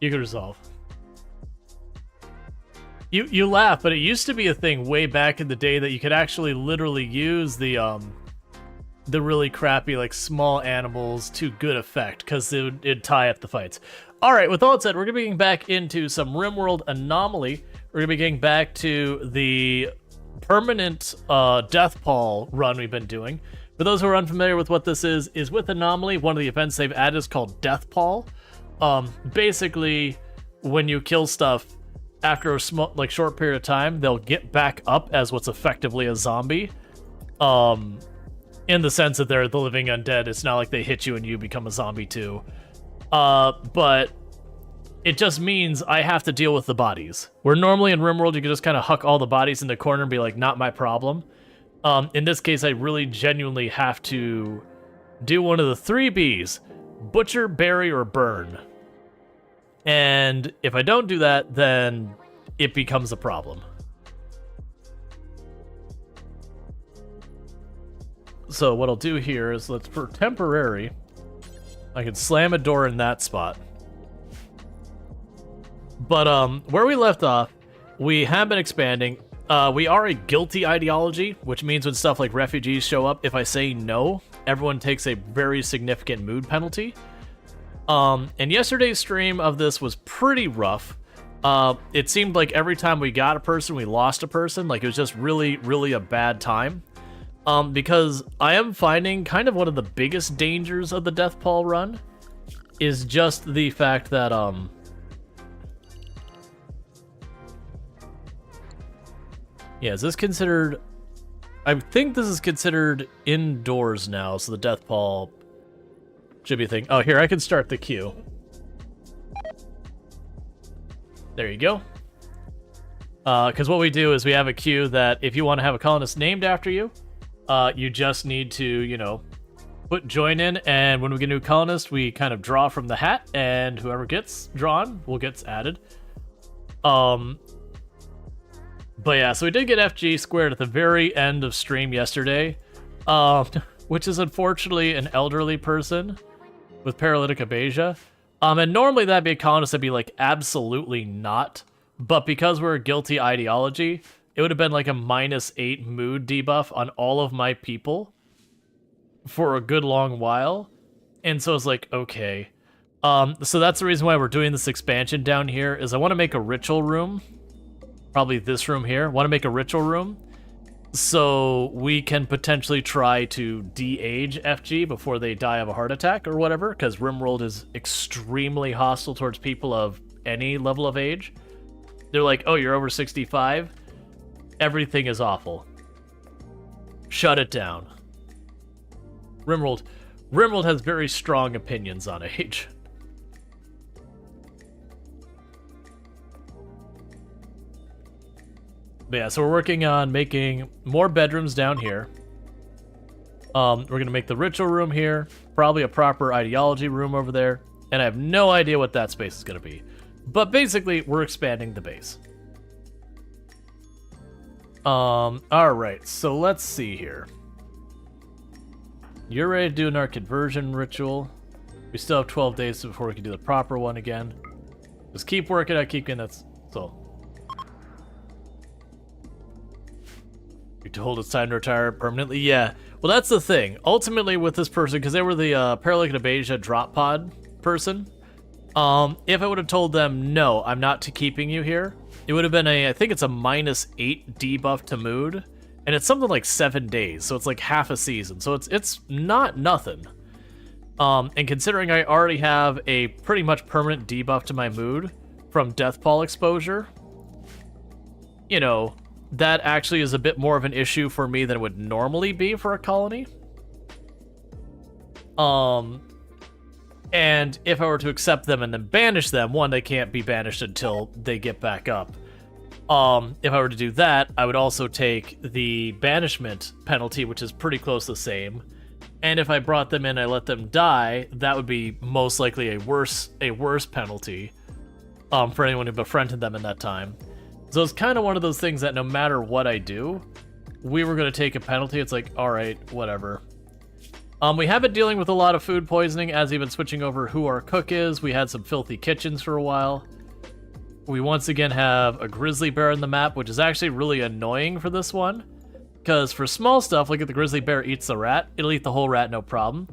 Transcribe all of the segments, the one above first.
You could resolve. You laugh, but it used to be a thing way back in the day that you could actually literally use the really crappy like small animals to good effect because it'd tie up the fights. All right, with all that said, we're gonna be getting back into some RimWorld Anomaly. We're gonna be getting back to the permanent death pall run we've been doing. For those who are unfamiliar with what this is with Anomaly, one of the events they've added is called death pall. Basically, when you kill stuff after a short period of time, they'll get back up as what's effectively a zombie. In the sense that they're the living undead. It's not like they hit you and you become a zombie too. But it just means I have to deal with the bodies. Where normally in RimWorld you can just kind of huck all the bodies in the corner and be like, not my problem. In this case, I really genuinely have to do one of the 3 Bs. Butcher, bury, or burn. And if I don't do that, then it becomes a problem. So what I'll do here is, for temporary, I can slam a door in that spot. But where we left off, we have been expanding. We are a guilty ideology, which means when stuff like refugees show up, if I say no, everyone takes a very significant mood penalty. And yesterday's stream of this was pretty rough. It seemed like every time we got a person, we lost a person. Like, it was just really, really a bad time. Because I am finding kind of one of the biggest dangers of the Death Pall run is just the fact that, yeah, is this considered... I think this is considered indoors now, so the Death Pall should be a thing. Oh, here, I can start the queue. There you go. Because what we do is we have a queue that if you want to have a colonist named after you, you just need to, you know, put join in, and when we get a new colonist, we kind of draw from the hat, and whoever gets drawn will get added. But yeah, so we did get FG squared at the very end of stream yesterday, which is unfortunately an elderly person with paralytic abasia. And normally that'd be a colonist that'd be like, absolutely not. But because we're a guilty ideology, it would have been like a -8 mood debuff on all of my people for a good long while. And so it's like, okay. So that's the reason why we're doing this expansion down here, is I want to make a ritual room. Probably this room here. Want to make a ritual room so we can potentially try to de-age FG before they die of a heart attack or whatever, because RimWorld is extremely hostile towards people of any level of age. They're like, oh, you're over 65? Everything is awful. Shut it down. RimWorld has very strong opinions on age. But yeah, so we're working on making more bedrooms down here. We're going to make the ritual room here, probably a proper ideology room over there, and I have no idea what that space is going to be. But basically, we're expanding the base. Alright, so let's see here. You're ready to do our conversion ritual. We still have 12 days before we can do the proper one again. Just keep working at keep getting that. So, you're told it's time to retire permanently? Yeah. Well, that's the thing. Ultimately, with this person, because they were the paralytic abasia drop pod person, if I would have told them, no, I'm not keeping you here, it would have been I think it's a -8 debuff to mood, and it's something like 7 days, so it's like half a season, so it's not nothing. And considering I already have a pretty much permanent debuff to my mood from Death Pall exposure, you know, that actually is a bit more of an issue for me than it would normally be for a colony. And if I were to accept them and then banish them, one, they can't be banished until they get back up. If I were to do that, I would also take the banishment penalty, which is pretty close to the same. And if I brought them in and I let them die, that would be most likely a worse penalty for anyone who befriended them in that time. So it's kind of one of those things that no matter what I do, we were going to take a penalty. It's like, all right, whatever. We have been dealing with a lot of food poisoning as we've been switching over who our cook is. We had some filthy kitchens for a while. We once again have a grizzly bear in the map, which is actually really annoying for this one. Because for small stuff, like if the grizzly bear eats the rat, it'll eat the whole rat, no problem.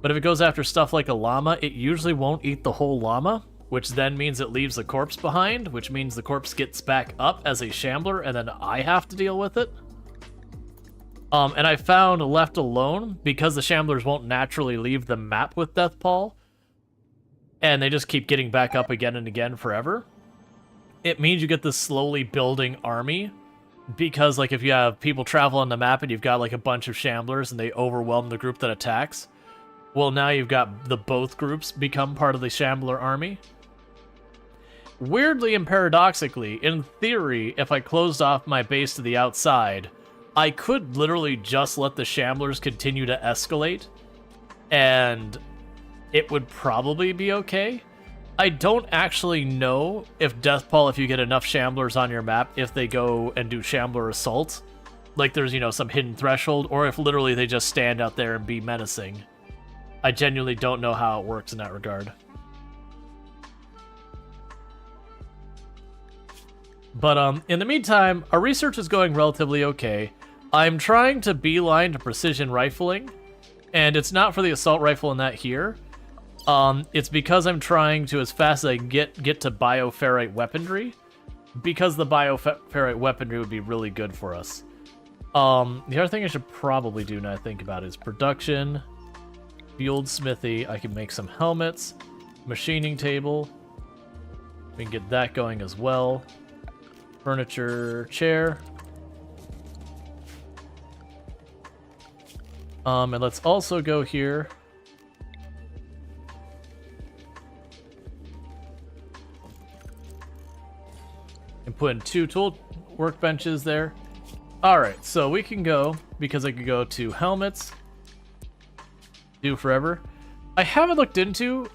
But if it goes after stuff like a llama, it usually won't eat the whole llama, which then means it leaves the corpse behind, which means the corpse gets back up as a shambler, and then I have to deal with it. And I found left alone, because the shamblers won't naturally leave the map with Deathpall, and they just keep getting back up again and again forever, it means you get this slowly building army, because like if you have people travel on the map and you've got like a bunch of shamblers and they overwhelm the group that attacks, well now you've got the both groups become part of the shambler army. Weirdly and paradoxically, in theory, if I closed off my base to the outside, I could literally just let the shamblers continue to escalate, and it would probably be okay. I don't actually know if Deathpall, if you get enough shamblers on your map, if they go and do shambler assault, like there's, you know, some hidden threshold, or if literally they just stand out there and be menacing. I genuinely don't know how it works in that regard. But in the meantime, our research is going relatively okay. I'm trying to beeline to precision rifling, and it's not for the assault rifle in that here. It's because I'm trying to, as fast as I can get to bioferrite weaponry, because the bioferrite weaponry would be really good for us. The other thing I should probably do now I think about it is production, field smithy. I can make some helmets, machining table. We can get that going as well. Furniture, chair. And let's also go here. And put in 2 tool workbenches there. Alright, so we can go, because I could go to helmets. Do forever. I haven't looked into,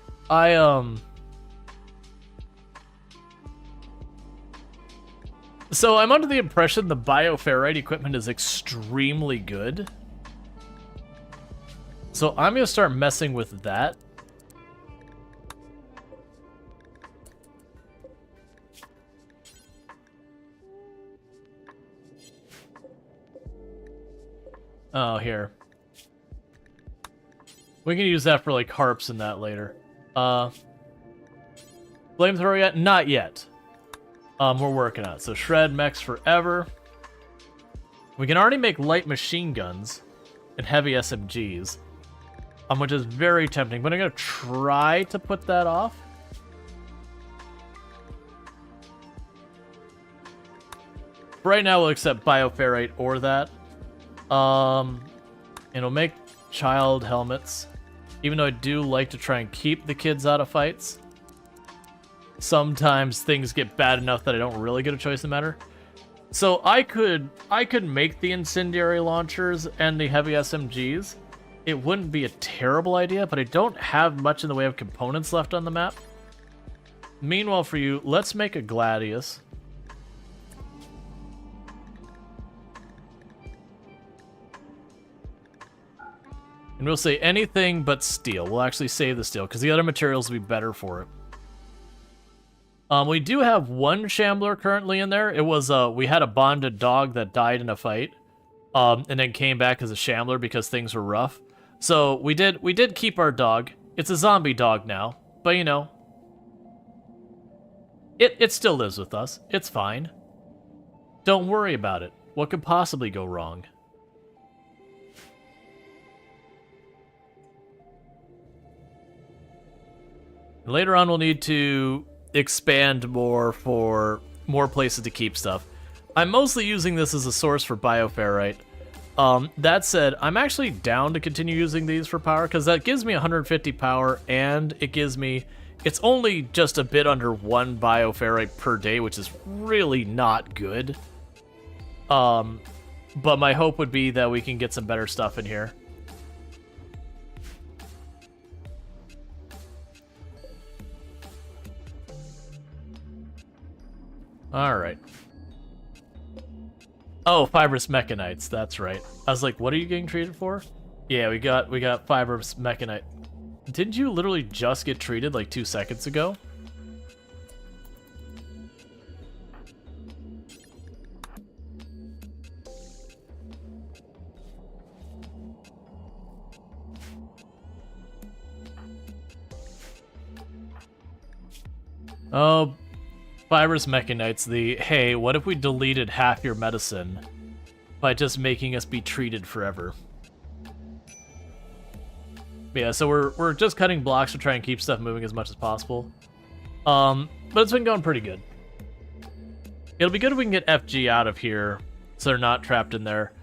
So I'm under the impression the bioferrite equipment is extremely good. So I'm going to start messing with that. Oh, here. We can use that for, like, harps and that later. Flamethrower yet? Not yet. We're working on it. So shred mechs forever. We can already make light machine guns and heavy SMGs, which is very tempting, but I'm going to try to put that off. Right now, we'll accept bioferrite or that. And we'll make child helmets, even though I do like to try and keep the kids out of fights. Sometimes things get bad enough that I don't really get a choice in the matter. So I could make the incendiary launchers and the heavy SMGs. It wouldn't be a terrible idea, but I don't have much in the way of components left on the map. Meanwhile, for you, let's make a Gladius. And we'll say anything but steel. We'll actually save the steel, because the other materials will be better for it. We do have one shambler currently in there. It was, we had a bonded dog that died in a fight, and then came back as a shambler because things were rough. So we did keep our dog. It's a zombie dog now, but you know, it still lives with us. It's fine. Don't worry about it. What could possibly go wrong? Later on, we'll need to expand more for more places to keep stuff. I'm mostly using this as a source for bioferrite. That said, I'm actually down to continue using these for power, because that gives me 150 power, and it gives me... It's only just a bit under 1 bioferrite per day, which is really not good. But my hope would be that we can get some better stuff in here. Alright. Oh, fibrous mechanites, that's right. I was like, what are you getting treated for? Yeah, we got fibrous mechanite. Didn't you literally just get treated like 2 seconds ago? Oh, fibrous mechanites, the, hey, what if we deleted half your medicine by just making us be treated forever? Yeah, so we're just cutting blocks to try and keep stuff moving as much as possible. But it's been going pretty good. It'll be good if we can get FG out of here so they're not trapped in there.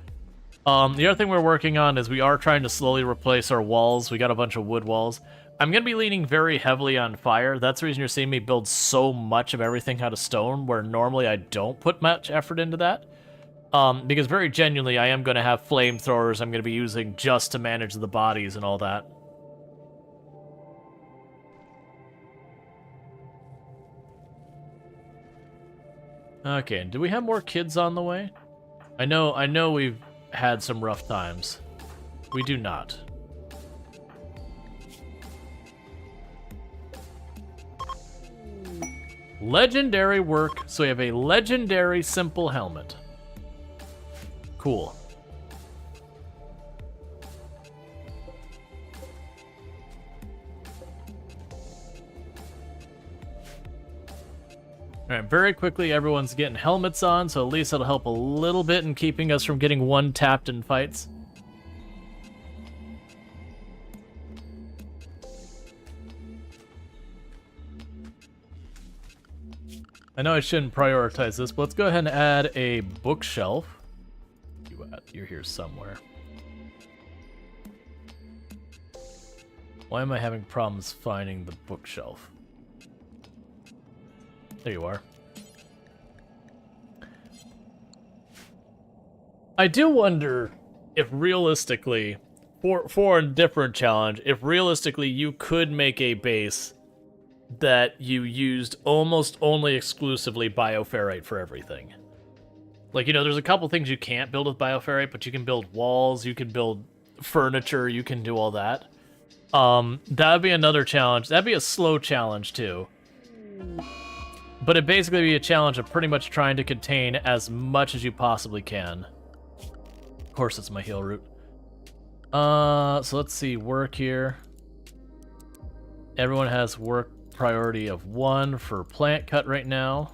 The other thing we're working on is we are trying to slowly replace our walls. We got a bunch of wood walls. I'm going to be leaning very heavily on fire. That's the reason you're seeing me build so much of everything out of stone, where normally I don't put much effort into that. Because very genuinely, I am going to have flamethrowers I'm going to be using just to manage the bodies and all that. Okay, do we have more kids on the way? I know we've had some rough times. We do not. Legendary work, so we have a legendary simple helmet. Cool. Alright, very quickly everyone's getting helmets on, so at least that'll help a little bit in keeping us from getting one-tapped in fights. I know I shouldn't prioritize this, but let's go ahead and add a bookshelf. You're here somewhere. Why am I having problems finding the bookshelf? There you are. I do wonder if realistically, for a different challenge, if realistically you could make a base that you used almost only exclusively bioferrite for everything. Like, you know, there's a couple things you can't build with bioferrite, but you can build walls, you can build furniture, you can do all that. That would be another challenge. That'd be a slow challenge, too. But it'd basically be a challenge of pretty much trying to contain as much as you possibly can. Of course, it's my heal route. So let's see, work here. Everyone has work priority of 1 for plant cut right now.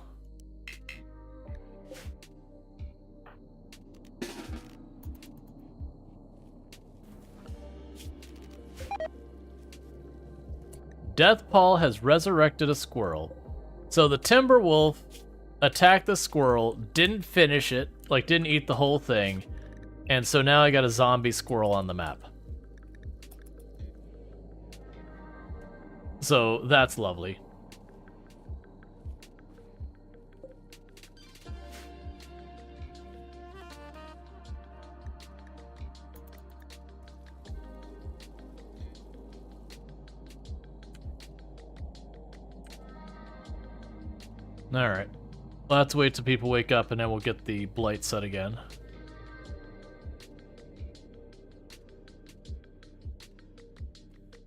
Deathpaw has resurrected a squirrel. So the timber wolf attacked the squirrel, didn't finish it, like didn't eat the whole thing, and so now I got a zombie squirrel on the map. So that's lovely. Alright. Let's wait till people wake up and then we'll get the blight set again.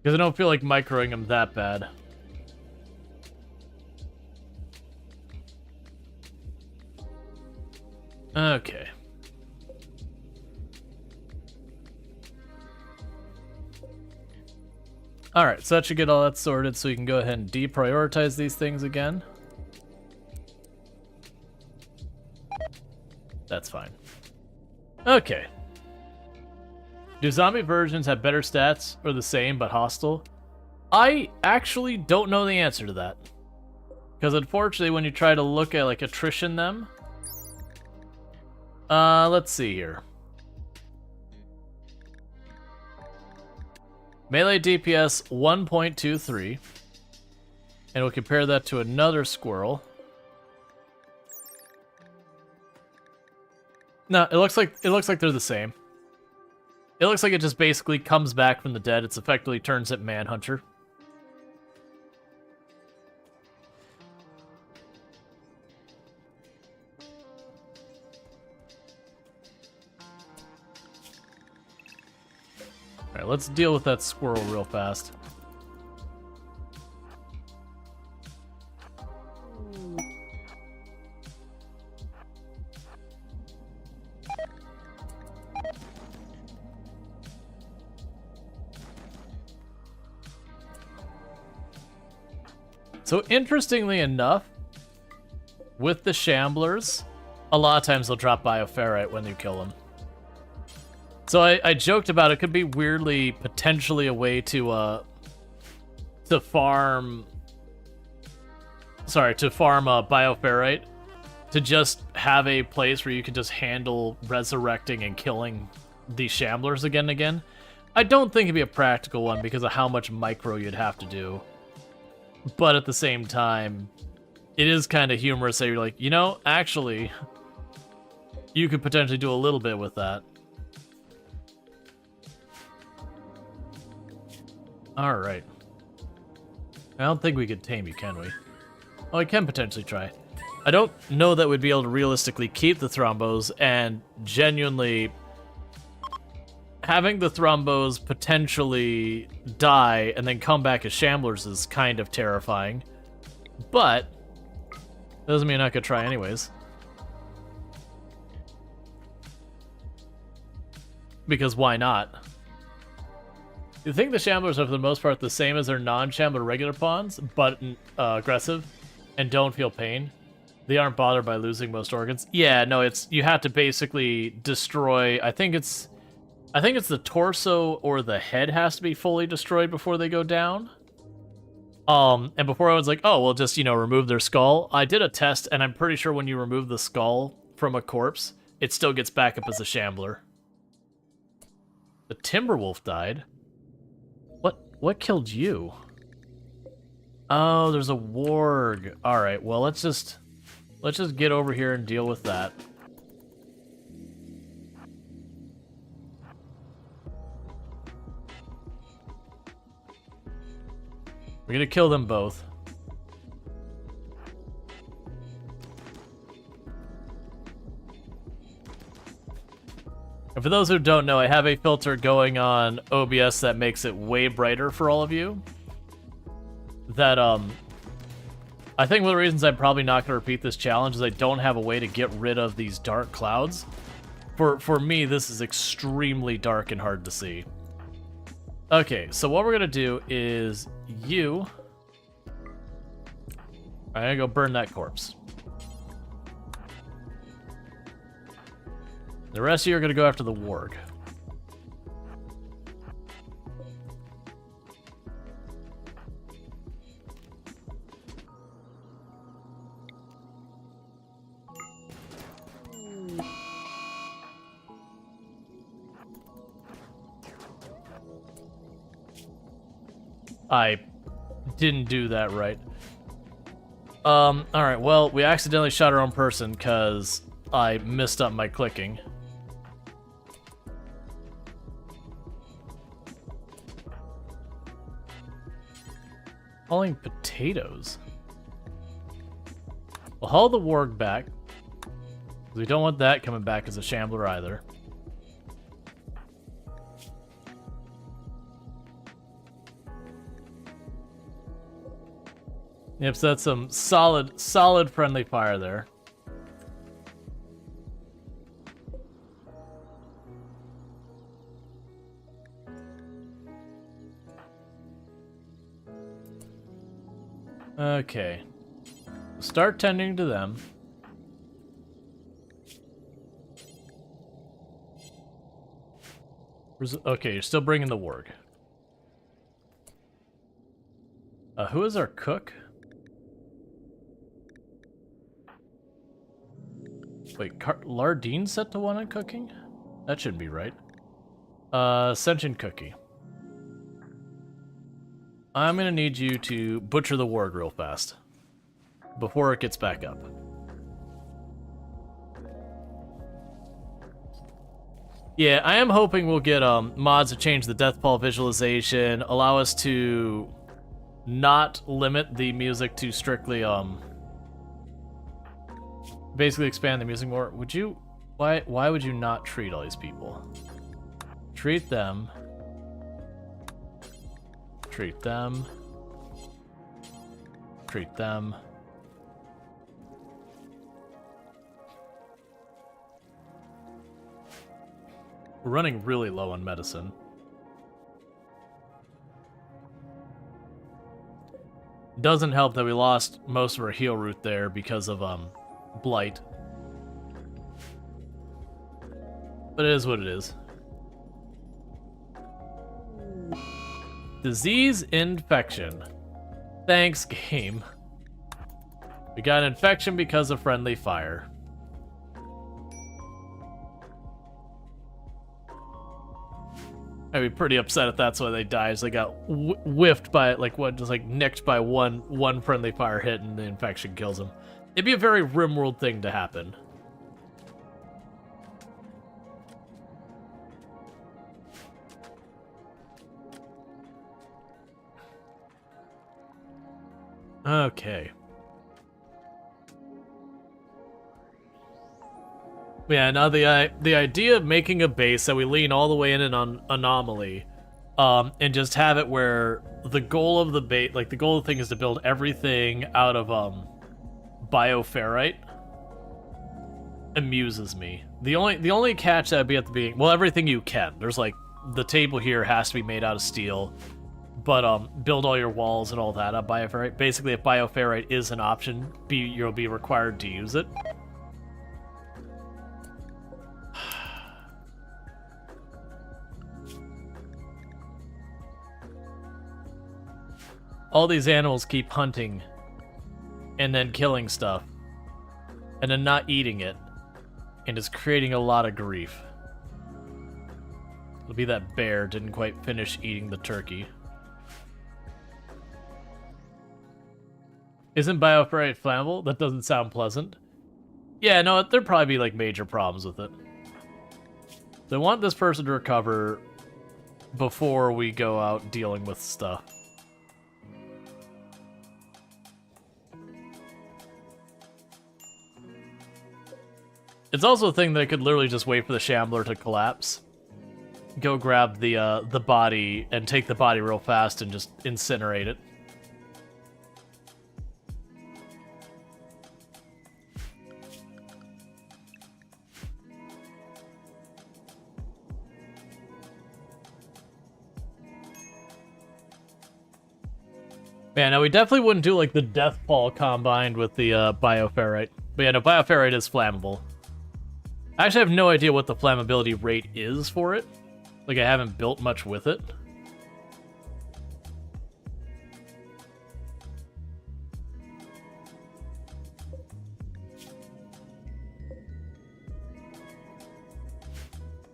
Because I don't feel like microing them that bad. Okay. Alright, so that should get all that sorted, so you can go ahead and deprioritize these things again. That's fine. Okay. Do zombie versions have better stats or the same but hostile? I actually don't know the answer to that. Because unfortunately when you try to look at like attrition them... let's see here. Melee DPS 1.23. And we'll compare that to another squirrel. No, it looks like they're the same. It looks like it just basically comes back from the dead. It's effectively turns it Manhunter. Alright, let's deal with that squirrel real fast. So interestingly enough, with the Shamblers, a lot of times they'll drop Bioferrite when you kill them. So I joked about it could be weirdly potentially a way to farm Bioferrite, to just have a place where you can just handle resurrecting and killing the Shamblers again and again. I don't think it'd be a practical one because of how much micro you'd have to do. But at the same time, it is kind of humorous that you're like, you know, actually, you could potentially do a little bit with that. Alright. I don't think we could tame you, can we? Oh, I can potentially try. I don't know that we'd be able to realistically keep the Thrombos, and genuinely, having the Thrombos potentially die and then come back as Shamblers is kind of terrifying. But, doesn't mean I could try anyways. Because why not? You think the Shamblers are for the most part the same as their non-Shambler regular pawns, but aggressive, and don't feel pain? They aren't bothered by losing most organs? Yeah, no, it's, you have to basically destroy, I think it's the torso or the head has to be fully destroyed before they go down. And before I was like, oh, well, just, you know, remove their skull. I did a test, and I'm pretty sure when you remove the skull from a corpse, it still gets back up as a Shambler. The Timberwolf died. What killed you? Oh, there's a warg. All right, well, let's just get over here and deal with that. We're gonna kill them both. And for those who don't know, I have a filter going on OBS that makes it way brighter for all of you. That, I think one of the reasons I'm probably not gonna repeat this challenge is I don't have a way to get rid of these dark clouds. For me, this is extremely dark and hard to see. Okay, so what we're gonna do is I'm gonna go burn that corpse. The rest of you are gonna go after the warg. I didn't do that right. Alright, well, we accidentally shot our own person because I messed up my clicking. Hauling potatoes. We'll haul the warg back. We don't want that coming back as a Shambler either. Yep, so that's some solid friendly fire there. Okay. Start tending to them. Okay, you're still bringing the warg. Who is our cook? Wait, Lardine set to 1 on cooking? That shouldn't be right. Sentient cookie. I'm gonna need you to butcher the warg real fast before it gets back up. Yeah, I am hoping we'll get mods to change the death ball visualization, allow us to not limit the music to strictly basically expand the music more. Would you why would you not treat all these people? Treat them. Treat them. Treat them. We're running really low on medicine. Doesn't help that we lost most of our heal route there because of blight. But it is what it is. Disease infection. Thanks, game. We got an infection because of friendly fire. I'd be pretty upset if that's why they died. Is they got whiffed by like what, just like nicked by one friendly fire hit, and the infection kills them. It'd be a very RimWorld thing to happen. Okay. Yeah, now the idea of making a base that we lean all the way in an anomaly, and just have it where the goal of the base, like the goal of the thing, is to build everything out of bioferrite, amuses me. The only catch that would be at the beginning, well, everything you can. There's like the table here has to be made out of steel, but build all your walls and all that out of bioferrite. Basically, if bioferrite is an option, you'll be required to use it. All these animals keep hunting and then killing stuff and then not eating it, and it's creating a lot of grief. It'll be that bear didn't quite finish eating the turkey. Isn't bioferrite flammable? That doesn't sound pleasant. Yeah, no, there'd probably be like major problems with it. So I want this person to recover before we go out dealing with stuff. It's also a thing that I could literally just wait for the shambler to collapse. Go grab the body and take the body real fast and just incinerate it. Man, now we definitely wouldn't do like the death ball combined with the bioferrite. But yeah, no, bioferrite is flammable. I actually have no idea what the flammability rate is for it. Like, I haven't built much with it.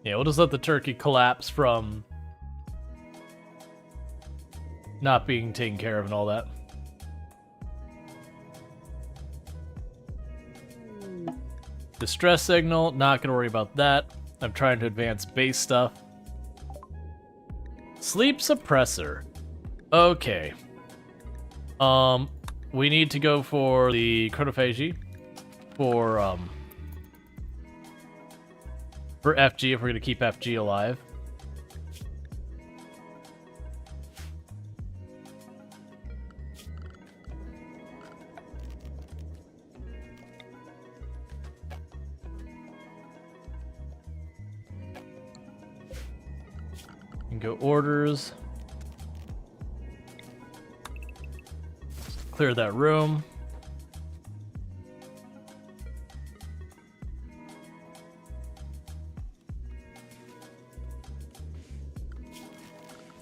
Yeah, we'll just let the turkey collapse from not being taken care of and all that. Distress signal, not gonna worry about that. I'm trying to advance base stuff. Sleep suppressor. Okay. We need to go for the chronophagy for FG if we're gonna keep FG alive. Go orders. Clear that room.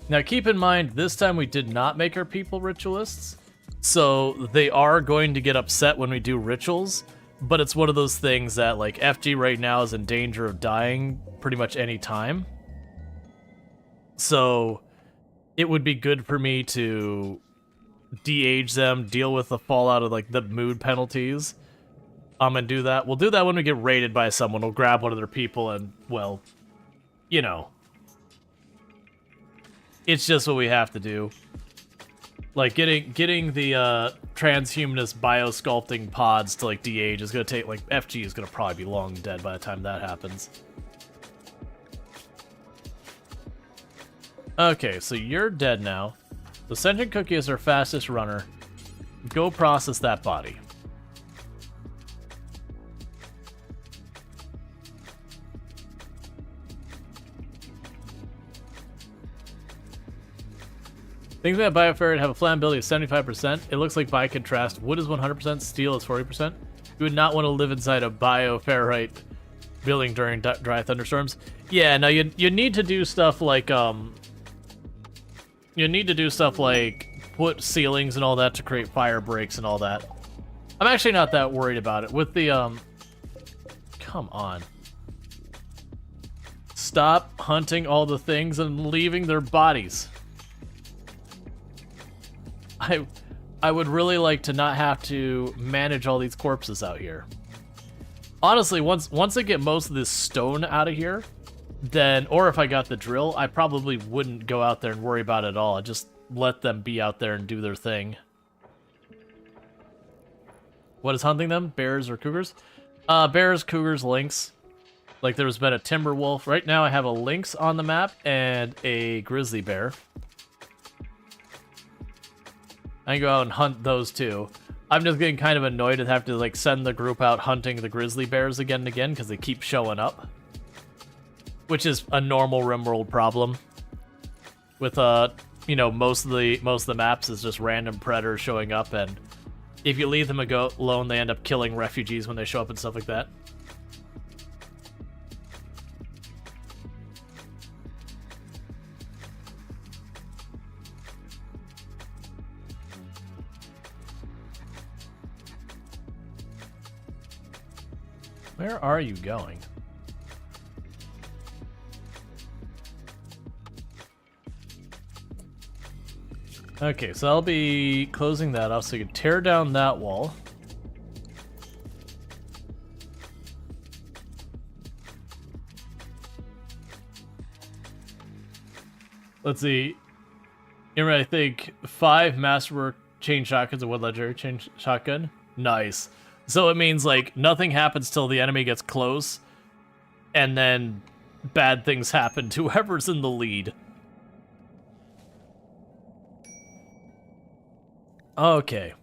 Now keep in mind, this time we did not make our people ritualists, so they are going to get upset when we do rituals, but it's one of those things that, like, FG right now is in danger of dying pretty much any time. So it would be good for me to de-age them, deal with the fallout of like the mood penalties. And do that. We'll do that when we get raided by someone. We'll grab one of their people and, well, you know. It's just what we have to do. Like, getting the transhumanist biosculpting pods to like de-age is gonna take, like, FG is gonna probably be long dead by the time that happens. Okay, so you're dead now. The sentient cookie is our fastest runner. Go process that body. Things that bioferrite have a flammability of 75%. It looks like by contrast, wood is 100%, steel is 40%. You would not want to live inside a bioferrite building during dry thunderstorms. Yeah, no, you need to do stuff like put ceilings and all that to create fire breaks and all that. I'm actually not that worried about it. With the come on. Stop hunting all the things and leaving their bodies. I would really like to not have to manage all these corpses out here. Honestly, once I get most of this stone out of here, then, or if I got the drill, I probably wouldn't go out there and worry about it at all. I'd just let them be out there and do their thing. What is hunting them? Bears or cougars? Bears, cougars, lynx. Like there's been a timber wolf. Right now I have a lynx on the map and a grizzly bear. I can go out and hunt those too. I'm just getting kind of annoyed to have to like send the group out hunting the grizzly bears again and again because they keep showing up. Which is a normal RimWorld problem. With you know, most of the maps is just random predators showing up, and if you leave them alone, they end up killing refugees when they show up and stuff like that. Where are you going? Okay, so I'll be closing that off so you can tear down that wall. Let's see. I think 5 masterwork chain shotguns and 1 legendary chain shotgun. Nice. So it means like nothing happens till the enemy gets close, and then bad things happen to whoever's in the lead. Okay.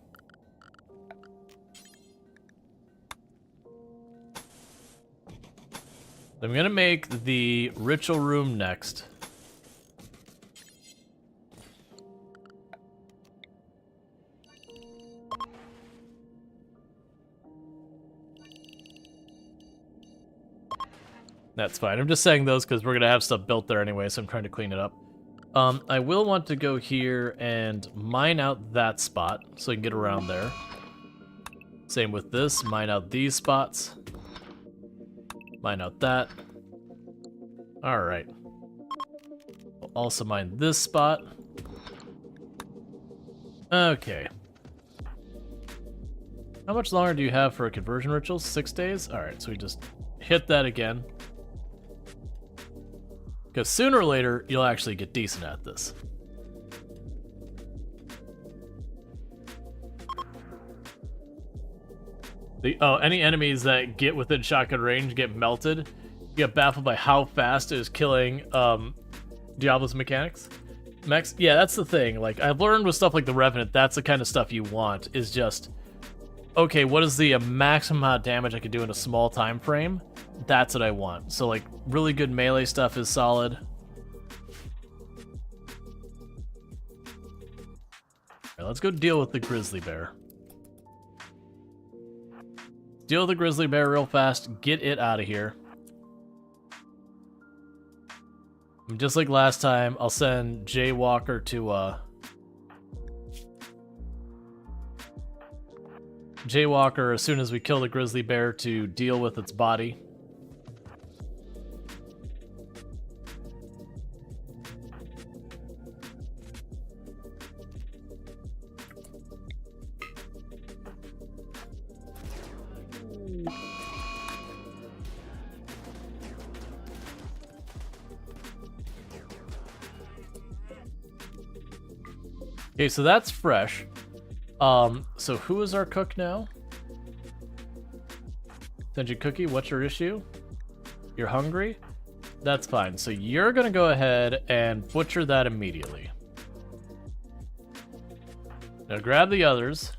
I'm gonna make the ritual room next. That's fine. I'm just saying those because we're going to have stuff built there anyway, so I'm trying to clean it up. I will want to go here and mine out that spot so I can get around there. Same with this. Mine out these spots. Mine out that. Alright. I'll also mine this spot. Okay. How much longer do you have for a conversion ritual? 6 days? Alright, so we just hit that again. Because sooner or later, you'll actually get decent at this. Any enemies that get within shotgun range get melted. You get baffled by how fast it is killing Diablo's mechanics. Yeah, that's the thing. Like, I've learned with stuff like the Revenant, that's the kind of stuff you want, is just, okay, what is the maximum amount of damage I can do in a small time frame? That's what I want. So, like, really good melee stuff is solid. Alright, let's go deal with the grizzly bear. Deal with the grizzly bear real fast. Get it out of here. And just like last time, I'll send Jaywalker to, Jaywalker as soon as we kill the grizzly bear to deal with its body. Okay, so that's fresh. So who is our cook now? Sentient Cookie, what's your issue? You're hungry? That's fine. So you're gonna go ahead and butcher that immediately. Now grab the others.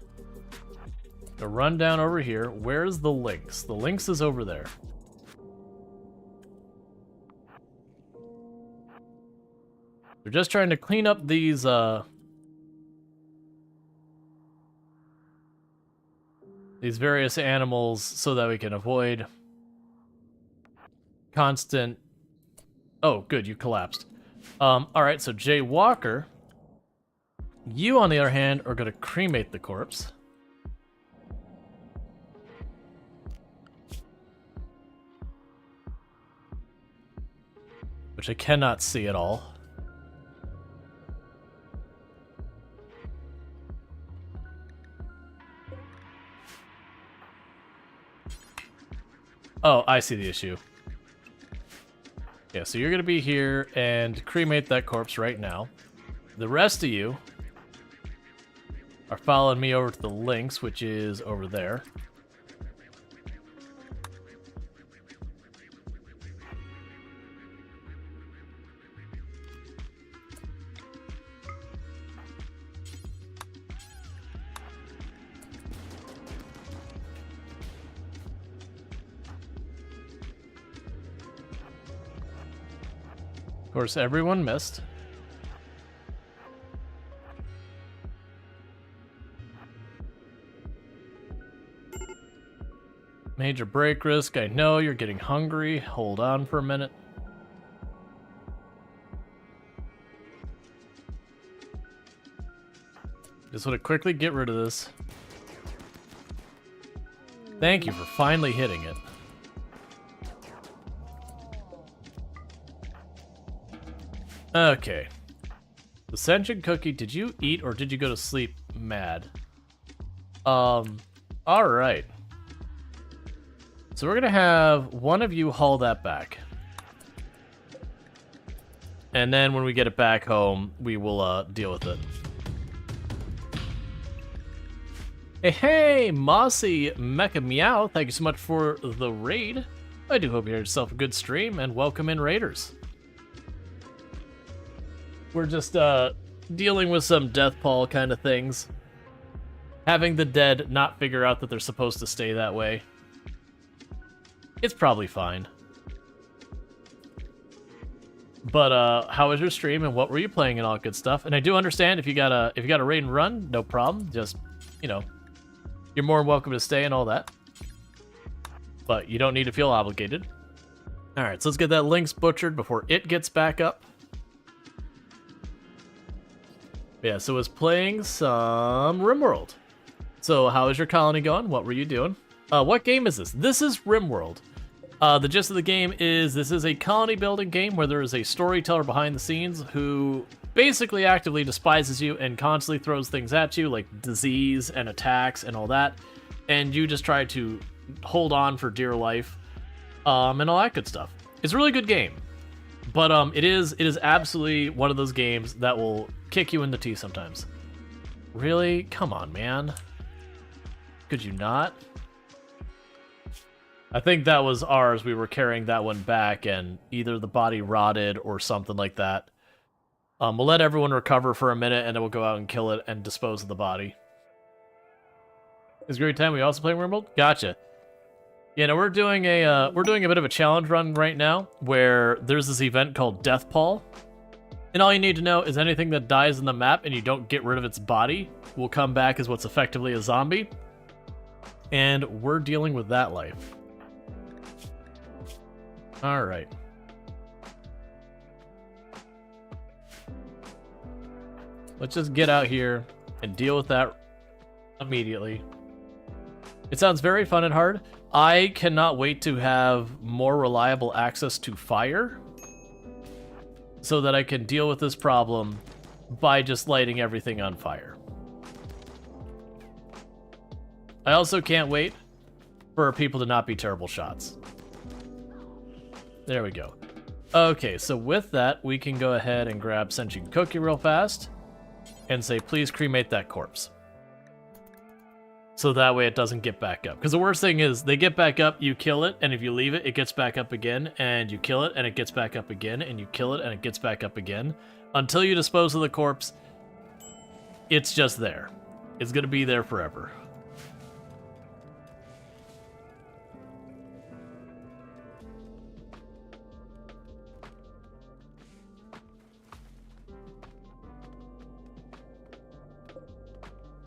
Now run down over here. Where's the lynx? The lynx is over there. We're just trying to clean up these various animals so that we can avoid constant... Oh, good, you collapsed. Alright, so Jay Walker, you, on the other hand, are going to cremate the corpse. Which I cannot see at all. Oh, I see the issue. Yeah, so you're going to be here and cremate that corpse right now. The rest of you are following me over to the lynx, which is over there. Of course, everyone missed. Major break risk. I know you're getting hungry. Hold on for a minute. Just want to quickly get rid of this. Thank you for finally hitting it. Okay. The sentient cookie, did you eat or did you go to sleep mad? Alright. So we're gonna have one of you haul that back. And then when we get it back home, we will deal with it. Hey, Mossy Mecha Meow, thank you so much for the raid. I do hope you had yourself a good stream, and welcome in raiders. We're just dealing with some death pall kind of things. Having the dead not figure out that they're supposed to stay that way. It's probably fine. But how was your stream and what were you playing and all good stuff? And I do understand if you got a raid and run, no problem. Just, you know, you're more than welcome to stay and all that. But you don't need to feel obligated. Alright, so let's get that lynx butchered before it gets back up. Yeah, so I was playing some RimWorld. So how is your colony going? What were you doing? What game is this? This is RimWorld. The gist of the game is this is a colony building game where there is a storyteller behind the scenes who basically actively despises you and constantly throws things at you, like disease and attacks and all that. And you just try to hold on for dear life, and all that good stuff. It's a really good game. But it is absolutely one of those games that will kick you in the teeth sometimes. Really? Come on, man. Could you not? I think that was ours. We were carrying that one back, and either the body rotted or something like that. We'll let everyone recover for a minute, and then we'll go out and kill it and dispose of the body. It's a great time. We also playing RimWorld? Gotcha. Yeah, no, we're doing a bit of a challenge run right now where there's this event called Death Pall. And all you need to know is anything that dies in the map and you don't get rid of its body will come back as what's effectively a zombie. And we're dealing with that life. Alright. Let's just get out here and deal with that immediately. It sounds very fun and hard. I cannot wait to have more reliable access to fire so that I can deal with this problem by just lighting everything on fire. I also can't wait for people to not be terrible shots. There we go. Okay, so with that, we can go ahead and grab Sentient Cookie real fast and say, please cremate that corpse. So that way it doesn't get back up. Because the worst thing is, they get back up, you kill it, and if you leave it, it gets back up again, and you kill it, and it gets back up again, and you kill it, and it gets back up again. Until you dispose of the corpse, it's just there. is going to be there forever.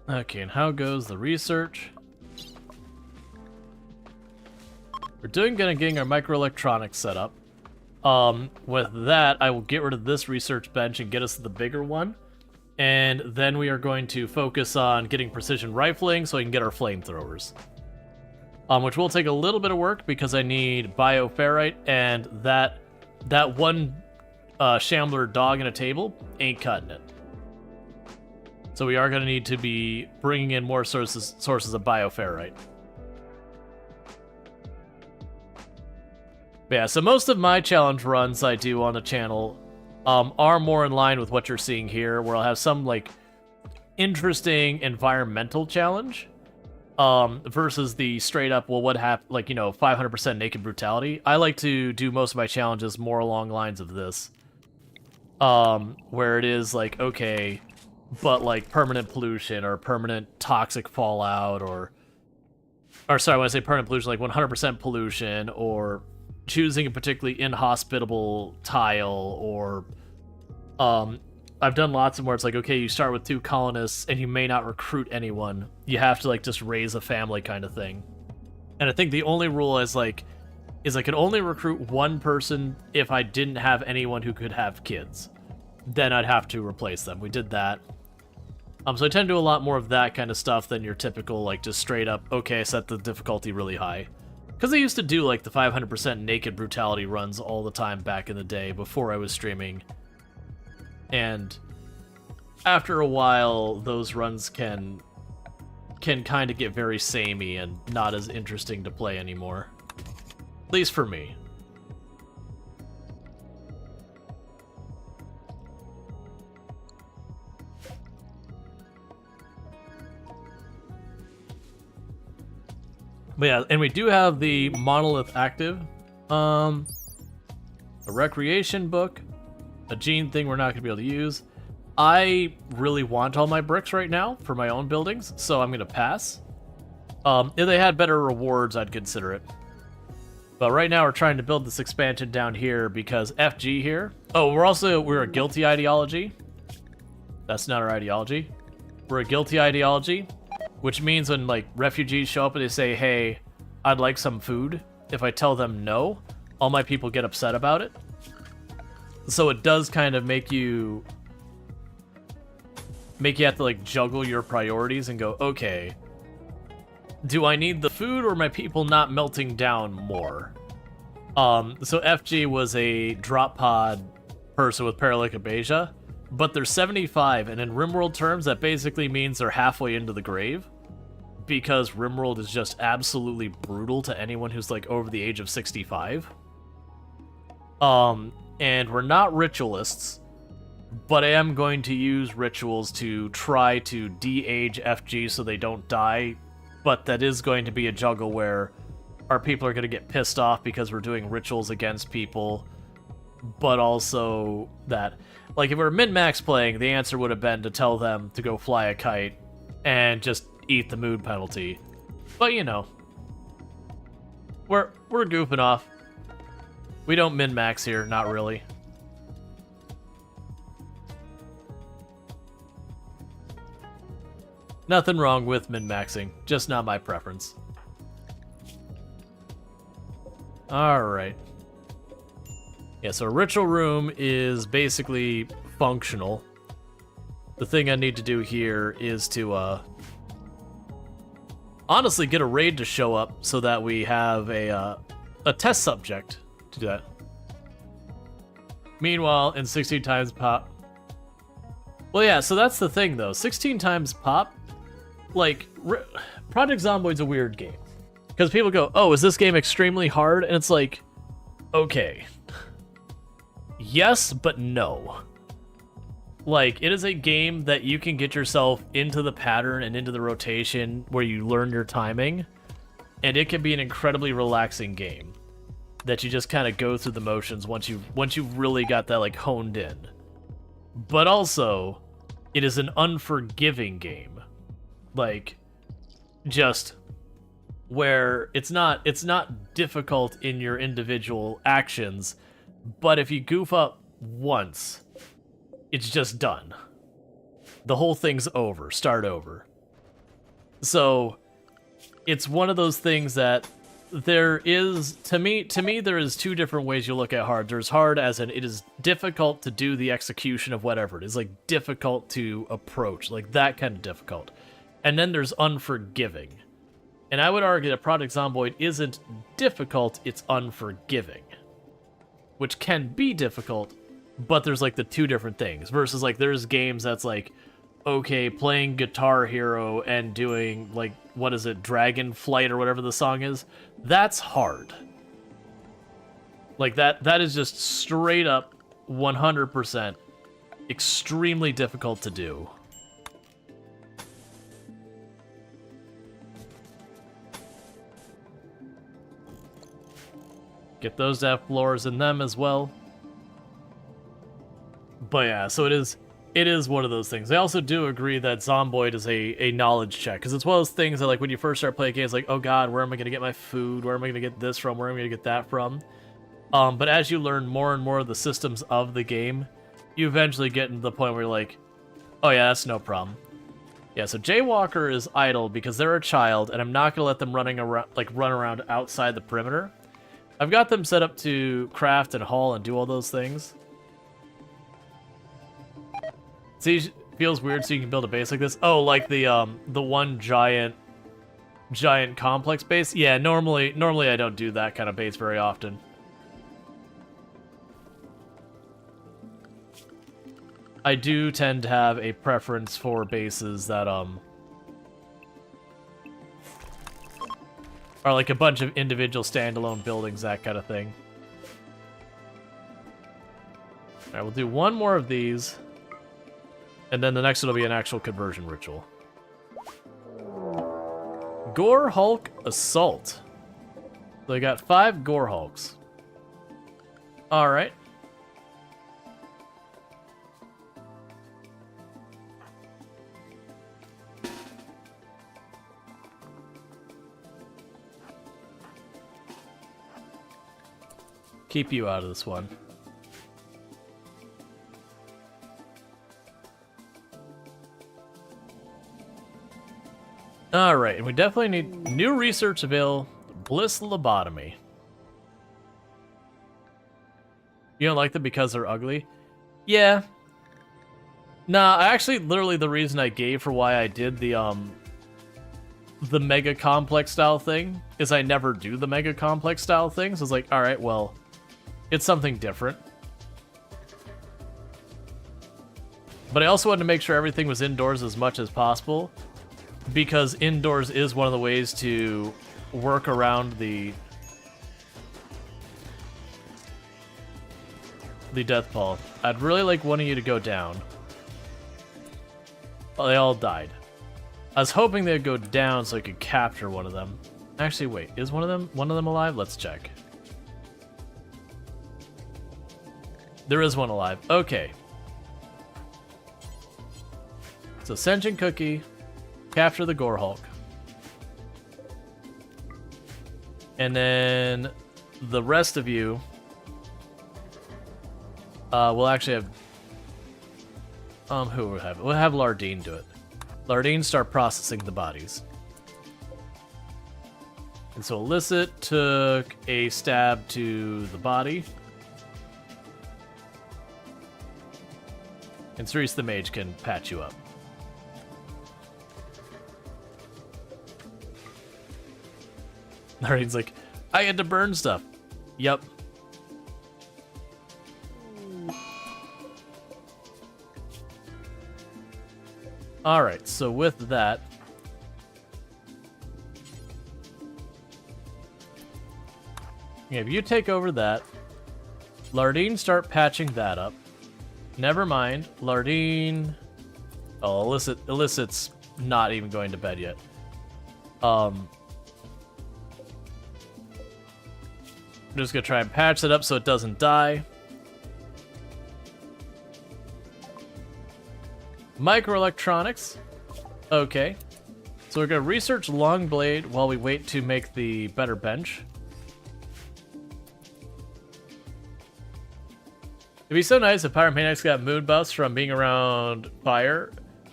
Okay, and how goes the research? We're getting our microelectronics set up. With that, I will get rid of this research bench and get us the bigger one. And then we are going to focus on getting precision rifling so I can get our flamethrowers. Which will take a little bit of work because I need bioferrite, and that one shambler dog in a table ain't cutting it. So we are going to need to be bringing in more sources of bioferrite. But yeah, so most of my challenge runs I do on the channel are more in line with what you're seeing here, where I'll have some like interesting environmental challenge versus the straight up, well, what happened, like, 500% naked brutality. I like to do most of my challenges more along the lines of this, where it is like, okay, but like permanent pollution or permanent toxic fallout, or sorry, when I say permanent pollution, like 100% pollution, or choosing a particularly inhospitable tile, or I've done lots of where it's like, okay, you start with 2 colonists and you may not recruit anyone. You have to like just raise a family kind of thing. And I think the only rule is I could only recruit 1 person if I didn't have anyone who could have kids. Then I'd have to replace them. We did that. So I tend to do a lot more of that kind of stuff than your typical, like, just straight up, okay, set the difficulty really high. Because I used to do, like, the 500% naked brutality runs all the time back in the day before I was streaming. And after a while, those runs can kind of get very samey and not as interesting to play anymore. At least for me. But yeah, and we do have the monolith active. A recreation book. A gene thing we're not going to be able to use. I really want all my bricks right now for my own buildings, so I'm going to pass. If they had better rewards, I'd consider it. But right now we're trying to build this expansion down here because FG here. Oh, we're a guilty ideology. That's not our ideology. We're a guilty ideology, which means when like refugees show up and they say, hey, I'd like some food, if I tell them no, all my people get upset about it. So it does kind of make you have to like juggle your priorities and go, okay, do I need the food or are my people not melting down more? So FG was a drop pod person with paralytic abasia, but they're 75, and in RimWorld terms, that basically means they're halfway into the grave, because RimWorld is just absolutely brutal to anyone who's like over the age of 65. And we're not ritualists, but I am going to use rituals to try to de-age FG so they don't die, but that is going to be a juggle where our people are going to get pissed off because we're doing rituals against people, but also that, like, if we were min-max playing, the answer would have been to tell them to go fly a kite and just eat the mood penalty. But, we're goofing off. We don't min-max here, not really. Nothing wrong with min-maxing, just not my preference. Alright. Yeah, so ritual room is basically functional. The thing I need to do here is to, honestly get a raid to show up so that we have a test subject to do that. Meanwhile, in 16 times pop... Well, yeah, so that's the thing, though. 16 times pop, like, Project Zomboid's a weird game. Because people go, oh, is this game extremely hard? And it's like, okay. Yes, but no. Like, it is a game that you can get yourself into the pattern and into the rotation where you learn your timing, and it can be an incredibly relaxing game that you just kind of go through the motions once you've really got that, like, honed in. But also, it is an unforgiving game. Like, just where it's not difficult in your individual actions, but if you goof up once, it's just done. The whole thing's over. Start over. So it's one of those things that there is, to me there is two different ways you look at hard. There's hard as in it is difficult to do the execution of whatever it is, like difficult to approach, like that kind of difficult. And then there's unforgiving. And I would argue that Project Zomboid isn't difficult, it's unforgiving. Which can be difficult, but there's like the two different things. Versus like there's games that's like, okay, playing Guitar Hero and doing like, what is it, Dragon Flight or whatever the song is, that's hard. Like that is just straight up 100% extremely difficult to do. Get those to have floors in them as well. But yeah, so it is one of those things. I also do agree that Zomboid is a knowledge check, because it's one of those things that, like, when you first start playing games, like, oh god, where am I going to get my food? Where am I going to get this from? Where am I going to get that from? But as you learn more and more of the systems of the game, you eventually get into the point where you're like, oh yeah, that's no problem. Yeah, so Jaywalker is idle because they're a child, and I'm not going to let them run around outside the perimeter. I've got them set up to craft and haul and do all those things. See, feels weird so you can build a base like this. Oh, like the one giant complex base? Yeah, normally I don't do that kind of base very often. I do tend to have a preference for bases that are like a bunch of individual standalone buildings, that kind of thing. Alright, we'll do one more of these. And then the next one will be an actual conversion ritual. Gore Hulk Assault. So I got 5 Gore Hulks. Alright. Keep you out of this one. Alright, and we definitely need new research available. Bliss lobotomy. You don't like them because they're ugly? Yeah. Nah, actually, literally the reason I gave for why I did the mega complex style thing is I never do the mega complex style thing. So it's like, alright, well, it's something different. But I also wanted to make sure everything was indoors as much as possible, because indoors is one of the ways to work around the death pall. I'd really like one of you to go down. Oh, they all died. I was hoping they'd go down so I could capture one of them. Actually, wait, is one of them alive? Let's check. There is one alive. Okay. So Sentient Cookie, capture the Gore Hulk. And then the rest of you we'll actually have who will have it? We'll have Lardine do it. Lardine start processing the bodies. And so Illicit took a stab to the body. And Cerise the Mage can patch you up. Lardine's like, I had to burn stuff. Yep. Alright, so with that, if you take over that, Lardine start patching that up. Never mind, Lardine... Oh, Illicit's not even going to bed yet. I'm just gonna try and patch it up so it doesn't die. Microelectronics. Okay. So we're gonna research long blade while we wait to make the better bench. It'd be so nice if Pyromaniacs got mood buffs from being around fire.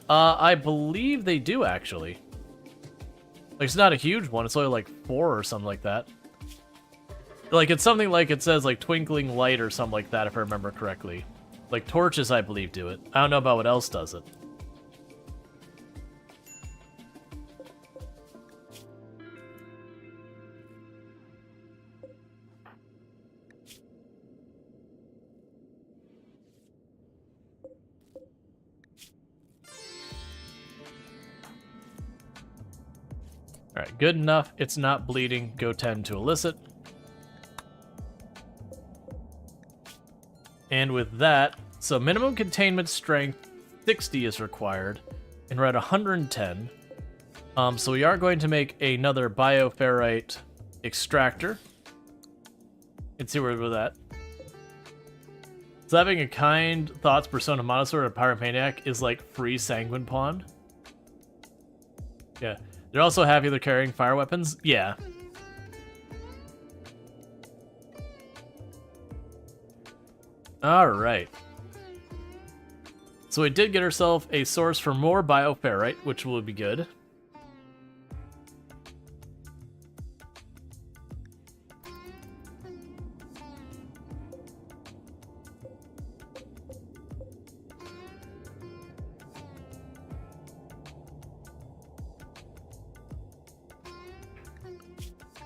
I believe they do, actually. Like, it's not a huge one. It's only like 4 or something like that. Like, it's something like it says, like, Twinkling Light or something like that, if I remember correctly. Like, torches, I believe, do it. I don't know about what else does it. Alright, good enough. It's not bleeding. Go 10 to elicit. And with that, so minimum containment strength 60 is required, and we're at 110. So we are going to make another bioferrite extractor. Let's see where we're at. So having a kind thoughts persona monosword and pyromaniac is like free sanguine pawn. Yeah. They're also happy they're carrying fire weapons? Yeah. Alright. So we did get ourselves a source for more bioferrite, which will be good.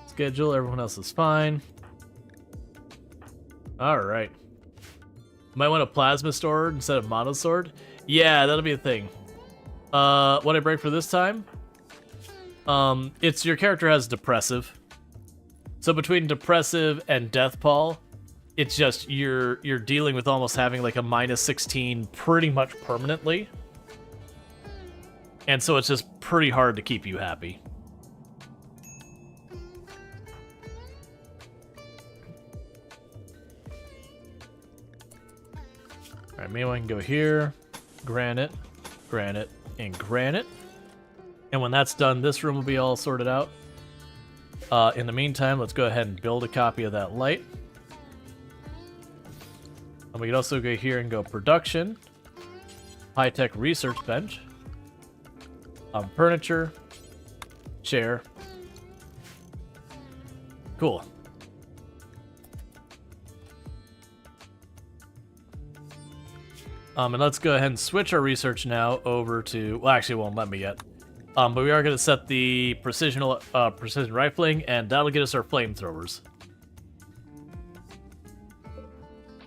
Schedule, everyone else is fine. Alright. Might want a plasma sword instead of mono sword. Yeah, that'll be a thing. What I break for this time? It's your character has depressive. So between depressive and death pall, it's just you're dealing with almost having like a -16 pretty much permanently. And so it's just pretty hard to keep you happy. Alright, maybe I can go here, granite, granite, and granite. And when that's done, this room will be all sorted out. In the meantime, let's go ahead and build a copy of that light. And we can also go here and go production, high-tech research bench, furniture, chair. Cool. And let's go ahead and switch our research now over to, well, actually it won't let me yet. But we are going to set the precision rifling, and that'll get us our flamethrowers.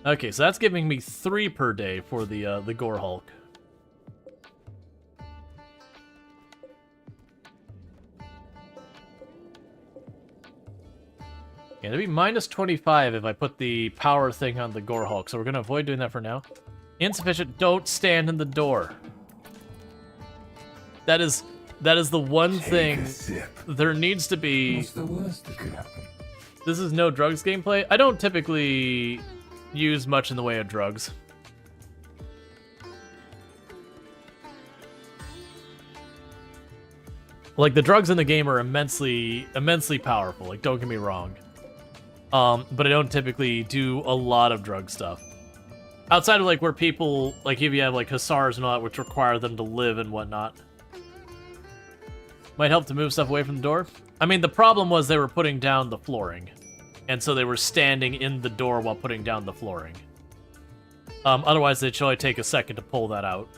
Okay, so that's giving me 3 per day for the Gore Hulk. Yeah, it'd be -25 if I put the power thing on the Gore Hulk, so we're going to avoid doing that for now. Insufficient. Don't stand in the door. That is the one thing. There needs to be. What's the worst that could happen? This is no drugs gameplay. I don't typically use much in the way of drugs. Like, the drugs in the game are immensely powerful. Like, don't get me wrong. But I don't typically do a lot of drug stuff. Outside of, like, where people, like, if you have, like, Hussars and all that, which require them to live and whatnot. Might help to move stuff away from the door. I mean, the problem was they were putting down the flooring. And so they were standing in the door while putting down the flooring. Otherwise, they'd only take a second to pull that out.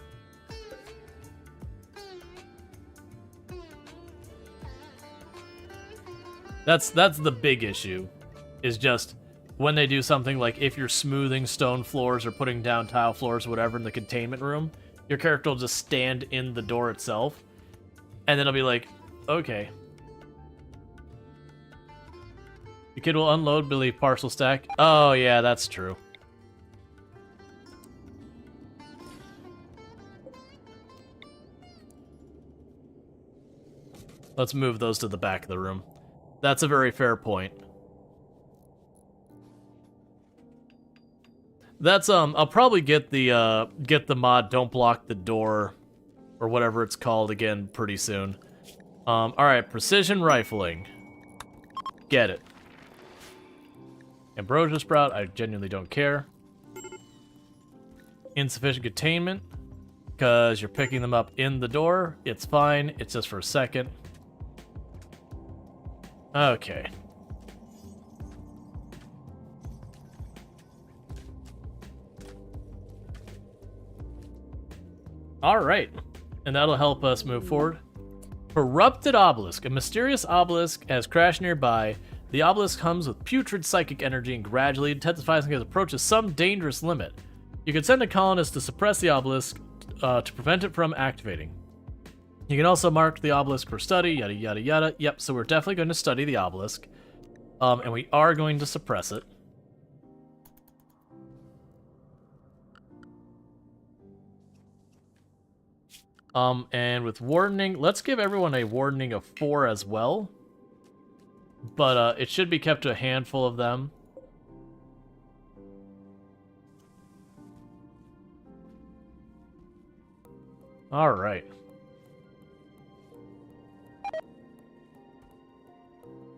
That's the big issue, is just when they do something like if you're smoothing stone floors or putting down tile floors or whatever in the containment room, your character will just stand in the door itself, and then it'll be like, okay. The kid will unload, believe parcel stack. Oh yeah, that's true. Let's move those to the back of the room. That's a very fair point. That's I'll probably get the mod "Don't Block the Door" or whatever it's called again pretty soon. Alright, precision rifling. Get it. Ambrosia Sprout, I genuinely don't care. Insufficient containment, because you're picking them up in the door. It's fine, it's just for a second. Okay. Alright, and that'll help us move forward. Corrupted Obelisk. A mysterious obelisk has crashed nearby. The obelisk comes with putrid psychic energy and gradually intensifies as it approaches some dangerous limit. You can send a colonist to suppress the obelisk to prevent it from activating. You can also mark the obelisk for study, yada yada yada. Yep, so we're definitely going to study the obelisk. And we are going to suppress it. And with wardening, let's give everyone a wardening of 4 as well. But it should be kept to a handful of them. Alright.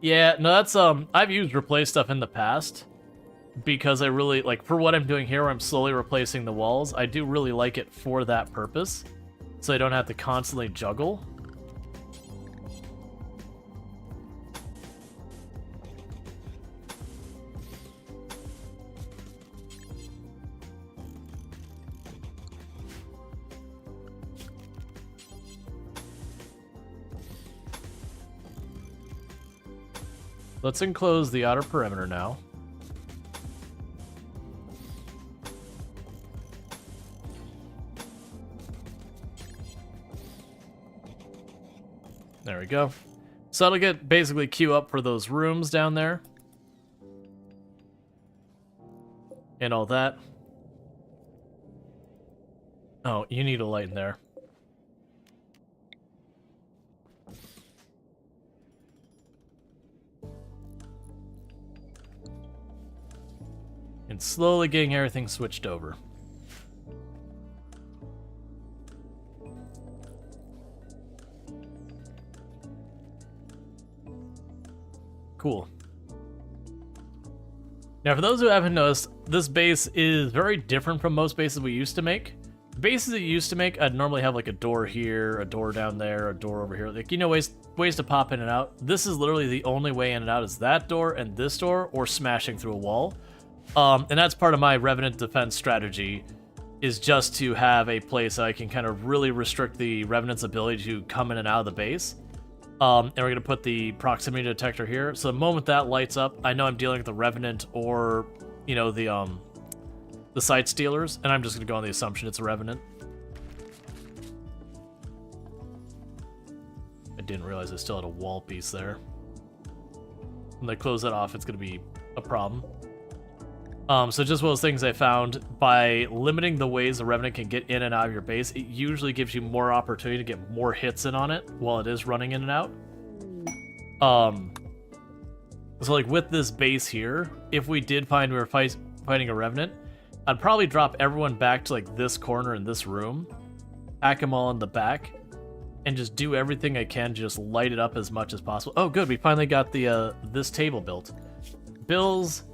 Yeah, no, that's, I've used replace stuff in the past. Because I really, like, for what I'm doing here, where I'm slowly replacing the walls, I do really like it for that purpose. So I don't have to constantly juggle. Let's enclose the outer perimeter now. There we go. So that'll get basically queue up for those rooms down there. And all that. Oh, you need a light in there. And slowly getting everything switched over. Cool. Now, for those who haven't noticed, this base is very different from most bases we used to make. Bases that you used to make, I'd normally have like a door here, a door down there, a door over here. Like, you know, ways to pop in and out. This is literally the only way in and out is that door and this door, or smashing through a wall. And that's part of my Revenant defense strategy, is just to have a place that I can kind of really restrict the Revenant's ability to come in and out of the base. And we're going to put the proximity detector here. So the moment that lights up, I know I'm dealing with the Revenant or, you know, the Sight Stealers, and I'm just going to go on the assumption it's a Revenant. I didn't realize I still had a wall piece there. When I close that off, it's going to be a problem. So just one of those things I found, by limiting the ways a Revenant can get in and out of your base, it usually gives you more opportunity to get more hits in on it while it is running in and out. So like with this base here, if we did find we were fighting a Revenant, I'd probably drop everyone back to like this corner in this room, pack them all in the back, and just do everything I can to just light it up as much as possible. Oh good, we finally got the this table built. Bills,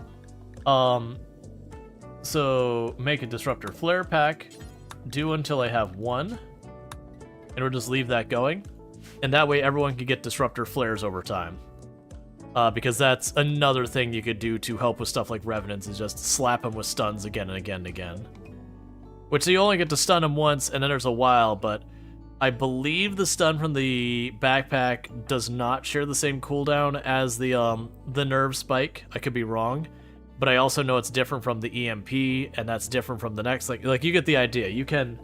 so make a disruptor flare pack, do until I have 1, and we'll just leave that going. And that way everyone can get disruptor flares over time. Because that's another thing you could do to help with stuff like Revenants, is just slap them with stuns again and again and again. Which you only get to stun them once, and then there's a while, but I believe the stun from the backpack does not share the same cooldown as the nerve spike. I could be wrong. But I also know it's different from the EMP, and that's different from the next. Like you get the idea. You can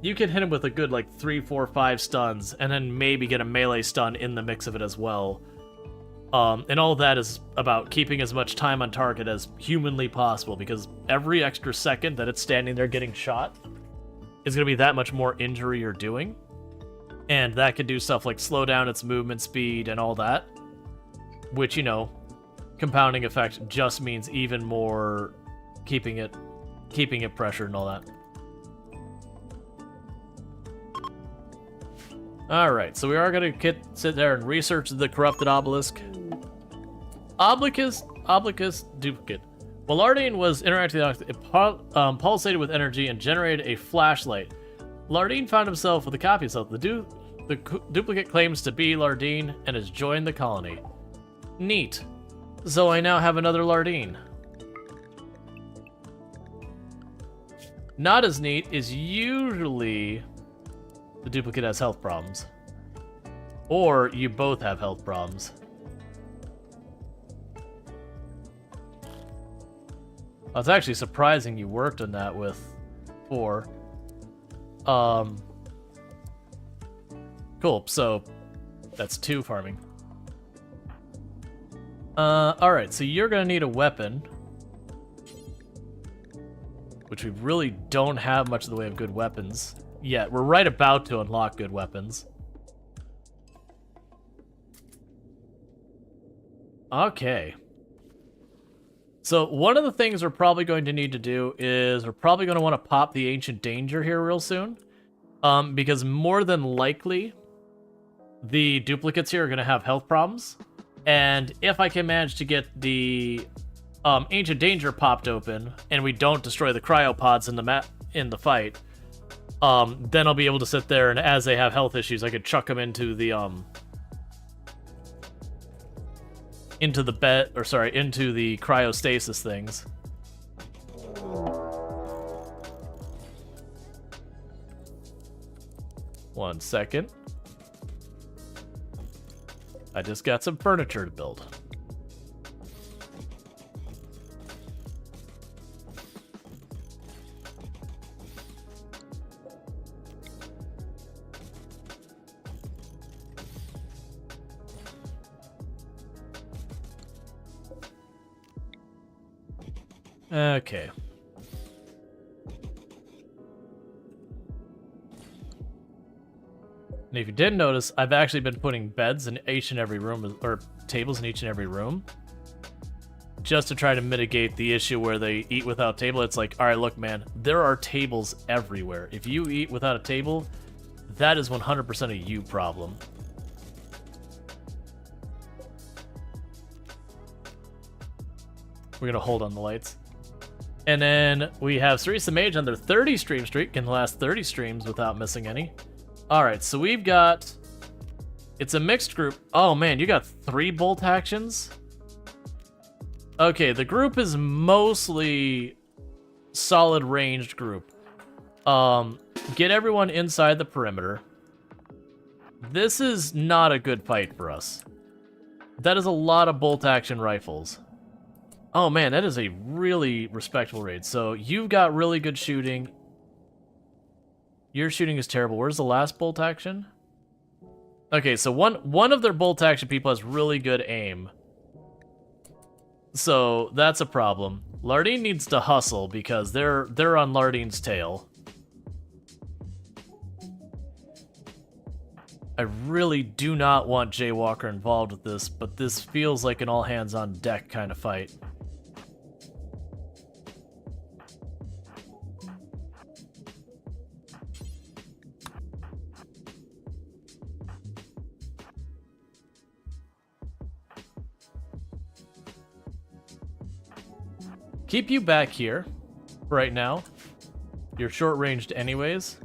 hit him with a good like 3, 4, 5 stuns, and then maybe get a melee stun in the mix of it as well. And all that is about keeping as much time on target as humanly possible, because every extra second that it's standing there getting shot is going to be that much more injury you're doing. And that could do stuff like slow down its movement speed and all that, which, you know, compounding effect just means even more keeping it pressured and all that. Alright, so we are going to sit there and research the corrupted obelisk. Obelisk duplicate. While Lardine was interacting with it pulsated with energy and generated a flashlight. Lardine found himself with a copy of himself. The duplicate claims to be Lardine and has joined the colony. Neat. So I now have another Lardine. Not as neat is usually the duplicate has health problems. Or you both have health problems. Oh, it's actually surprising you worked on that with 4. Cool, so that's 2 farming. Alright, so you're gonna need a weapon. Which we really don't have much in the way of good weapons yet. We're right about to unlock good weapons. Okay. So one of the things we're probably going to need to do is we're probably going to want to pop the Ancient Danger here real soon. Because more than likely, the duplicates here are going to have health problems. And if I can manage to get the Ancient Danger popped open, and we don't destroy the cryopods in the fight, then I'll be able to sit there, and as they have health issues, I could chuck them into the into the cryostasis things. One second. I just got some furniture to build. Okay. And if you didn't notice, I've actually been putting beds in each and every room, or tables in each and every room, just to try to mitigate the issue where they eat without table. It's like, all right, look, man, there are tables everywhere. If you eat without a table, that is 100% a you problem. We're gonna hold on the lights. And then we have Cerisa Mage on their 30 stream streak, can last 30 streams without missing any. Alright, so we've got... It's a mixed group. Oh man, you got 3 bolt actions? Okay, the group is mostly solid ranged group. Get everyone inside the perimeter. This is not a good fight for us. That is a lot of bolt action rifles. Oh man, that is a really respectable raid. So you've got really good shooting. Your shooting is terrible. Where's the last bolt action? Okay, so one of their bolt action people has really good aim. So that's a problem. Lardine needs to hustle because they're on Lardine's tail. I really do not want Jaywalker involved with this, but this feels like an all-hands-on-deck kind of fight. Keep you back here right now. You're short-ranged anyways.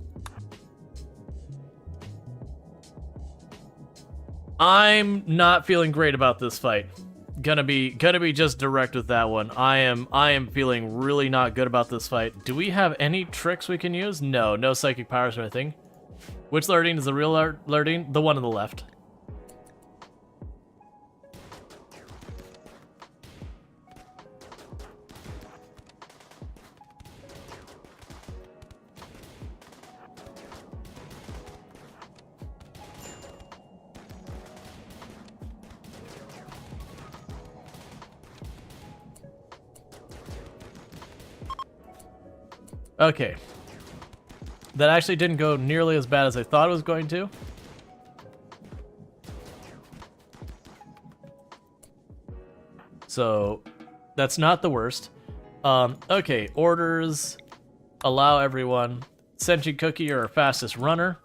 I'm not feeling great about this fight. Gonna be just direct with that one. I am feeling really not good about this fight. Do we have any tricks we can use? No psychic powers or anything. Which Lardine is the real Lardine? The one on the left. Okay. That actually didn't go nearly as bad as I thought it was going to. So, that's not the worst. Okay, orders. Allow everyone. Sentient Cookie, you're our fastest runner.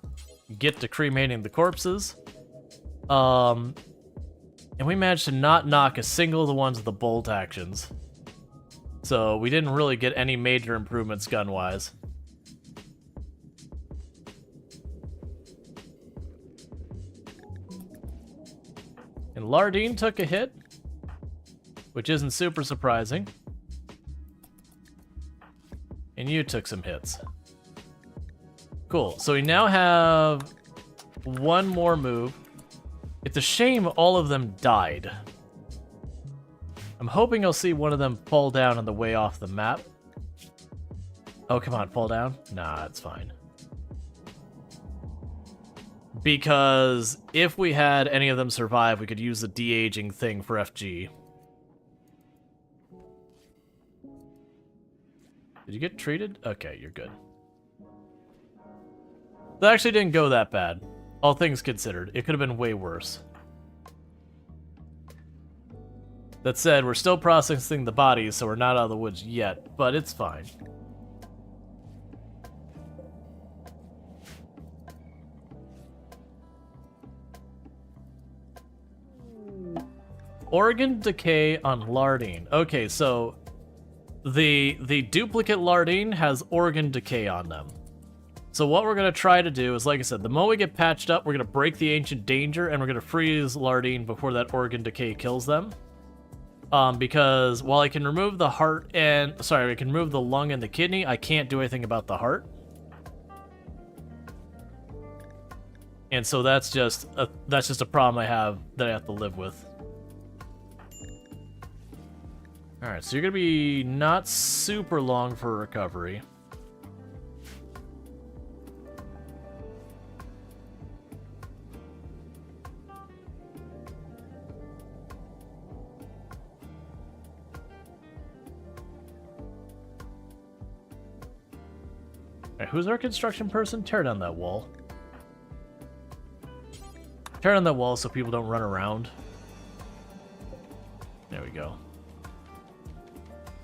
get to cremating the corpses. And we managed to not knock a single of the ones with the bolt actions. So we didn't really get any major improvements gun-wise. And Lardine took a hit, which isn't super surprising. And you took some hits. Cool, so we now have one more move. It's a shame all of them died. I'm hoping I'll see one of them fall down on the way off the map. Oh, come on, fall down? Nah, it's fine. Because if we had any of them survive, we could use the de-aging thing for FG. Did you get treated? Okay, you're good. That actually didn't go that bad. All things considered, it could have been way worse. That said, we're still processing the bodies, so we're not out of the woods yet, but it's fine. Organ decay on Lardine. Okay, so the duplicate Lardine has organ decay on them. So what we're going to try to do is, like I said, the moment we get patched up, we're going to break the Ancient Danger, and we're going to freeze Lardine before that organ decay kills them. Because while I can remove the heart and... Sorry, I can remove the lung and the kidney, I can't do anything about the heart. And so that's just a problem I have that I have to live with. Alright, so you're going to be not super long for recovery. Alright, who's our construction person? Tear down that wall. Tear down that wall so people don't run around. There we go.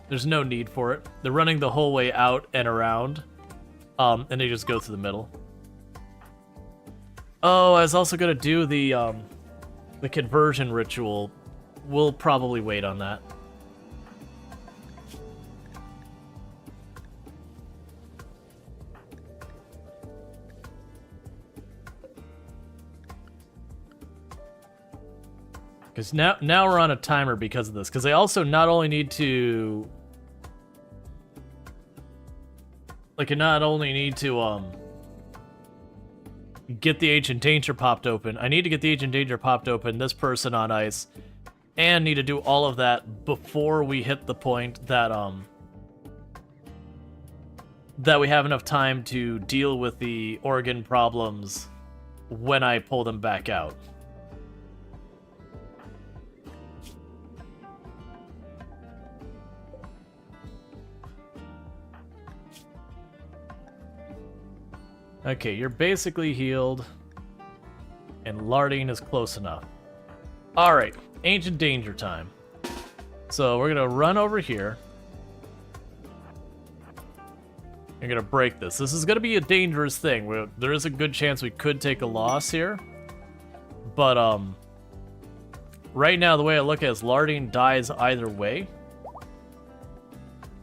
There's no need for it. They're running the whole way out and around. And they just go through the middle. Oh, I was also gonna do the conversion ritual. We'll probably wait on that. Because now we're on a timer because of this. Because they also not only need to... Like, I not only need to, get the Ancient Danger popped open. I need to get the Ancient Danger popped open, this person on ice, and need to do all of that before we hit the point that, that we have enough time to deal with the organ problems when I pull them back out. Okay, you're basically healed, and Lardine is close enough. Alright, Ancient Danger time. So we're gonna run over here. You're gonna break this. This is gonna be a dangerous thing. There is a good chance we could take a loss here. But, right now the way I look at it is Lardine dies either way.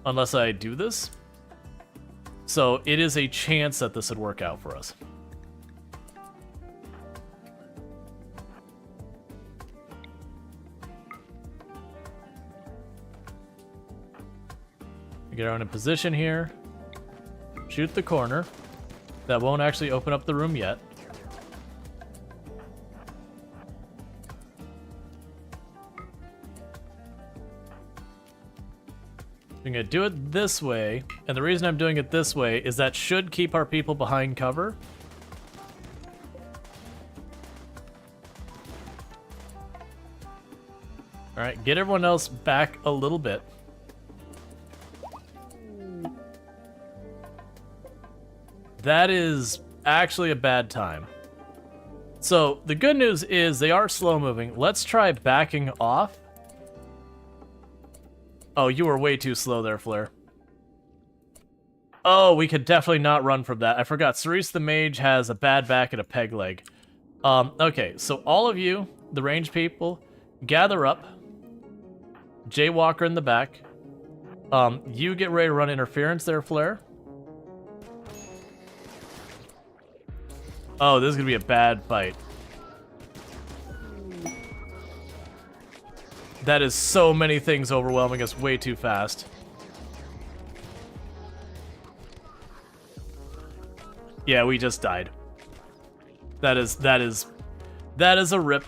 Unless I do this. So it is a chance that this would work out for us. We get our own in position here. Shoot the corner. That won't actually open up the room yet. I'm going to do it this way, and the reason I'm doing it this way is that should keep our people behind cover. Alright, get everyone else back a little bit. That is actually a bad time. So, the good news is they are slow moving. Let's try backing off. Oh, you were way too slow there, Flare. Oh, we could definitely not run from that. I forgot. Cerise the Mage has a bad back and a peg leg. Okay, so all of you, the range people, gather up. Jaywalker in the back. You get ready to run interference there, Flare. Oh, this is gonna be a bad fight. That is so many things overwhelming us way too fast. Yeah, we just died. That is a rip.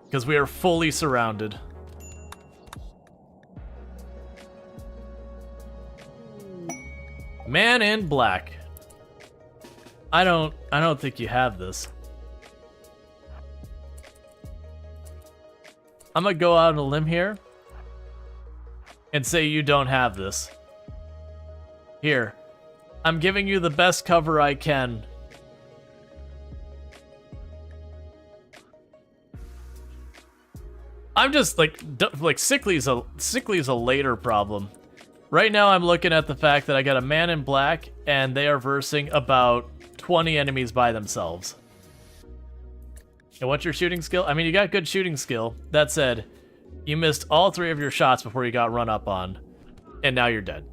Because we are fully surrounded. Man in black. I don't think you have this. I'm gonna go out on a limb here and say you don't have this. Here, I'm giving you the best cover I can. I'm just like Sickly's a later problem. Right now I'm looking at the fact that I got a man in black and they are versing about 20 enemies by themselves. And what's your shooting skill? I mean, you got good shooting skill. That said, you missed all 3 of your shots before you got run up on, and now you're dead.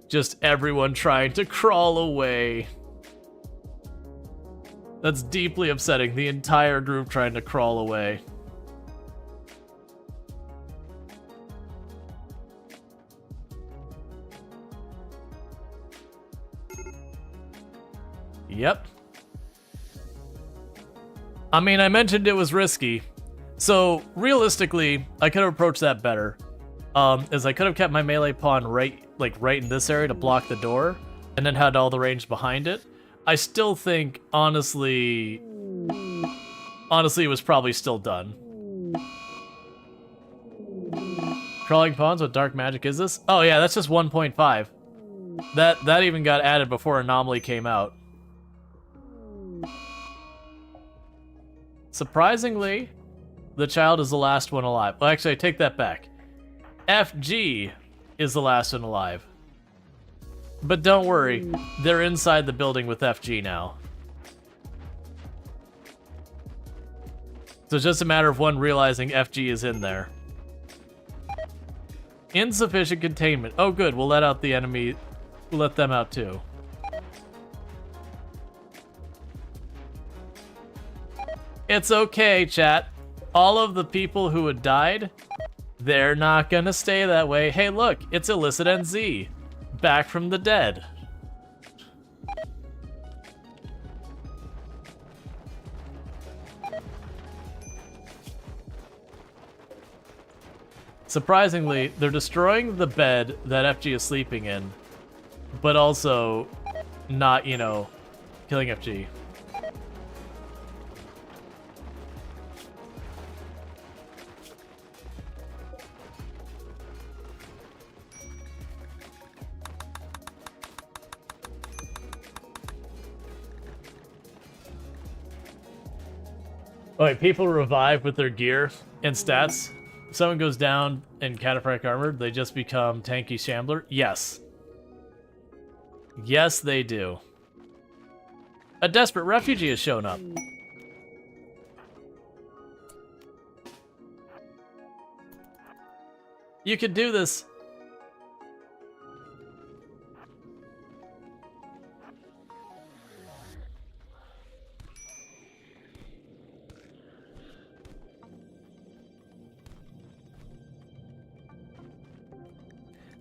Just everyone trying to crawl away. That's deeply upsetting. The entire group trying to crawl away. Yep. I mean, I mentioned it was risky. So, realistically, I could have approached that better. Is I could have kept my melee pawn right in this area to block the door, and then had all the range behind it. I still think, honestly, it was probably still done. Crawling pawns with dark magic is this? Oh yeah, that's just 1.5. That even got added before Anomaly came out. Surprisingly, the child is the last one alive. Well, actually, I take that back. FG is the last one alive. But don't worry, they're inside the building with FG now. So it's just a matter of one realizing FG is in there. Insufficient containment. Oh good, we'll let out the enemy. We'll let them out too. It's okay, chat. All of the people who had died, they're not gonna stay that way. Hey look, it's Illicit NZ. Back from the dead. Surprisingly, they're destroying the bed that FG is sleeping in, but also not, you know, killing FG. Oh wait, people revive with their gear and stats. If someone goes down in Cataphract armor, they just become tanky shambler? Yes. Yes, they do. A desperate refugee has shown up. You could do this.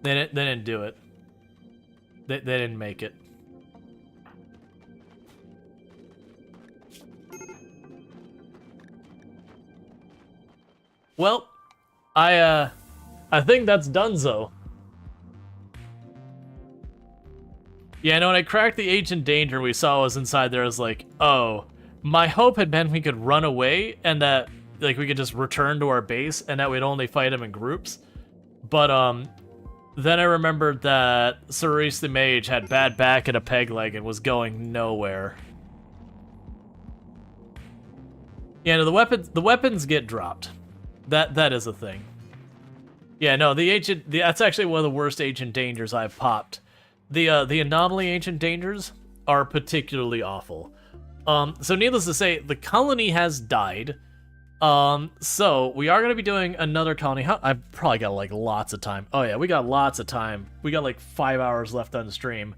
They didn't do it. They didn't make it. Well, I think that's donezo. Yeah, I know when I cracked the Ancient Danger we saw was inside there, I was like, oh, my hope had been we could run away and that like we could just return to our base and that we'd only fight them in groups. But then I remembered that Cerise the Mage had bad back and a peg leg and was going nowhere. Yeah, no, the weapons get dropped. That is a thing. Yeah, no, that's actually one of the worst ancient dangers I've popped. The anomaly ancient dangers are particularly awful. So needless to say, the colony has died. So we are gonna be doing another colony. I've probably got like lots of time. Oh yeah, we got lots of time. We got like 5 hours left on stream.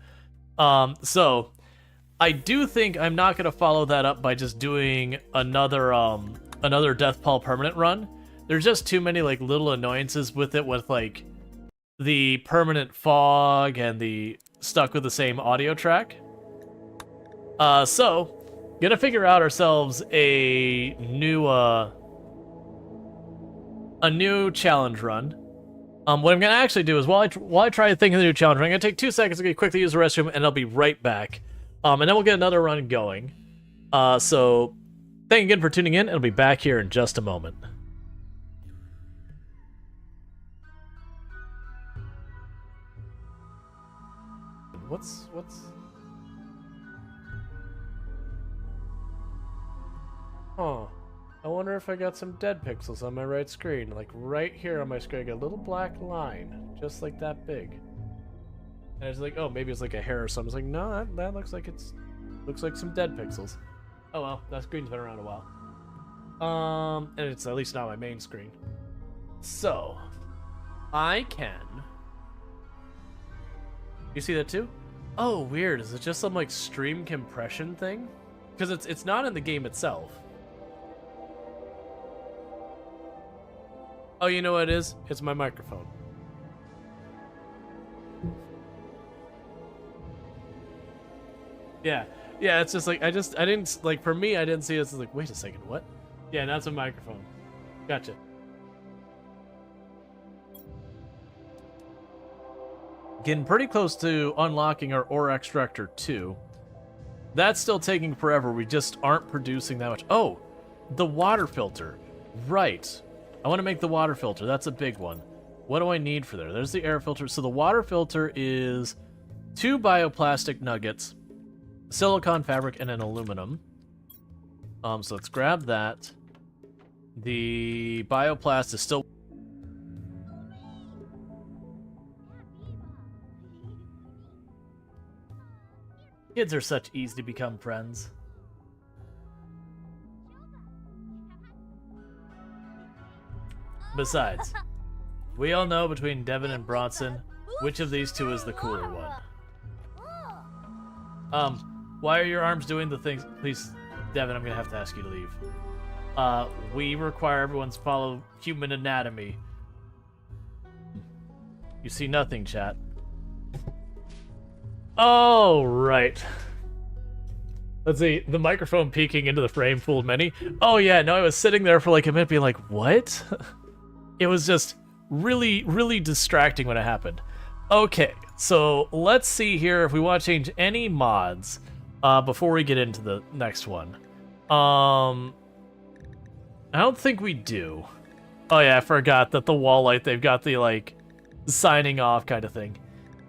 So I do think I'm not gonna follow that up by just doing another Death Pall permanent run. There's just too many like little annoyances with it, with like the permanent fog and the stuck with the same audio track. So gonna figure out ourselves a new challenge run. What I'm gonna actually do is while I try to think of the new challenge run, I'm gonna take 2 seconds to quickly use the restroom, and I'll be right back. And then we'll get another run going. So thank you again for tuning in. I'll be back here in just a moment. What's... Huh. I wonder if I got some dead pixels on my right screen. Like right here on my screen, I got a little black line, just like that big. And I was like, oh, maybe it's like a hair or something. I was like, no, that looks like some dead pixels. Oh well, that screen's been around a while. And it's at least not my main screen. So, I can... You see that too? Oh, weird. Is it just some like stream compression thing? Because it's not in the game itself. Oh, you know what it is? It's my microphone. Yeah, it's just like, I didn't, like, for me, I didn't see it. It's like, wait a second, what? Yeah, that's a microphone. Gotcha. Getting pretty close to unlocking our ore extractor 2. That's still taking forever. We just aren't producing that much. Oh, the water filter. Right. I want to make the water filter. That's a big one. What do I need for there? There's the air filter. So the water filter is 2 bioplastic nuggets, silicon fabric, and an aluminum. So let's grab that. The bioplast is still... Kids are such easy to become friends. Besides, we all know between Devin and Bronson, which of these two is the cooler one. Why are your arms doing the things? Please, Devin, I'm gonna have to ask you to leave. We require everyone's follow human anatomy. You see nothing, chat. Oh, right. Let's see, the microphone peeking into the frame fooled many. Oh yeah, no, I was sitting there for like a minute being like, what? It was just really, really distracting when it happened. Okay, so let's see here if we want to change any mods before we get into the next one. I don't think we do. Oh yeah, I forgot that the wall light, they've got the like signing off kind of thing.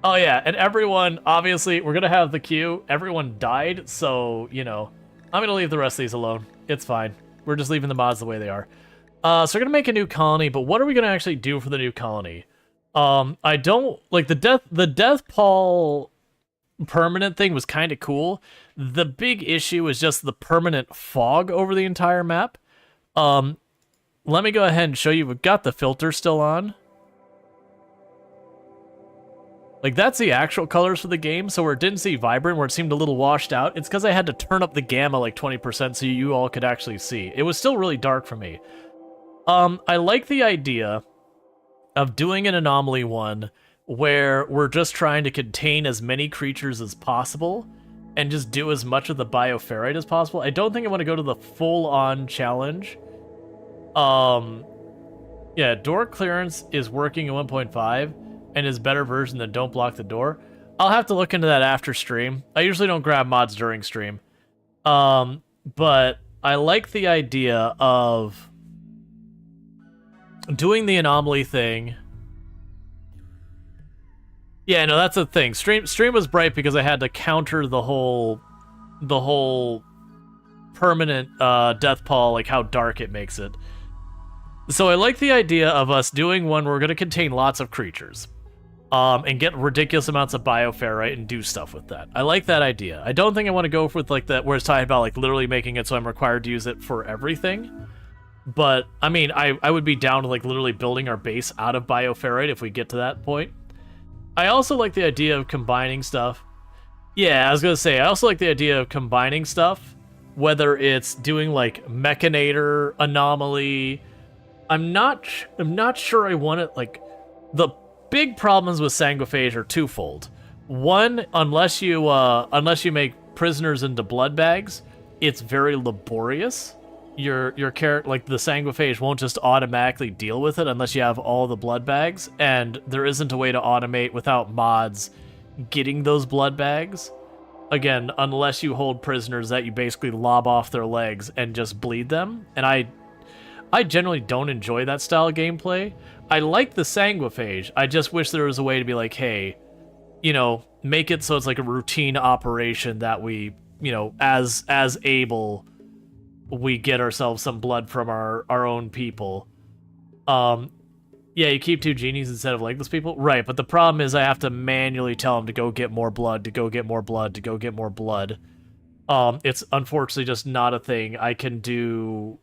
Oh yeah, and everyone, obviously, we're gonna have the queue. Everyone died, so, you know, I'm gonna leave the rest of these alone. It's fine. We're just leaving the mods the way they are. So we're gonna make a new colony, but what are we gonna actually do for the new colony? I don't, like, the death pall permanent thing was kind of cool. The big issue is just the permanent fog over the entire map. Let me go ahead and show you. We've got the filter still on. Like, that's the actual colors for the game, so where it didn't see vibrant, where it seemed a little washed out, it's because I had to turn up the gamma like 20% so you all could actually see. It was still really dark for me. I like the idea of doing an anomaly one where we're just trying to contain as many creatures as possible and just do as much of the bioferrite as possible. I don't think I want to go to the full-on challenge. Yeah, door clearance is working at 1.5 and is better version than don't block the door. I'll have to look into that after stream. I usually don't grab mods during stream. But I like the idea of doing the anomaly thing. Yeah, no, that's the thing. Stream was bright because I had to counter the whole permanent death pall, like how dark it makes it. So I like the idea of us doing one where we're going to contain lots of creatures. And get ridiculous amounts of bioferrite and do stuff with that. I like that idea. I don't think I want to go with like that where it's talking about like literally making it so I'm required to use it for everything. But I mean, I would be down to like literally building our base out of bioferrite if we get to that point. I also like the idea of combining stuff. Yeah, I was gonna say I also like the idea of combining stuff, whether it's doing like Mechanator anomaly. I'm not sure I want it like the big problems with Sanguiphage are twofold. One, unless you make prisoners into blood bags, it's very laborious. Your character, like the Sanguiphage, won't just automatically deal with it unless you have all the blood bags, and there isn't a way to automate without mods getting those blood bags. Again, unless you hold prisoners that you basically lob off their legs and just bleed them, and I generally don't enjoy that style of gameplay. I like the Sanguiphage. I just wish there was a way to be like, hey, you know, make it so it's like a routine operation that we, you know, as able, we get ourselves some blood from our own people. Yeah, you keep 2 genies instead of legless people? Right, but the problem is I have to manually tell them to go get more blood, to go get more blood, to go get more blood. It's unfortunately just not a thing I can do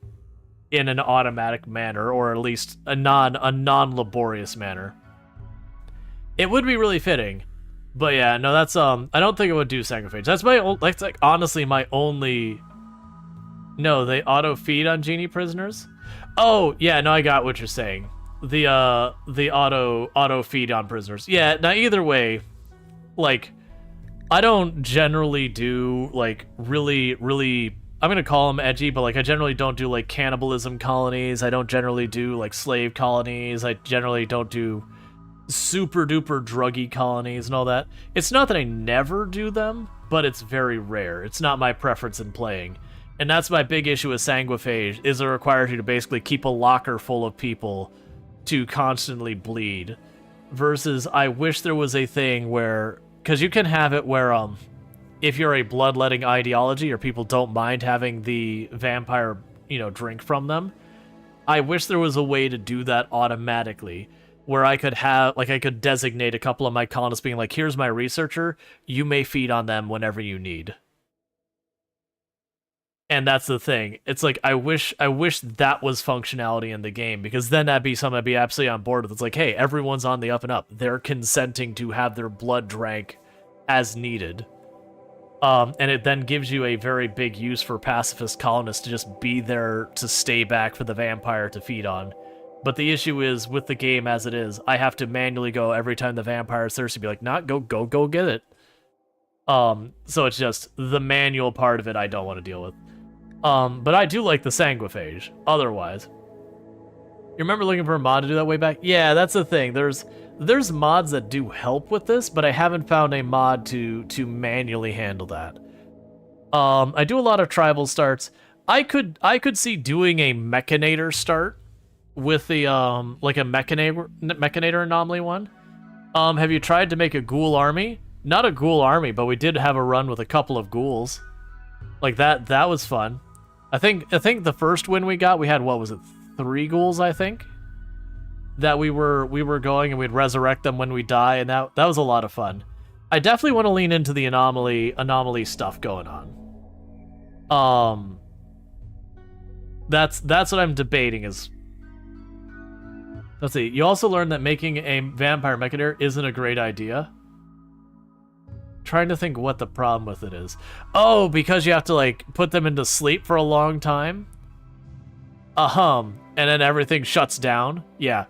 in an automatic manner, or at least a non-laborious manner. It would be really fitting, but yeah, no, that's I don't think it would do Sanguiphage. That's that's like honestly my only. No, they auto feed on genie prisoners. Oh yeah, no, I got what you're saying. The auto feed on prisoners. Yeah, now either way, like I don't generally do like really. I'm gonna call them edgy, but like I generally don't do like cannibalism colonies. I don't generally do like slave colonies. I generally don't do super duper druggy colonies and all that. It's not that I never do them, but it's very rare. It's not my preference in playing. And that's my big issue with Sanguiphage, is it requires you to basically keep a locker full of people to constantly bleed. Versus I wish there was a thing where, because you can have it where if you're a bloodletting ideology or people don't mind having the vampire, you know, drink from them, I wish there was a way to do that automatically, where I could have, like, I could designate a couple of my colonists being like, here's my researcher, you may feed on them whenever you need. And that's the thing. It's like, I wish that was functionality in the game, because then that'd be something I'd be absolutely on board with. It's like, hey, everyone's on the up and up. They're consenting to have their blood drank as needed. And it then gives you a very big use for pacifist colonists to just be there to stay back for the vampire to feed on. But the issue is, with the game as it is, I have to manually go every time the vampire is thirsty, be like, not go get it. So it's just the manual part of it I don't want to deal with. But I do like the Sanguiphage, otherwise. You remember looking for a mod to do that way back? Yeah, that's the thing. There's mods that do help with this, but I haven't found a mod to manually handle that. I do a lot of tribal starts. I could see doing a Mechanator start with the like a Mechanator anomaly one. Have you tried to make a ghoul army? Not a ghoul army, but we did have a run with a couple of ghouls. Like that was fun. I think the first win we got, we had, what was it, 3 ghouls, I think, that we were going, and we'd resurrect them when we die, and that was a lot of fun. I definitely want to lean into the anomaly stuff going on. That's what I'm debating is. Let's see. You also learned that making a vampire Mechanator isn't a great idea. Trying to think what the problem with it is. Oh, because you have to like put them into sleep for a long time. And then everything shuts down. Yeah.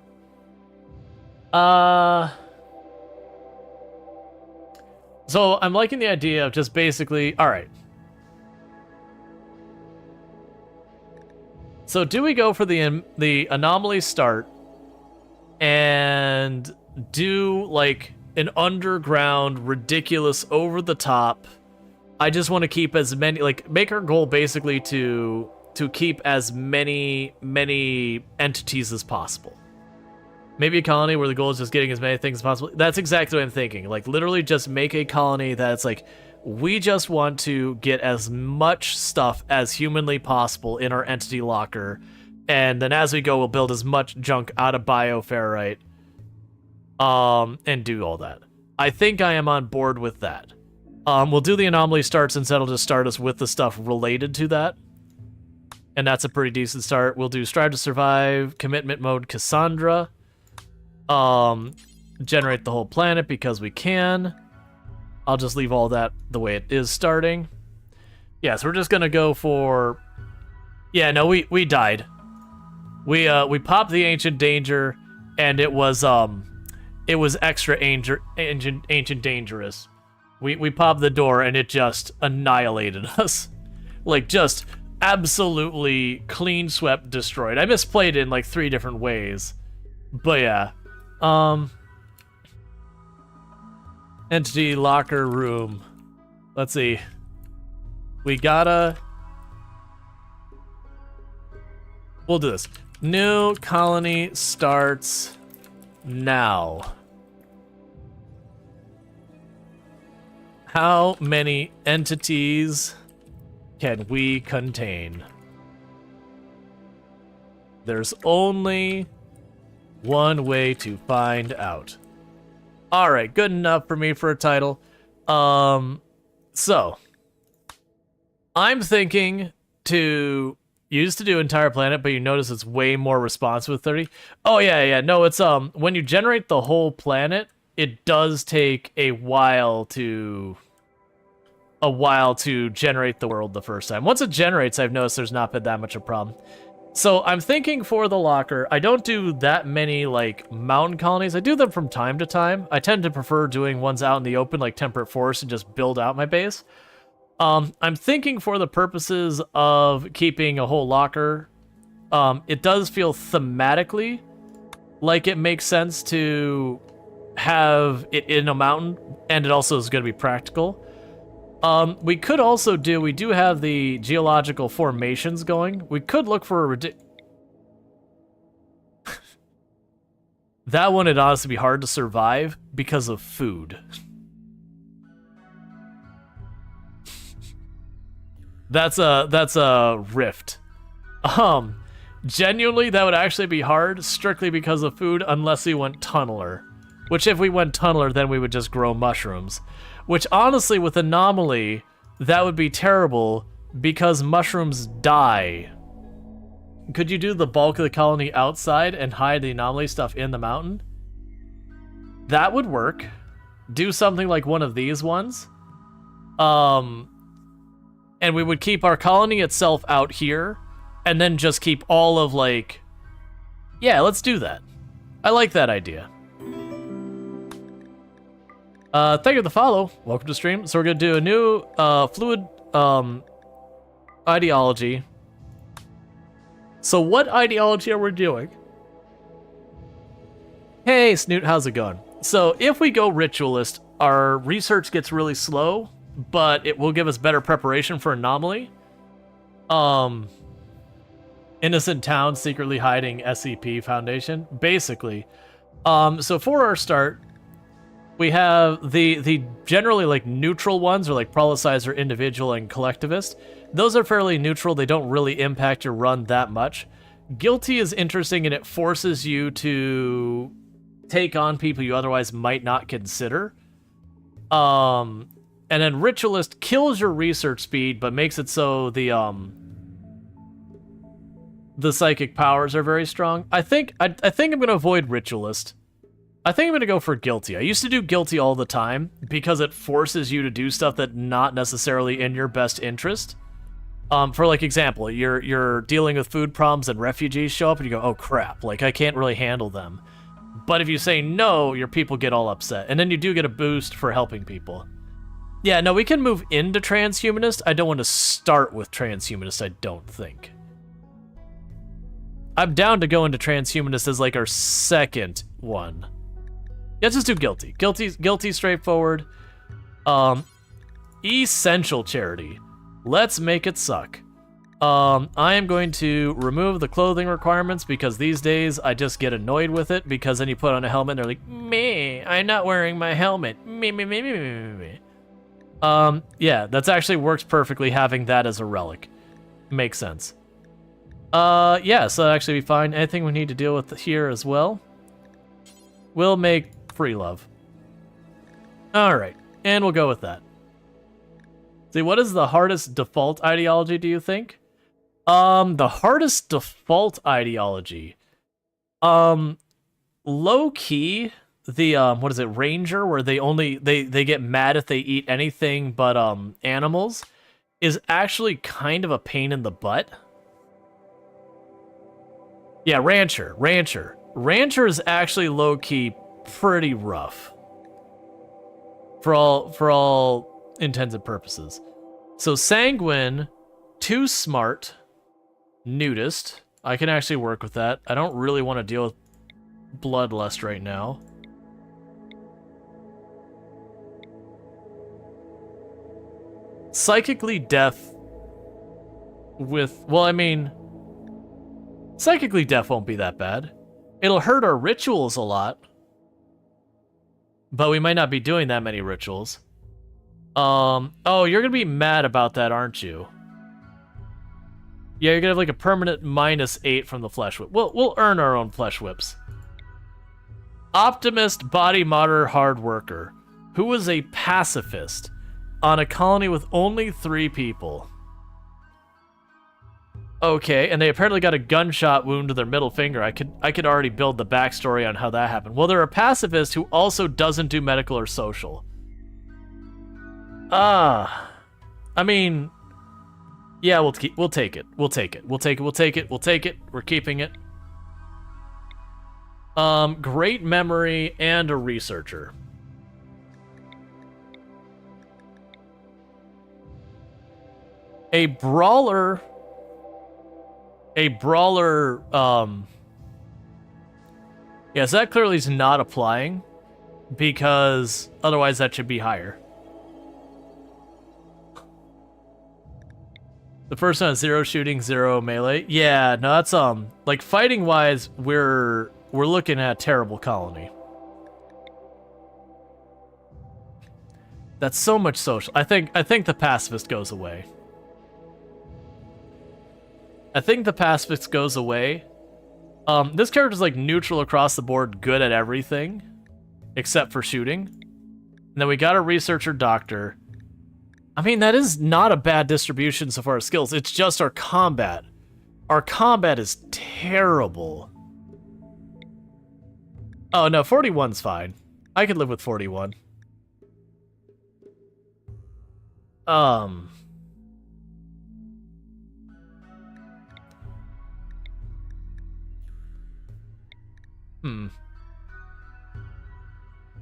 So I'm liking the idea of just basically, all right. So do we go for the anomaly start and do like an underground, ridiculous, over the top? I just want to keep as many, like, make our goal basically to keep as many entities as possible. Maybe a colony where the goal is just getting as many things as possible. That's exactly what I'm thinking. Like, literally just make a colony that's like, We just want to get as much stuff as humanly possible in our entity locker, and then as we go, we'll build as much junk out of bioferrite, and do all that. I think I am on board with that. We'll do the anomaly start since that'll just start us with the stuff related to that. And that's a pretty decent start. We'll do Strive to Survive, Commitment Mode Cassandra. Generate the whole planet because we can. I'll just leave all that the way it is starting. Yeah, so we're just gonna go for... Yeah, no, we died. We popped the Ancient Danger, and it was extra ancient dangerous. We popped the door, and it just annihilated us. Like, just absolutely clean swept, destroyed. I misplayed it in like 3 different ways. But yeah. Entity locker room. Let's see. We'll do this. New colony starts now. How many entities can we contain? There's only one way to find out. All right, good enough for me for a title. So I'm thinking to used to do entire planet, but you notice it's way more responsive with 30. Oh yeah. No, it's when you generate the whole planet, it does take a while to generate the world the first time. Once it generates, I've noticed there's not been that much of a problem. So I'm thinking for the locker, I don't do that many like mountain colonies. I do them from time to time. I tend to prefer doing ones out in the open like Temperate Forest and just build out my base. I'm thinking for the purposes of keeping a whole locker, it does feel thematically like it makes sense to have it in a mountain, and it also is going to be practical. We could also do, we do have the geological formations going. We could look for a that one would honestly be hard to survive because of food. That's a rift. Genuinely, that would actually be hard strictly because of food unless we went tunneler. Which if we went tunneler, then we would just grow mushrooms. Which honestly, with anomaly, that would be terrible because mushrooms die. Could you do the bulk of the colony outside and hide the anomaly stuff in the mountain? That would work. Do something like one of these ones. And we would keep our colony itself out here, and then just keep all of like... Yeah, let's do that. I like that idea. Thank you for the follow. Welcome to stream. So we're gonna do a new fluid ideology. So what ideology are we doing? Hey Snoot, how's it going? So if we go ritualist, our research gets really slow, but it will give us better preparation for anomaly. Innocent town secretly hiding SCP Foundation, basically. So for our start, we have the generally like neutral ones, or like Prolicizer, Individual, and Collectivist. Those are fairly neutral. They don't really impact your run that much. Guilty is interesting, and it forces you to take on people you otherwise might not consider. And then Ritualist kills your research speed, but makes it so the psychic powers are very strong. I think I'm gonna avoid Ritualist. I think I'm gonna go for Guilty. I used to do Guilty all the time because it forces you to do stuff that not necessarily in your best interest. For like example, you're dealing with food problems and refugees show up and you go, oh crap, like I can't really handle them. But if you say no, your people get all upset, and then you do get a boost for helping people. Yeah, no, we can move into Transhumanist. I don't want to start with Transhumanist, I don't think. I'm down to go into Transhumanist as like our second one. Yeah, just do Guilty. Guilty, straightforward. Essential Charity. Let's make it suck. I am going to remove the clothing requirements because these days I just get annoyed with it because then you put on a helmet and they're like, meh, I'm not wearing my helmet. Meh, meh, meh, meh, meh, meh. Yeah, that's actually works perfectly having that as a relic. Makes sense. Yeah, so that'd actually be fine. Anything we need to deal with here as well? We'll make free love. Alright, and we'll go with that. See, what is the hardest default ideology, do you think? The hardest default ideology. Low key, the what is it, Ranger, where they get mad if they eat anything but animals, is actually kind of a pain in the butt. Yeah, Rancher. Rancher is actually low key pretty rough. For all intents and purposes. So Sanguine, too smart, nudist. I can actually work with that. I don't really want to deal with Bloodlust right now. Psychically deaf with, well, I mean, psychically deaf won't be that bad. It'll hurt our rituals a lot. But we might not be doing that many rituals. Oh, you're gonna be mad about that, aren't you? Yeah, you're gonna have like a permanent -8 from the flesh whip. We'll earn our own flesh whips. Optimist, body modder, hard worker, who was a pacifist on a colony with only 3 people. Okay, and they apparently got a gunshot wound to their middle finger. I could already build the backstory on how that happened. Well, they're a pacifist who also doesn't do medical or social. I mean, yeah, we'll take it. We'll take it. We're keeping it. Great memory and a researcher. A brawler, yes, that clearly is not applying, because otherwise that should be higher. The first one is 0 shooting, 0 melee. Yeah, no, that's, like, fighting-wise, we're looking at a terrible colony. That's so much social. I think the pacifist goes away. This character's like neutral across the board, good at everything, except for shooting. And then we got a researcher doctor. I mean, that is not a bad distribution so far as skills. It's just our combat. Our combat is terrible. Oh no, 41's fine. I could live with 41.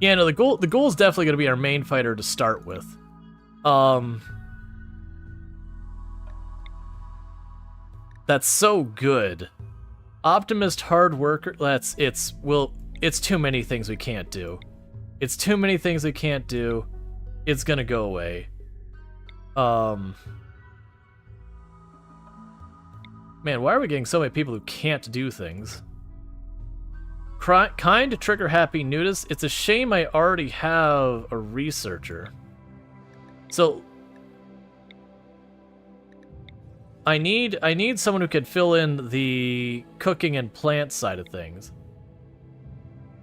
Yeah, no, the goal is definitely going to be our main fighter to start with. That's so good. Optimist, hard worker. It's too many things we can't do. It's gonna go away. Man, why are we getting so many people who can't do things? Kind, trigger happy, nudist. It's a shame I already have a researcher. So I need someone who could fill in the cooking and plant side of things.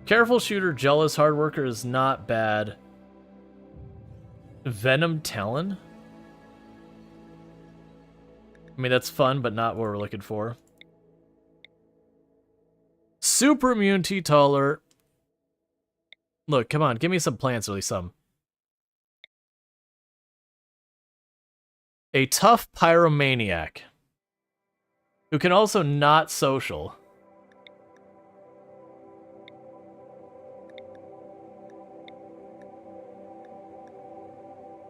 Careful shooter, jealous, hard worker is not bad. Venom Talon? I mean, that's fun, but not what we're looking for. Super immune, T-taller. Look, come on, give me some plants, at least some. A tough pyromaniac, who can also not social.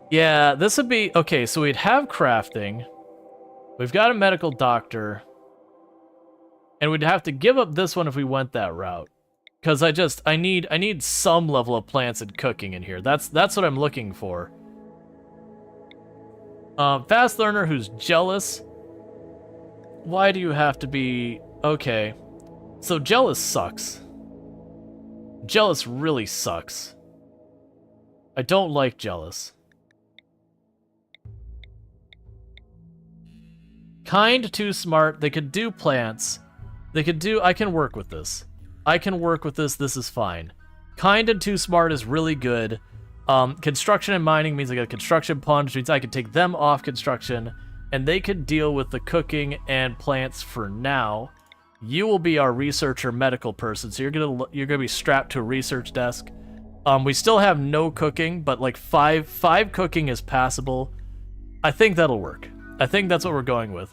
Yeah, this would be... Okay, so we'd have crafting. We've got a medical doctor. And we'd have to give up this one if we went that route. Because I need some level of plants and cooking in here. That's what I'm looking for. Fast learner who's jealous. Why do you have to be... Okay. So jealous sucks. Jealous really sucks. I don't like jealous. Kind, too smart. They could do plants. They could do... I can work with this. I can work with this. This is fine. Kind and too smart is really good. Construction and mining means I got a construction pawn, which means I can take them off construction, and they could deal with the cooking and plants for now. You will be our researcher medical person, so you're gonna be strapped to a research desk. We still have no cooking, but like five cooking is passable. I think that'll work. I think that's what we're going with.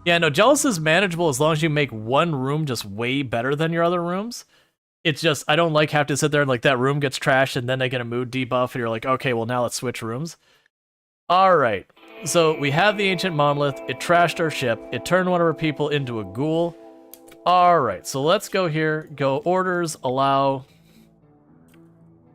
Yeah, no, jealous is manageable as long as you make one room just way better than your other rooms. It's just, I don't like have to sit there and like that room gets trashed and then they get a mood debuff and you're like, okay, well now let's switch rooms. All right, so we have the ancient monolith. It trashed our ship. It turned one of our people into a ghoul. All right, so let's go here, go orders, allow,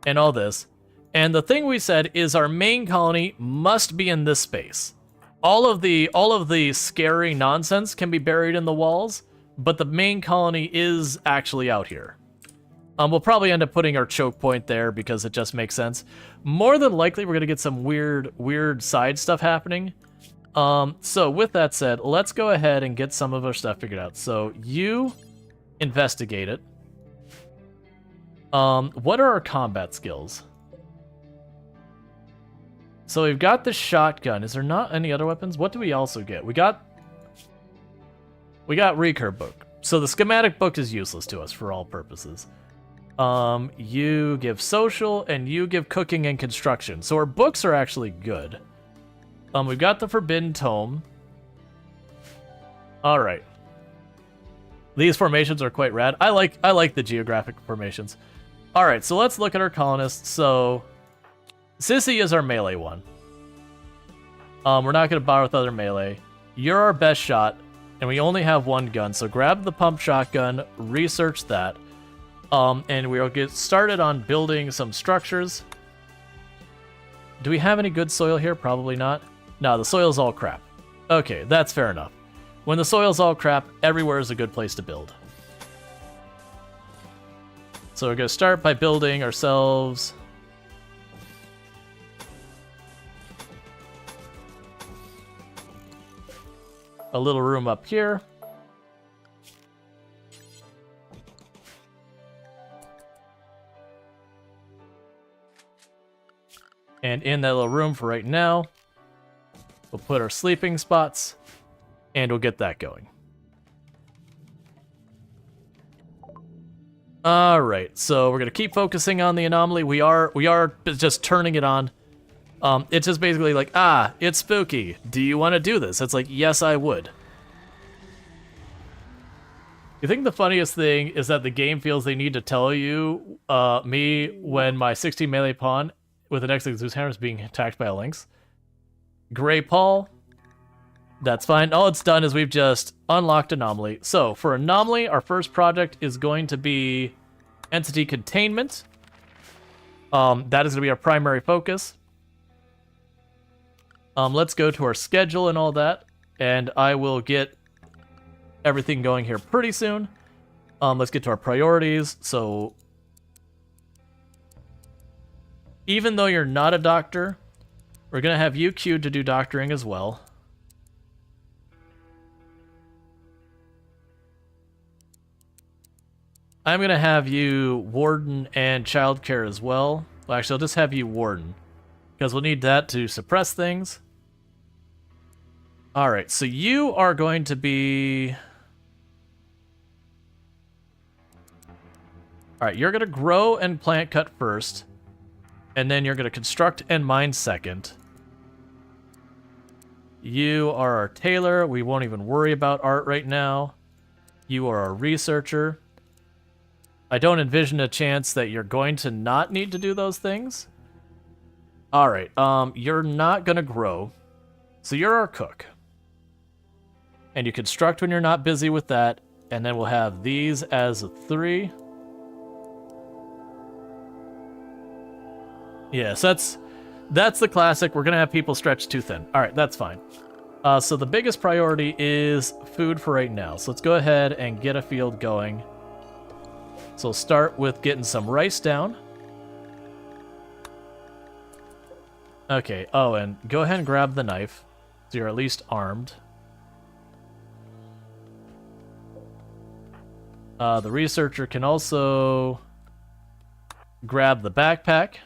and all this. And the thing we said is our main colony must be in this space. All of the scary nonsense can be buried in the walls, but the main colony is actually out here. We'll probably end up putting our choke point there because it just makes sense. More than likely, we're gonna get some weird side stuff happening. So with that said, let's go ahead and get some of our stuff figured out. So you investigate it. What are our combat skills? So we've got the shotgun. Is there not any other weapons? What do we also get? We got recur book. So the schematic book is useless to us for all purposes. You give social and you give cooking and construction. So our books are actually good. We've got the forbidden tome. All right. These formations are quite rad. I like the geographic formations. All right, so let's look at our colonists. So Sissy is our melee one. We're not going to bother with other melee. You're our best shot, and we only have one gun. So grab the pump shotgun, research that, and we'll get started on building some structures. Do we have any good soil here? Probably not. No, the soil's all crap. Okay, that's fair enough. When the soil's all crap, everywhere is a good place to build. So we're going to start by building ourselves a little room up here. And in that little room for right now, we'll put our sleeping spots, and we'll get that going. All right, so we're gonna keep focusing on the anomaly. We are just turning it on. It's just basically like, it's spooky. Do you want to do this? It's like, yes, I would. You think the funniest thing is that the game feels they need to tell you, me, when my 16 melee pawn with an X-Link Zeus hammer is being attacked by a lynx? Gray Paul. That's fine. All it's done is we've just unlocked anomaly. So for anomaly, our first project is going to be entity containment. That is going to be our primary focus. Let's go to our schedule and all that, and I will get everything going here pretty soon. Let's get to our priorities. So even though you're not a doctor, we're going to have you queued to do doctoring as well. I'm going to have you warden and childcare as well. Well, actually, I'll just have you warden, because we'll need that to suppress things. All right, so you are going to be... All right, you're going to grow and plant cut first, and then you're going to construct and mine second. You are our tailor. We won't even worry about art right now. You are our researcher. I don't envision a chance that you're going to not need to do those things. All right, you're not going to grow, so you're our cook. And you construct when you're not busy with that, and then we'll have these as a 3. Yes, that's the classic. We're going to have people stretched too thin. All right, that's fine. So the biggest priority is food for right now. So let's go ahead and get a field going. So we'll start with getting some rice down. Okay, oh, and go ahead and grab the knife, so you're at least armed. The researcher can also grab the backpack.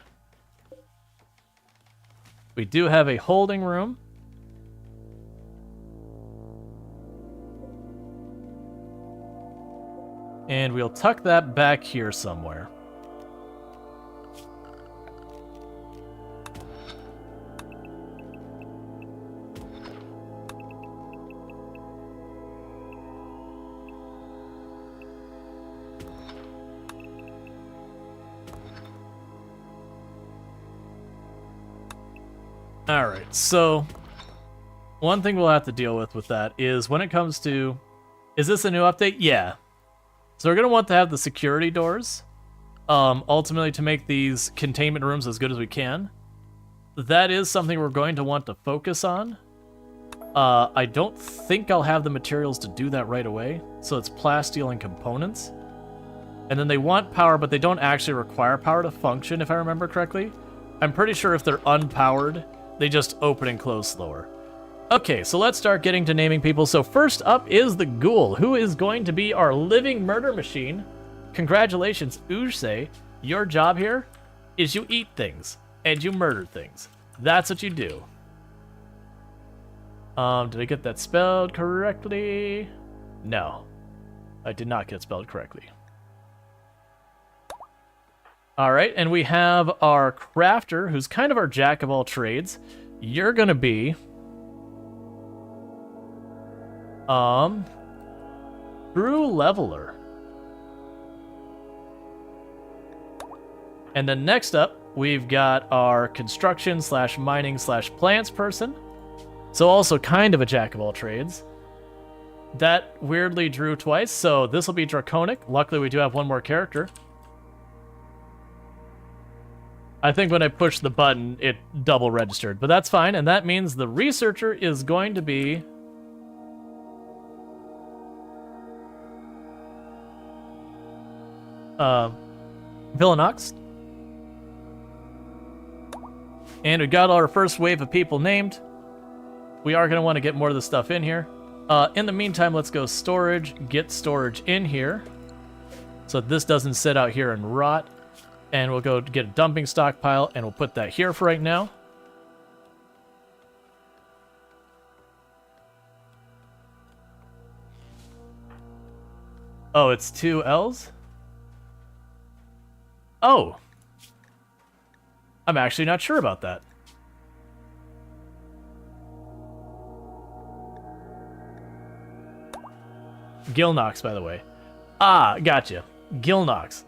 We do have a holding room. And we'll tuck that back here somewhere. Alright, so one thing we'll have to deal with that is when it comes to... Is this a new update? Yeah. So we're going to want to have the security doors, ultimately to make these containment rooms as good as we can. That is something we're going to want to focus on. I don't think I'll have the materials to do that right away, so it's plasteel and components. And then they want power, but they don't actually require power to function, if I remember correctly. I'm pretty sure if they're unpowered, they just open and close slower. Okay, so let's start getting to naming people. So first up is the Ghoul, who is going to be our living murder machine. Congratulations, Ujse. Your job here is you eat things and you murder things. That's what you do. Did I get that spelled correctly? No, I did not get it spelled correctly. All right, and we have our crafter, who's kind of our jack of all trades. You're gonna be true leveler. And then next up, we've got our construction / mining / plants person. So also kind of a jack of all trades. That weirdly drew twice, so this will be draconic. Luckily, we do have one more character. I think when I pushed the button, it double registered, but that's fine, and that means the researcher is going to be Villanox. And we got our first wave of people named. We are going to want to get more of the stuff in here. In the meantime, let's go storage, get storage in here, so this doesn't sit out here and rot. And we'll go get a dumping stockpile, and we'll put that here for right now. Oh, it's 2 L's? Oh. I'm actually not sure about that. Gilnox, by the way. Ah, gotcha. Gilnox.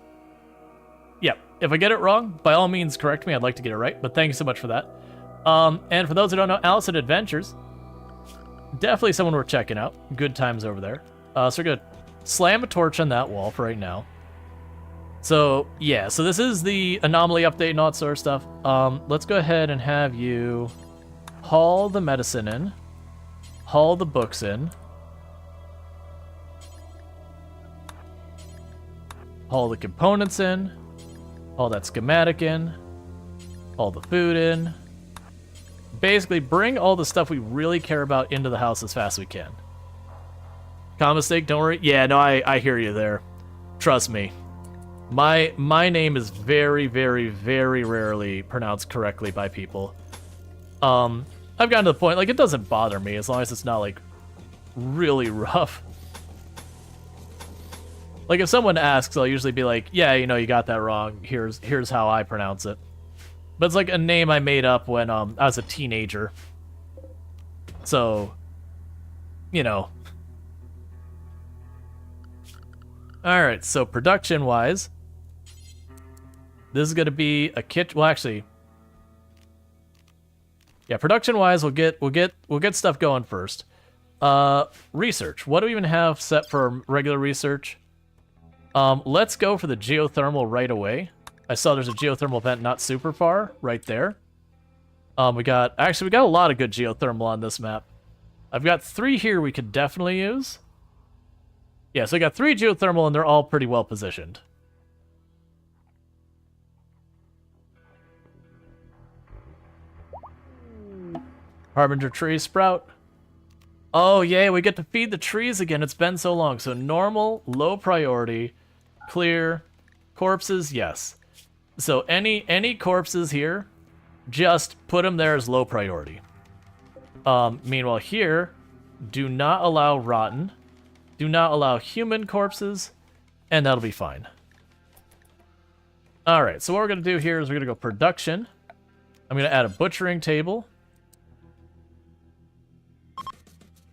Yep. If I get it wrong, by all means correct me. I'd like to get it right, but thank you so much for that. And for those who don't know, Allison Adventures, definitely someone worth checking out. Good times over there. So we're gonna slam a torch on that wall for right now. So yeah, so this is the anomaly update and all that sort of stuff. Let's go ahead and have you haul the medicine in, haul the books in, haul the components in, all that schematic in, all the food in. Basically, bring all the stuff we really care about into the house as fast as we can. Common mistake, don't worry. Yeah, no, I hear you there. Trust me. My name is very, very, very rarely pronounced correctly by people. I've gotten to the point, like, it doesn't bother me as long as it's not, like, really rough. Like, if someone asks, I'll usually be like, yeah, you know, you got that wrong. Here's how I pronounce it. But it's like a name I made up when I was a teenager. So, you know. Alright, so production-wise, this is going to be a kit. Well, actually, yeah, production-wise, we'll get stuff going first. Research. What do we even have set for regular research? Let's go for the geothermal right away. I saw there's a geothermal vent not super far, right there. We got a lot of good geothermal on this map. I've got 3 here we could definitely use. Yeah, so I got 3 geothermal and they're all pretty well positioned. Harbinger tree sprout. Oh, yay, we get to feed the trees again. It's been so long. So normal, low priority, clear, corpses, yes. So any corpses here, just put them there as low priority. Meanwhile here, do not allow rotten, do not allow human corpses, and that'll be fine. Alright, so what we're going to do here is we're going to go production. I'm going to add a butchering table.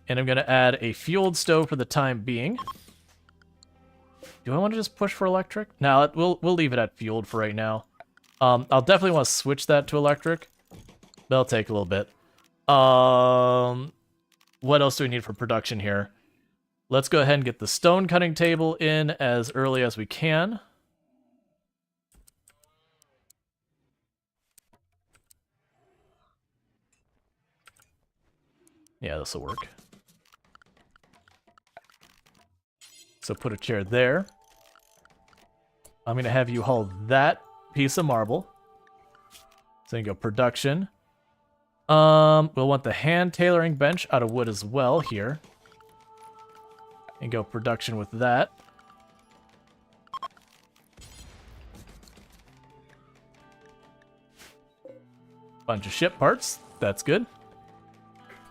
And I'm going to add a fueled stove for the time being. Do I want to just push for electric? No, we'll leave it at fueled for right now. I'll definitely want to switch that to electric. That'll take a little bit. What else do we need for production here? Let's go ahead and get the stone cutting table in as early as we can. Yeah, this will work. So put a chair there. I'm going to have you haul that piece of marble. So you go production. We'll want the hand tailoring bench out of wood as well here. And go production with that. Bunch of ship parts. That's good.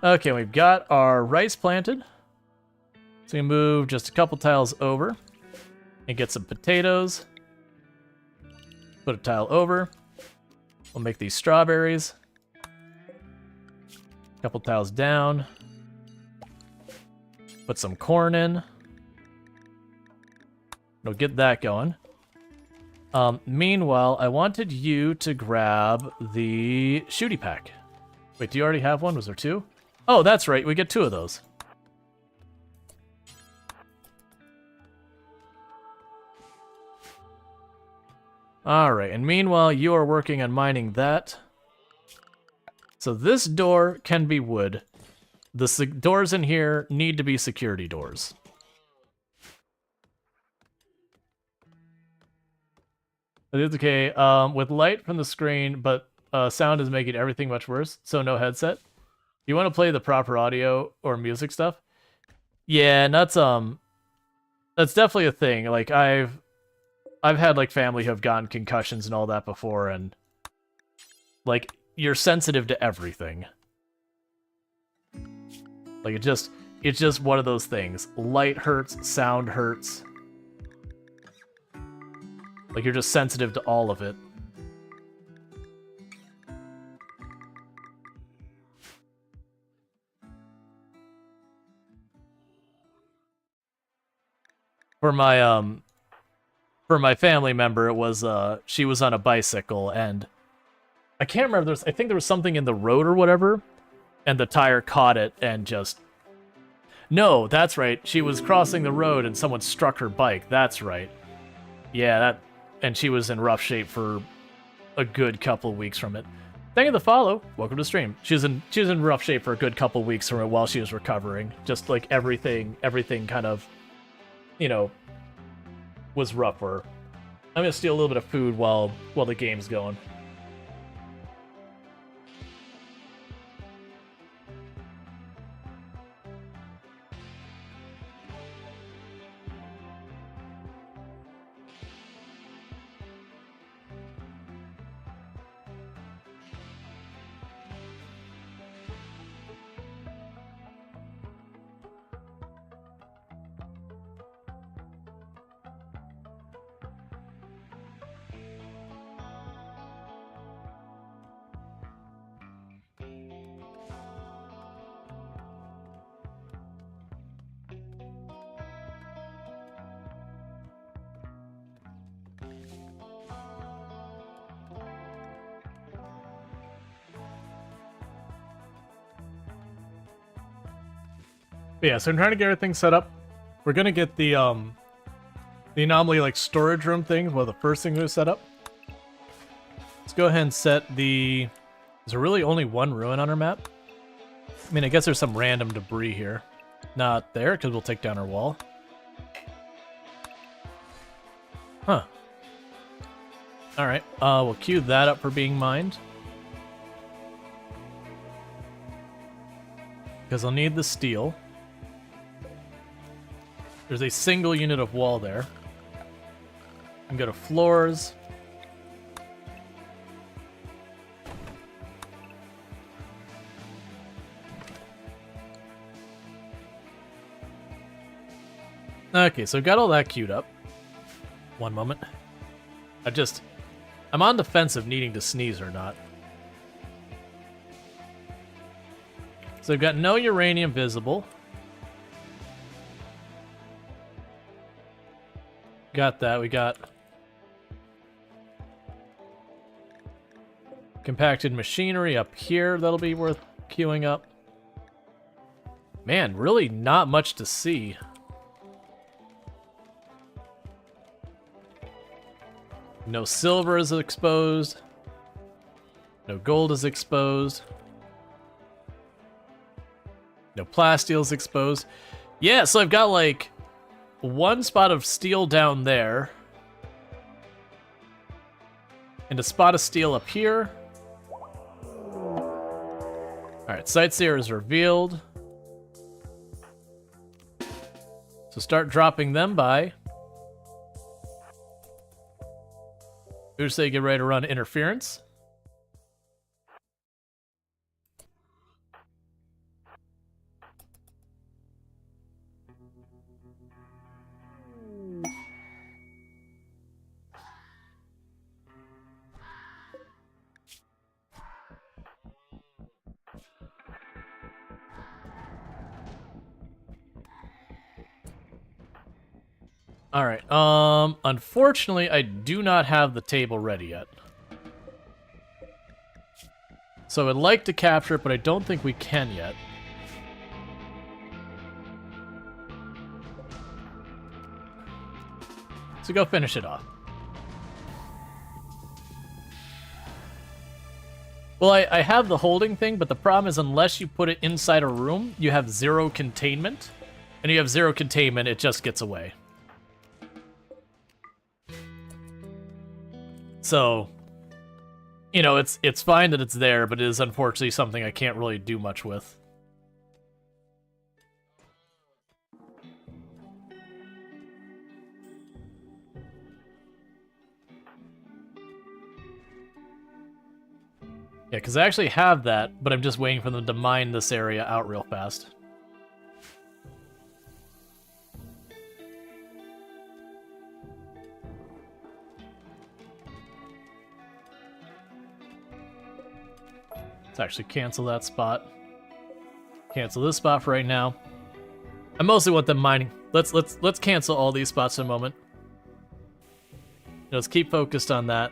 Okay, we've got our rice planted. So we move just a couple tiles over and get some potatoes. Put a tile over. We'll make these strawberries. Couple tiles down. Put some corn in. We'll get that going. Meanwhile, I wanted you to grab the shooty pack. Wait, do you already have one? Was there two? Oh, that's right. We get two of those. Alright, and meanwhile, you are working on mining that. So this door can be wood. The doors in here need to be security doors. It's okay. With light from the screen, but sound is making everything much worse, so no headset. You want to play the proper audio or music stuff? Yeah, and that's definitely a thing. Like I've had like family who have gotten concussions and all that before, and like you're sensitive to everything. Like it's just one of those things. Light hurts, sound hurts. Like you're just sensitive to all of it. For my family member, it was she was on a bicycle, and I can't remember, I think there was something in the road or whatever, and the tire caught it and just... No, that's right. She was crossing the road and someone struck her bike. That's right. Yeah, and she was in rough shape for a good couple weeks from it. Thank you for the follow. Welcome to the stream. She was in rough shape for a good couple weeks from it while she was recovering. Just like everything kind of, you know, was rough for her. I'm gonna steal a little bit of food while the game's going. But yeah, so I'm trying to get everything set up. We're gonna get the anomaly like storage room thing, well, the first thing to set up. Let's go ahead and set the... Is there really only one ruin on our map? I mean, I guess there's some random debris here. Not there, because we'll take down our wall. Huh. Alright, we'll queue that up for being mined. because I'll need the steel. There's a single unit of wall there. I can go to floors. Okay, so I've got all that queued up. One moment. I'm on the fence of needing to sneeze or not. So I've got no uranium visible. Got that. We got compacted machinery up here that'll be worth queuing up. Man, really not much to see. No silver is exposed. No gold is exposed. No plasteel is exposed. Yeah, so I've got like one spot of steel down there. And a spot of steel up here. Alright, Sightseer is revealed. So start dropping them by. Who's say get ready to run interference? Alright, unfortunately, I do not have the table ready yet. So I'd like to capture it, but I don't think we can yet. So go finish it off. Well, I have the holding thing, but the problem is unless you put it inside a room, you have zero containment. And you have zero containment, it just gets away. So, you know, it's fine that it's there, but it is unfortunately something I can't really do much with. Yeah, because I actually have that, but I'm just waiting for them to mine this area out real fast. Let's actually cancel that spot. Cancel this spot for right now. I mostly want them mining. Let's cancel all these spots for a moment. Let's keep focused on that.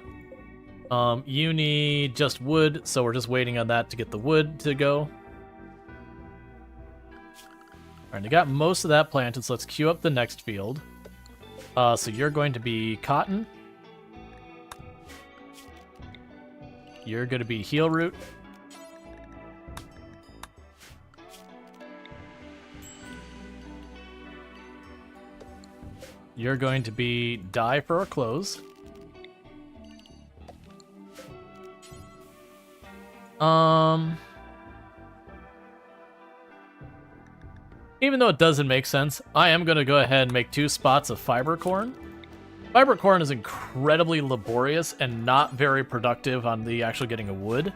You need just wood, so we're just waiting on that to get the wood to go. Alright, I got most of that planted, so let's queue up the next field. So you're going to be cotton. You're going to be heel root. You're going to be dye for our clothes. Even though it doesn't make sense, I am going to go ahead and make 2 spots of fiber corn. Fiber corn is incredibly laborious and not very productive on the actual getting of wood,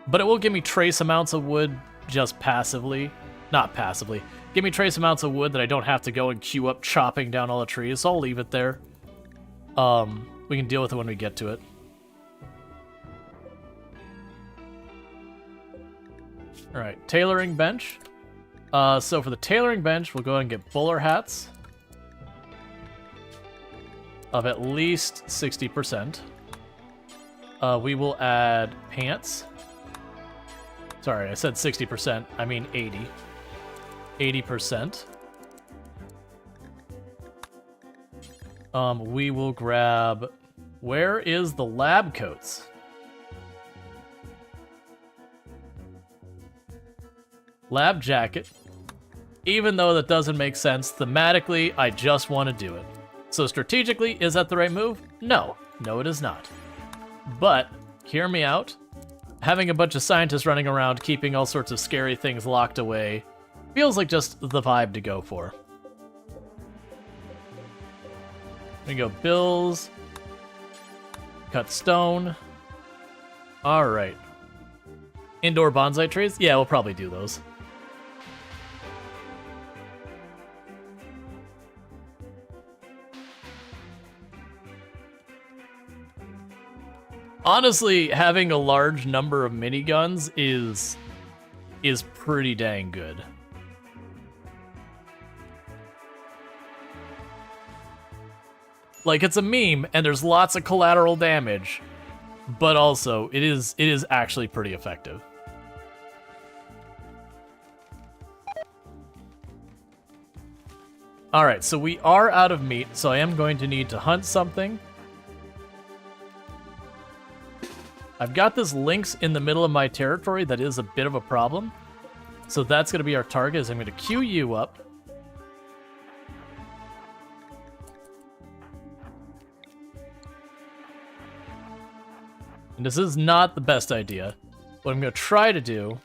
but it will give me trace amounts of wood just passively. Not passively. Give me trace amounts of wood that I don't have to go and queue up chopping down all the trees, so I'll leave it there. We can deal with it when we get to it. Alright, tailoring bench. So for the tailoring bench, we'll go ahead and get bowler hats of at least 60%. We will add pants. Sorry, I said 60%. I mean 80. 80%. We will grab... Where is the lab coats? Lab jacket. Even though that doesn't make sense, thematically, I just want to do it. So strategically, is that the right move? No. No, it is not. But, hear me out. Having a bunch of scientists running around, keeping all sorts of scary things locked away, Feels like just the vibe to go for. We go bills. Cut stone. Alright. Indoor bonsai trees? Yeah, we'll probably do those. Honestly, having a large number of miniguns is pretty dang good. Like, it's a meme, and there's lots of collateral damage, but also, it is actually pretty effective. Alright, so we are out of meat, so I am going to need to hunt something. I've got this lynx in the middle of my territory that is a bit of a problem. So that's going to be our target, is I'm going to queue you up. And this is not the best idea. What I'm going to try to do...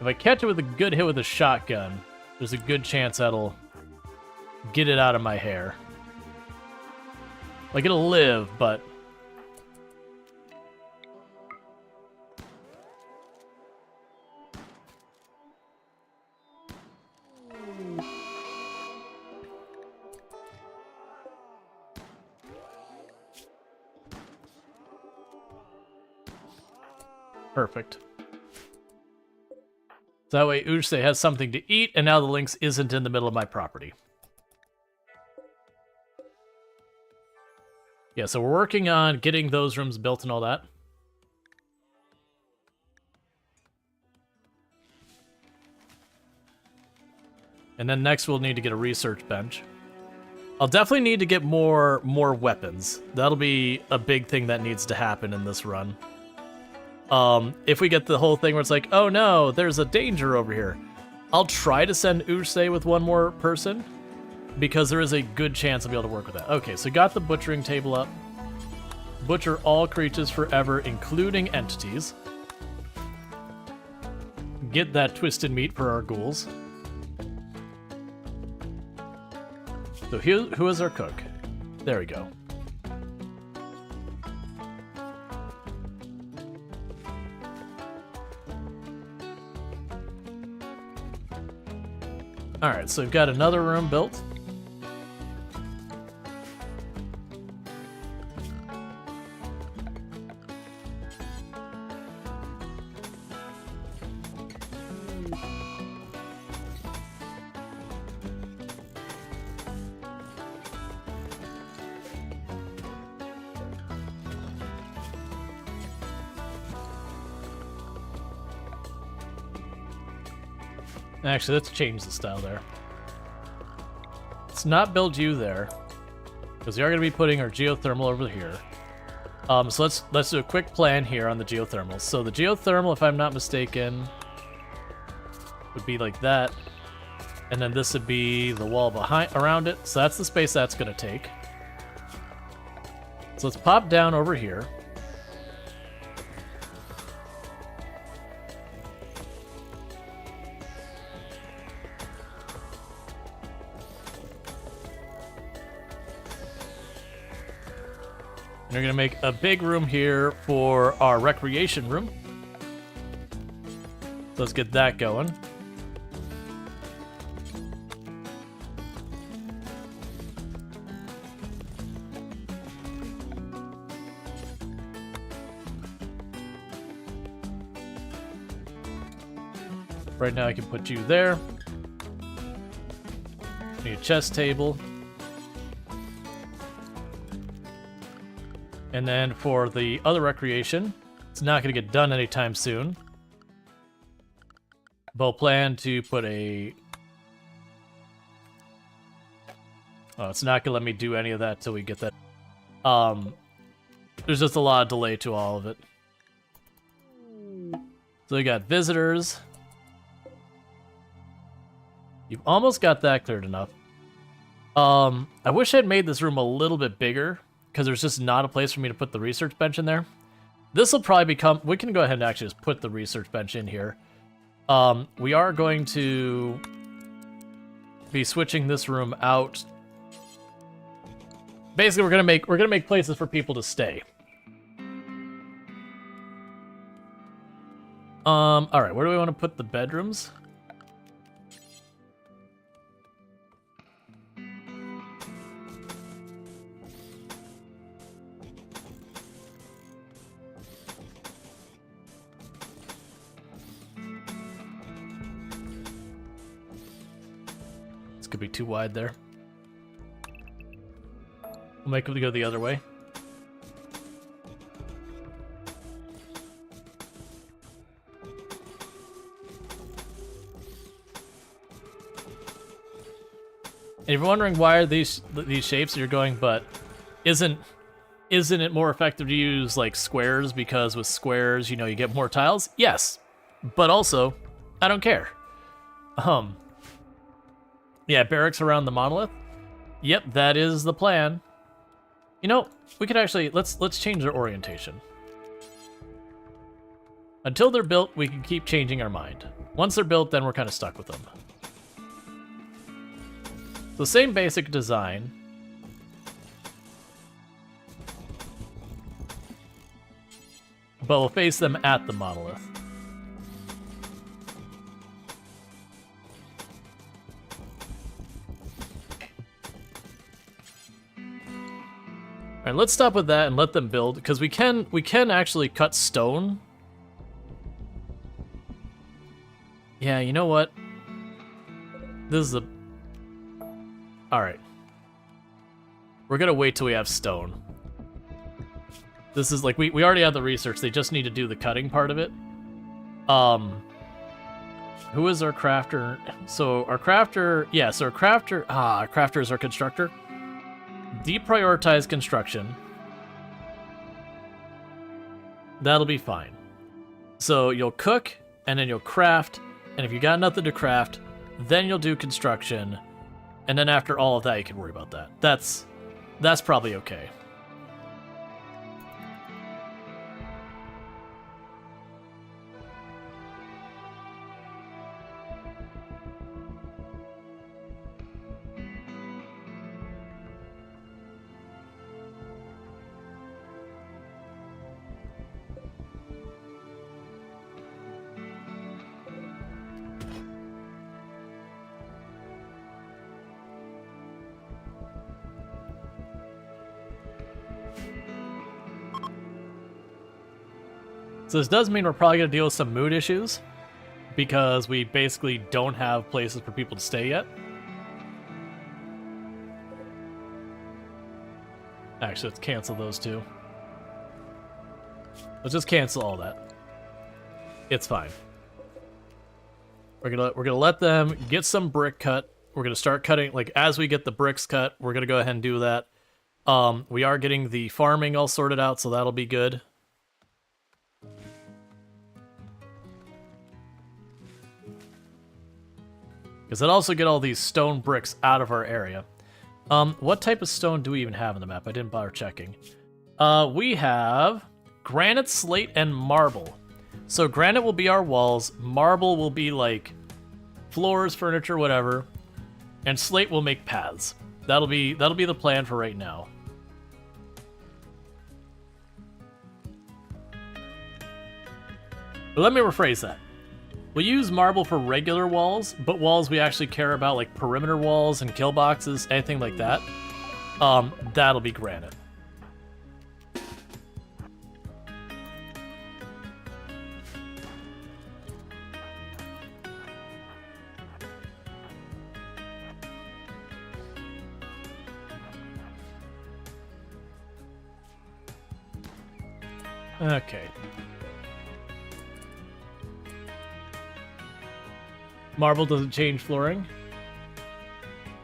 If I catch it with a good hit with a shotgun, there's a good chance that'll get it out of my hair. Like, it'll live, but... Perfect. So that way Ushse has something to eat, and now the lynx isn't in the middle of my property. Yeah, so we're working on getting those rooms built and all that. And then next we'll need to get a research bench. I'll definitely need to get more weapons. That'll be a big thing that needs to happen in this run. If we get the whole thing where it's like, oh no, there's a danger over here, I'll try to send Ushse with one more person, because there is a good chance I'll be able to work with that. Okay, so got the butchering table up. Butcher all creatures forever, including entities. Get that twisted meat for our ghouls. So who is our cook? There we go. Alright, so we've got another room built. Actually, let's change the style there. Let's not build you there, because we are going to be putting our geothermal over here. So let's do a quick plan here on the geothermal. So the geothermal, if I'm not mistaken, would be like that, and then this would be the wall around it. So that's the space that's going to take. So let's pop down over here. And we're going to make a big room here for our recreation room. So let's get that going. Right now I can put you there. Need a chess table. And then for the other recreation, it's not going to get done anytime soon. But we'll plan to put a... Oh, it's not going to let me do any of that till we get that. There's just a lot of delay to all of it. So we got visitors. You've almost got that cleared enough. I wish I'd made this room a little bit bigger, because there's just not a place for me to put the research bench in there. This will probably become... We can go ahead and actually just put the research bench in here. We are going to be switching this room out. Basically, we're gonna make places for people to stay. All right, where do we want to put the bedrooms? This could be too wide there. We'll make them go the other way. And if you're wondering why are these shapes you're going, but isn't it more effective to use like squares because with squares, you know, you get more tiles? Yes. But also, I don't care. Yeah, barracks around the monolith. Yep, that is the plan. You know, we could actually let's change their orientation. Until they're built, we can keep changing our mind. Once they're built, then we're kind of stuck with them. So same basic design. But we'll face them at the monolith. Alright, let's stop with that and let them build, because we can actually cut stone. Yeah, you know what? This is a... Alright. We're gonna wait till we have stone. This is like, we already have the research, they just need to do the cutting part of it. Who is our crafter? So our crafter, yeah, so our crafter is our constructor. Deprioritize construction. That'll be fine. So you'll cook, and then you'll craft, and if you got nothing to craft, then you'll do construction. And then after all of that, you can worry about that. That's probably okay. So this does mean we're probably going to deal with some mood issues, because we basically don't have places for people to stay yet. Actually, let's cancel those two. Let's just cancel all that. It's fine. We're gonna let them get some brick cut. We're gonna start cutting, like, as we get the bricks cut, we're gonna go ahead and do that. We are getting the farming all sorted out, so that'll be good. Because that'll also get all these stone bricks out of our area. What type of stone do we even have in the map? I didn't bother checking. We have granite, slate, and marble. So granite will be our walls, marble will be like floors, furniture, whatever, and slate will make paths. That'll be the plan for right now. But let me rephrase that. We'll use marble for regular walls, but walls we actually care about, like perimeter walls and kill boxes, anything like that, that'll be granite. Okay. Marble doesn't change flooring.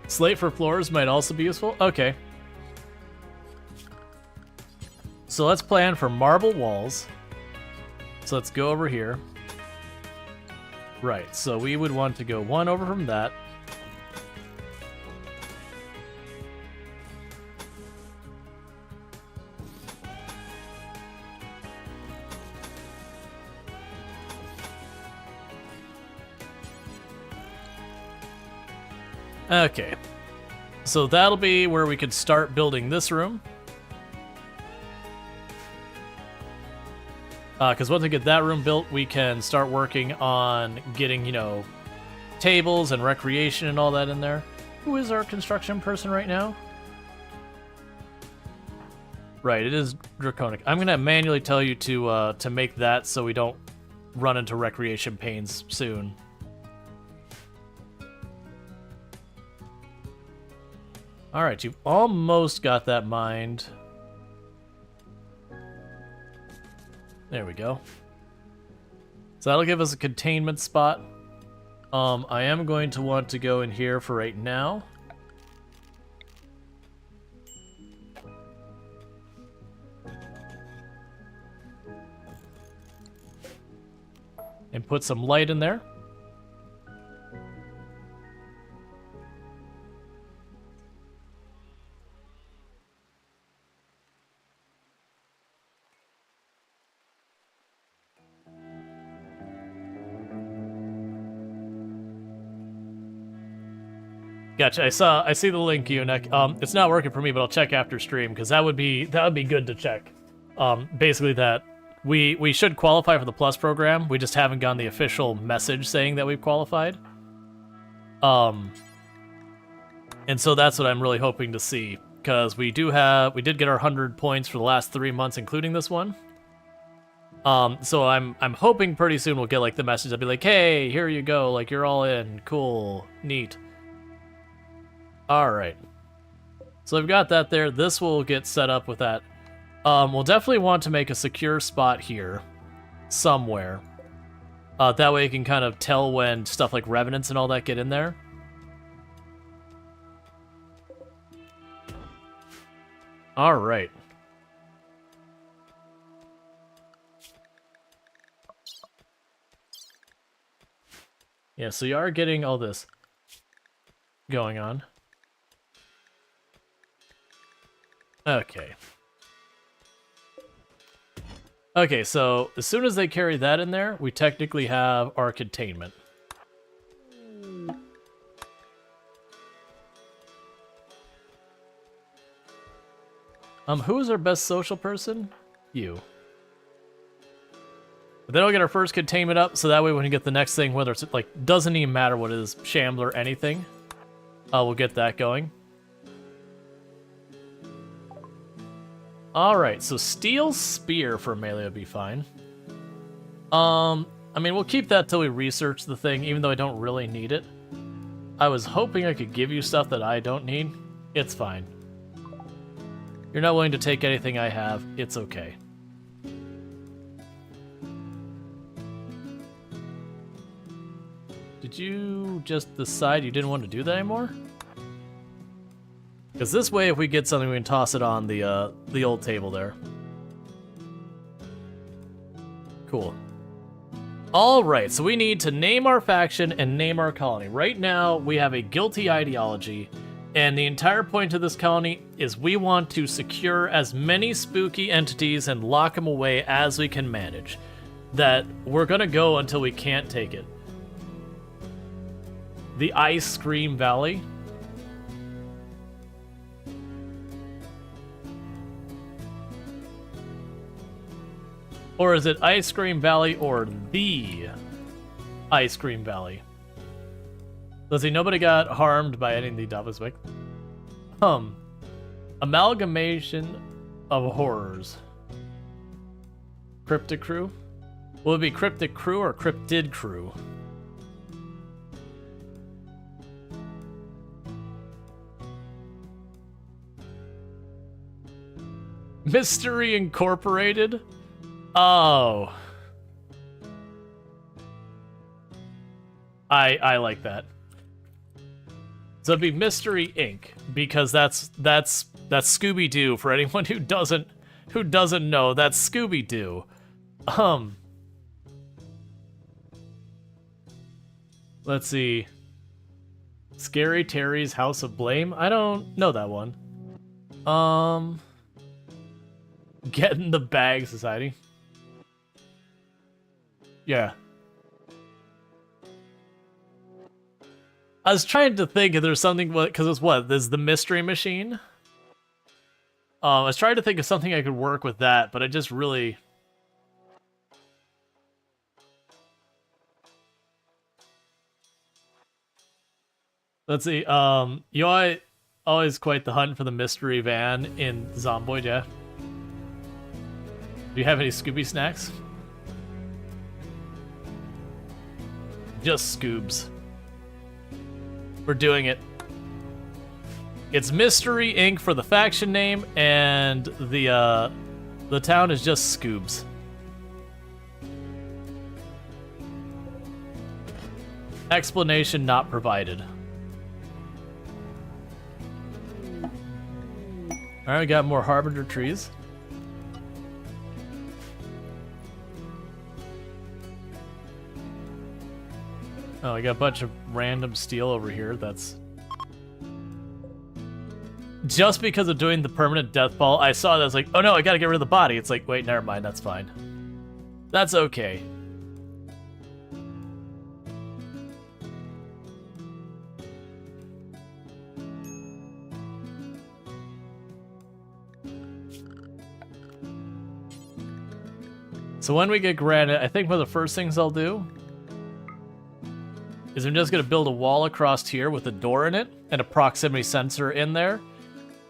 Slate for floors might also be useful. Okay. So let's plan for marble walls. So let's go over here. Right, so we would want to go one over from that. Okay. So that'll be where we could start building this room. Because once we get that room built, we can start working on getting, you know, tables and recreation and all that in there. Who is our construction person right now? Right, it is Draconic. I'm gonna manually tell you to make that so we don't run into recreation pains soon. All right, you've almost got that mined. There we go. So that'll give us a containment spot. I am going to want to go in here for right now. And put some light in there. Gotcha. I see the link, Eunuch. It's not working for me, but I'll check after stream because that would be good to check. Basically that we should qualify for the Plus program. We just haven't gotten the official message saying that we've qualified. And so that's what I'm really hoping to see because we did get our 100 points for the last 3 months, including this one. So I'm hoping pretty soon we'll get like the message that'll be like, hey, here you go, like you're all in, cool, neat. All right, so I've got that there. This will get set up with that. We'll definitely want to make a secure spot here somewhere. That way you can kind of tell when stuff like revenants and all that get in there. All right. Yeah, so you are getting all this going on. Okay. Okay, so as soon as they carry that in there, we technically have our containment. Who is our best social person? You. But then we'll get our first containment up, so that way when we get the next thing, whether it's like, doesn't even matter what it is, Shambler, anything, we'll get that going. Alright, so Steel Spear for melee would be fine. I mean, we'll keep that till we research the thing, even though I don't really need it. I was hoping I could give you stuff that I don't need. It's fine. You're not willing to take anything I have. It's okay. Did you just decide you didn't want to do that anymore? Because this way, if we get something, we can toss it on the old table there. Cool. All right, so we need to name our faction and name our colony. Right now, we have a guilty ideology, and the entire point of this colony is we want to secure as many spooky entities and lock them away as we can manage. That we're gonna go until we can't take it. The Ice Cream Valley. Or is it Ice Cream Valley or the Ice Cream Valley? Let's see, nobody got harmed by any of the Davoswick. Amalgamation of horrors. Cryptic Crew? Will it be Cryptic Crew or Cryptid Crew? Mystery Incorporated? Oh. I like that. So it'd be Mystery Inc. because that's Scooby-Doo for anyone who doesn't know. That's Scooby-Doo. Let's see. Scary Terry's House of Blame? I don't know that one. Get in the Bag Society. Yeah. I was trying to think if there's something, because it's what? There's the mystery machine. I was trying to think of something I could work with that, but I just really... Let's see, you always quite the hunt for the mystery van in Zomboid, yeah? Do you have any Scooby snacks? Just Scoobs. We're doing it. It's Mystery Inc. for the faction name, and the town is just Scoobs. Explanation not provided. Alright, we got more Harbinger trees. Oh, we got a bunch of random steel over here. That's... Just because of doing the permanent death ball, I saw that, I was like, oh no, I gotta get rid of the body. It's like, wait, never mind, that's fine. That's okay. So when we get granite, I think one of the first things I'll do is I'm just going to build a wall across here with a door in it and a proximity sensor in there.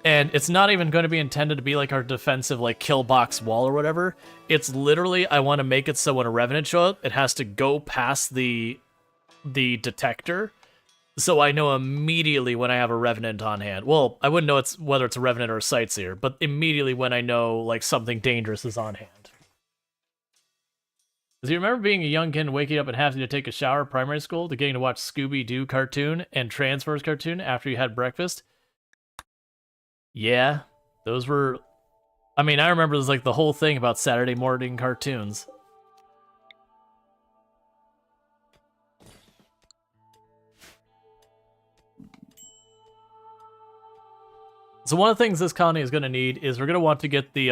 And it's not even going to be intended to be like our defensive like kill box wall or whatever. It's literally, I want to make it so when a Revenant shows up, it has to go past the detector. So I know immediately when I have a Revenant on hand. Well, I wouldn't know whether it's a Revenant or a Sightseer, but immediately when I know like something dangerous is on hand. Do you remember being a young kid and waking up and having to take a shower at primary school to getting to watch Scooby-Doo cartoon and Transformers cartoon after you had breakfast? Yeah, those were... I mean, I remember there's like the whole thing about Saturday morning cartoons. So one of the things this colony is going to need is we're going to want to get the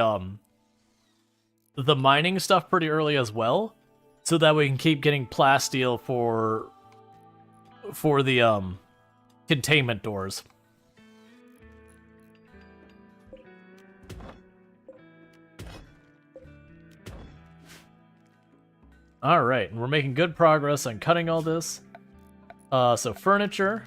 mining stuff pretty early as well, so that we can keep getting plasteel for the containment doors. All right, and we're making good progress on cutting all this. So furniture.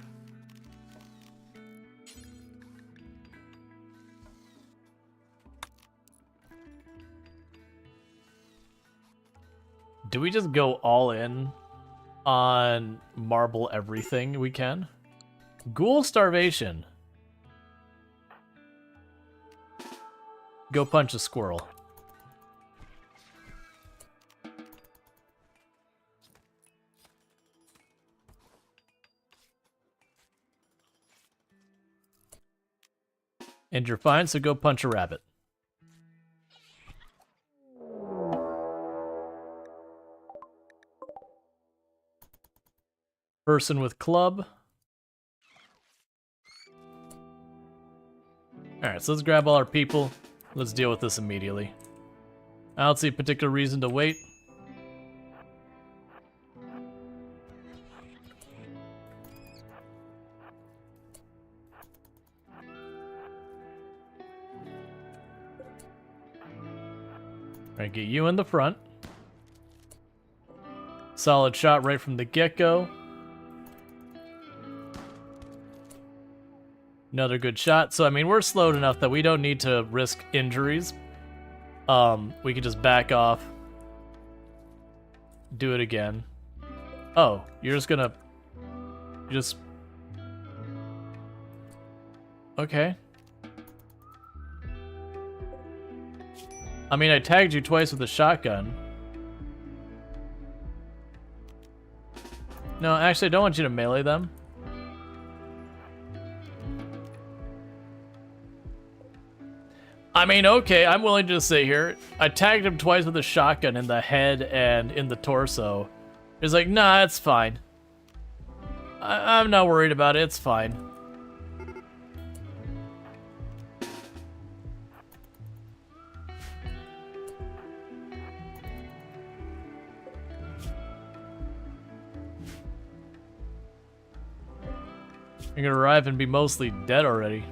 Do we just go all in on marble everything we can? Ghoul starvation. Go punch a squirrel. And you're fine, so go punch a rabbit. Person with club. Alright, so let's grab all our people. Let's deal with this immediately. I don't see a particular reason to wait. Alright, get you in the front. Solid shot right from the get-go. Another good shot. So, I mean, we're slowed enough that we don't need to risk injuries. We can just back off. Do it again. Oh, you're just gonna... Just... Okay. I mean, I tagged you twice with a shotgun. No, actually, I don't want you to melee them. I mean, okay, I'm willing to sit here. I tagged him twice with a shotgun in the head and in the torso. He's like, nah, it's fine. I'm not worried about it, it's fine. You're gonna arrive and be mostly dead already.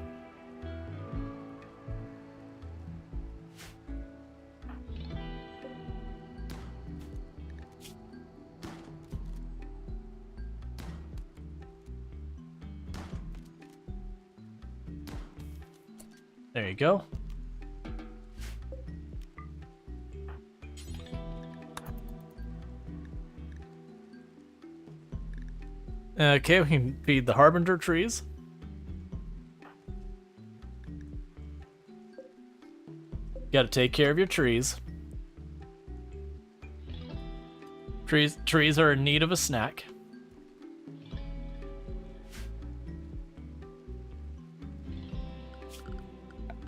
There you go. Okay, we can feed the Harbinger trees. Gotta take care of your trees. Trees are in need of a snack.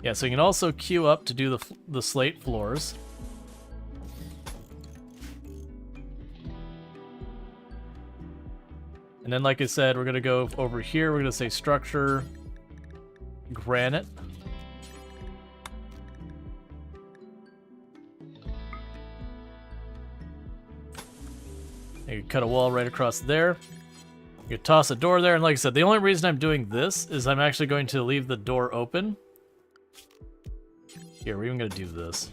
Yeah, so you can also queue up to do the slate floors. And then, like I said, we're going to go over here. We're going to say structure, granite. You cut a wall right across there. You toss a door there. And like I said, the only reason I'm doing this is I'm actually going to leave the door open. Here, we're even going to do this.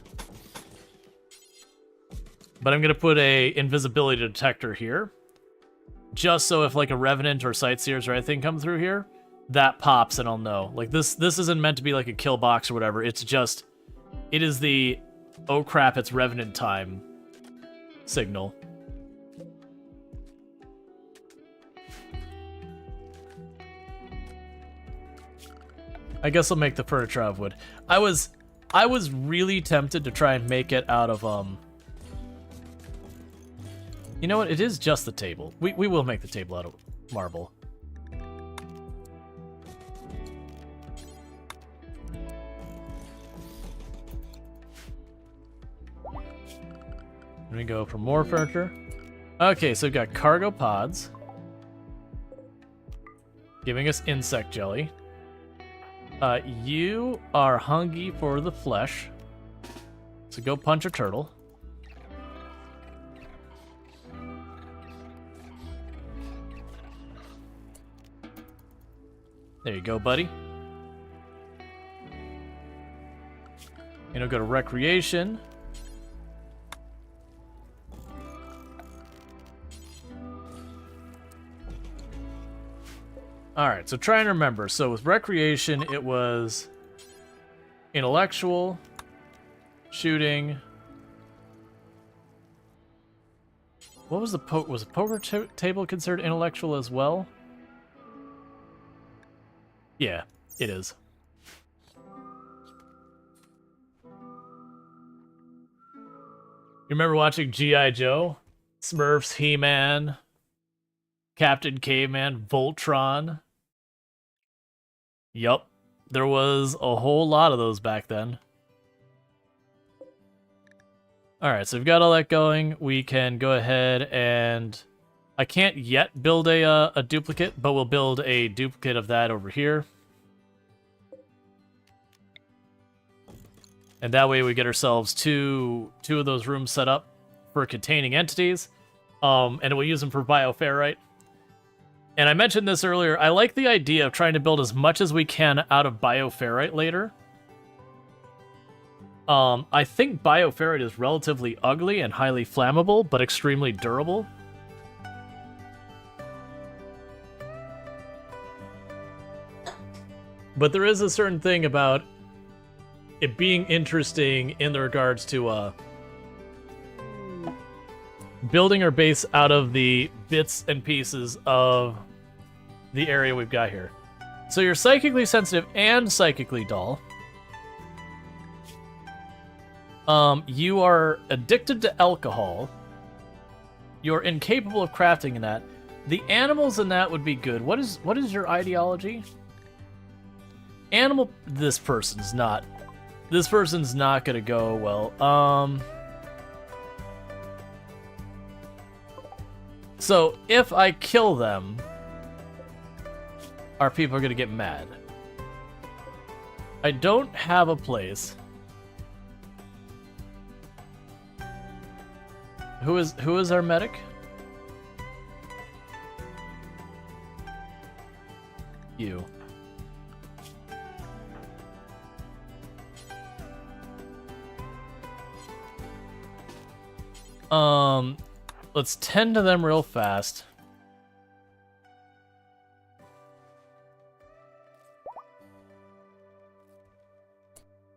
But I'm going to put a invisibility detector here. Just so if like a Revenant or Sightseers or anything come through here, that pops and I'll know. Like this isn't meant to be like a kill box or whatever. It's just, it is the, oh crap, it's Revenant time signal. I guess I'll make the furniture out of wood. I was really tempted to try and make it out of, you know what? It is just the table. We will make the table out of marble. Let me go for more furniture. Okay, so we've got cargo pods. Giving us insect jelly. You are hungry for the flesh. So go punch a turtle. There you go, buddy. And we'll go to recreation. Alright, so try and remember. So with recreation, it was intellectual, shooting. What was the was the poker table considered intellectual as well? Yeah, it is. You remember watching G.I. Joe? Smurfs, He-Man, Captain Caveman, Voltron. Yup, there was a whole lot of those back then. Alright, so we've got all that going. We can go ahead and... I can't yet build a duplicate, but we'll build a duplicate of that over here. And that way we get ourselves two of those rooms set up for containing entities. And we'll use them for bioferrite. And I mentioned this earlier, I like the idea of trying to build as much as we can out of bioferrite later. I think bioferrite is relatively ugly and highly flammable, but extremely durable. But there is a certain thing about it being interesting in the regards to building our base out of the bits and pieces of the area we've got here. So you're psychically sensitive and psychically dull. You are addicted to alcohol. You're incapable of crafting in that. The animals in that would be good. What is your ideology? Animal. This person's not gonna go well. So if I kill them, our people are gonna get mad. I don't have a place. Who is our medic? You. Let's tend to them real fast.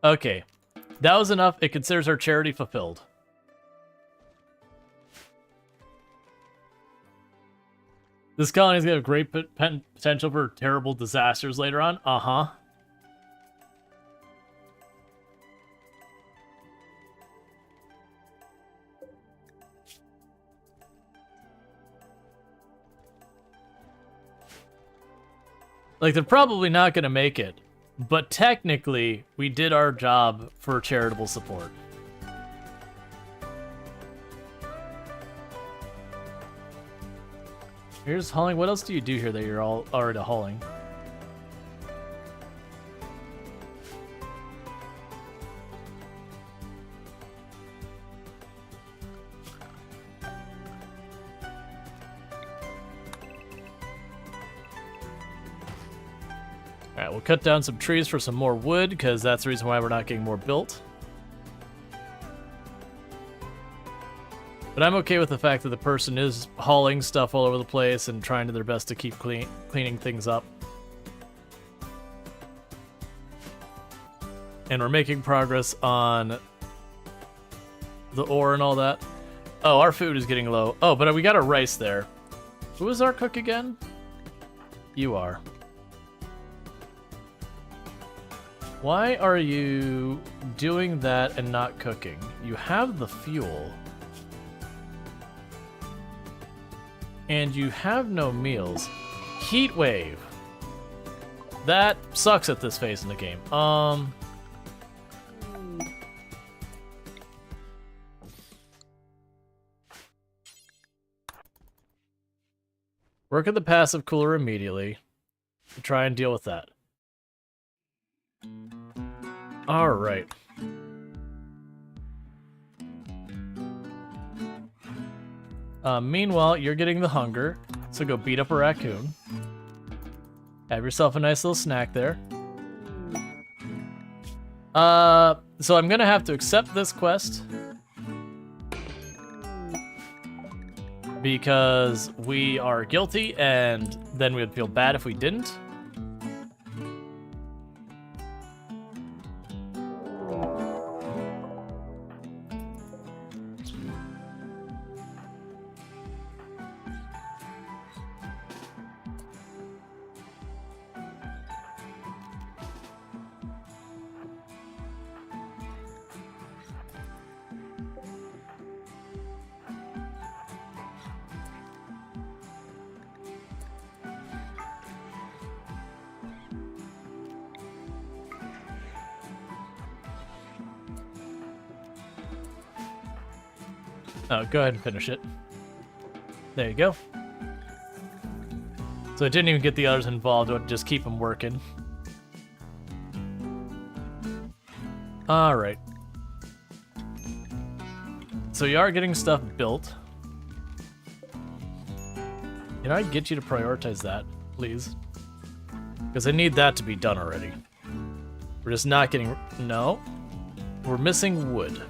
Okay. That was enough. It considers our charity fulfilled. This colony is going to have great potential for terrible disasters later on. Uh-huh. Like, they're probably not going to make it. But technically, we did our job for charitable support. Here's hauling. What else do you do here that you're all already hauling? Alright, we'll cut down some trees for some more wood, because that's the reason why we're not getting more built. But I'm okay with the fact that the person is hauling stuff all over the place and trying to their best to keep cleaning things up. And we're making progress on the ore and all that. Oh, our food is getting low. Oh, but we got our rice there. Who is our cook again? You are. Why are you doing that and not cooking? You have the fuel. And you have no meals. Heat wave. That sucks at this phase in the game. Work at the passive cooler immediately to try and deal with that. Alright. Meanwhile, you're getting the hunger, so go beat up a raccoon. Have yourself a nice little snack there. So I'm gonna have to accept this quest. Because we are guilty, and then we would feel bad if we didn't. Oh, go ahead and finish it. There you go. So it didn't even get the others involved, it would just keep them working. Alright. So you are getting stuff built. Can I get you to prioritize that, please? Because I need that to be done already. We're just not getting... No. We're missing wood.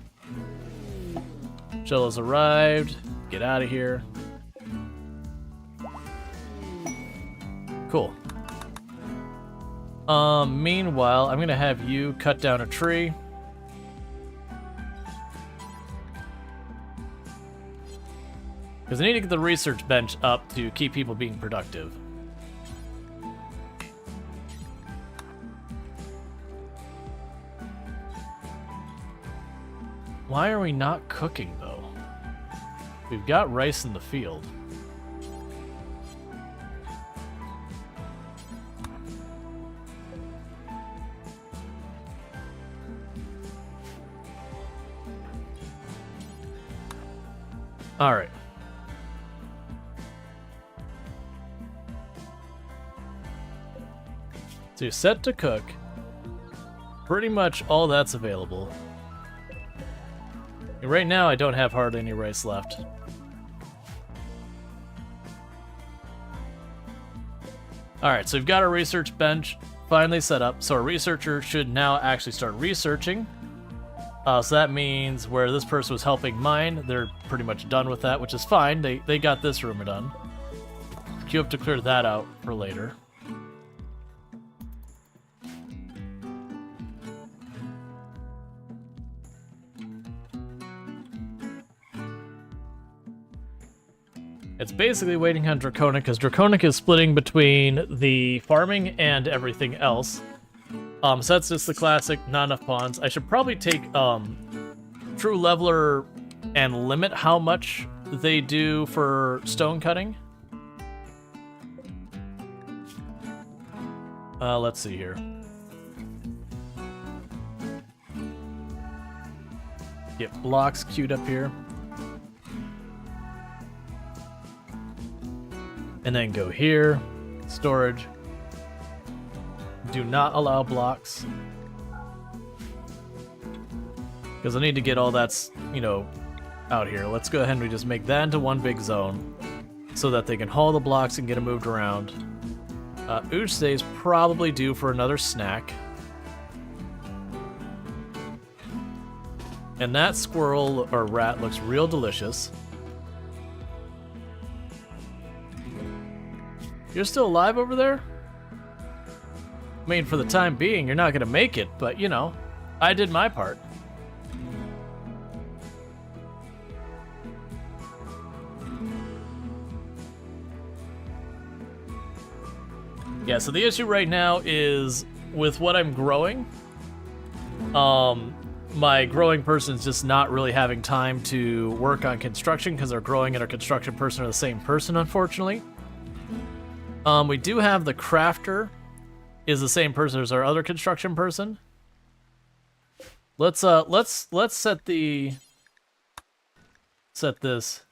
Jello's arrived. Get out of here. Cool. Meanwhile, I'm gonna have you cut down a tree. Because I need to get the research bench up to keep people being productive. Why are we not cooking, though? We've got rice in the field. Alright. So you're set to cook. Pretty much all that's available. And right now, I don't have hardly any rice left. Alright, so we've got our research bench finally set up, so our researcher should now actually start researching. So that means where this person was helping mine, they're pretty much done with that, which is fine. They got this room done. You have to clear that out for later. It's basically waiting on Draconic, because Draconic is splitting between the farming and everything else. So that's just the classic, not enough pawns. I should probably take True Leveler and limit how much they do for stone cutting. Let's see here. Get blocks queued up here. And then go here, storage. Do not allow blocks. Because I need to get all that's, you know, out here. Let's go ahead and we just make that into one big zone so that they can haul the blocks and get them moved around. Uche is probably due for another snack. And that squirrel or rat looks real delicious. You're still alive over there? I mean, for the time being, you're not gonna make it, but you know, I did my part. Yeah, so the issue right now is with what I'm growing, my growing person's just not really having time to work on construction because our growing and our construction person are the same person, unfortunately. We do have the crafter is the same person as our other construction person. Let's set this.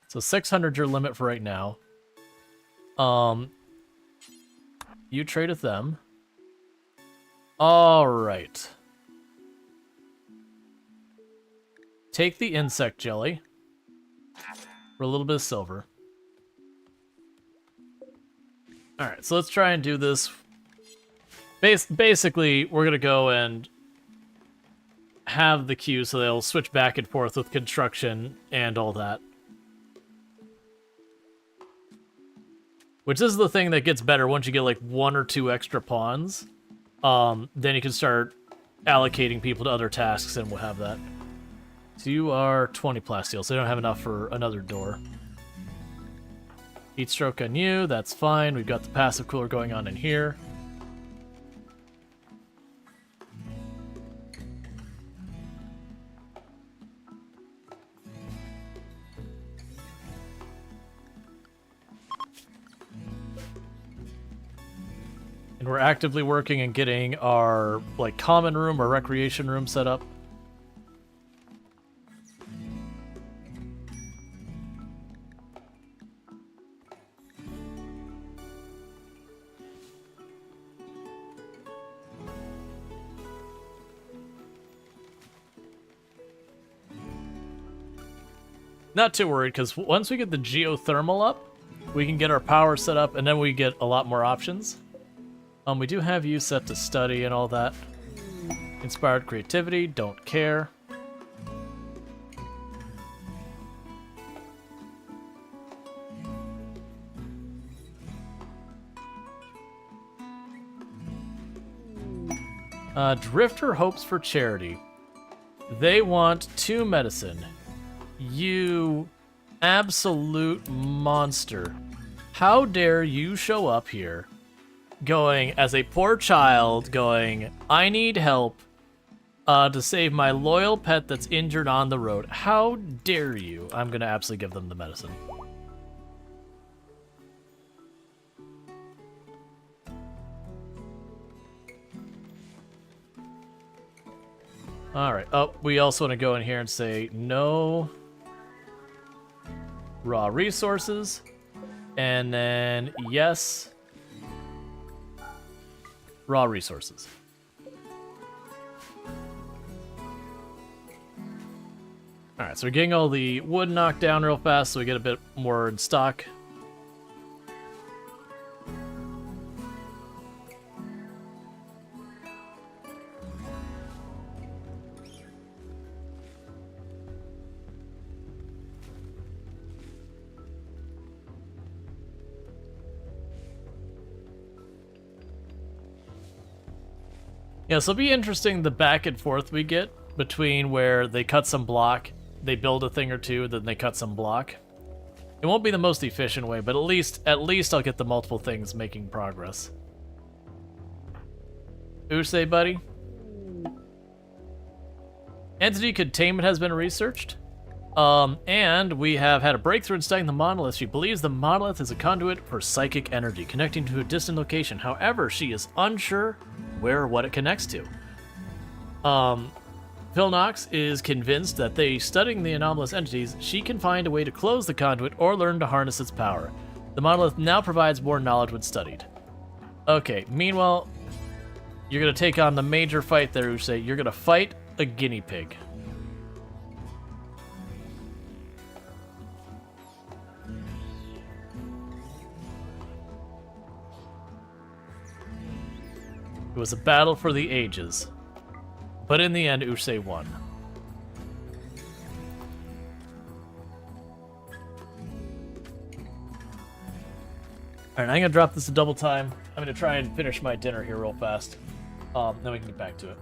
So 600 your limit for right now. You trade with them. All right. Take the insect jelly for a little bit of silver. All right, so let's try and do this. Basically, we're going to go and have the queue so they'll switch back and forth with construction and all that. Which is the thing that gets better once you get like 1 or 2 extra pawns. Then you can start allocating people to other tasks and we'll have that. So you are 20 plasteel, so they don't have enough for another door. Heat stroke on you, that's fine. We've got the passive cooler going on in here. And we're actively working and getting our like common room or recreation room set up. Not too worried, because once we get the geothermal up, we can get our power set up, and then we get a lot more options. We do have you set to study and all that. Inspired creativity, don't care. Drifter hopes for charity. They want 2 medicine. You absolute monster. How dare you show up here going as a poor child going, I need help to save my loyal pet that's injured on the road. How dare you? I'm going to absolutely give them the medicine. All right. Oh, we also want to go in here and say no raw resources, and then yes, raw resources. All right, so we're getting all the wood knocked down real fast so we get a bit more in stock. Yeah, so it'll be interesting the back and forth we get between where they cut some block, they build a thing or two, then they cut some block. It won't be the most efficient way, but at least I'll get the multiple things making progress. Usei, buddy? Entity containment has been researched. And we have had a breakthrough in studying the monolith. She believes the monolith is a conduit for psychic energy connecting to a distant location. However, she is unsure where or what it connects to. Phil Knox is convinced that studying the anomalous entities, she can find a way to close the conduit or learn to harness its power. The monolith now provides more knowledge when studied. Okay, meanwhile, you're going to take on the major fight there, Usei. You're going to fight a guinea pig. It was a battle for the ages, but in the end, Usei won. Alright, I'm gonna drop this a double time. I'm gonna try and finish my dinner here real fast. Then we can get back to it.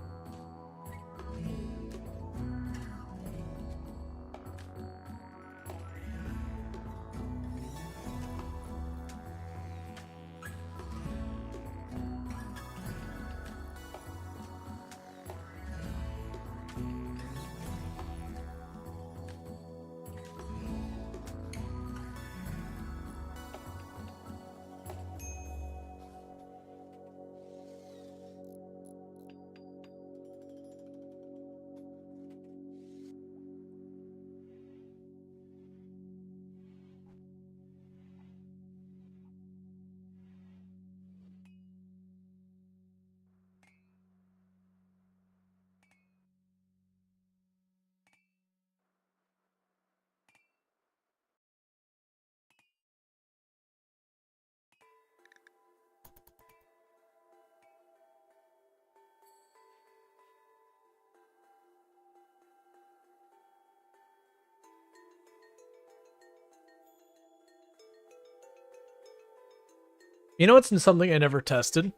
You know what's something I never tested?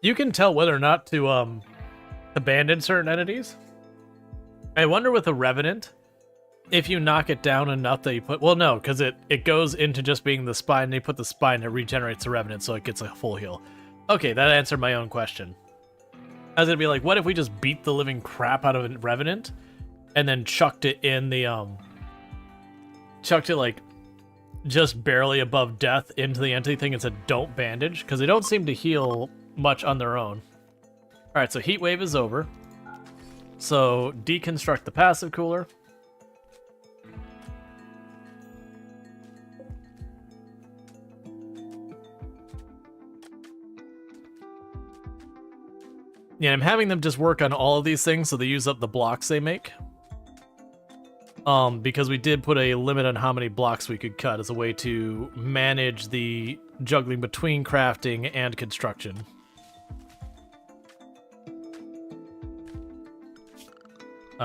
You can tell whether or not to abandon certain entities. I wonder with a Revenant, if you knock it down enough that you put... Well, no, because it goes into just being the spine, and you put the spine, it regenerates the Revenant, so it gets a full heal. Okay, that answered my own question. I was going to be like, what if we just beat the living crap out of a Revenant, and then chucked it in the... Chucked it, like, just barely above death into the entity thing and said, don't bandage, because they don't seem to heal much on their own. Alright, so Heat Wave is over. So, deconstruct the passive cooler. Yeah, I'm having them just work on all of these things so they use up the blocks they make. Because we did put a limit on how many blocks we could cut as a way to manage the juggling between crafting and construction.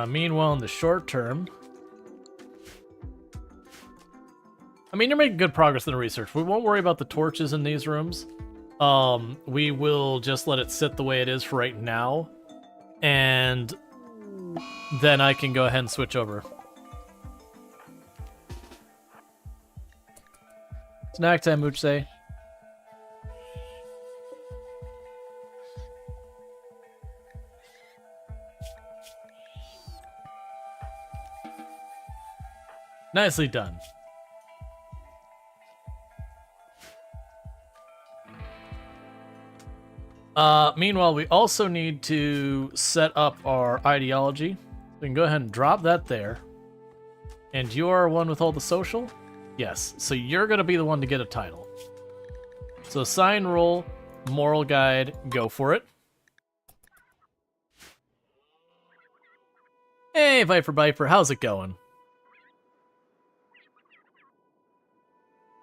Meanwhile, in the short term... I mean, you're making good progress in the research. We won't worry about the torches in these rooms. We will just let it sit the way it is for right now. And then I can go ahead and switch over. Snack time, Uchse. Nicely done. Meanwhile, we also need to set up our ideology. We can go ahead and drop that there. And you are one with all the social? Yes, so you're going to be the one to get a title. So sign roll, moral guide, go for it. Hey, Viper, how's it going?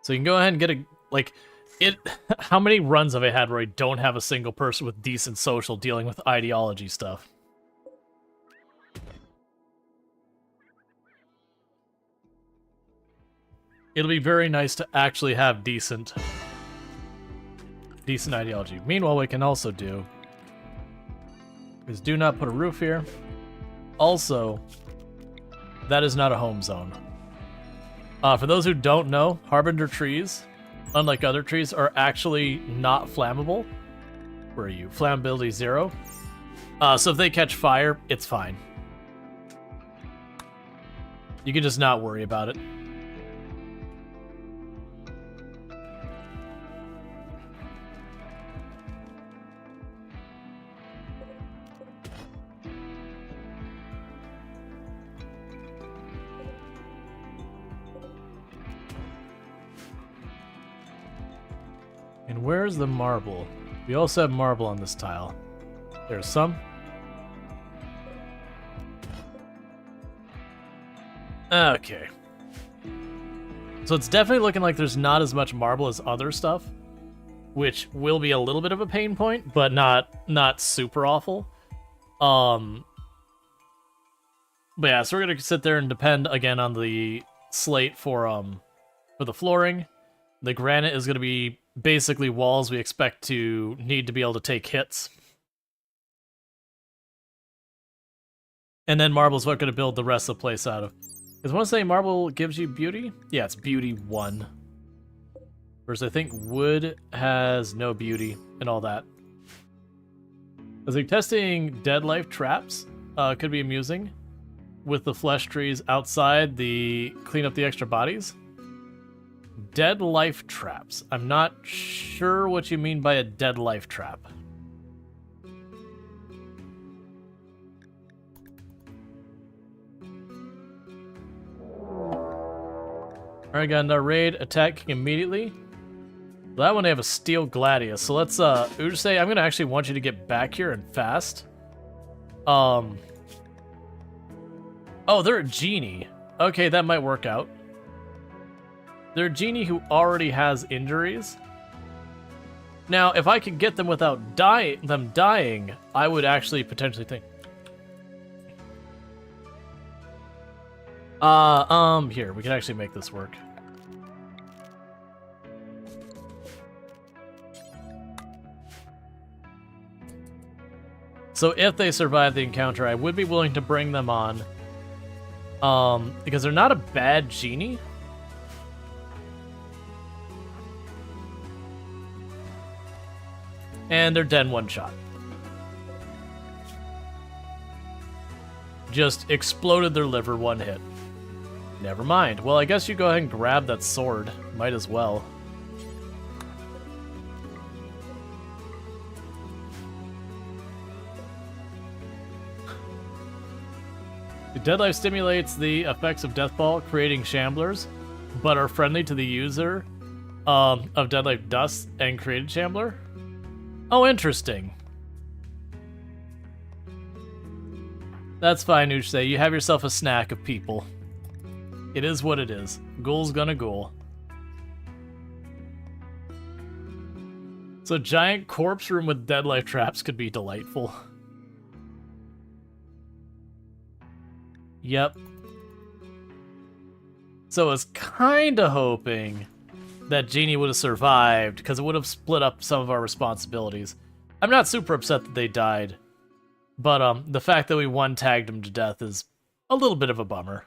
So you can go ahead and get a, like, how many runs have I had where I don't have a single person with decent social dealing with ideology stuff? It'll be very nice to actually have decent ideology. Meanwhile, we can also do is do not put a roof here. Also, that is not a home zone. For those who don't know, Harbinger trees, unlike other trees, are actually not flammable. Where are you? Flammability 0. So if they catch fire, it's fine. You can just not worry about it. And where's the marble? We also have marble on this tile. There's some. Okay. So it's definitely looking like there's not as much marble as other stuff, which will be a little bit of a pain point, but not super awful. But yeah, so we're gonna sit there and depend again on the slate for the flooring. The granite is gonna be basically walls we expect to need to be able to take hits. And then marble's what we're gonna build the rest of the place out of. Because I want to say marble gives you beauty? Yeah, it's beauty 1. Whereas I think wood has no beauty and all that. I was like, testing dead life traps could be amusing. With the flesh trees outside, clean up the extra bodies. Dead life traps. I'm not sure what you mean by a dead life trap. Alright, got another raid attacking immediately. That one they have a steel gladius, so let's Ujse, I'm gonna actually want you to get back here and fast. Oh, they're a genie. Okay, that might work out. They're a genie who already has injuries. Now, if I could get them without them dying, I would actually potentially think. Here, we can actually make this work. So if they survive the encounter, I would be willing to bring them on. Because they're not a bad genie. And they're dead one shot. Just exploded their liver one hit. Never mind. Well, I guess you go ahead and grab that sword. Might as well. Dead Life stimulates the effects of Death Ball, creating Shamblers, but are friendly to the user of Dead Life Dust and created Shambler. Oh, interesting. That's fine, Uche. You have yourself a snack of people. It is what it is. Ghoul's gonna ghoul. So giant corpse room with dead life traps could be delightful. Yep. So I was kinda hoping that Genie would have survived, because it would have split up some of our responsibilities. I'm not super upset that they died, but the fact that we one-tagged them to death is a little bit of a bummer.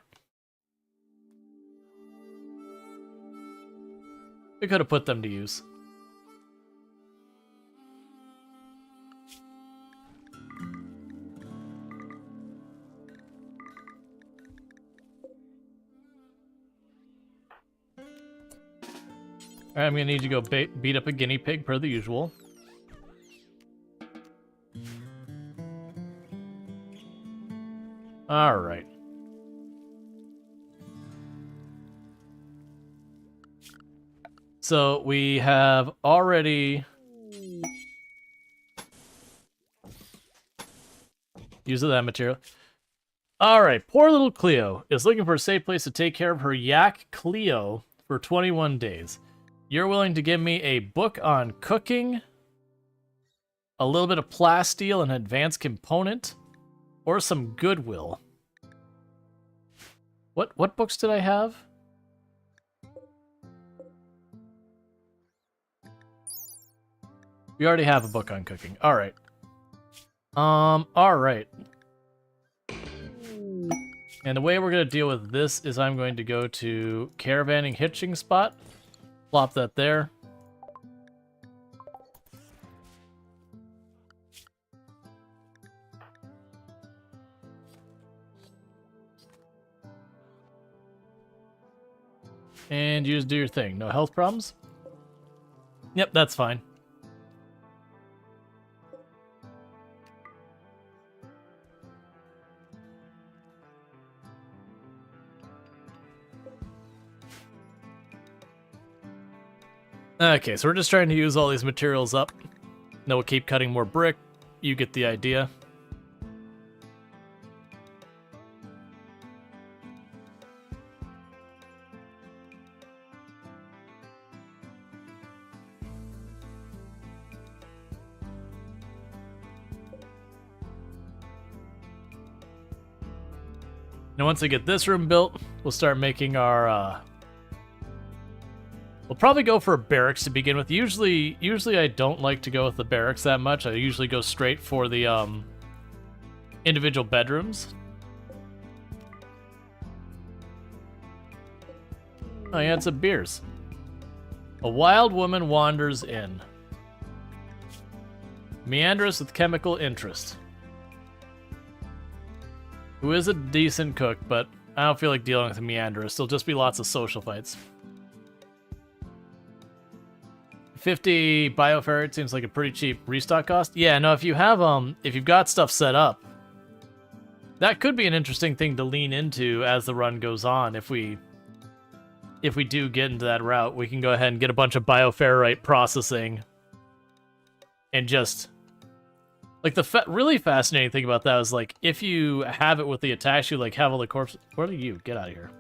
We could have put them to use. Alright, I'm gonna need you to go beat up a guinea pig per the usual. Alright. So we have already used that material. Alright, poor little Cleo is looking for a safe place to take care of her yak Cleo for 21 days. You're willing to give me a book on cooking, a little bit of plasteel, an advanced component, or some goodwill. What books did I have? We already have a book on cooking. All right. Alright. And the way we're going to deal with this is I'm going to go to caravanning hitching spot. Plop that there. And you just do your thing. No health problems? Yep, that's fine. Okay, so we're just trying to use all these materials up. Then we'll keep cutting more brick. You get the idea. Now once I get this room built, we'll start making our, we'll probably go for a barracks to begin with. Usually I don't like to go with the barracks that much. I usually go straight for the, individual bedrooms. Oh, yeah, it's some beers. A wild woman wanders in. Meandrous with chemical interest. Who is a decent cook, but I don't feel like dealing with a meanderist. There'll just be lots of social fights. 50 bioferrite seems like a pretty cheap restock cost. Yeah, no, if you have if you've got stuff set up, that could be an interesting thing to lean into as the run goes on. If we do get into that route, we can go ahead and get a bunch of bioferrite processing and just like the really fascinating thing about that is like if you have it with the attach, you like have all the corpses. What are you? Get out of here.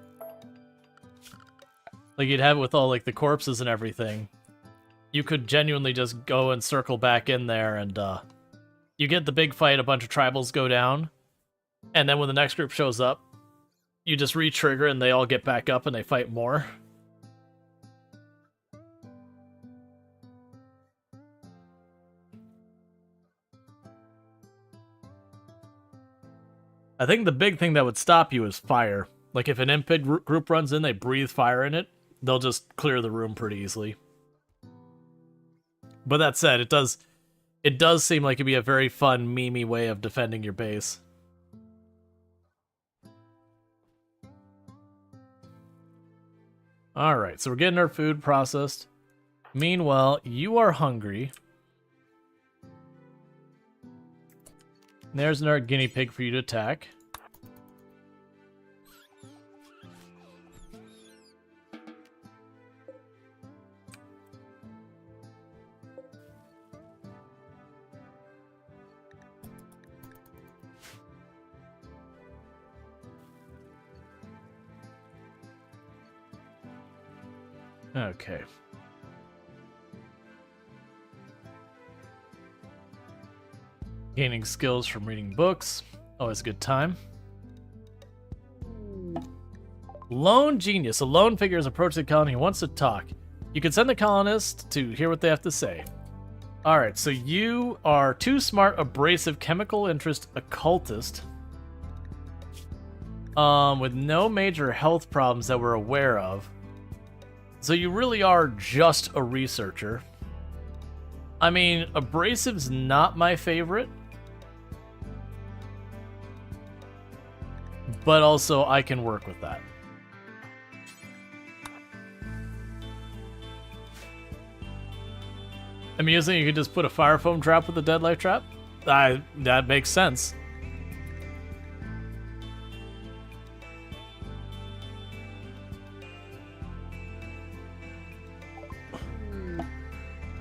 Like you'd have it with all like the corpses and everything. You could genuinely just go and circle back in there and you get the big fight, a bunch of tribals go down, and then when the next group shows up, you just re-trigger and they all get back up and they fight more. I think the big thing that would stop you is fire. Like if an impid group runs in, they breathe fire in it, they'll just clear the room pretty easily. But that said, it does seem like it'd be a very fun, memey way of defending your base. Alright, so we're getting our food processed. Meanwhile, you are hungry. There's another guinea pig for you to attack. Okay. Gaining skills from reading books. Always a good time. Lone genius. A lone figure has approached the colony and wants to talk. You can send the colonists to hear what they have to say. Alright, so you are too smart, abrasive, chemical interest, occultist. With no major health problems that we're aware of. So you really are just a researcher. I mean, abrasive's not my favorite. But also, I can work with that. I mean, you think you could just put a fire foam trap with a dead life trap? That makes sense.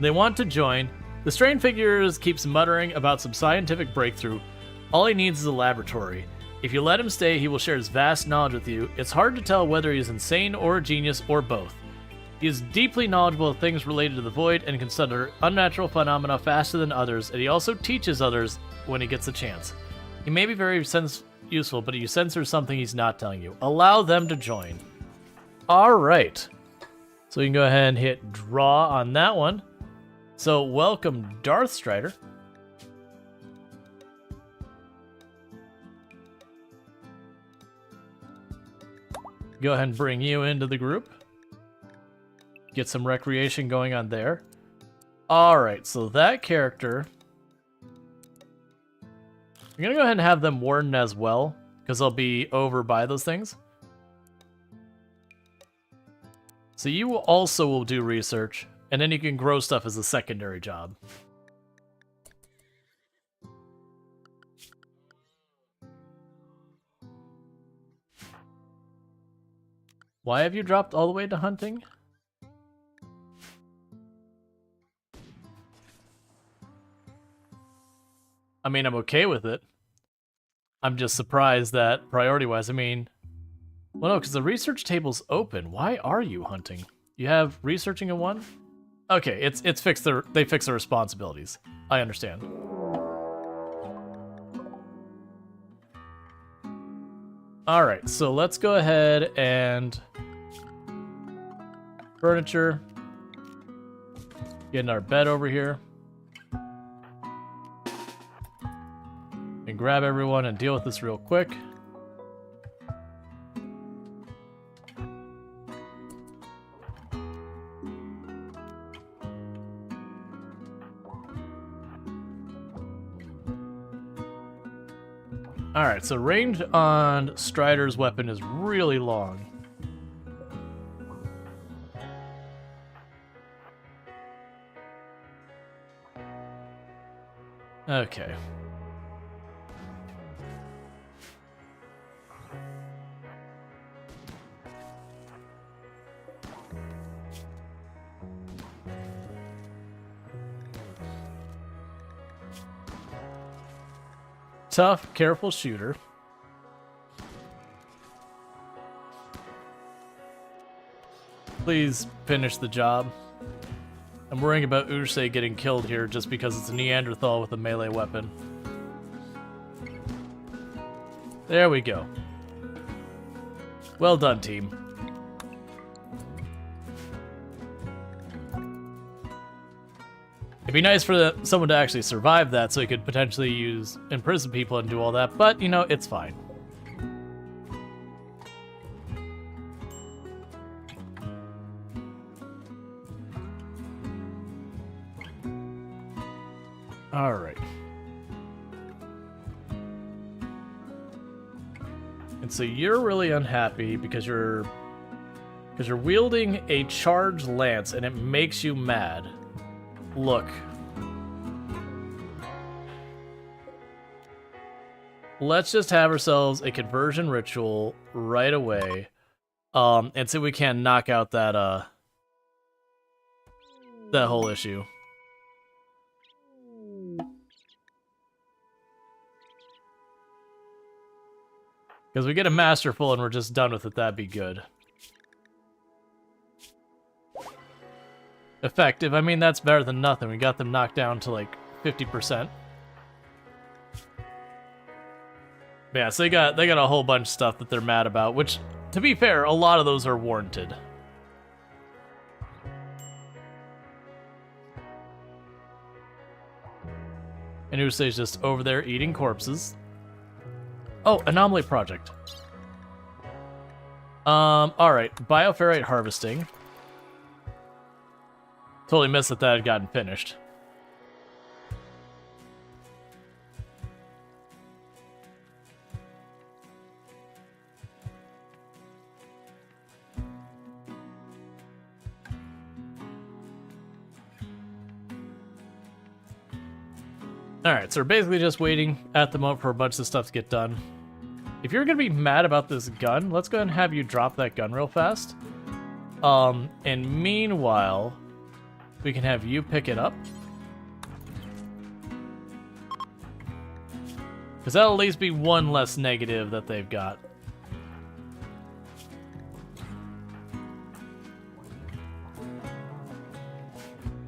They want to join. The strange figures keeps muttering about some scientific breakthrough. All he needs is a laboratory. If you let him stay, he will share his vast knowledge with you. It's hard to tell whether he is insane or a genius or both. He is deeply knowledgeable of things related to the void and can study unnatural phenomena faster than others, and he also teaches others when he gets a chance. He may be very useful, but you sense there's something he's not telling you. Allow them to join. Alright. So you can go ahead and hit draw on that one. So welcome, Darth Strider. Go ahead and bring you into the group. Get some recreation going on there. Alright, so that character... I'm gonna go ahead and have them warden as well, because they'll be over by those things. So you also will do research, and then you can grow stuff as a secondary job. Why have you dropped all the way to hunting? I mean, I'm okay with it. I'm just surprised that, priority-wise, I mean... Well, no, because the research table's open. Why are you hunting? You have researching in one? Okay, it's fixed they fix their responsibilities. I understand. Alright, so let's go ahead and... Furniture. Getting our bed over here. And grab everyone and deal with this real quick. Alright, so range on Strider's weapon is really long. Okay. Tough, careful shooter. Please finish the job. I'm worrying about Ursay getting killed here just because it's a Neanderthal with a melee weapon. There we go. Well done, team. It'd be nice for someone to actually survive that so he could potentially imprison people and do all that, but, you know, it's fine. Alright. And so you're really unhappy because you're wielding a charged lance and it makes you mad. Look. Let's just have ourselves a conversion ritual right away. And see if we can knock out that that whole issue. Because we get a masterful and we're just done with it, that'd be good. Effective, I mean, that's better than nothing. We got them knocked down to like 50%. But yeah, so they got a whole bunch of stuff that they're mad about, which, to be fair, a lot of those are warranted. And Usay's just over there eating corpses. Oh, Anomaly Project. Alright, Bioferrite harvesting. Totally missed that had gotten finished. Alright, so we're basically just waiting at the moment for a bunch of stuff to get done. If you're gonna be mad about this gun, let's go ahead and have you drop that gun real fast. And meanwhile, we can have you pick it up. Because that'll at least be one less negative that they've got.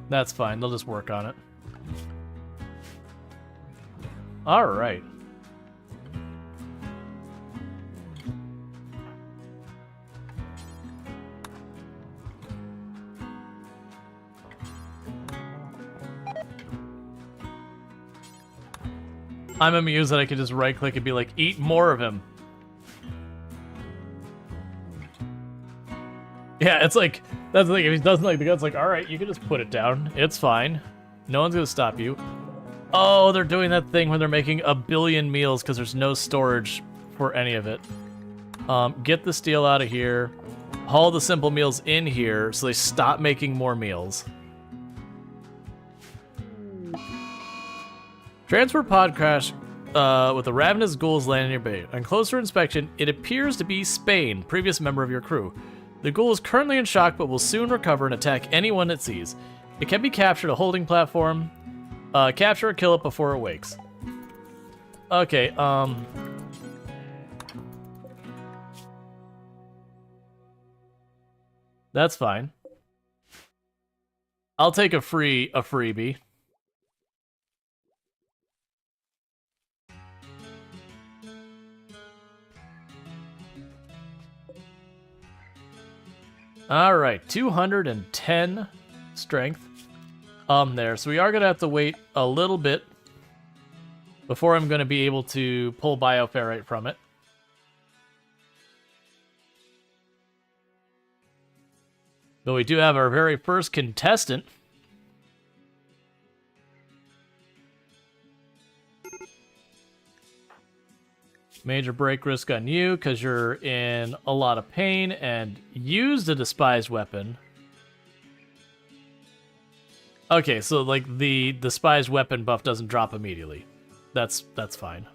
That's fine, they'll just work on it. Alright. I'm amused that I could just right-click and be like, eat more of him. Yeah, it's like, that's the thing, if he doesn't like the gun, it's like, alright, you can just put it down. It's fine. No one's gonna stop you. Oh, they're doing that thing where they're making a billion meals because there's no storage for any of it. Get the steel out of here. Haul the simple meals in here so they stop making more meals. Transfer pod crash with the ravenous ghouls landing in your bay. On closer inspection, it appears to be Spain, previous member of your crew. The ghoul is currently in shock but will soon recover and attack anyone it sees. It can be captured at a holding platform. Capture or kill it before it wakes. Okay, that's fine. I'll take a freebie. Alright, 210 strength. There. So we are gonna have to wait a little bit before I'm gonna be able to pull bioferrite from it. But we do have our very first contestant. Major break risk on you because you're in a lot of pain and used a despised weapon. Okay, so like the despised weapon buff doesn't drop immediately. That's fine.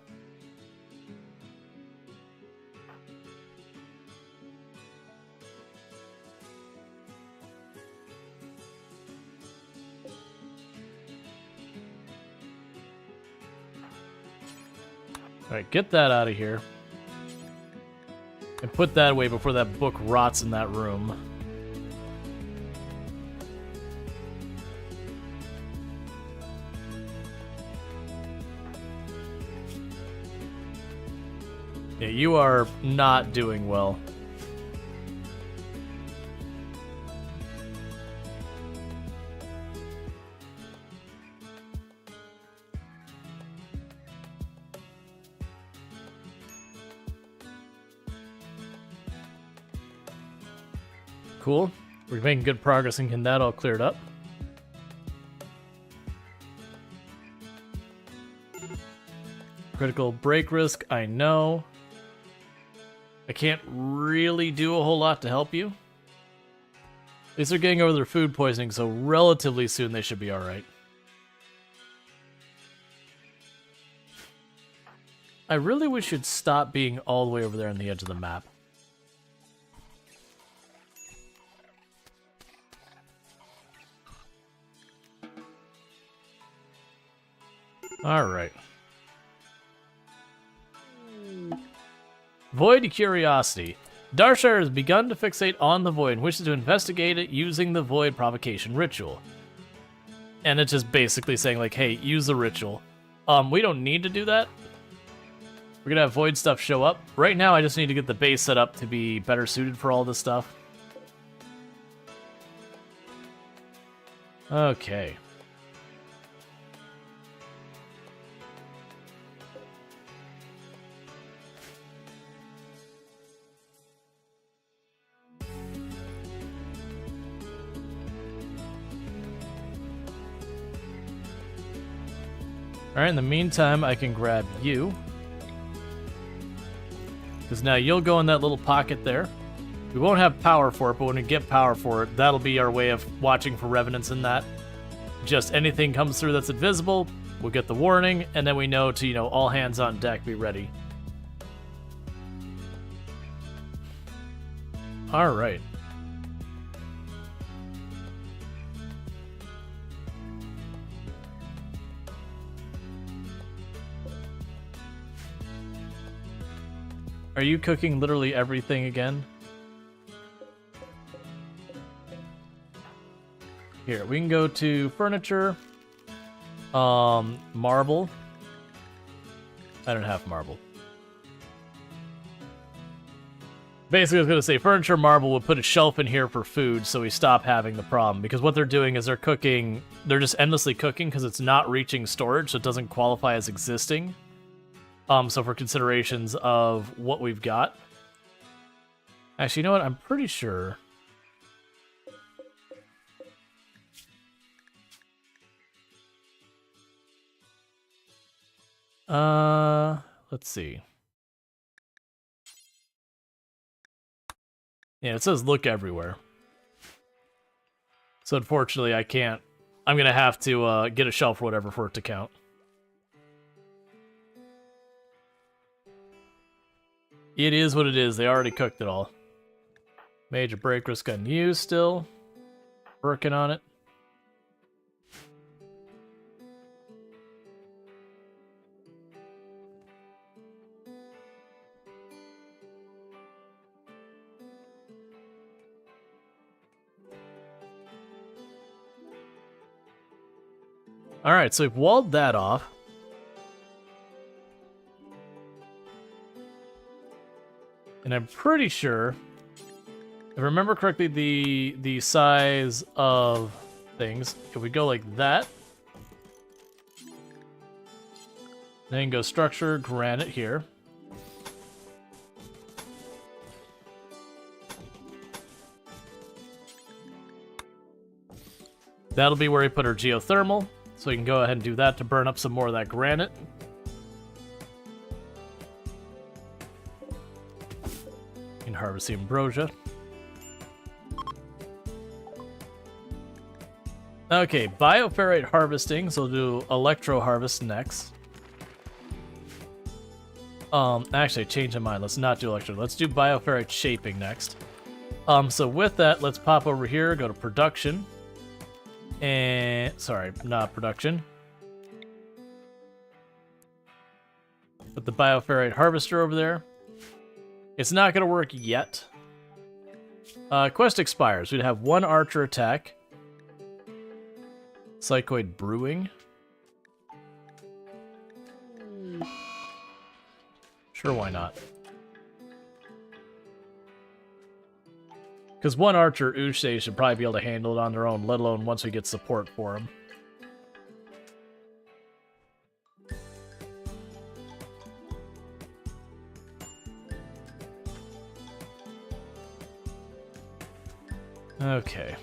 Alright, get that out of here. And put that away before that book rots in that room. Yeah, you are not doing well. Cool. We're making good progress in getting that all cleared up. Critical break risk, I know. I can't really do a whole lot to help you. At least they're getting over their food poisoning, so relatively soon they should be alright. I really wish you'd stop being all the way over there on the edge of the map. Alright. Void Curiosity. Darshire has begun to fixate on the Void and wishes to investigate it using the Void Provocation Ritual. And it's just basically saying, like, hey, use the ritual. We don't need to do that. We're gonna have Void stuff show up. Right now, I just need to get the base set up to be better suited for all this stuff. Okay. Alright, in the meantime, I can grab you. Because now you'll go in that little pocket there. We won't have power for it, but when we get power for it, that'll be our way of watching for revenants in that. Just anything comes through that's invisible, we'll get the warning, and then we know to, you know, all hands on deck, be ready. Alright. Are you cooking literally everything again? Here, we can go to furniture. Marble. I don't have marble. Basically, I was going to say furniture, marble would put a shelf in here for food so we stop having the problem. Because what they're doing is they're cooking, they're just endlessly cooking because it's not reaching storage, so it doesn't qualify as existing. So for considerations of what we've got. Actually, you know what? I'm pretty sure Let's see. Yeah, it says look everywhere. So unfortunately, I can't. I'm gonna have to get a shelf or whatever for it to count. It is what it is. They already cooked it all. Major break risk unused still. Working on it. Alright, so we've walled that off. And I'm pretty sure, if I remember correctly, the size of things, if we go like that, then go structure, granite here. That'll be where we put our geothermal, so we can go ahead and do that to burn up some more of that granite. And harvest the ambrosia. Okay, bioferrite harvesting, so we'll do electro harvest next. Actually, I changed my mind. Let's not do electro. Let's do bioferrite shaping next. So with that, let's pop over here, go to production. And, sorry, not production. Put the bioferrite harvester over there. It's not going to work yet. Quest expires. We'd have one archer attack. Psychoid brewing. Sure, why not? Because one archer, Uche, should probably be able to handle it on their own, let alone once we get support for them. Okay.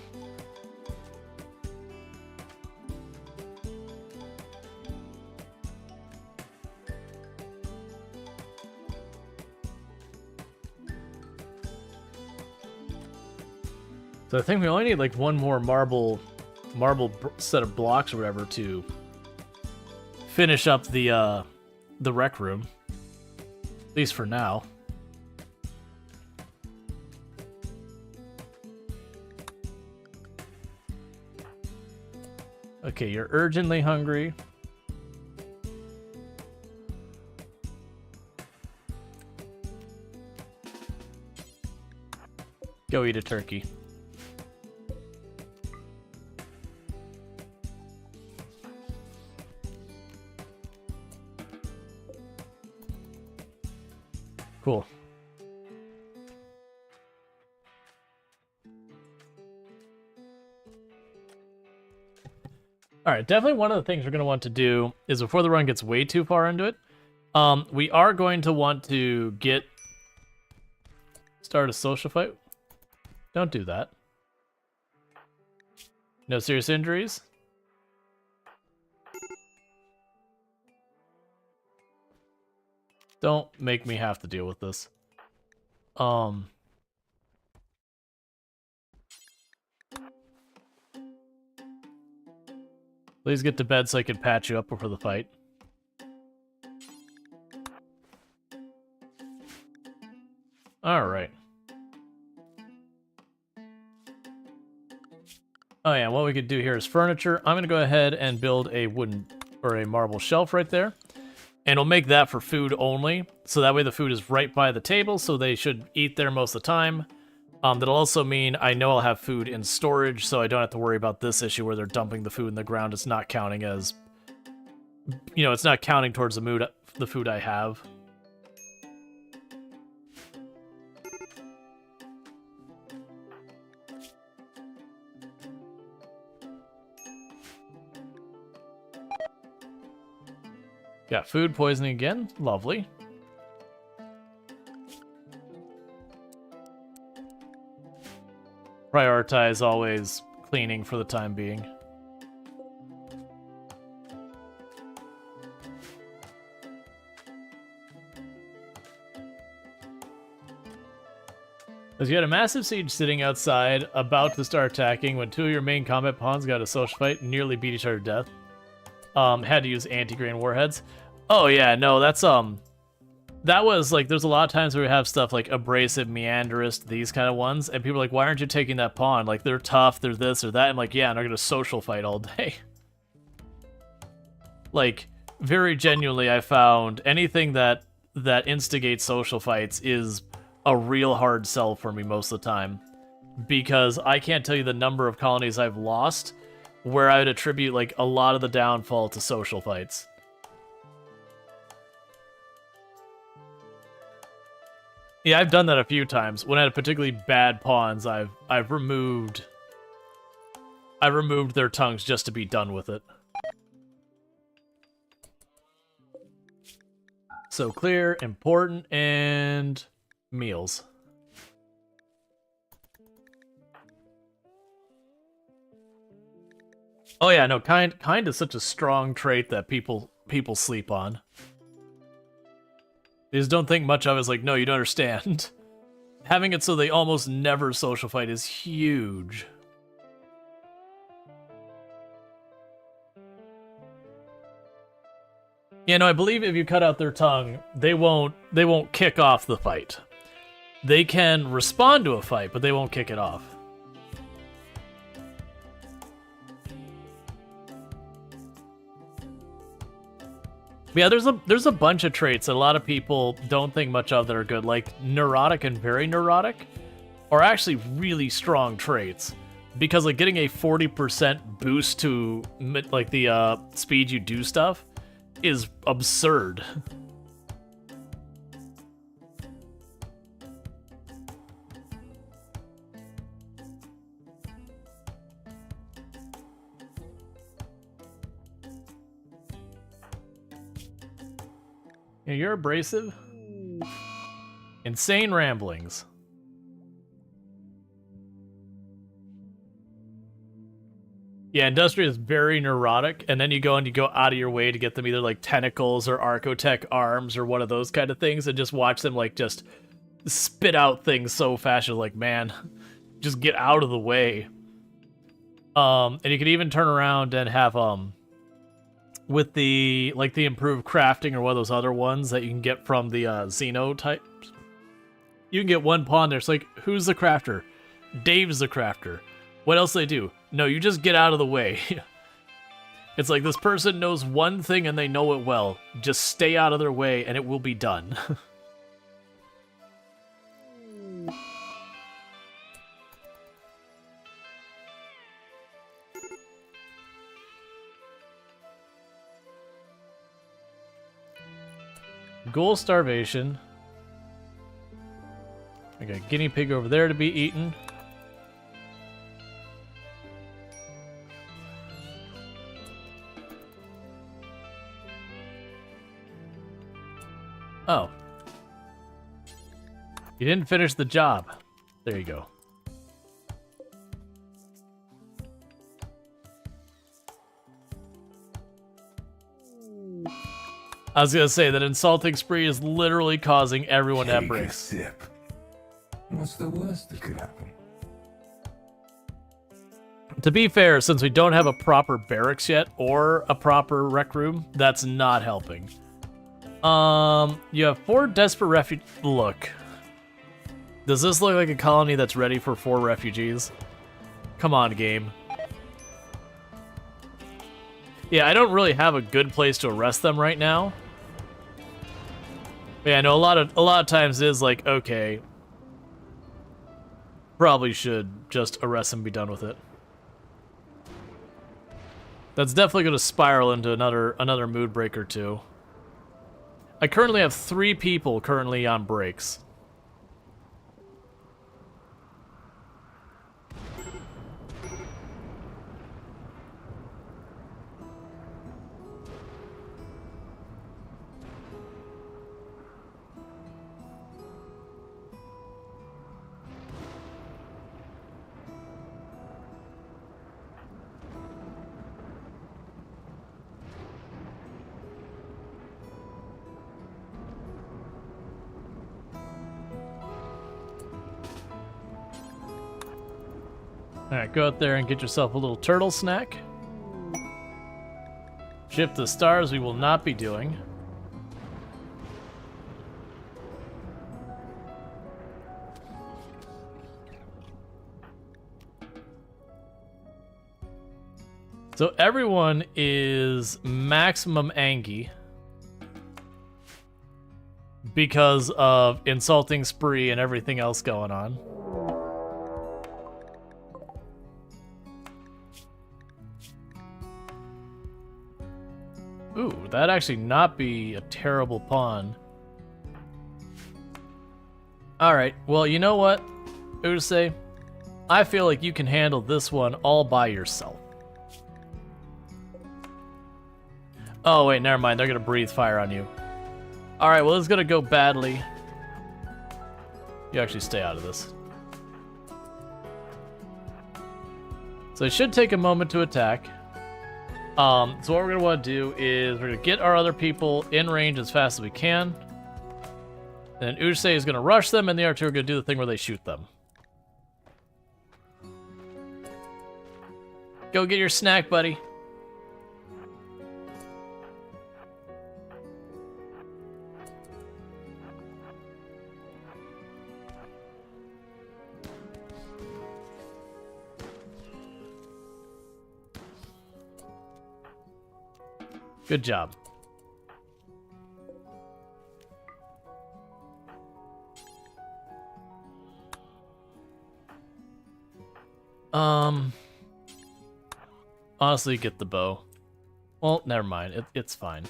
So I think we only need like one more marble set of blocks or whatever to finish up the rec room. At least for now. Okay, you're urgently hungry. Go eat a turkey. Cool. Alright, definitely one of the things we're going to want to do is before the run gets way too far into it, we are going to want to start a social fight. Don't do that. No serious injuries? Don't make me have to deal with this. Please get to bed so I can patch you up before the fight. Alright. Oh yeah, what we could do here is furniture. I'm going to go ahead and build a wooden or a marble shelf right there. And we'll make that for food only. So that way the food is right by the table, so they should eat there most of the time. That'll also mean I know I'll have food in storage, so I don't have to worry about this issue where they're dumping the food in the ground. It's not counting as... You know, it's not counting towards the food I have. Got food poisoning again. Lovely. Prioritize always cleaning for the time being. Because you had a massive siege sitting outside, about to start attacking, when two of your main combat pawns got a social fight and nearly beat each other to death. Had to use anti-grain warheads. Oh yeah, no, that's that was like, there's a lot of times where we have stuff like abrasive, meanderist, these kind of ones, and people are like, why aren't you taking that pawn? Like, they're tough, they're this or that. I'm like, yeah, and they're gonna social fight all day. Like, very genuinely, I found anything that instigates social fights is a real hard sell for me most of the time, because I can't tell you the number of colonies I've lost where I would attribute like a lot of the downfall to social fights. Yeah, I've done that a few times. When I had particularly bad pawns, I've removed their tongues just to be done with it. So clear, important, and meals. Oh yeah, no, kind is such a strong trait that people sleep on. They just don't think much of it. It's like, no, you don't understand. Having it so they almost never social fight is huge. Yeah, no, I believe if you cut out their tongue, they won't kick off the fight. They can respond to a fight, but they won't kick it off. Yeah, there's a bunch of traits that a lot of people don't think much of that are good, like neurotic and very neurotic are actually really strong traits, because like getting a 40% boost to like the speed you do stuff is absurd. Yeah, you're abrasive. Insane ramblings. Yeah, Industria is very neurotic, and then you go out of your way to get them either like tentacles or Archotech arms or one of those kind of things, and just watch them like just spit out things so fast. You're like, man, just get out of the way. And you can even turn around and have with the like the improved crafting or one of those other ones that you can get from the Xeno types. You can get one pawn there. It's like, who's the crafter? Dave's the crafter. What else do they do? No, you just get out of the way. It's like, this person knows one thing and they know it well. Just stay out of their way and it will be done. Ghoul starvation. I got a guinea pig over there to be eaten. Oh. You didn't finish the job. There you go. I was gonna say that insulting spree is literally causing everyone to have breaks. Sip. What's the worst that could happen? To be fair, since we don't have a proper barracks yet or a proper rec room, that's not helping. You have 4 desperate refugees. Look. Does this look like a colony that's ready for 4 refugees? Come on, game. Yeah, I don't really have a good place to arrest them right now. Yeah, I know a lot of times it is like, okay, probably should just arrest them and be done with it. That's definitely going to spiral into another mood break or two. I currently have 3 people currently on breaks. Alright, go out there and get yourself a little turtle snack. Ship the stars we will not be doing. So everyone is maximum Angie because of Insulting Spree and everything else going on. Ooh, that'd actually not be a terrible pawn. Alright, well, you know what, Udase? I feel like you can handle this one all by yourself. Oh, wait, never mind. They're going to breathe fire on you. Alright, well, this is going to go badly. You actually stay out of this. So it should take a moment to attack. So what we're going to want to do is we're going to get our other people in range as fast as we can. And then Udase is going to rush them, and the R2 are going to do the thing where they shoot them. Go get your snack, buddy. Good job. Honestly, get the bow. Well, never mind. It's fine.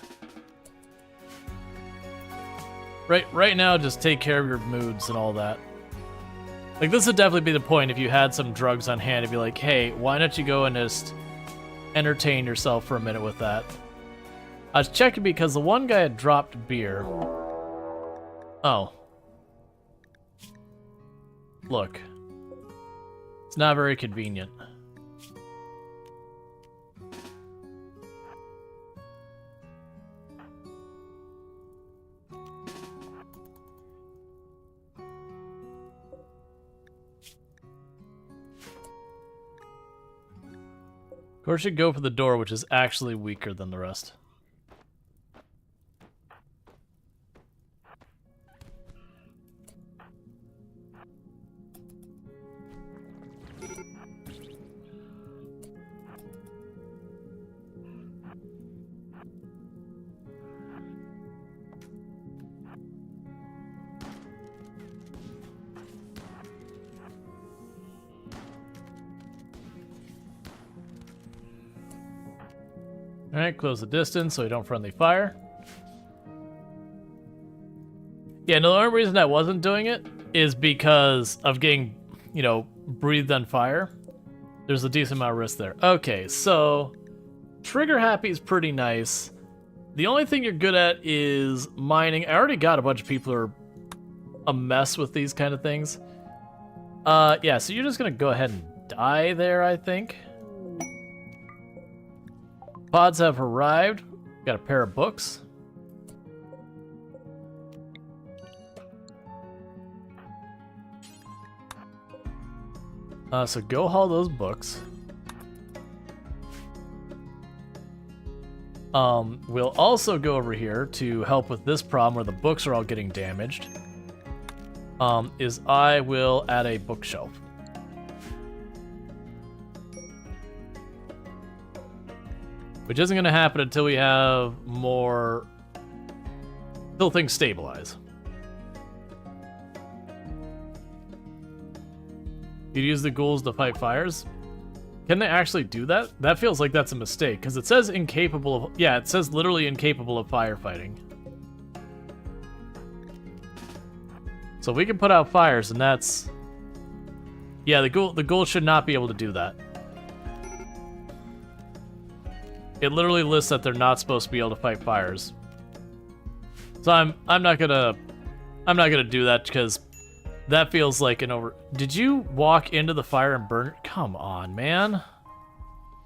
Right now, just take care of your moods and all that. Like, this would definitely be the point if you had some drugs on hand. It'd be like, hey, why don't you go and just entertain yourself for a minute with that? I was checking because the one guy had dropped beer. Oh. Look. It's not very convenient. Of course, you go for the door, which is actually weaker than the rest. Alright, close the distance so we don't friendly fire. Yeah, no, the only reason I wasn't doing it is because of getting, you know, breathed on fire. There's a decent amount of risk there. Okay, so trigger happy is pretty nice. The only thing you're good at is mining. I already got a bunch of people who are a mess with these kind of things. Yeah, so you're just gonna go ahead and die there, I think. Pods have arrived. Got a pair of books. So go haul those books. We'll also go over here to help with this problem where the books are all getting damaged. I will add a bookshelf. Which isn't going to happen until we have more... until things stabilize. You'd use the ghouls to fight fires? Can they actually do that? That feels like that's a mistake, because it says incapable of... yeah, it says literally incapable of firefighting. So we can put out fires, and that's... yeah, the ghoul should not be able to do that. It literally lists that they're not supposed to be able to fight fires. So I'm not gonna do that because that feels like an over... did you walk into the fire and burn it? Come on, man.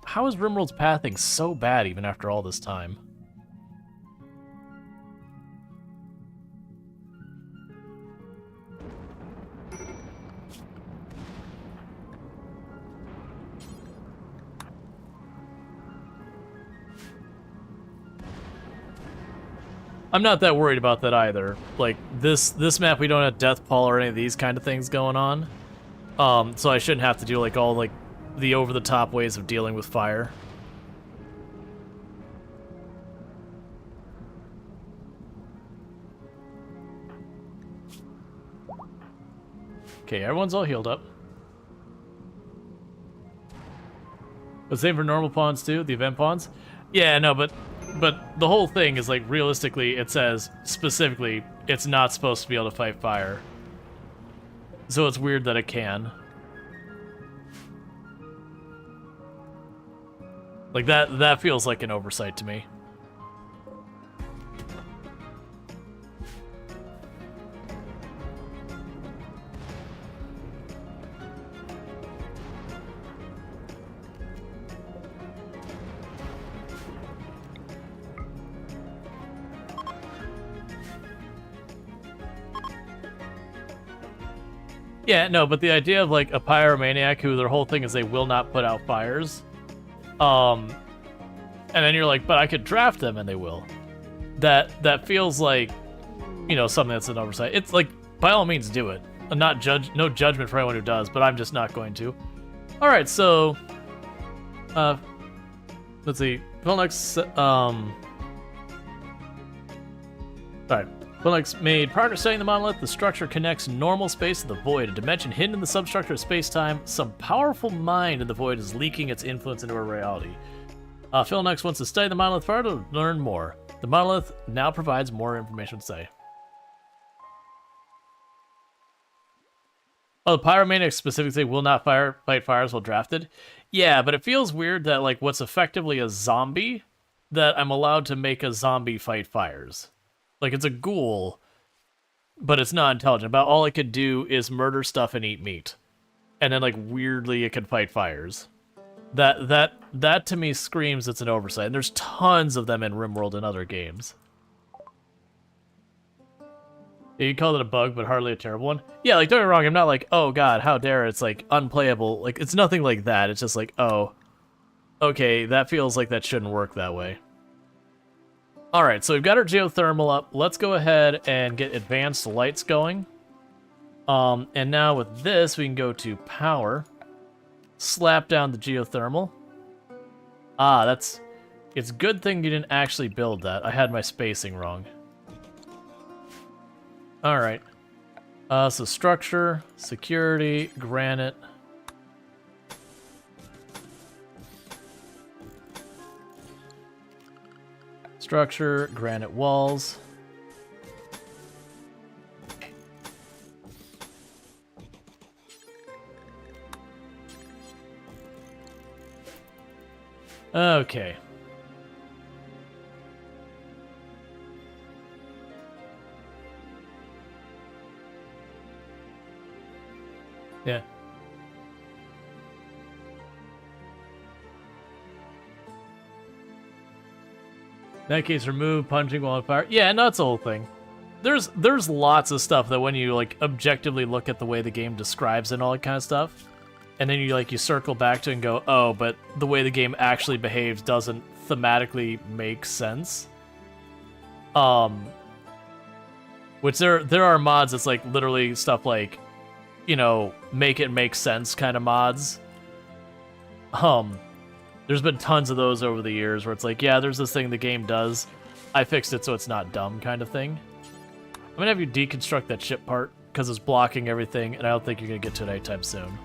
How is RimWorld's pathing so bad even after all this time? I'm not that worried about that either. Like, this map, we don't have Death Pall or any of these kind of things going on. So I shouldn't have to do, like, all, like, the over-the-top ways of dealing with fire. Okay, everyone's all healed up. The same for normal pawns too, the event pawns? Yeah, no, but the whole thing is, like, realistically, it says specifically it's not supposed to be able to fight fire. So it's weird that it can. Like, that feels like an oversight to me. Yeah, no, but the idea of, like, a pyromaniac who their whole thing is they will not put out fires, and then you're like, but I could draft them and they will. That feels like, you know, something that's an oversight. It's like, by all means, do it. No judgment for anyone who does, but I'm just not going to. All right, so, let's see. Vilnex, all right. Vilnex made progress studying the monolith. The structure connects normal space to the void, a dimension hidden in the substructure of space-time. Some powerful mind in the void is leaking its influence into our reality. Vilnex wants to study the monolith further to learn more. The monolith now provides more information to say. Oh, the pyromaniacs specifically say will not fight fires while drafted. Yeah, but it feels weird that, like, what's effectively a zombie, that I'm allowed to make a zombie fight fires. Like, it's a ghoul, but it's not intelligent. About all it could do is murder stuff and eat meat. And then, like, weirdly, it can fight fires. That to me screams it's an oversight. And there's tons of them in RimWorld and other games. Yeah, you call it a bug, but hardly a terrible one. Yeah, like, don't get me wrong, I'm not like, oh god, how dare, it's, like, unplayable. Like, it's nothing like that. It's just like, oh, okay, that feels like that shouldn't work that way. Alright, so we've got our geothermal up. Let's go ahead and get advanced lights going. And now with this, we can go to power. Slap down the geothermal. Ah, it's a good thing you didn't actually build that. I had my spacing wrong. Alright. So structure, security, granite. Structure, granite walls. Okay. Yeah. In that case, remove punching while on fire. Yeah, no, that's the whole thing. There's lots of stuff that when you, like, objectively look at the way the game describes and all that kind of stuff, and then you circle back to it and go, oh, but the way the game actually behaves doesn't thematically make sense. Which there are mods that's, like, literally stuff like, you know, make it make sense kind of mods. There's been tons of those over the years where it's like, yeah, there's this thing the game does. I fixed it so it's not dumb kind of thing. I'm gonna have you deconstruct that ship part because it's blocking everything, and I don't think you're gonna get to it anytime soon.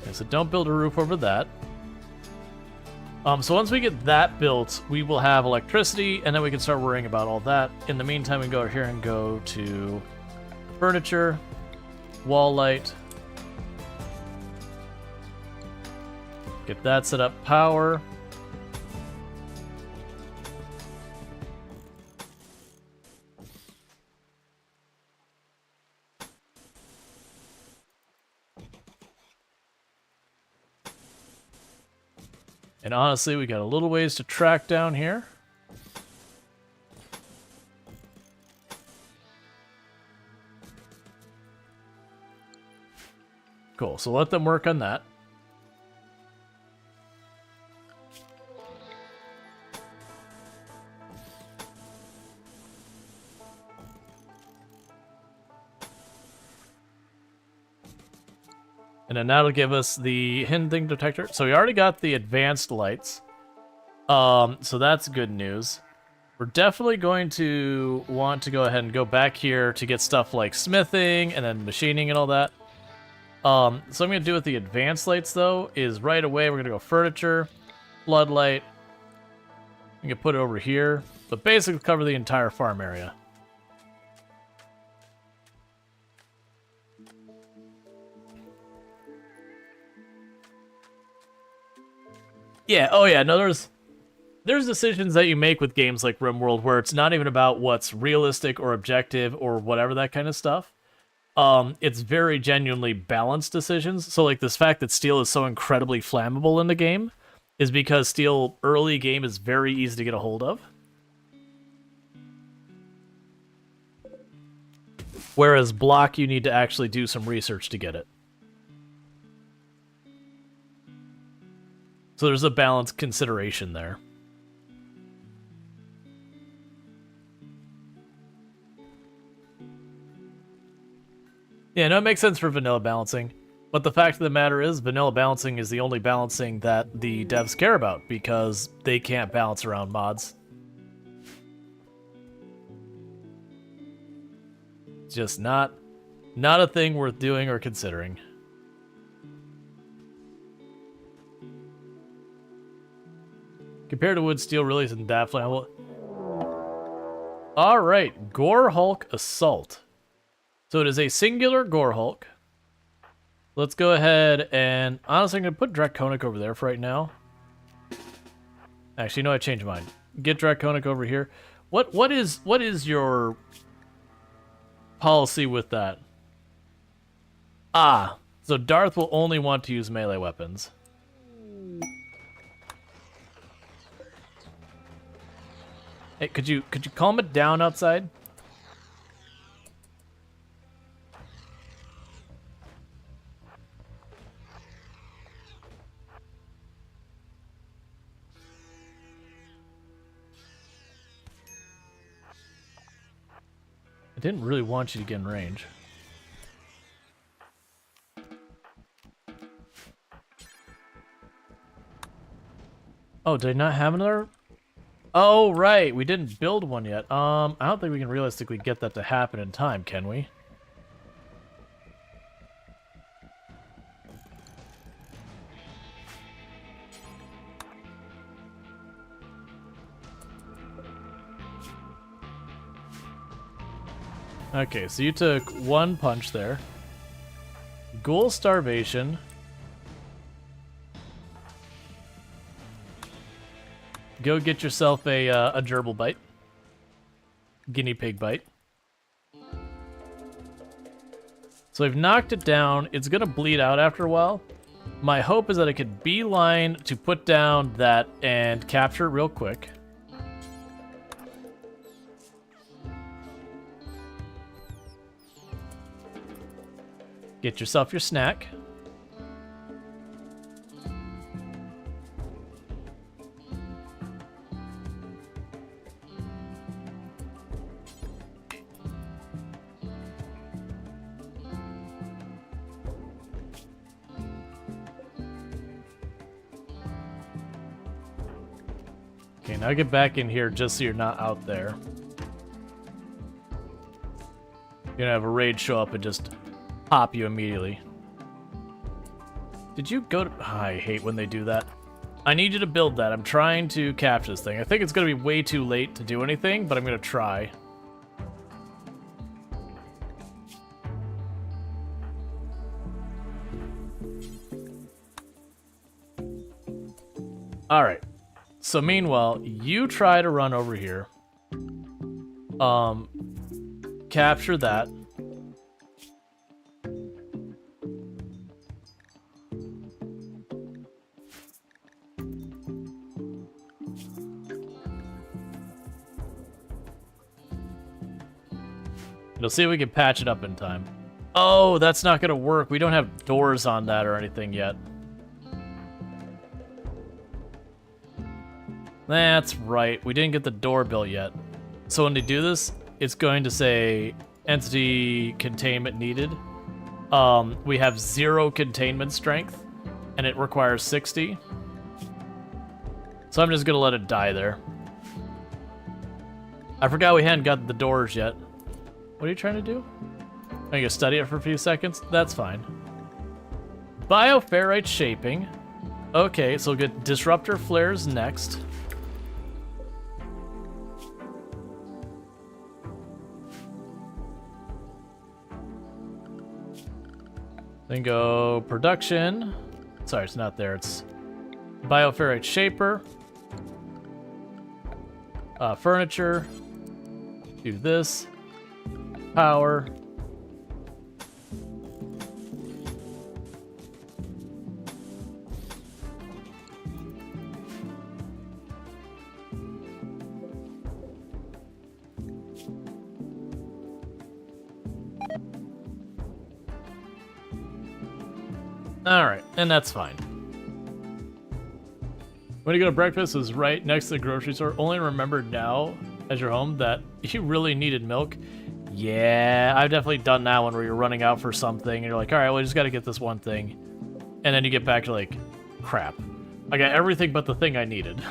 Okay, so don't build a roof over that. So once we get that built, we will have electricity, and then we can start worrying about all that. In the meantime, we can go here and go to furniture, wall light. Get that set up, power. And honestly, we got a little ways to track down here. Cool. So let them work on that. And then that'll give us the hidden thing detector. So we already got the advanced lights. So that's good news. We're definitely going to want to go ahead and go back here to get stuff like smithing and then machining and all that. So I'm going to do with the advanced lights, though, is right away we're going to go furniture, floodlight. We can put it over here, but basically cover the entire farm area. Yeah, oh yeah, no, there's decisions that you make with games like RimWorld where it's not even about what's realistic or objective or whatever that kind of stuff. It's very genuinely balanced decisions. So like this fact that steel is so incredibly flammable in the game is because steel early game is very easy to get a hold of. Whereas block, you need to actually do some research to get it. So there's a balanced consideration there. Yeah, no, it makes sense for vanilla balancing. But the fact of the matter is, vanilla balancing is the only balancing that the devs care about, because they can't balance around mods. It's just not a thing worth doing or considering. Compared to wood, steel really isn't that flammable. Alright, Gore Hulk Assault. So it is a singular Gore Hulk. Let's go ahead and... Honestly, I'm going to put Draconic over there for right now. Actually, no, I changed mine. Get Draconic over here. What is your policy with that? Ah, so Darth will only want to use melee weapons. Hey, could you calm it down outside? I didn't really want you to get in range. Oh, did I not have another? Oh, right. We didn't build one yet. I don't think we can realistically get that to happen in time, can we? Okay, so you took one punch there. Ghoul Starvation. Go get yourself a gerbil bite. Guinea pig bite. So I've knocked it down. It's going to bleed out after a while. My hope is that I could beeline to put down that and capture it real quick. Get yourself your snack. Okay, now get back in here just so you're not out there. You're gonna have a raid show up and just pop you immediately. Did you go to... I hate when they do that. I need you to build that. I'm trying to capture this thing. I think it's gonna be way too late to do anything, but I'm gonna try. Alright. So meanwhile, you try to run over here. Capture that. We'll see if we can patch it up in time. Oh, that's not gonna work. We don't have doors on that or anything yet. That's right. We didn't get the door built yet. So when they do this, it's going to say entity containment needed. We have 0 containment strength, and it requires 60. So I'm just gonna let it die there. I forgot we hadn't got the doors yet. What are you trying to do? Are you gonna study it for a few seconds? That's fine. Bioferrite shaping. Okay, so we'll get disruptor flares next. Then go production. Sorry, it's not there. It's bioferrite shaper. Furniture. Do this. Power. Alright, and that's fine. When you go to breakfast, it was right next to the grocery store. Only remembered now, as you're home, that you really needed milk. Yeah, I've definitely done that one where you're running out for something, and you're like, alright, well, I just gotta get this one thing. And then you get back to like, crap. I got everything but the thing I needed.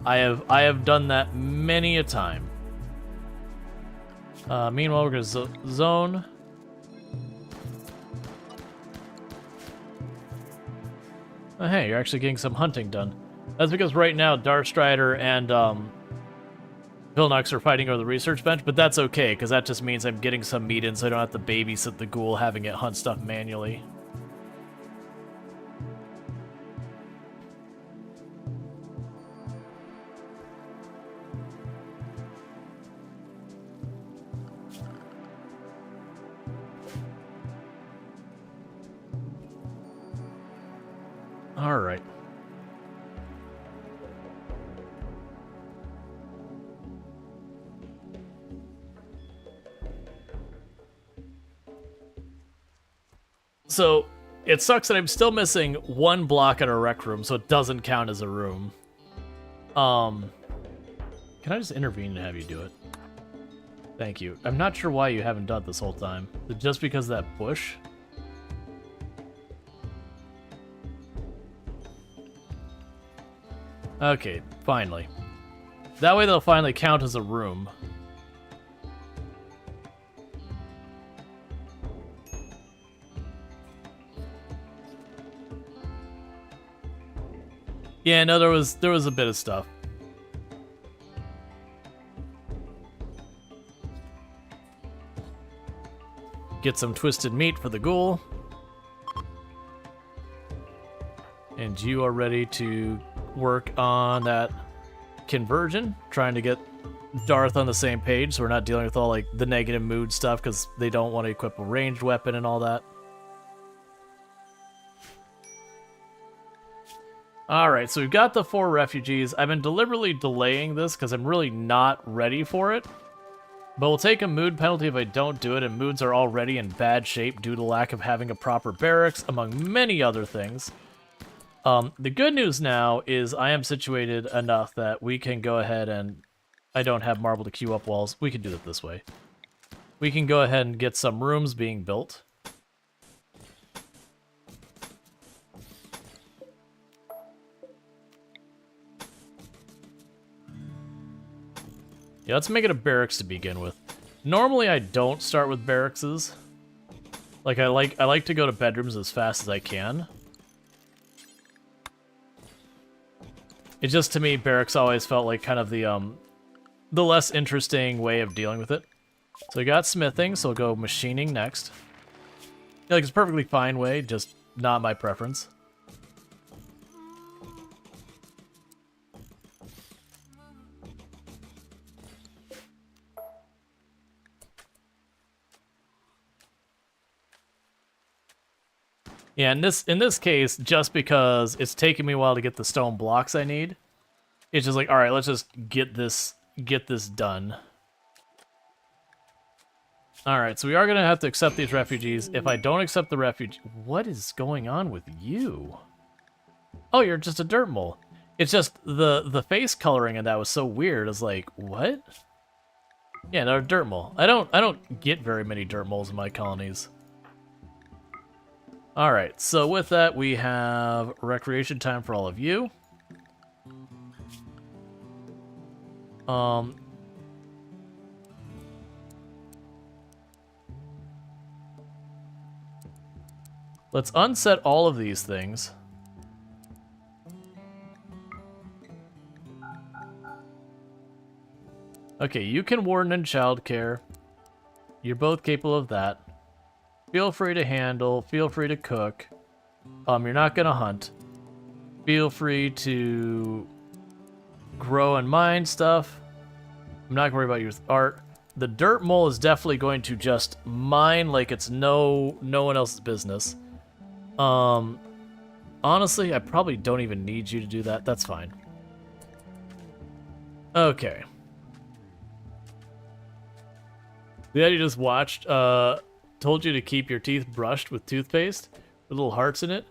I have done that many a time. Meanwhile, we're gonna zone. Oh, hey, you're actually getting some hunting done. That's because right now Darkstrider and Vilnox are fighting over the research bench, but that's okay, because that just means I'm getting some meat in so I don't have to babysit the ghoul having it hunt stuff manually. All right. So, it sucks that I'm still missing 1 block in a rec room, so it doesn't count as a room. Can I just intervene and have you do it? Thank you. I'm not sure why you haven't done it this whole time. Is it just because of that bush? Okay, finally. That way they'll finally count as a room. Yeah, no, there was a bit of stuff. Get some twisted meat for the ghoul. And you are ready to work on that conversion, trying to get Darth on the same page so we're not dealing with all like the negative mood stuff because they don't want to equip a ranged weapon and all that. Alright, so we've got the 4 refugees. I've been deliberately delaying this because I'm really not ready for it. But we'll take a mood penalty if I don't do it, and moods are already in bad shape due to lack of having a proper barracks, among many other things. The good news now is I am situated enough that we can go ahead and... I don't have marble to queue up walls. We can do it this way. We can go ahead and get some rooms being built. Yeah, let's make it a barracks to begin with. Normally I don't start with barrackses. Like I like to go to bedrooms as fast as I can. It just, to me, barracks always felt like kind of the less interesting way of dealing with it. So we got smithing, so we'll go machining next. Like, it's a perfectly fine way, just not my preference. Yeah, in this case, just because it's taking me a while to get the stone blocks I need, it's just like, all right, let's just get this done. Alright, so we are going to have to accept these refugees. If I don't accept the refugee... What is going on with you? Oh, you're just a dirt mole. It's just the face coloring in that was so weird. It's like, what? Yeah, no, dirt mole. I don't get very many dirt moles in my colonies. Alright, so with that, we have recreation time for all of you. Let's unset all of these things. Okay, you can warden in childcare. You're both capable of that. Feel free to handle. Feel free to cook. You're not gonna hunt. Feel free to grow and mine stuff. I'm not gonna worry about your art. The dirt mole is definitely going to just mine like it's no one else's business. Honestly, I probably don't even need you to do that. That's fine. Okay. The idea you just watched, told you to keep your teeth brushed with toothpaste with little hearts in it.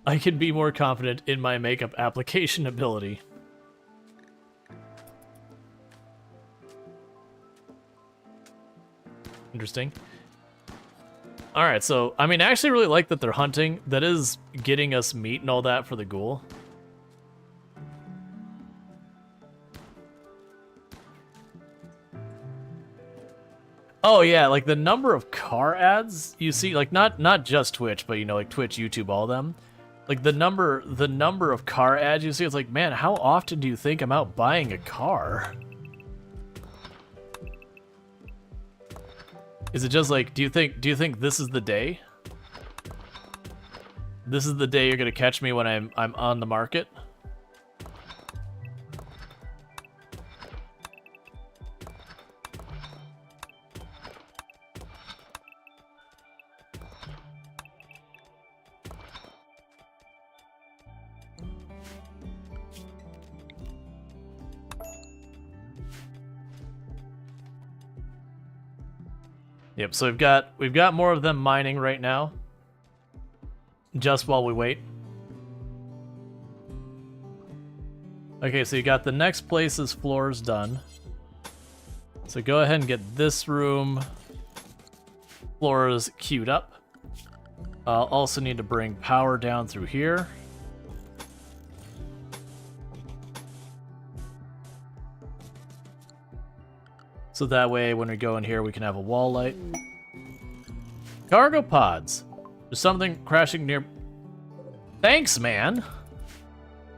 I can be more confident in my makeup application ability. Interesting. Alright, so, I mean, I actually really like that they're hunting. That is getting us meat and all that for the ghoul. Oh yeah, like the number of car ads you see, like not just Twitch, but you know, like Twitch, YouTube, all them. Like the number of car ads you see, it's like, man, how often do you think I'm out buying a car? Is it just like, do you think this is the day? This is the day you're gonna catch me when I'm on the market? Yep, so we've got more of them mining right now. Just while we wait. Okay, so you got the next place's floors done. So go ahead and get this room floors queued up. I'll also need to bring power down through here. So that way, when we go in here, we can have a wall light. Cargo pods. There's something crashing near... Thanks, man!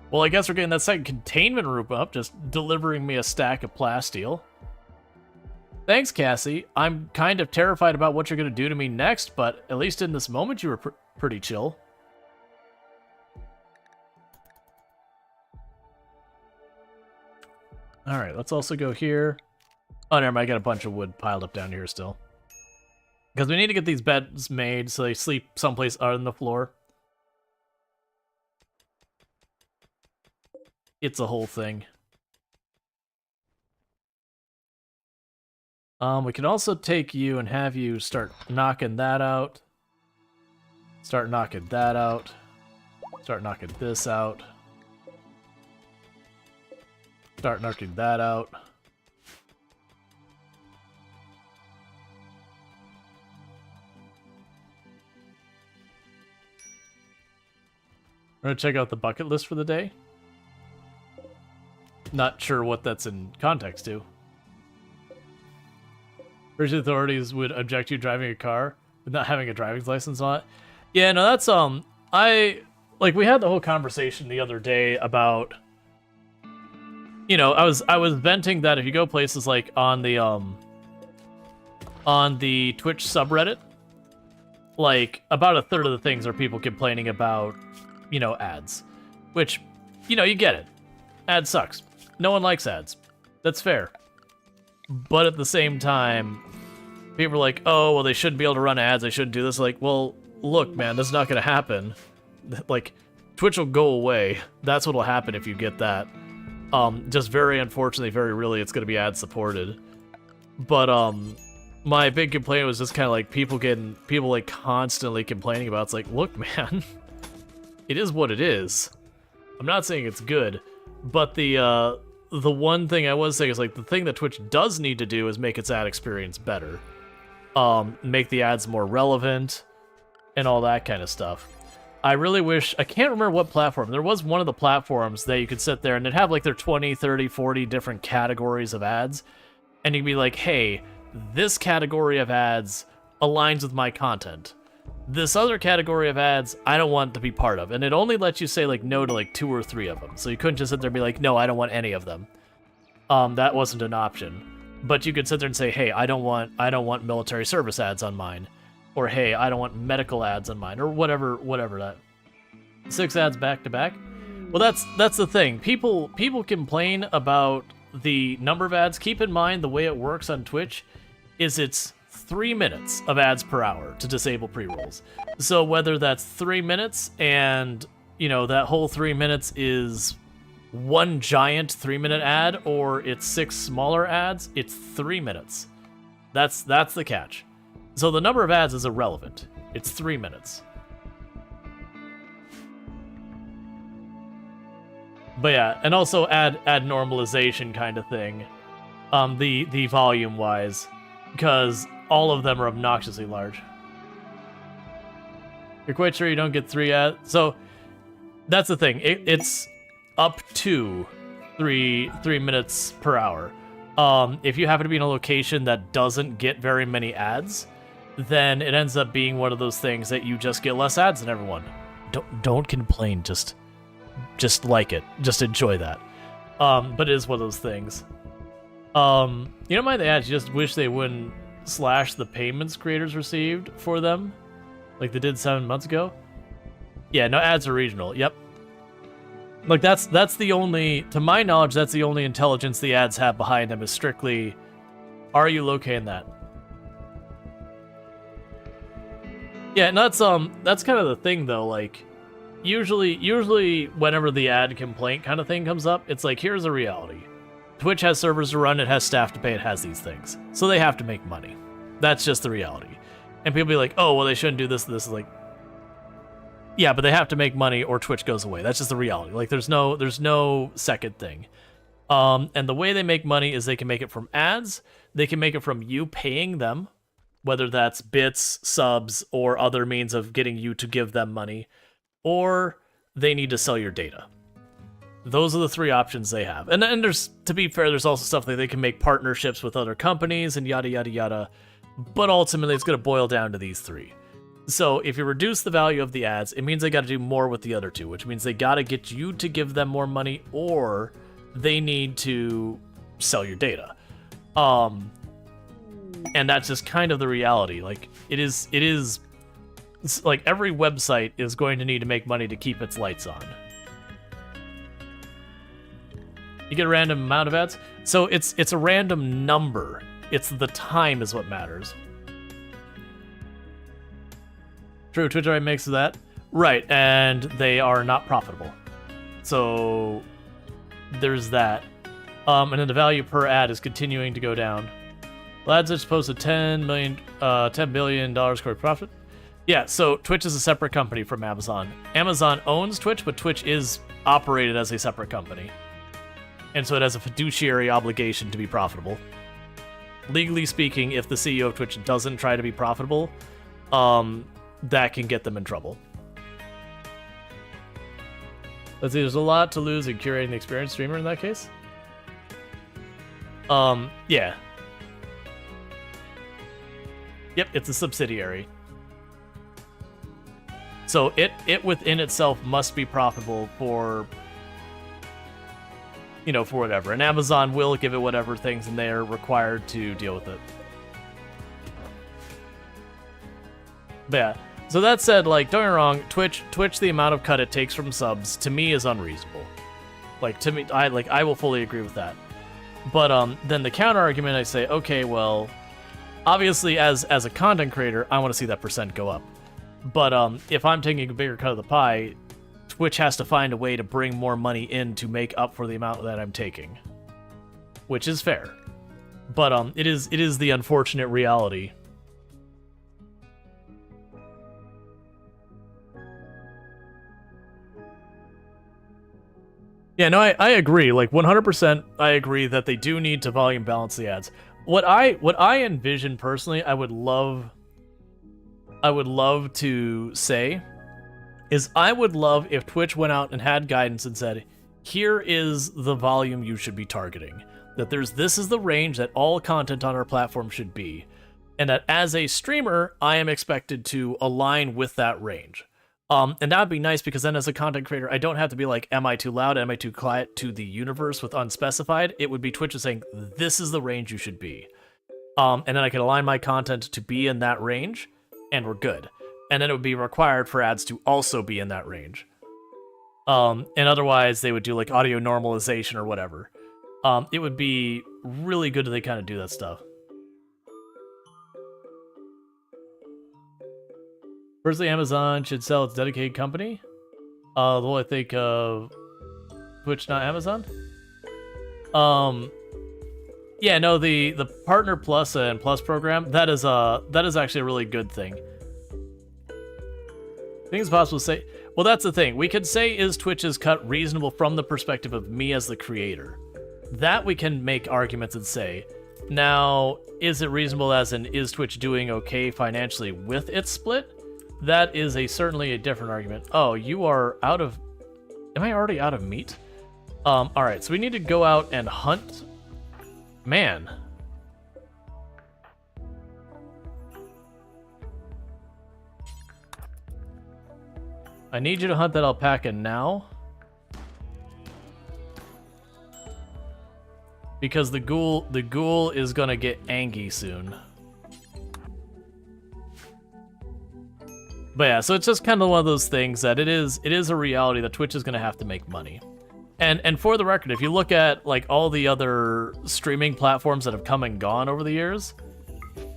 Well, I guess we're getting that second containment room up, just delivering me a stack of plasteel. Thanks, Cassie. I'm kind of terrified about what you're going to do to me next, but at least in this moment, you were pretty chill. Alright, let's also go here. Oh, never mind, I got a bunch of wood piled up down here still. Because we need to get these beds made so they sleep someplace on the floor. It's a whole thing. We can also take you and have you start knocking that out. Start knocking that out. Start knocking this out. Start knocking that out. We're gonna check out the bucket list for the day. Not sure what that's in context to. British authorities would object to you driving a car with not having a driving license on it. Yeah, no, that's we had the whole conversation the other day about, you know, I was venting that if you go places like on the Twitch subreddit, like about a third of the things are people complaining about, you know, ads, which, you know, you get it. Ad sucks. No one likes ads. That's fair. But at the same time, people are like, oh, well, they shouldn't be able to run ads. They shouldn't do this. Like, well, look, man, that's not going to happen. Like, Twitch will go away. That's what will happen if you get that. Just very unfortunately, very really, it's going to be ad supported. But, my big complaint was just kind of like people like constantly complaining about. It's like, look, man, it is what it is. I'm not saying it's good, but the one thing I was saying is like the thing that Twitch does need to do is make its ad experience better, make the ads more relevant, and all that kind of stuff. I really wish, I can't remember what platform. There was one of the platforms that you could sit there and it'd have like their 20, 30, 40 different categories of ads. And you'd be like, hey, this category of ads aligns with my content. This other category of ads, I don't want to be part of. And it only lets you say like no to like 2 or 3 of them. So you couldn't just sit there and be like, no, I don't want any of them. That wasn't an option. But you could sit there and say, hey, I don't want military service ads on mine. Or hey, I don't want medical ads on mine, or whatever that. 6 ads back to back. Well, that's the thing. People complain about the number of ads. Keep in mind the way it works on Twitch is it's 3 minutes of ads per hour to disable pre-rolls. So whether that's 3 minutes and that whole 3 minutes is one giant 3-minute ad, or it's 6 smaller ads, it's 3 minutes. That's the catch. So the number of ads is irrelevant. It's 3 minutes. But yeah, and also ad normalization kind of thing. The volume wise, because all of them are obnoxiously large. You're quite sure you don't get 3 ads? So that's the thing. It's up to 3 minutes per hour. If you happen to be in a location that doesn't get very many ads, then it ends up being one of those things that you just get less ads than everyone. Don't complain, just like it. Just enjoy that. But it is one of those things. You don't mind the ads, you just wish they wouldn't slash the payments creators received for them, like they did 7 months ago. Yeah, no ads are regional. Yep. Like that's the only, to my knowledge, that's the only intelligence the ads have behind them is strictly, are you locating that? Yeah, and that's kind of the thing though, like usually whenever the ad complaint kind of thing comes up, it's like, here's a reality. Twitch has servers to run, it has staff to pay, it has these things. So they have to make money. That's just the reality. And people be like, oh, well, they shouldn't do this. This is like, yeah, but they have to make money or Twitch goes away. That's just the reality. Like, there's no second thing. And the way they make money is they can make it from ads. They can make it from you paying them, whether that's bits, subs, or other means of getting you to give them money, or they need to sell your data. Those are the 3 options they have. And then there's, to be fair, there's also stuff like they can make partnerships with other companies and yada, yada, yada. But ultimately, it's going to boil down to these 3. So if you reduce the value of the ads, it means they got to do more with the other 2, which means they got to get you to give them more money, or they need to sell your data. And that's just kind of the reality. Like, it's like every website is going to need to make money to keep its lights on. You get a random amount of ads. So it's a random number. It's the time is what matters. True, Twitch already makes that. Right, and they are not profitable. So there's that. And then the value per ad is continuing to go down. Well, ads are supposed to $10 billion core profit. Yeah, so Twitch is a separate company from Amazon. Amazon owns Twitch, but Twitch is operated as a separate company. And so it has a fiduciary obligation to be profitable. Legally speaking, if the CEO of Twitch doesn't try to be profitable, that can get them in trouble. Let's see, there's a lot to lose in curating the experienced streamer in that case. Yeah. Yep, it's a subsidiary. So it within itself must be profitable for, for whatever. And Amazon will give it whatever things, and they're required to deal with it. But yeah. So that said, like, don't get me wrong, Twitch, the amount of cut it takes from subs, to me, is unreasonable. Like, to me, I will fully agree with that. But then the counter argument, I say, okay, well, obviously, as a content creator, I want to see that percent go up. But if I'm taking a bigger cut of the pie, Twitch has to find a way to bring more money in to make up for the amount that I'm taking. Which is fair. But it is the unfortunate reality. Yeah, no, I agree. Like 100%, I agree that they do need to volume balance the ads. What I envision personally, I would love to say is I would love if Twitch went out and had guidance and said, here is the volume you should be targeting. That this is the range that all content on our platform should be. And that as a streamer, I am expected to align with that range. And that would be nice because then as a content creator, I don't have to be like, am I too loud? Am I too quiet to the universe with unspecified? It would be Twitch is saying, this is the range you should be. And then I can align my content to be in that range, and we're good. And then it would be required for ads to also be in that range. And otherwise, they would do like audio normalization or whatever. It would be really good if they kind of do that stuff. Personally, Amazon should sell its dedicated company. Though I think Twitch, not Amazon. Yeah, no, the Partner Plus and Plus program, that is actually a really good thing. I think it's possible to say, well, that's the thing. We could say, is Twitch's cut reasonable from the perspective of me as the creator? That we can make arguments and say. Now, is it reasonable as in, is Twitch doing okay financially with its split? That is certainly a different argument. Oh, you are out of... Am I already out of meat? Alright, so we need to go out and hunt... Man. I need you to hunt that alpaca now. Because the ghoul is gonna get angry soon. But yeah, so it's just kind of one of those things that it is a reality that Twitch is gonna have to make money. And for the record, if you look at like all the other streaming platforms that have come and gone over the years,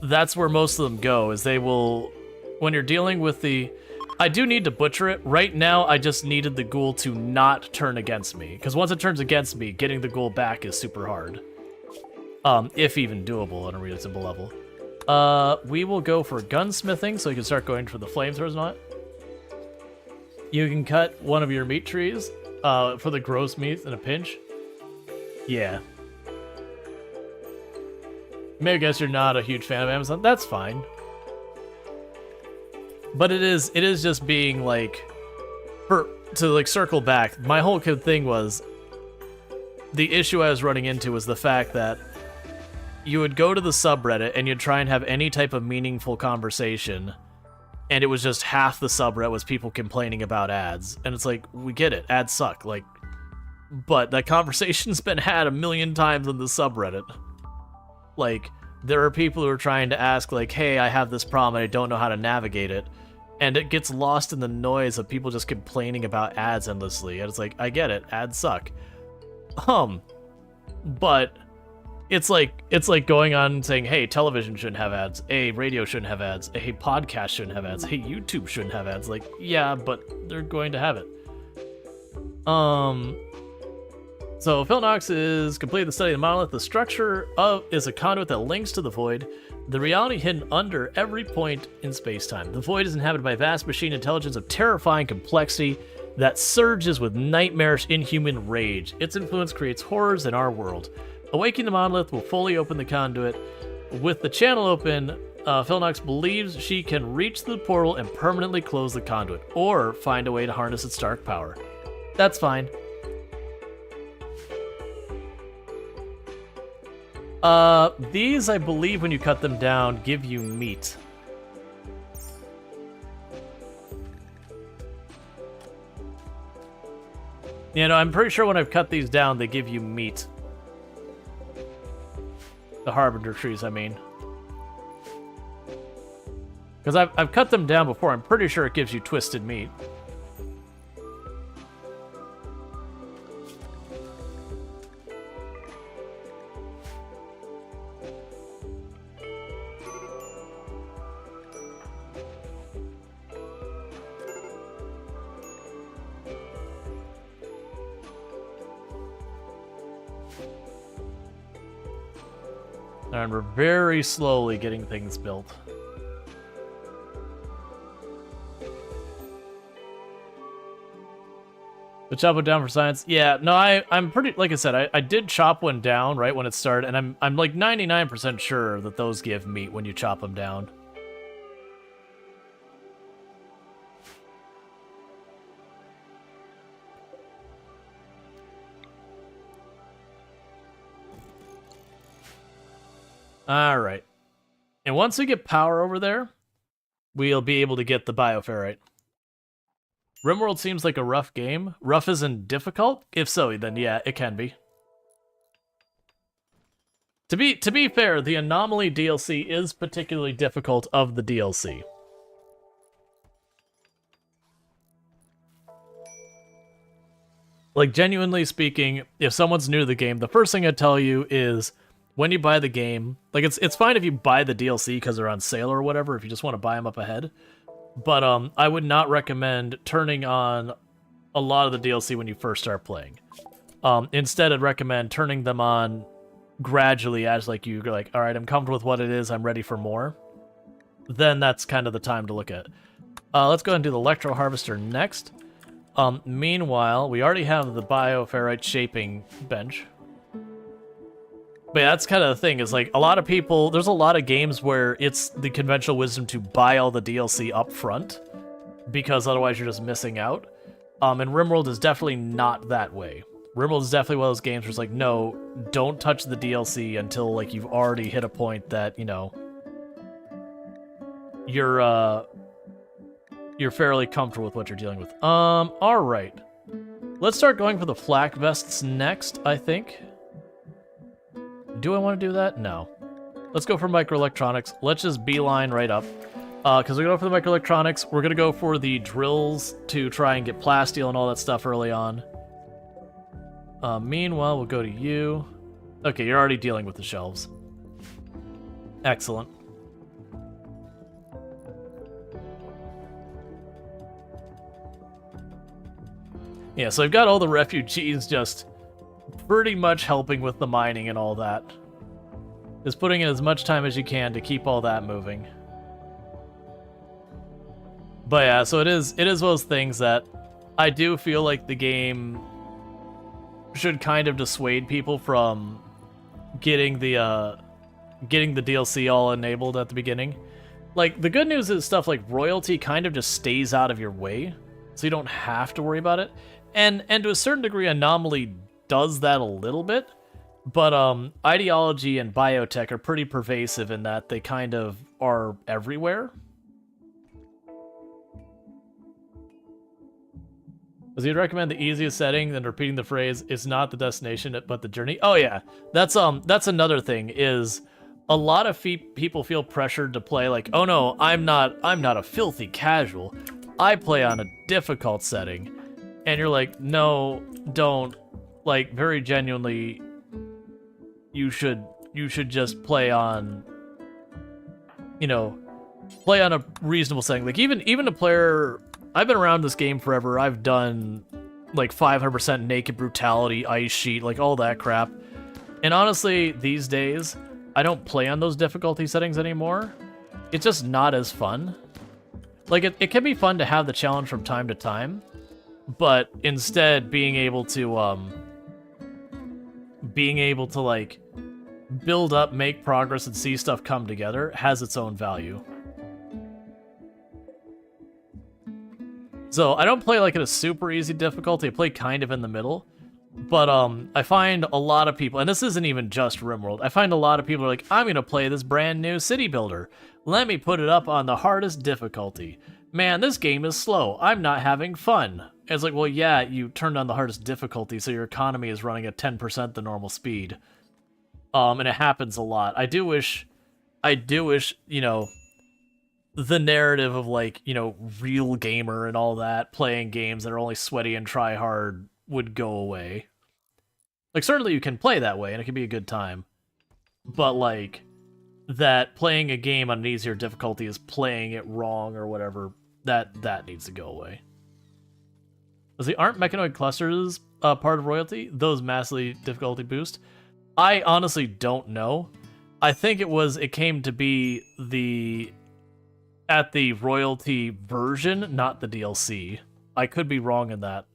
that's where most of them go, is they will, when you're dealing with the, I do need to butcher it. Right now, I just needed the ghoul to not turn against me, because once it turns against me, getting the ghoul back is super hard. If even doable on a reasonable level. We will go for gunsmithing, so you can start going for the flamethrowers and all that. You can cut one of your meat trees, for the gross meat in a pinch. Yeah. Maybe I guess you're not a huge fan of Amazon. That's fine. But it is just being like, to like circle back, my whole thing was, the issue I was running into was the fact that you would go to the subreddit and you'd try and have any type of meaningful conversation, and it was just half the subreddit was people complaining about ads. And it's like, we get it, ads suck, like, but that conversation's been had a million times in the subreddit. Like, there are people who are trying to ask, like, hey, I have this problem and I don't know how to navigate it. And it gets lost in the noise of people just complaining about ads endlessly. And it's like, I get it, ads suck. But it's like going on and saying, hey, television shouldn't have ads, hey, radio shouldn't have ads, hey, podcast shouldn't have ads, hey, YouTube shouldn't have ads. Like, yeah, but they're going to have it. So Phil Knox is completed the study of the monolith. The structure is a conduit that links to the void, the reality hidden under every point in space-time. The void is inhabited by vast machine intelligence of terrifying complexity that surges with nightmarish, inhuman rage. Its influence creates horrors in our world. Awakening the monolith will fully open the conduit. With the channel open, Phil Knox believes she can reach the portal and permanently close the conduit, or find a way to harness its dark power. That's fine. These, I believe, when you cut them down, give you meat. You know, I'm pretty sure when I've cut these down, they give you meat. The Harbinger trees, I mean. Because I've cut them down before, I'm pretty sure it gives you twisted meat. And we're very slowly getting things built. The chop one down for science. Yeah, no, I'm pretty, like I said, I did chop one down right when it started, and I'm like 99% sure that those give meat when you chop them down. All right. And once we get power over there, we'll be able to get the bioferrite. RimWorld seems like a rough game. Rough isn't difficult? If so, then yeah, it can be. To be fair, the Anomaly DLC is particularly difficult of the DLC. Like, genuinely speaking, if someone's new to the game, the first thing I'd tell you is when you buy the game, like, it's fine if you buy the DLC because they're on sale or whatever, if you just want to buy them up ahead. But I would not recommend turning on a lot of the DLC when you first start playing. Instead, I'd recommend turning them on gradually as like you're like, all right, I'm comfortable with what it is, I'm ready for more. Then that's kind of the time to look at. Let's go ahead and do the Electro Harvester next. Meanwhile, we already have the bioferrite shaping bench. But yeah, that's kind of the thing, is like a lot of people, there's a lot of games where it's the conventional wisdom to buy all the DLC up front, because otherwise you're just missing out. And RimWorld is definitely not that way. RimWorld is definitely one of those games where it's like, no, don't touch the DLC until like you've already hit a point that, you know, you're fairly comfortable with what you're dealing with. All right. Let's start going for the flak vests next, I think. Do I want to do that? No. Let's go for microelectronics. Let's just beeline right up. Because we go for the microelectronics, we're going to go for the drills to try and get plasteel and all that stuff early on. Meanwhile, we'll go to you. Okay, you're already dealing with the shelves. Excellent. Yeah, so I've got all the refugees just pretty much helping with the mining and all that. Just putting in as much time as you can to keep all that moving. But yeah, so it is one of those things that I do feel like the game should kind of dissuade people from getting the DLC all enabled at the beginning. Like, the good news is stuff like royalty kind of just stays out of your way, so you don't have to worry about it. And to a certain degree, Anomaly does that a little bit, but ideology and biotech are pretty pervasive in that they kind of are everywhere. Does he recommend the easiest setting than repeating the phrase, it's not the destination, but the journey? Oh yeah, that's another thing, is a lot of people feel pressured to play like, oh no, I'm not a filthy casual. I play on a difficult setting. And you're like, no, don't. Like, very genuinely, you should just play on, you know, play on a reasonable setting. Like, even a player, I've been around this game forever. I've done like 500% naked brutality, ice sheet, like all that crap. And honestly, these days, I don't play on those difficulty settings anymore. It's just not as fun. Like, it can be fun to have the challenge from time to time, but instead being able to like build up, make progress, and see stuff come together has its own value. So I don't play like at a super easy difficulty. I play kind of in the middle, but I find a lot of people, and this isn't even just RimWorld, I find a lot of people are like, I'm gonna play this brand new city builder. Let me put it up on the hardest difficulty. Man, this game is slow. I'm not having fun. It's like, well, yeah, you turned on the hardest difficulty, so your economy is running at 10% the normal speed. And it happens a lot. I do wish, you know, the narrative of, like, you know, real gamer and all that, playing games that are only sweaty and try hard would go away. Like, certainly you can play that way, and it can be a good time. But, like, that playing a game on an easier difficulty is playing it wrong or whatever, that needs to go away. Aren't mechanoid clusters part of royalty? Those massively difficulty boost? I honestly don't know. I think it came to be at the royalty version, not the DLC. I could be wrong in that.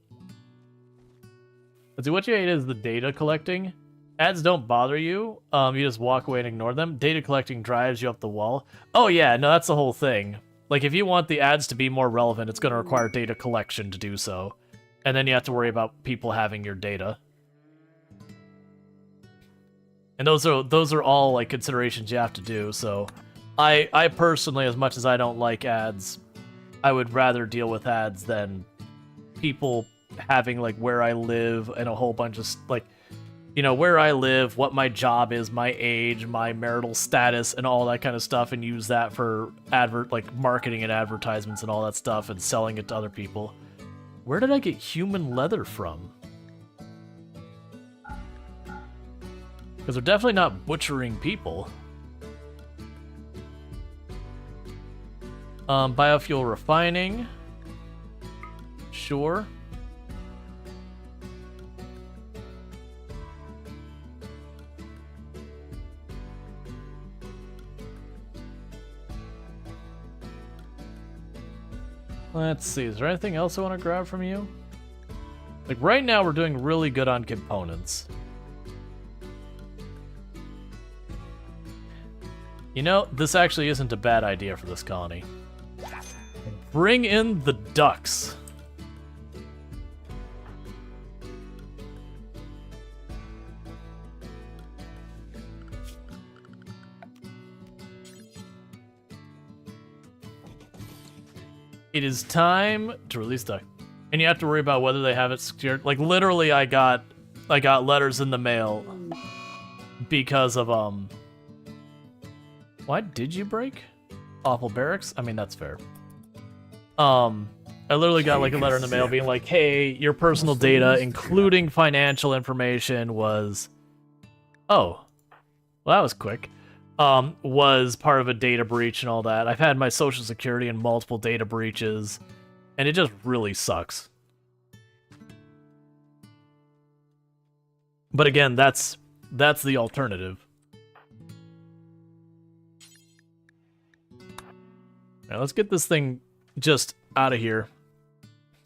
Let's see, what you hate is the data collecting. Ads don't bother you. You just walk away and ignore them. Data collecting drives you up the wall. Oh yeah, no, that's the whole thing. Like, if you want the ads to be more relevant, it's going to require data collection to do so. And then you have to worry about people having your data. And those are all, like, considerations you have to do, so... I personally, as much as I don't like ads, I would rather deal with ads than people having, like, where I live and a whole bunch of, like, you know, where I live, what my job is, my age, my marital status, and all that kind of stuff, and use that for marketing and advertisements and all that stuff, and selling it to other people. Where did I get human leather from? Because they're definitely not butchering people. Biofuel refining. Sure. Let's see, is there anything else I want to grab from you? Like, right now we're doing really good on components. You know, this actually isn't a bad idea for this colony. Bring in the ducks. It is time to release duck. And you have to worry about whether they have it secured. Like, literally, I got letters in the mail because of, Why did you break? Awful barracks? I mean, that's fair. I literally got, like, a letter in the mail being like, hey, your personal data, including financial information, was... Oh. Well, that was quick. Was part of a data breach and all that. I've had my social security in multiple data breaches, and it just really sucks. But again, that's the alternative. Now let's get this thing just out of here.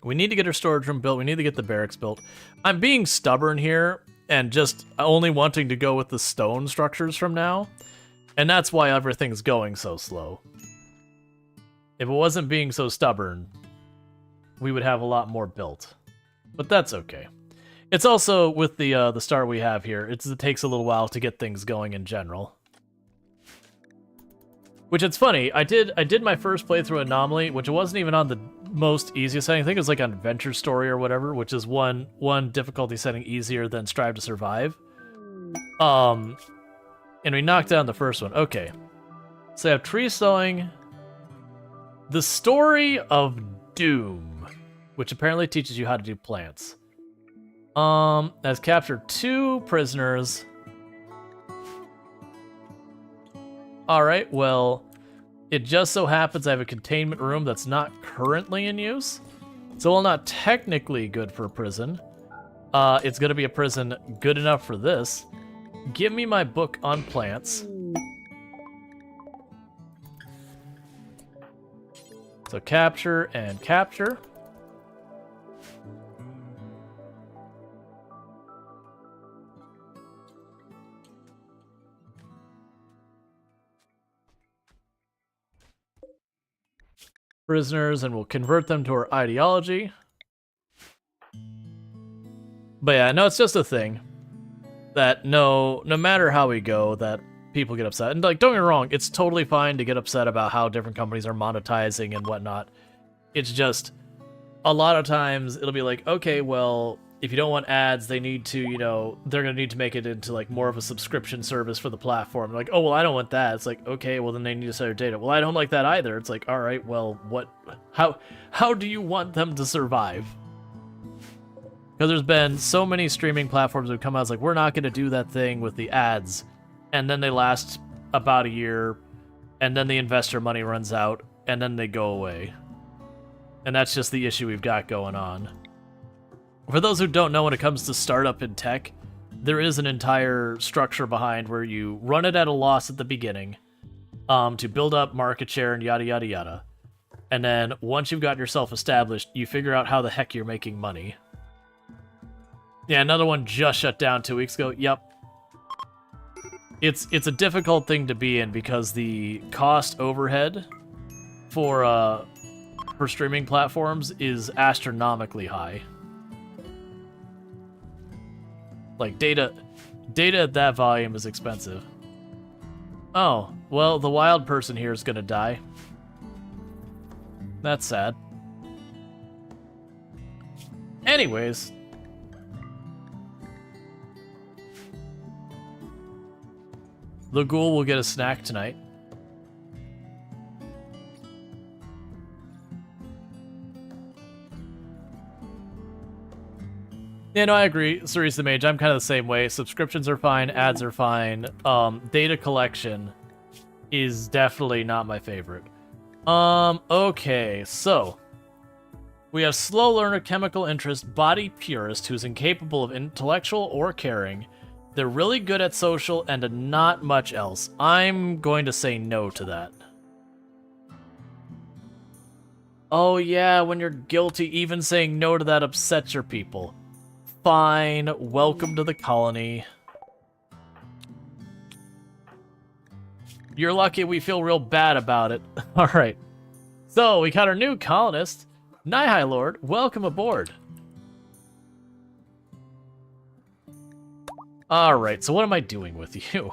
We need to get our storage room built. We need to get the barracks built. I'm being stubborn here and just only wanting to go with the stone structures from now. And that's why everything's going so slow. If it wasn't being so stubborn, we would have a lot more built. But that's okay. It's also, with the start we have here, it takes a little while to get things going in general. Which, it's funny, I did my first playthrough Anomaly, which wasn't even on the most easiest setting. I think it was like on Adventure Story or whatever, which is one difficulty setting easier than Strive to Survive. And we knocked down the first one. Okay. So I have tree sowing. The Story of Doom, which apparently teaches you how to do plants. Has captured 2 prisoners. Alright, well, it just so happens I have a containment room that's not currently in use. So while not technically good for a prison, it's going to be a prison good enough for this. Give me my book on plants. So capture and capture. Prisoners, and we'll convert them to our ideology. But yeah, no, it's just a thing that no matter how we go, that people get upset. And, like, don't get me wrong, it's totally fine to get upset about how different companies are monetizing and whatnot. It's just, a lot of times, it'll be like, okay, well, if you don't want ads, they need to, you know, they're going to need to make it into, like, more of a subscription service for the platform. Like, oh, well, I don't want that. It's like, okay, well, then they need to sell your data. Well, I don't like that either. It's like, all right, well, how do you want them to survive? Because there's been so many streaming platforms that have come out, it's like, we're not going to do that thing with the ads. And then they last about a year, and then the investor money runs out, and then they go away. And that's just the issue we've got going on. For those who don't know, when it comes to startup in tech, there is an entire structure behind where you run it at a loss at the beginning, to build up market share and yada yada yada. And then once you've got yourself established, you figure out how the heck you're making money. Yeah, another one just shut down 2 weeks ago. Yep. It's a difficult thing to be in because the cost overhead for streaming platforms is astronomically high. Like data at that volume is expensive. Oh, well, the wild person here is gonna die. That's sad. Anyways. The ghoul will get a snack tonight. Yeah, no, I agree. Cerise the Mage, I'm kind of the same way. Subscriptions are fine, ads are fine. Data collection is definitely not my favorite. Okay, so we have slow learner, chemical interest, body purist who's incapable of intellectual or caring. They're really good at social and not much else. I'm going to say no to that. Oh yeah, when you're guilty, even saying no to that upsets your people. Fine, welcome to the colony. You're lucky we feel real bad about it. Alright. So, we got our new colonist. Nihai Lord, welcome aboard. Alright, so what am I doing with you?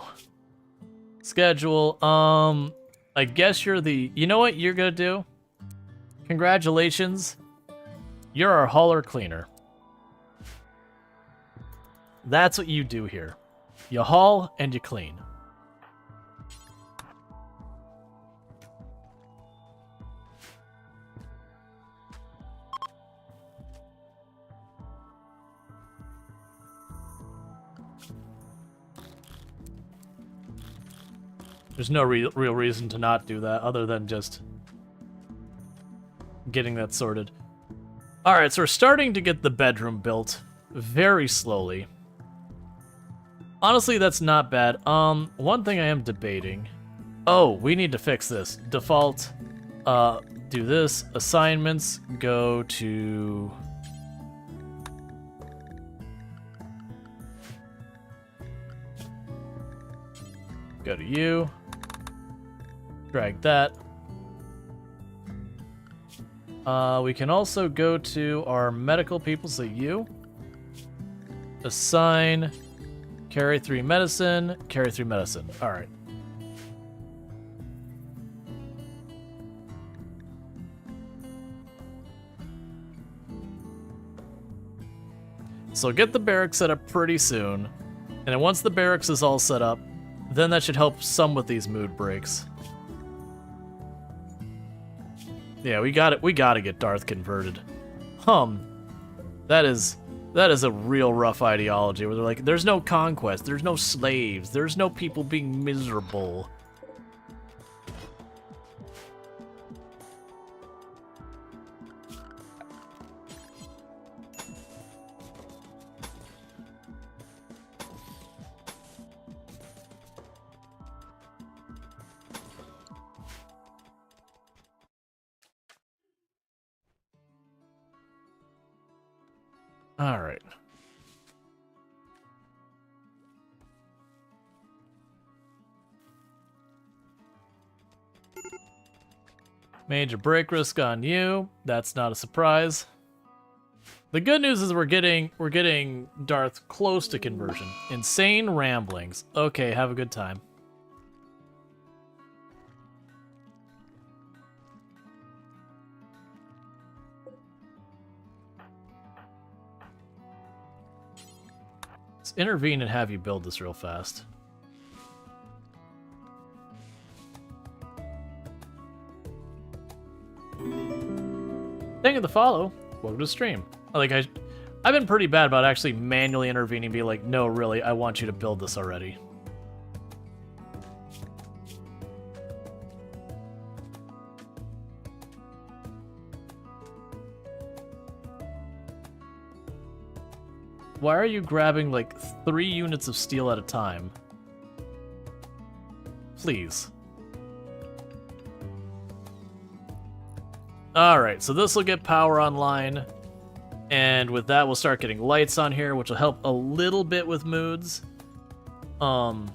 Schedule, I guess you're the... You know what you're gonna do? Congratulations. You're our hauler cleaner. That's what you do here. You haul and you clean. There's no real reason to not do that other than just getting that sorted. Alright, so we're starting to get the bedroom built very slowly. Honestly, that's not bad. One thing I am debating. Oh, we need to fix this. Default, do this. Assignments, go to... Go to you. Drag that. We can also go to our medical people, so you. Assign... Carry 3 medicine, carry 3 medicine. Alright. So get the barracks set up pretty soon. And then once the barracks is all set up, then that should help some with these mood breaks. Yeah, we gotta get Darth converted. That is a real rough ideology where they're like, there's no conquest, there's no slaves, there's no people being miserable. All right. Major break risk on you. That's not a surprise. The good news is we're getting Darth close to conversion. Insane ramblings. Okay, have a good time. Let's intervene and have you build this real fast. Thank you for the follow. Welcome to the stream. I've been pretty bad about actually manually intervening, be like, no, really, I want you to build this already. why are you grabbing like 3 units of steel at a time? Please. Alright, so this will get power online. And with that, we'll start getting lights on here, which will help a little bit with moods. So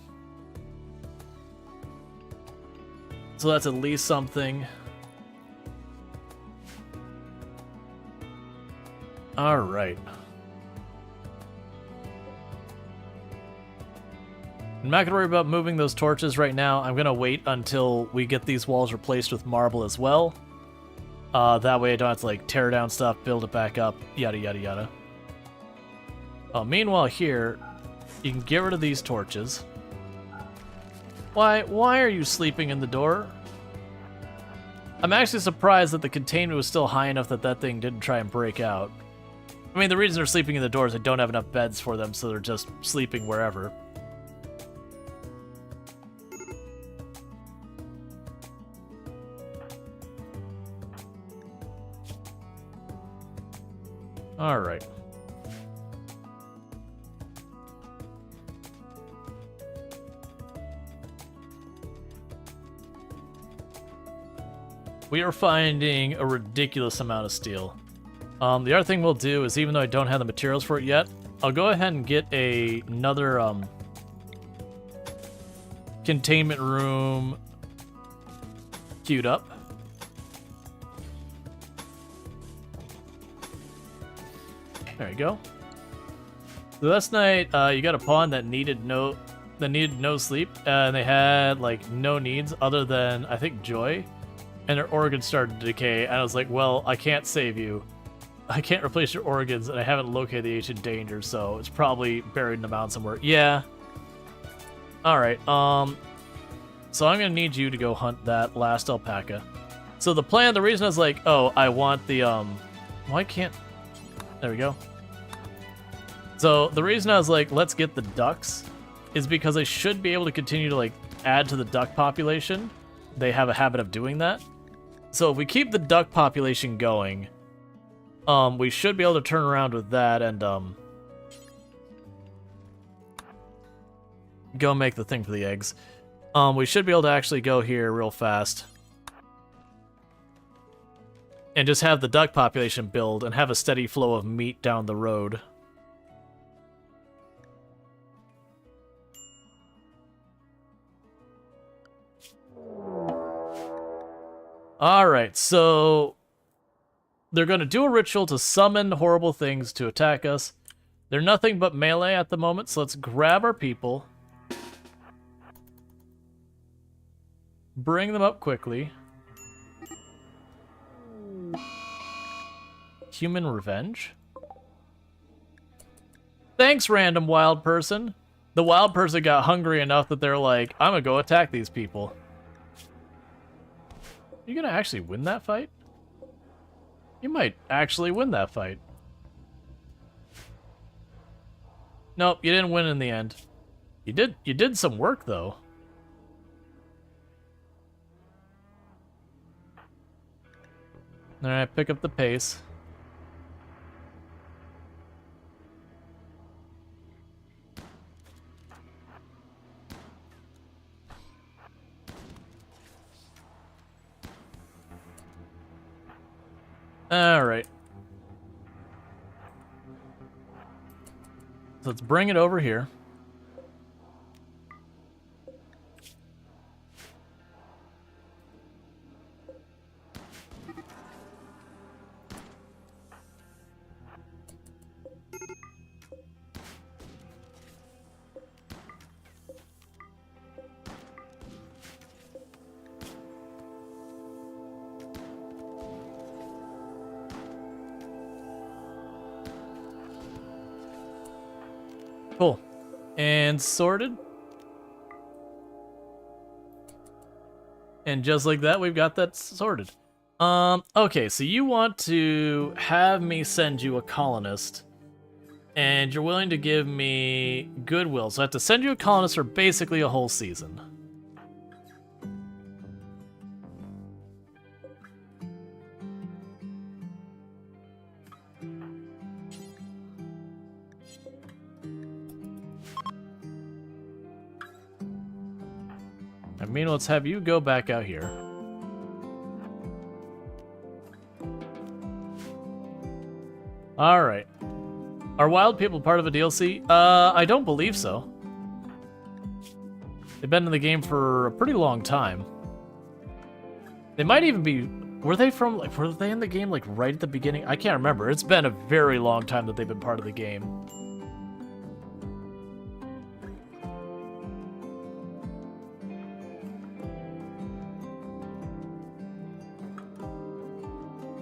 that's at least something. Alright. I'm not going to worry about moving those torches right now. I'm going to wait until we get these walls replaced with marble as well. That way I don't have to like tear down stuff, build it back up, yada yada yada. Meanwhile here, you can get rid of these torches. Why are you sleeping in the door? I'm actually surprised that the containment was still high enough that that thing didn't try and break out. I mean, the reason they're sleeping in the door is they don't have enough beds for them, so they're just sleeping wherever. Alright. We are finding a ridiculous amount of steel. The other thing we'll do is, even though I don't have the materials for it yet, I'll go ahead and get another containment room queued up. There you go. So last night, you got a pawn that needed no sleep, and they had like no needs other than I think joy, and their organs started to decay. And I was like, well, I can't save you. I can't replace your organs, and I haven't located the ancient danger, so it's probably buried in the mountain somewhere. Yeah. All right. So I'm gonna need you to go hunt that last alpaca. So the plan, the reason I was like, oh, I want the why can't? There we go. So the reason I was like, let's get the ducks, is because I should be able to continue to like add to the duck population. They have a habit of doing that. So if we keep the duck population going, we should be able to turn around with that and go make the thing for the eggs. We should be able to actually go here real fast and just have the duck population build and have a steady flow of meat down the road. Alright, so they're going to do a ritual to summon horrible things to attack us. They're nothing but melee at the moment, so let's grab our people. Bring them up quickly. Human revenge? Thanks, random wild person. The wild person got hungry enough that they're like, I'm gonna go attack these people. You gonna actually win that fight? You might actually win that fight. Nope, you didn't win in the end. You did some work though. Alright, pick up the pace. Alright. So let's bring it over here. Cool. And sorted. And just like that, we've got that sorted. Okay, so you want to have me send you a colonist, and you're willing to give me goodwill. So I have to send you a colonist for basically a whole season. Meanwhile, let's have you go back out here. Alright. Are wild people part of a DLC? I don't believe so. They've been in the game for a pretty long time. They might even be... Were they in the game, like, right at the beginning? I can't remember. It's been a very long time that they've been part of the game.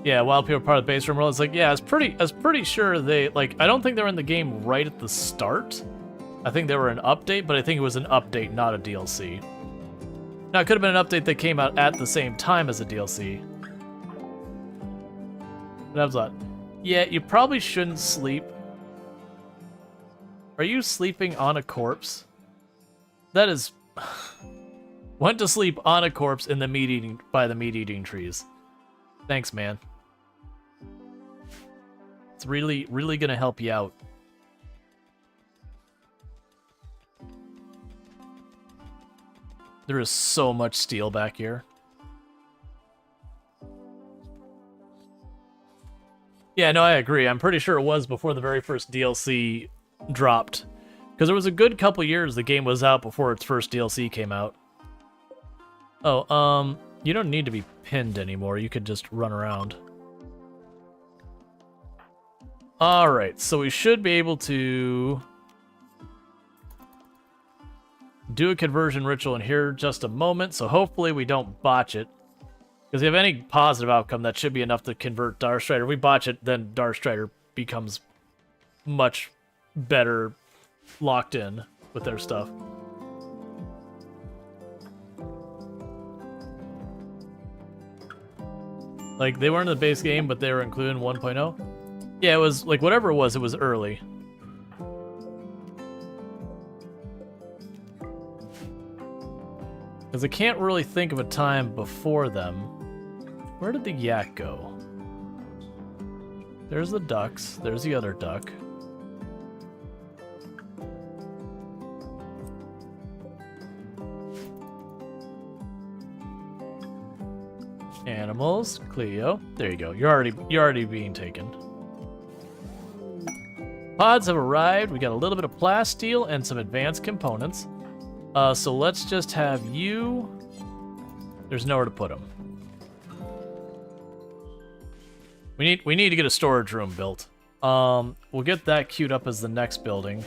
Yeah, wild people are part of the base RimWorld. It's like, yeah, I was pretty sure they, like, I don't think they were in the game right at the start. I think they were an update, but I think it was an update, not a DLC. Now, it could have been an update that came out at the same time as a DLC. And I was like, yeah, you probably shouldn't sleep. Are you sleeping on a corpse? That is... Went to sleep on a corpse in the by the meat-eating trees. Thanks, man. It's really, really gonna help you out. There is so much steel back here. Yeah, no, I agree. I'm pretty sure it was before the very first DLC dropped. Because there was a good couple years the game was out before its first DLC came out. Oh, you don't need to be pinned anymore. You could just run around. Alright, so we should be able to do a conversion ritual in here just a moment, so hopefully we don't botch it. Because if you have any positive outcome, that should be enough to convert Darkstrider. If we botch it, then Darkstrider becomes much better locked in with their stuff. Like, they weren't in the base game, but they were included in 1.0. Yeah, it was, like, whatever it was early. Because I can't really think of a time before them. Where did the yak go? There's the ducks. There's the other duck. Animals, Cleo. There you go. You're already being taken. Pods have arrived. We got a little bit of plasteel and some advanced components. So let's just have you. There's nowhere to put them. We need to get a storage room built. We'll get that queued up as the next building.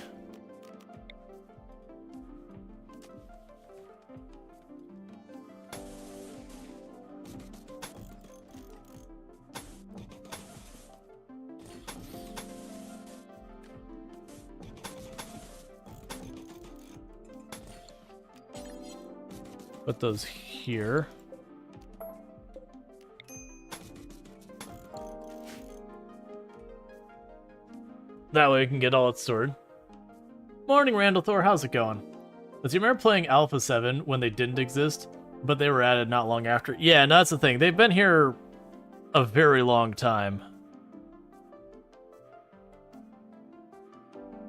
Put those here. That way we can get all it stored. Morning, Randall Thor. How's it going? Does you remember playing Alpha 7 when they didn't exist, but they were added not long after? Yeah, and that's the thing. They've been here a very long time.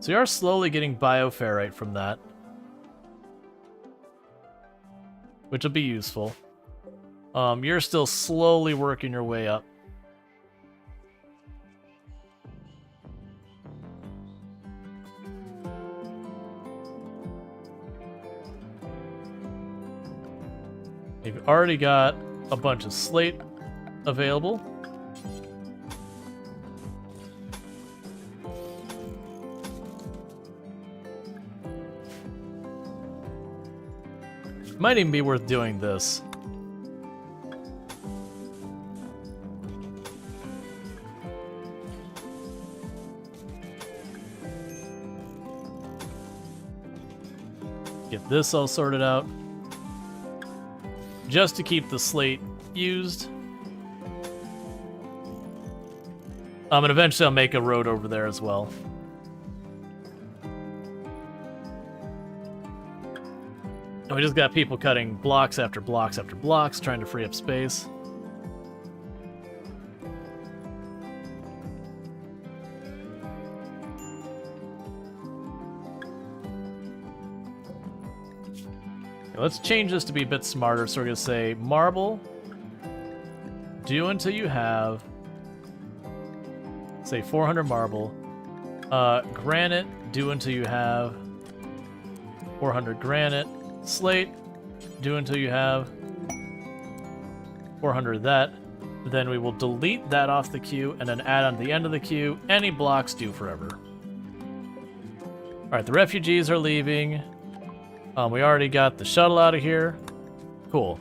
So you are slowly getting bioferrite from that, which will be useful. You're still slowly working your way up. You've already got a bunch of slate available. Might even be worth doing this. Get this all sorted out. Just to keep the slate used. And eventually I'll make a road over there as well. And we just got people cutting blocks after blocks after blocks, trying to free up space. Let's change this to be a bit smarter. So we're going to say marble, do until you have, say 400 marble. Granite, do until you have 400 granite. Slate, do until you have 400 that. Then we will delete that off the queue and then add on the end of the queue any blocks due forever. Alright, the refugees are leaving. We already got the shuttle out of here. Cool.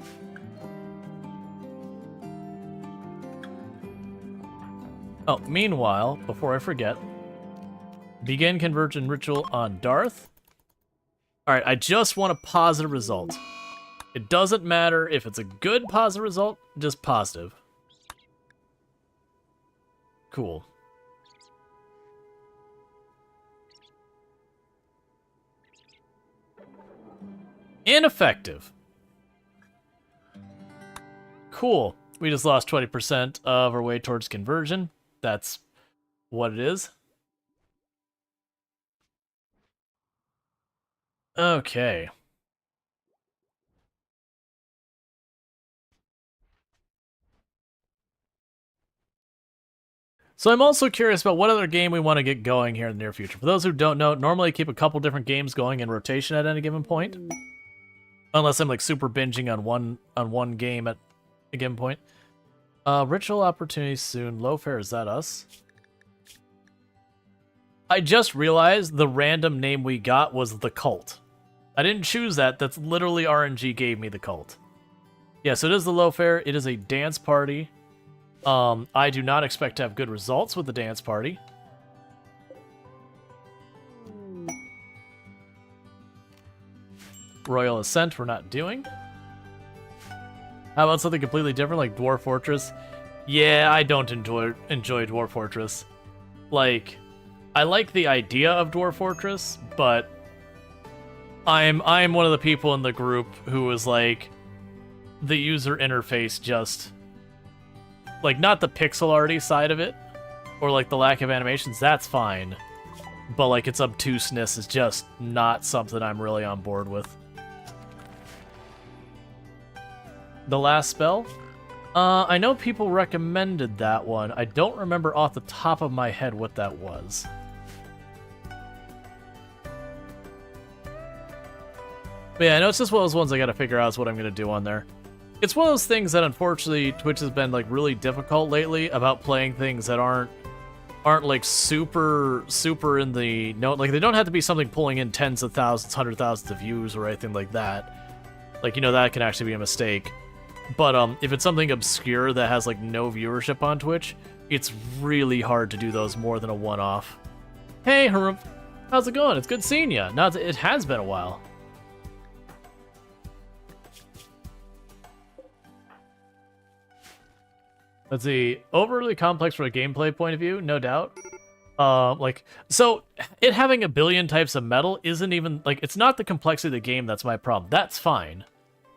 Oh, meanwhile, before I forget, begin conversion ritual on Darth. Alright, I just want a positive result. It doesn't matter if it's a good positive result, just positive. Cool. Ineffective. Cool. We just lost 20% of our way towards conversion. That's what it is. Okay. So I'm also curious about what other game we want to get going here in the near future. For those who don't know, normally I keep a couple different games going in rotation at any given point. Unless I'm like super binging on one game at a given point. Ritual opportunities soon. Low fare, is that us? I just realized the random name we got was The Cult. I didn't choose that. That's literally RNG gave me The Cult. Yeah, so it is the low fare. It is a dance party. I do not expect to have good results with the dance party. Royal Ascent we're not doing. How about something completely different like Dwarf Fortress? Yeah, I don't enjoy Dwarf Fortress. Like, I like the idea of Dwarf Fortress, but I'm one of the people in the group who is like, the user interface just, like, not the pixel arty side of it, or like the lack of animations, that's fine. But like its obtuseness is just not something I'm really on board with. The last spell? I know people recommended that one. I don't remember off the top of my head what that was. But yeah, I know it's just one of those ones I gotta figure out is what I'm gonna do on there. It's one of those things that unfortunately Twitch has been like really difficult lately about playing things that aren't like super in the like they don't have to be something pulling in tens of thousands, 100,000s of views or anything like that. Like, you know, that can actually be a mistake. But if it's something obscure that has like no viewership on Twitch, it's really hard to do those more than a one-off. Hey, Harumph, how's it going? It's good seeing you. Now it has been a while. Let's see. Overly complex from a gameplay point of view, no doubt. So it having a billion types of metal isn't even, like, it's not the complexity of the game that's my problem. That's fine.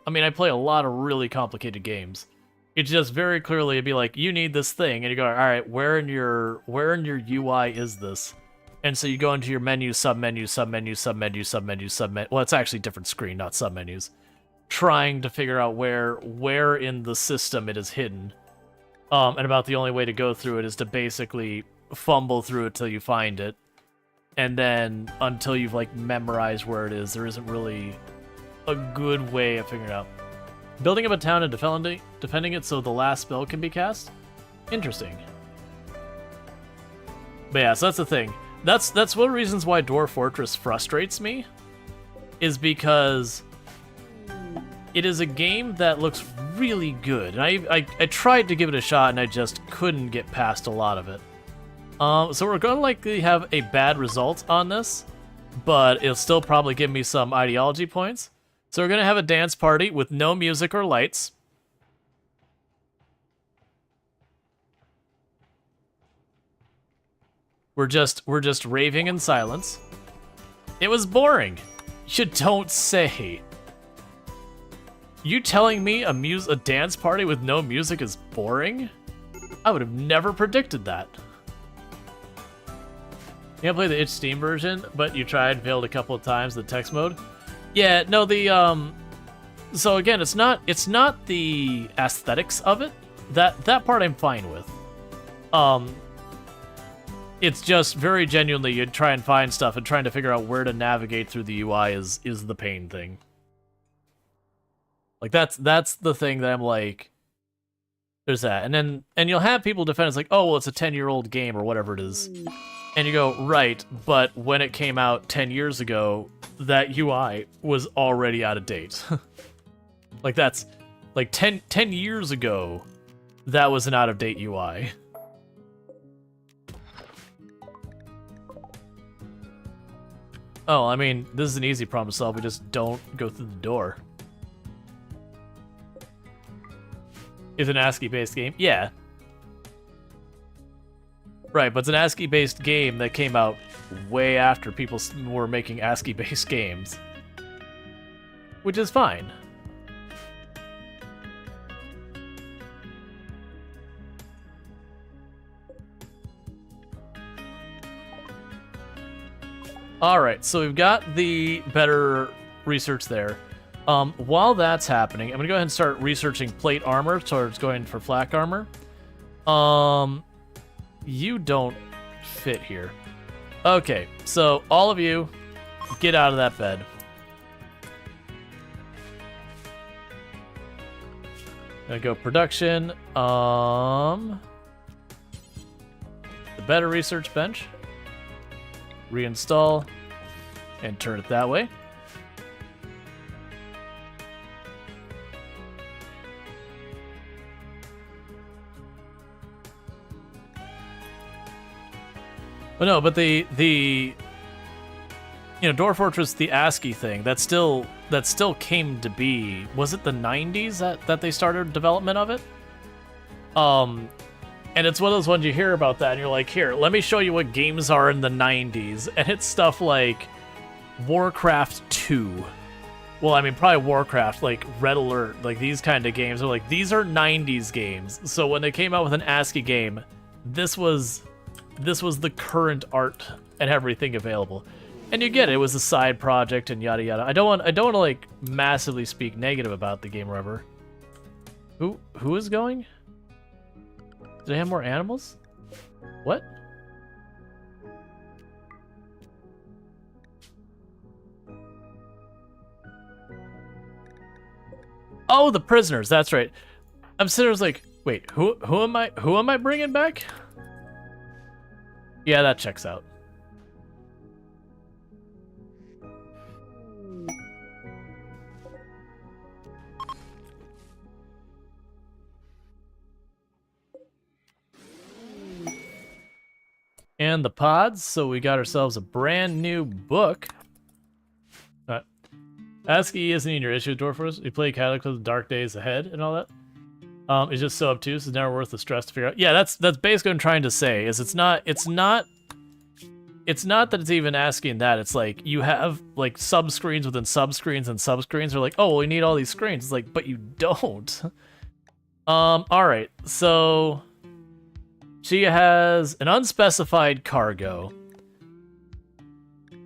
I mean, I play a lot of really complicated games. It's just very clearly it'd be like, you need this thing, and you go, all right, where in your UI is this? And so you go into your menu, submenu, submenu, submenu, submenu, submenu. Well, it's actually a different screen, not submenus. Trying to figure out where in the system it is hidden. And about the only way to go through it is to basically fumble through it till you find it. And then until you've like memorized where it is, there isn't really a good way of figuring it out. Building up a town and defending it so the last spell can be cast? Interesting. But yeah, so that's the thing. That's one of the reasons why Dwarf Fortress frustrates me, is because it is a game that looks really good. And I tried to give it a shot and I just couldn't get past a lot of it. So we're going to likely have a bad result on this, but it'll still probably give me some ideology points. So we're going to have a dance party with no music or lights. We're just raving in silence. It was boring. You don't say. You telling me a dance party with no music is boring? I would have never predicted that. You can't play the itch Steam version, but you tried and failed a couple of times the text mode. Yeah, no, So again, it's not the aesthetics of it. That part I'm fine with. It's just very genuinely you'd try and find stuff, and trying to figure out where to navigate through the UI is the pain thing. Like that's the thing that I'm like, there's that. And you'll have people defend it's like, oh well, it's a 10-year-old game or whatever it is. And you go, right, but when it came out 10 years ago, that UI was already out of date. Like that's like 10 years ago, that was an out of date UI. Oh, I mean, this is an easy problem to solve. We just don't go through the door. Is it an ASCII-based game? Yeah. Right, but it's an ASCII-based game that came out way after people were making ASCII-based games. Which is fine. Alright, so we've got the better research there. While that's happening, I'm going to go ahead and start researching plate armor towards going for flak armor. You don't fit here. Okay, so all of you, get out of that bed. Gonna go production. The better research bench. Reinstall and turn it that way. But no, but the Dwarf Fortress, the ASCII thing, that still came to be. Was it the 90s that they started development of it? And it's one of those ones you hear about that and you're like, here, let me show you what games are in the 90s. And it's stuff like Warcraft 2. Well, I mean, probably Warcraft, like Red Alert, like these kind of games are like, these are 90s games. So when they came out with an ASCII game, this was the current art and everything available. And you get it, it was a side project and yada yada. I don't want to like massively speak negative about the game or whatever. Who is going? Do they have more animals? What? Oh, the prisoners. That's right. I'm sitting there, like, wait, who am I bringing back? Yeah, that checks out. And the pods, so we got ourselves a brand new book. ASCII isn't even your issue with Dwarf Fortress. You play Cataclysm, Dark Days Ahead, and all that. It's just so obtuse. It's never worth the stress to figure out. Yeah, that's basically what I'm trying to say. Is it's not that it's even asking that. It's like you have like subscreens within subscreens and subscreens. They're like, oh, well, we need all these screens. It's like, but you don't. All right, so she has an unspecified cargo,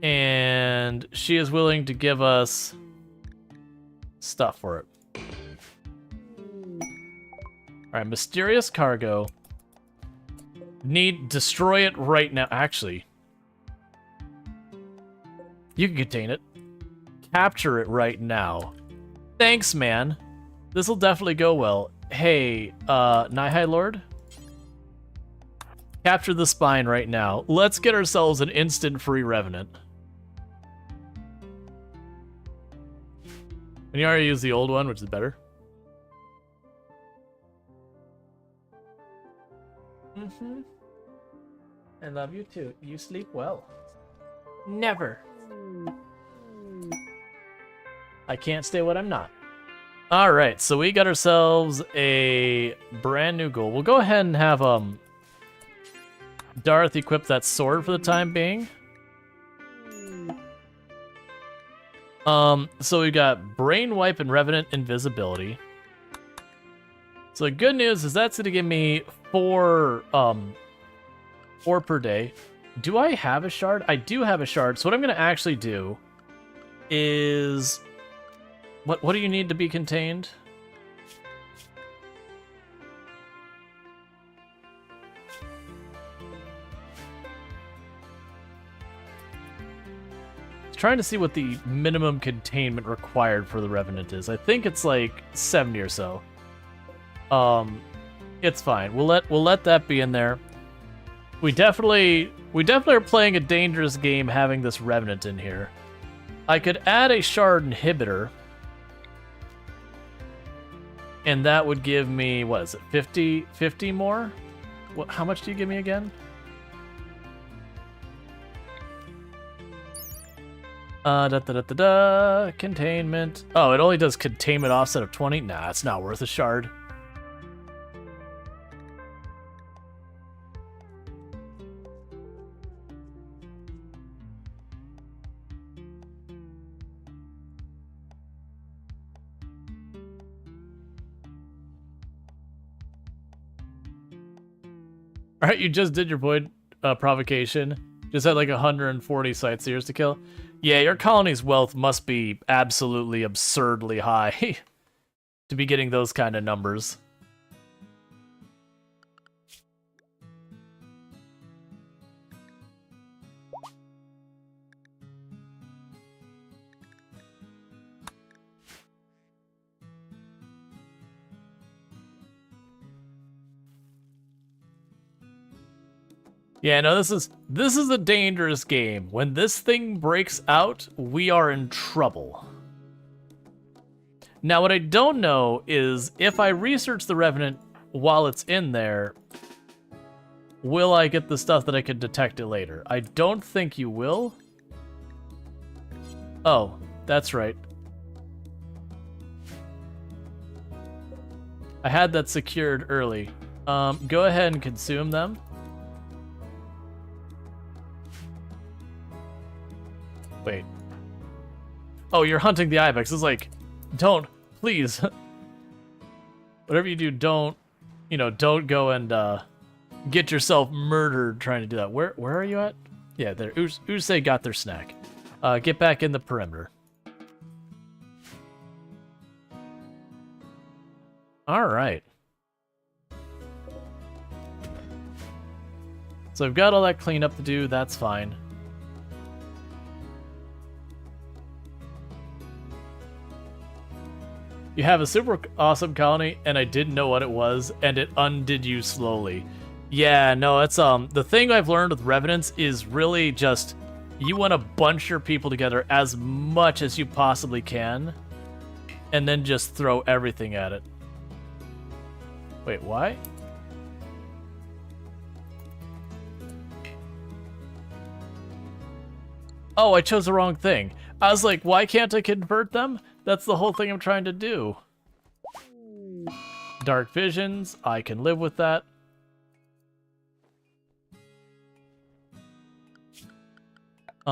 and she is willing to give us stuff for it. All right, mysterious cargo. Destroy it right now. Actually, you can contain it. Capture it right now. Thanks, man. This will definitely go well. Hey, Nihai Lord. Capture the spine right now. Let's get ourselves an instant free revenant. And you already used the old one, which is better. Mm-hmm. I love you too. You sleep well. Never. I can't stay what I'm not. Alright, so we got ourselves a brand new goal. We'll go ahead and have Darth equip that sword for the time being. So we got Brain Wipe and Revenant Invisibility. So the good news is that's gonna give me 4 per day. Do I have a shard? I do have a shard. So what I'm gonna actually do is What do you need to be contained? Trying to see what the minimum containment required for the Revenant is. I think it's like 70 or so. It's fine. We'll let that be in there. We definitely are playing a dangerous game having this Revenant in here. I could add a shard inhibitor, and that would give me, what is it, 50 more? What? How much do you give me again? Containment. Oh, it only does containment offset of 20? Nah, it's not worth a shard. Alright, you just did your void provocation. Just had like 140 sightseers to kill. Yeah, your colony's wealth must be absolutely absurdly high to be getting those kind of numbers. Yeah, no, this is a dangerous game. When this thing breaks out, we are in trouble. Now, what I don't know is if I research the Revenant while it's in there, will I get the stuff that I could detect it later? I don't think you will. Oh, that's right. I had that secured early. Go ahead and consume them. Wait. Oh, you're hunting the ibex. It's like, don't, please. Whatever you do, don't go and get yourself murdered trying to do that. Where are you at? Yeah, there. Usei got their snack. Get back in the perimeter. All right. So I've got all that cleanup to do. That's fine. You have a super awesome colony, and I didn't know what it was, and it undid you slowly. Yeah, no, it's the thing I've learned with Revenants is really just you want to bunch your people together as much as you possibly can, and then just throw everything at it. Wait, why? Oh, I chose the wrong thing. I was like, why can't I convert them? That's the whole thing I'm trying to do. Dark visions, I can live with that.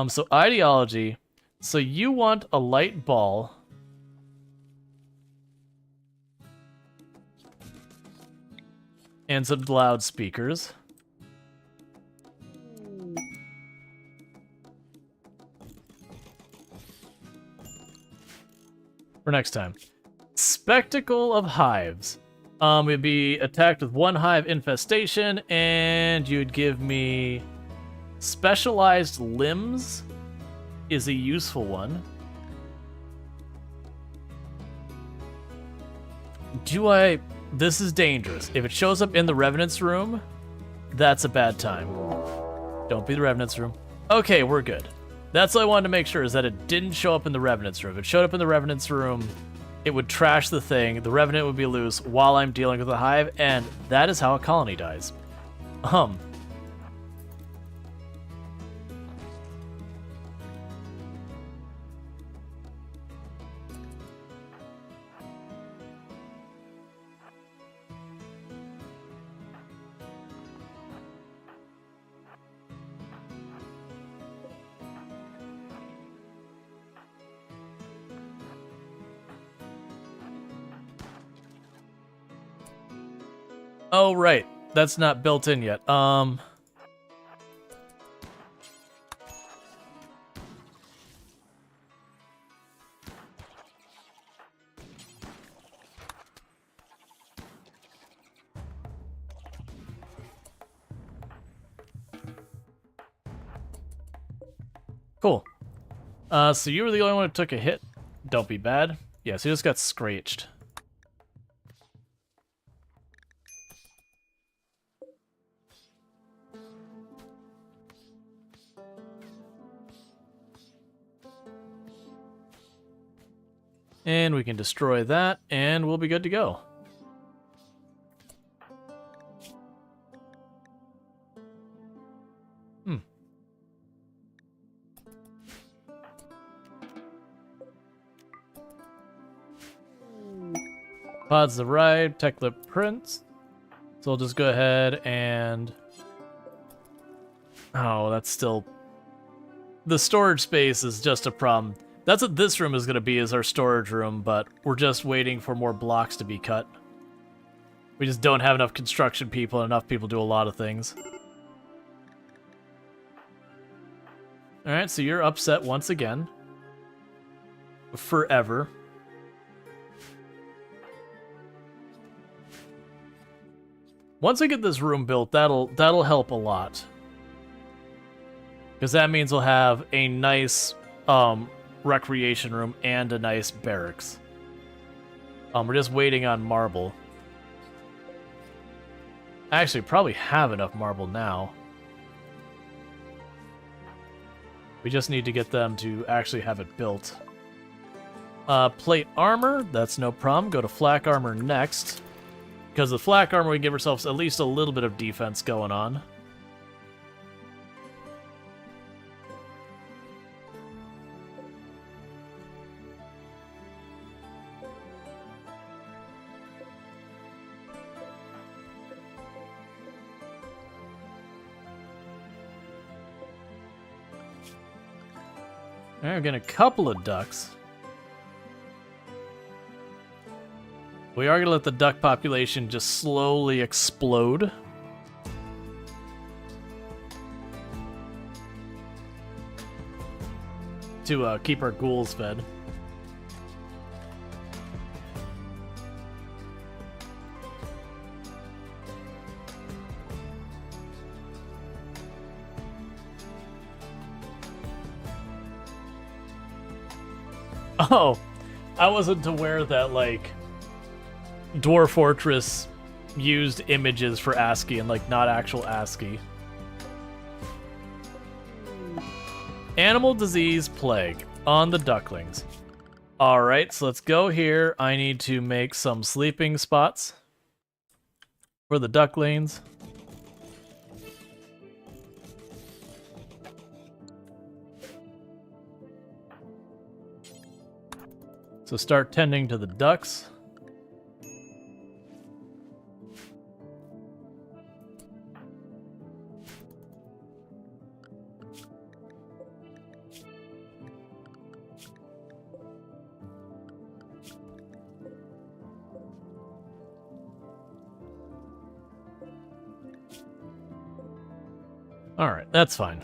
So ideology. So you want a light ball. And some loudspeakers. For next time. Spectacle of Hives. It'd be attacked with one hive infestation, and you'd give me specialized limbs is a useful one. This is dangerous. If it shows up in the Revenant's room, that's a bad time. Don't be the Revenant's room. Okay, we're good. That's all I wanted to make sure, is that it didn't show up in the Revenant's room. If it showed up in the Revenant's room, it would trash the thing, the Revenant would be loose while I'm dealing with the hive, and that is how a colony dies. Oh, right. That's not built in yet. Cool. So you were the only one who took a hit. Don't be bad. Yeah, so you just got scratched. And we can destroy that, and we'll be good to go. Pods the ride, Techlip Prince. So I'll just go ahead and... Oh, that's still... The storage space is just a problem. That's what this room is going to be, is our storage room, but we're just waiting for more blocks to be cut. We just don't have enough construction people, and enough people do a lot of things. Alright, so you're upset once again. Forever. Once I get this room built, that'll help a lot. Because that means we'll have a nice recreation room and a nice barracks. We're just waiting on marble. I actually probably have enough marble now. We just need to get them to actually have it built. Plate armor, that's no problem. Go to flak armor next. Because with flak armor, we give ourselves at least a little bit of defense going on. Alright, we're getting a couple of ducks. We are going to let the duck population just slowly explode. To keep our ghouls fed. Oh, I wasn't aware that, like, Dwarf Fortress used images for ASCII and, like, not actual ASCII. Animal disease plague on the ducklings. Alright, so let's go here. I need to make some sleeping spots for the ducklings. So start tending to the ducks. Alright, that's fine.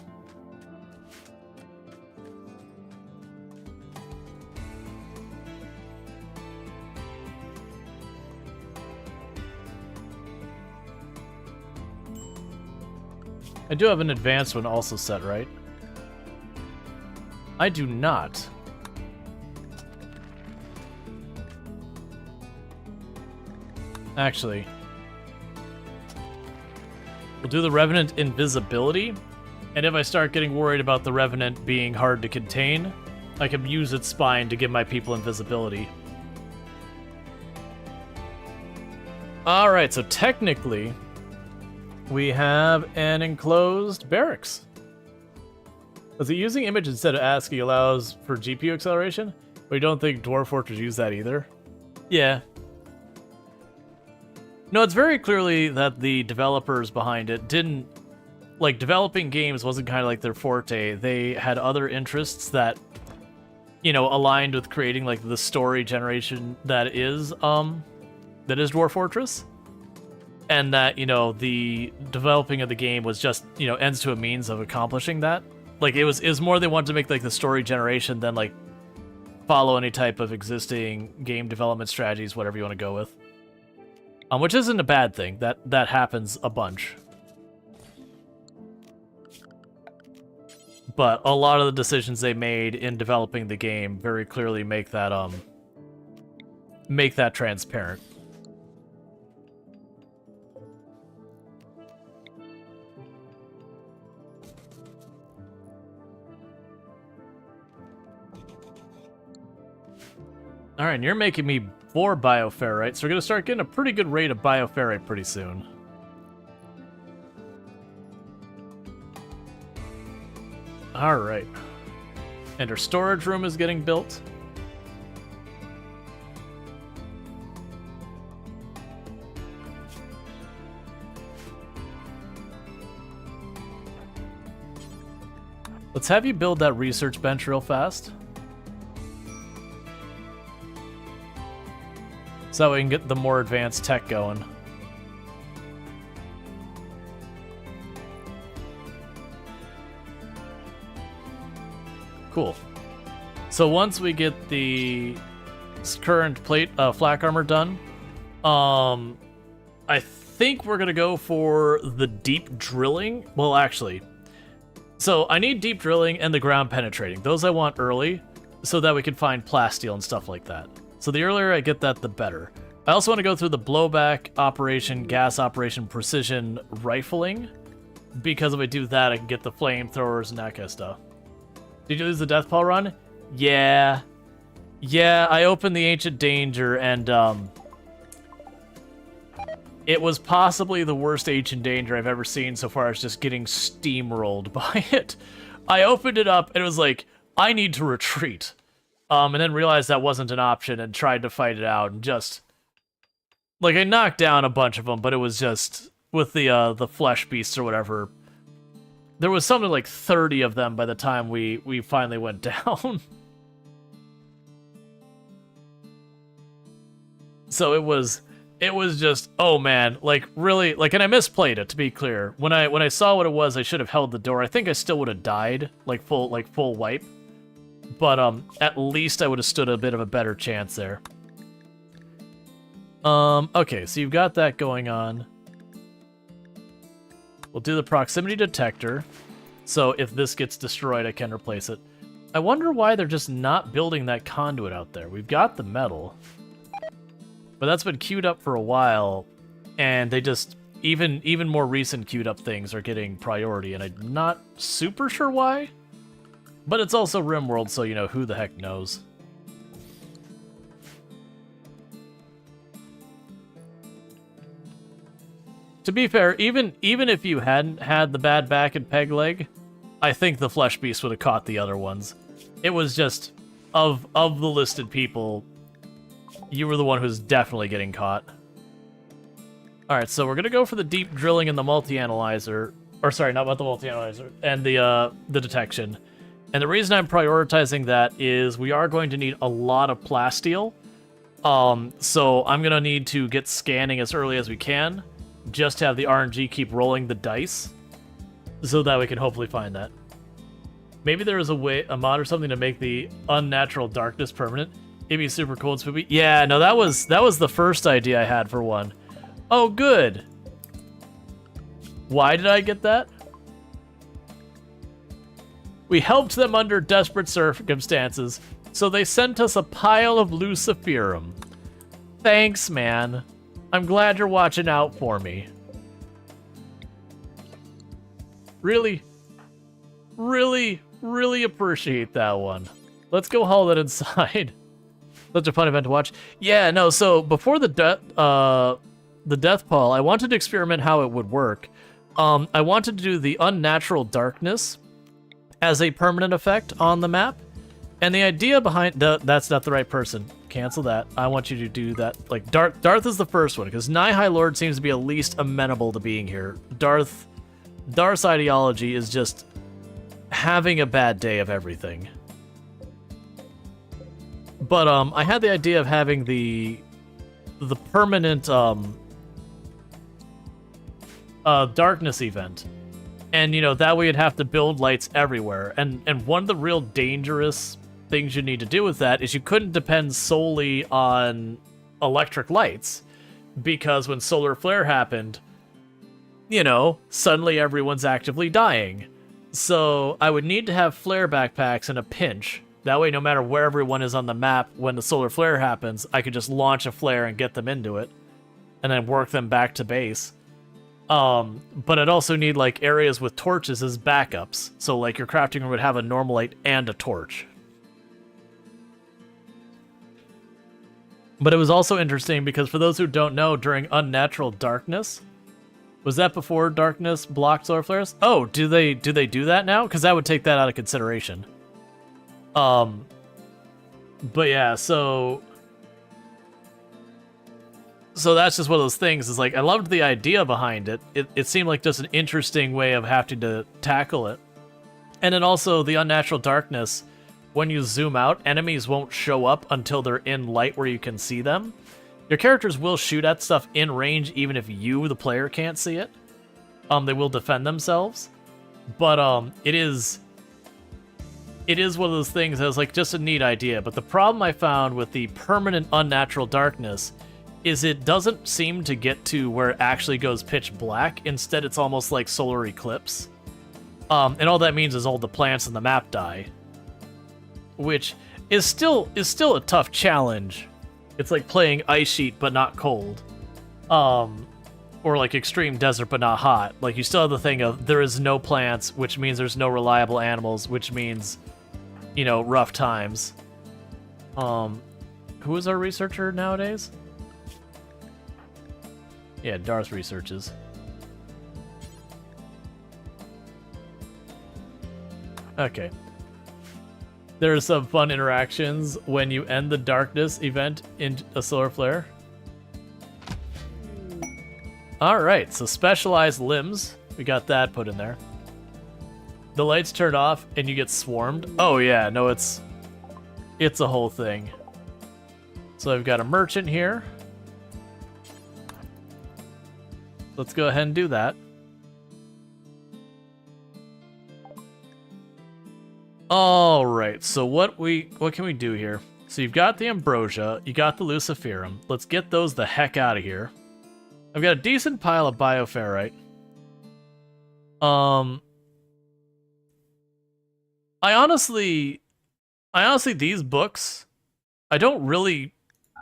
I do have an advanced one also set, right? I do not. Actually, we'll do the Revenant invisibility, and if I start getting worried about the Revenant being hard to contain, I can use its spine to give my people invisibility. Alright, so technically, we have an enclosed barracks. Was it using image instead of ASCII allows for GPU acceleration? We don't think Dwarf Fortress used that either. Yeah. No, it's very clearly that the developers behind it didn't... Like, developing games wasn't kind of like their forte. They had other interests that, you know, aligned with creating, like, the story generation that is Dwarf Fortress. And that, you know, the developing of the game was just, you know, ends to a means of accomplishing that. Like, it was more they wanted to make, like, the story generation than, like, follow any type of existing game development strategies, whatever you want to go with. Which isn't a bad thing. That happens a bunch. but a lot of the decisions they made in developing the game very clearly make that transparent. All right, and you're making me 4 bioferrite, so we're gonna start getting a pretty good rate of bioferrite pretty soon. All right, and our storage room is getting built. Let's have you build that research bench real fast. So we can get the more advanced tech going. Cool. So once we get the current plate flak armor done, I think we're gonna go for the deep drilling. Well, actually, so I need deep drilling and the ground penetrating. Those I want early, so that we can find plasteel and stuff like that. So the earlier I get that, the better. I also want to go through the blowback operation, gas operation, precision rifling, because if I do that, I can get the flamethrowers and that kind of stuff. Did you lose the Death Paw run? Yeah. Yeah, I opened the Ancient Danger, and it was possibly the worst Ancient Danger I've ever seen so far as just getting steamrolled by it. I opened it up, and it was like, I need to retreat. And then realized that wasn't an option and tried to fight it out, and just... Like, I knocked down a bunch of them, but it was just... With the flesh beasts or whatever... There was something like 30 of them by the time we finally went down. So it was just, oh man, like really, like, and I misplayed it, to be clear. When I saw what it was, I should have held the door. I think I still would have died, like full wipe. But at least I would have stood a bit of a better chance there. Okay, so you've got that going on. We'll do the proximity detector, so if this gets destroyed, I can replace it. I wonder why they're just not building that conduit out there. We've got the metal, but that's been queued up for a while, and they just, even more recent queued up things are getting priority, and I'm not super sure why. But it's also RimWorld, so, you know, who the heck knows. To be fair, even if you hadn't had the bad back and peg leg, I think the Flesh Beast would have caught the other ones. It was just, of the listed people, you were the one who's definitely getting caught. Alright, so we're gonna go for the deep drilling and the multi-analyzer. Or sorry, not about the multi-analyzer. And the detection. And the reason I'm prioritizing that is we are going to need a lot of plasteel. So I'm gonna need to get scanning as early as we can. Just to have the RNG keep rolling the dice. So that we can hopefully find that. Maybe there is a mod or something to make the unnatural darkness permanent. It'd be super cool and spoopy. Yeah, no, that was the first idea I had for one. Oh, good. Why did I get that? We helped them under desperate circumstances, so they sent us a pile of Luciferum. Thanks, man. I'm glad you're watching out for me. Really, really, really appreciate that one. Let's go haul that inside. Such a fun event to watch. Yeah, no, so before the death pall, I wanted to experiment how it would work. I wanted to do the unnatural darkness as a permanent effect on the map. And the idea behind... that's not the right person. Cancel that. I want you to do that. Like, Darth is the first one, because Nihai Lord seems to be at least amenable to being here. Darth's ideology is just having a bad day of everything. But, I had the idea of having the permanent, darkness event. And, you know, that way you'd have to build lights everywhere. And one of the real dangerous things you need to do with that is you couldn't depend solely on electric lights, because when solar flare happened, you know, suddenly everyone's actively dying. So I would need to have flare backpacks in a pinch. That way, no matter where everyone is on the map, when the solar flare happens, I could just launch a flare and get them into it, and then work them back to base. But I'd also need like areas with torches as backups. So like your crafting room would have a normal light and a torch. But it was also interesting because for those who don't know, during unnatural darkness, was that before darkness blocked solar flares? Oh, do they do that now? Because that would take that out of consideration. But yeah, so that's just one of those things. Is like I loved the idea behind it. It seemed like just an interesting way of having to tackle it. And then also the unnatural darkness. When you zoom out, enemies won't show up until they're in light where you can see them. Your characters will shoot at stuff in range even if you, the player, can't see it. They will defend themselves. But it is one of those things that's like just a neat idea. But the problem I found with the permanent unnatural darkness is it doesn't seem to get to where it actually goes pitch black. Instead, it's almost like solar eclipse. And all that means is all the plants in the map die. Which is still a tough challenge. It's like playing Ice Sheet but not cold. Or like Extreme Desert but not hot. Like you still have the thing of there is no plants, which means there's no reliable animals, which means, you know, rough times. Who is our researcher nowadays? Yeah, Darth researches. Okay. There are some fun interactions when you end the darkness event in a solar flare. Alright, so specialized limbs. We got that put in there. The lights turn off and you get swarmed. Oh yeah, no, it's a whole thing. So I've got a merchant here. Let's go ahead and do that. All right, so what can we do here? So you've got the ambrosia, you got the luciferum. Let's get those the heck out of here. I've got a decent pile of bioferrite. I honestly these books, I don't really,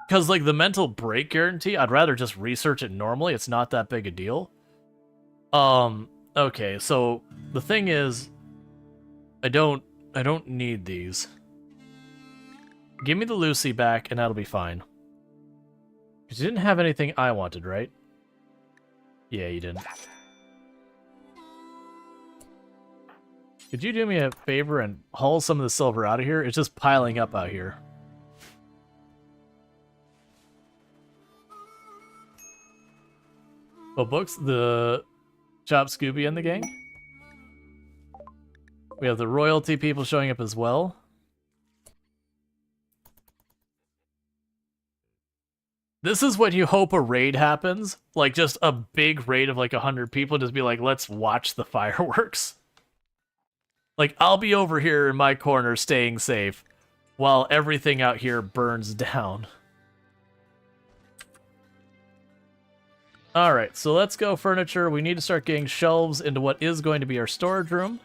because like the mental break guarantee, I'd rather just research it normally. It's not that big a deal. Okay, so the thing is, I don't need these. Give me the Lucy back, and that'll be fine. Because you didn't have anything I wanted, right? Yeah, you didn't. Could you do me a favor and haul some of the silver out of here? It's just piling up out here. What books? The Chop Scooby and the gang? We have the royalty people showing up as well. This is when you hope a raid happens. Like, just a big raid of like 100 people. Just be like, let's watch the fireworks. Like, I'll be over here in my corner staying safe while everything out here burns down. Alright, so let's go furniture. We need to start getting shelves into what is going to be our storage room.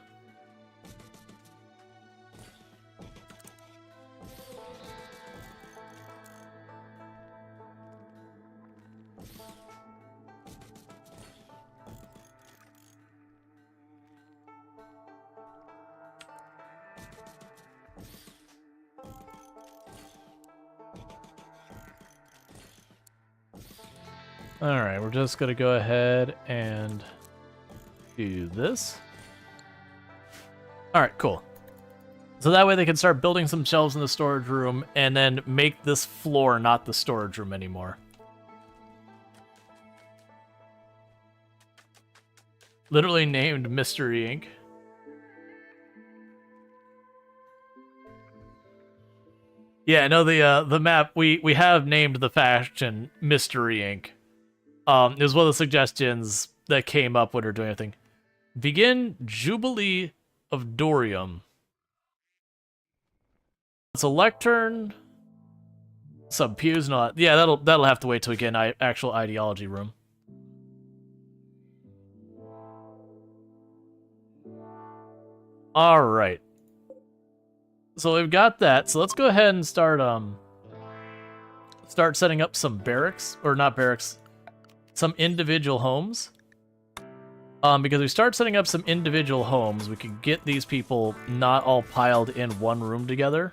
Alright, we're just going to go ahead and do this. Alright, cool. So that way they can start building some shelves in the storage room and then make this floor not the storage room anymore. Literally named Mystery Inc. Yeah, no, the map, we have named the faction Mystery Inc. It was one of the suggestions that came up when we were doing anything. Begin Jubilee of Dorium. It's a lectern. Some pews, not. Yeah, that'll have to wait till we get an actual ideology room. All right. So we've got that. So let's go ahead and start setting up some barracks, or not barracks, some individual homes. Because we start setting up some individual homes, we can get these people not all piled in one room together.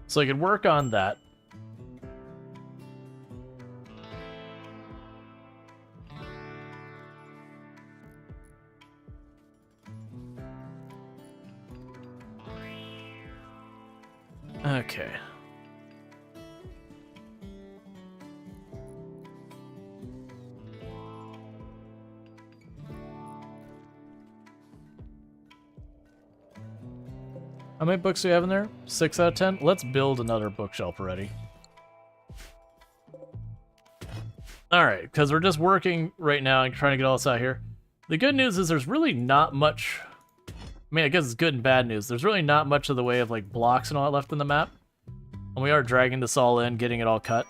So I can work on that. Okay. How many books do we have in there? 6 out of 10? Let's build another bookshelf already. Alright, because we're just working right now and trying to get all this out here. The good news is there's really not much... I mean, I guess it's good and bad news. There's really not much of the way of, like, blocks and all that left in the map. And we are dragging this all in, getting it all cut.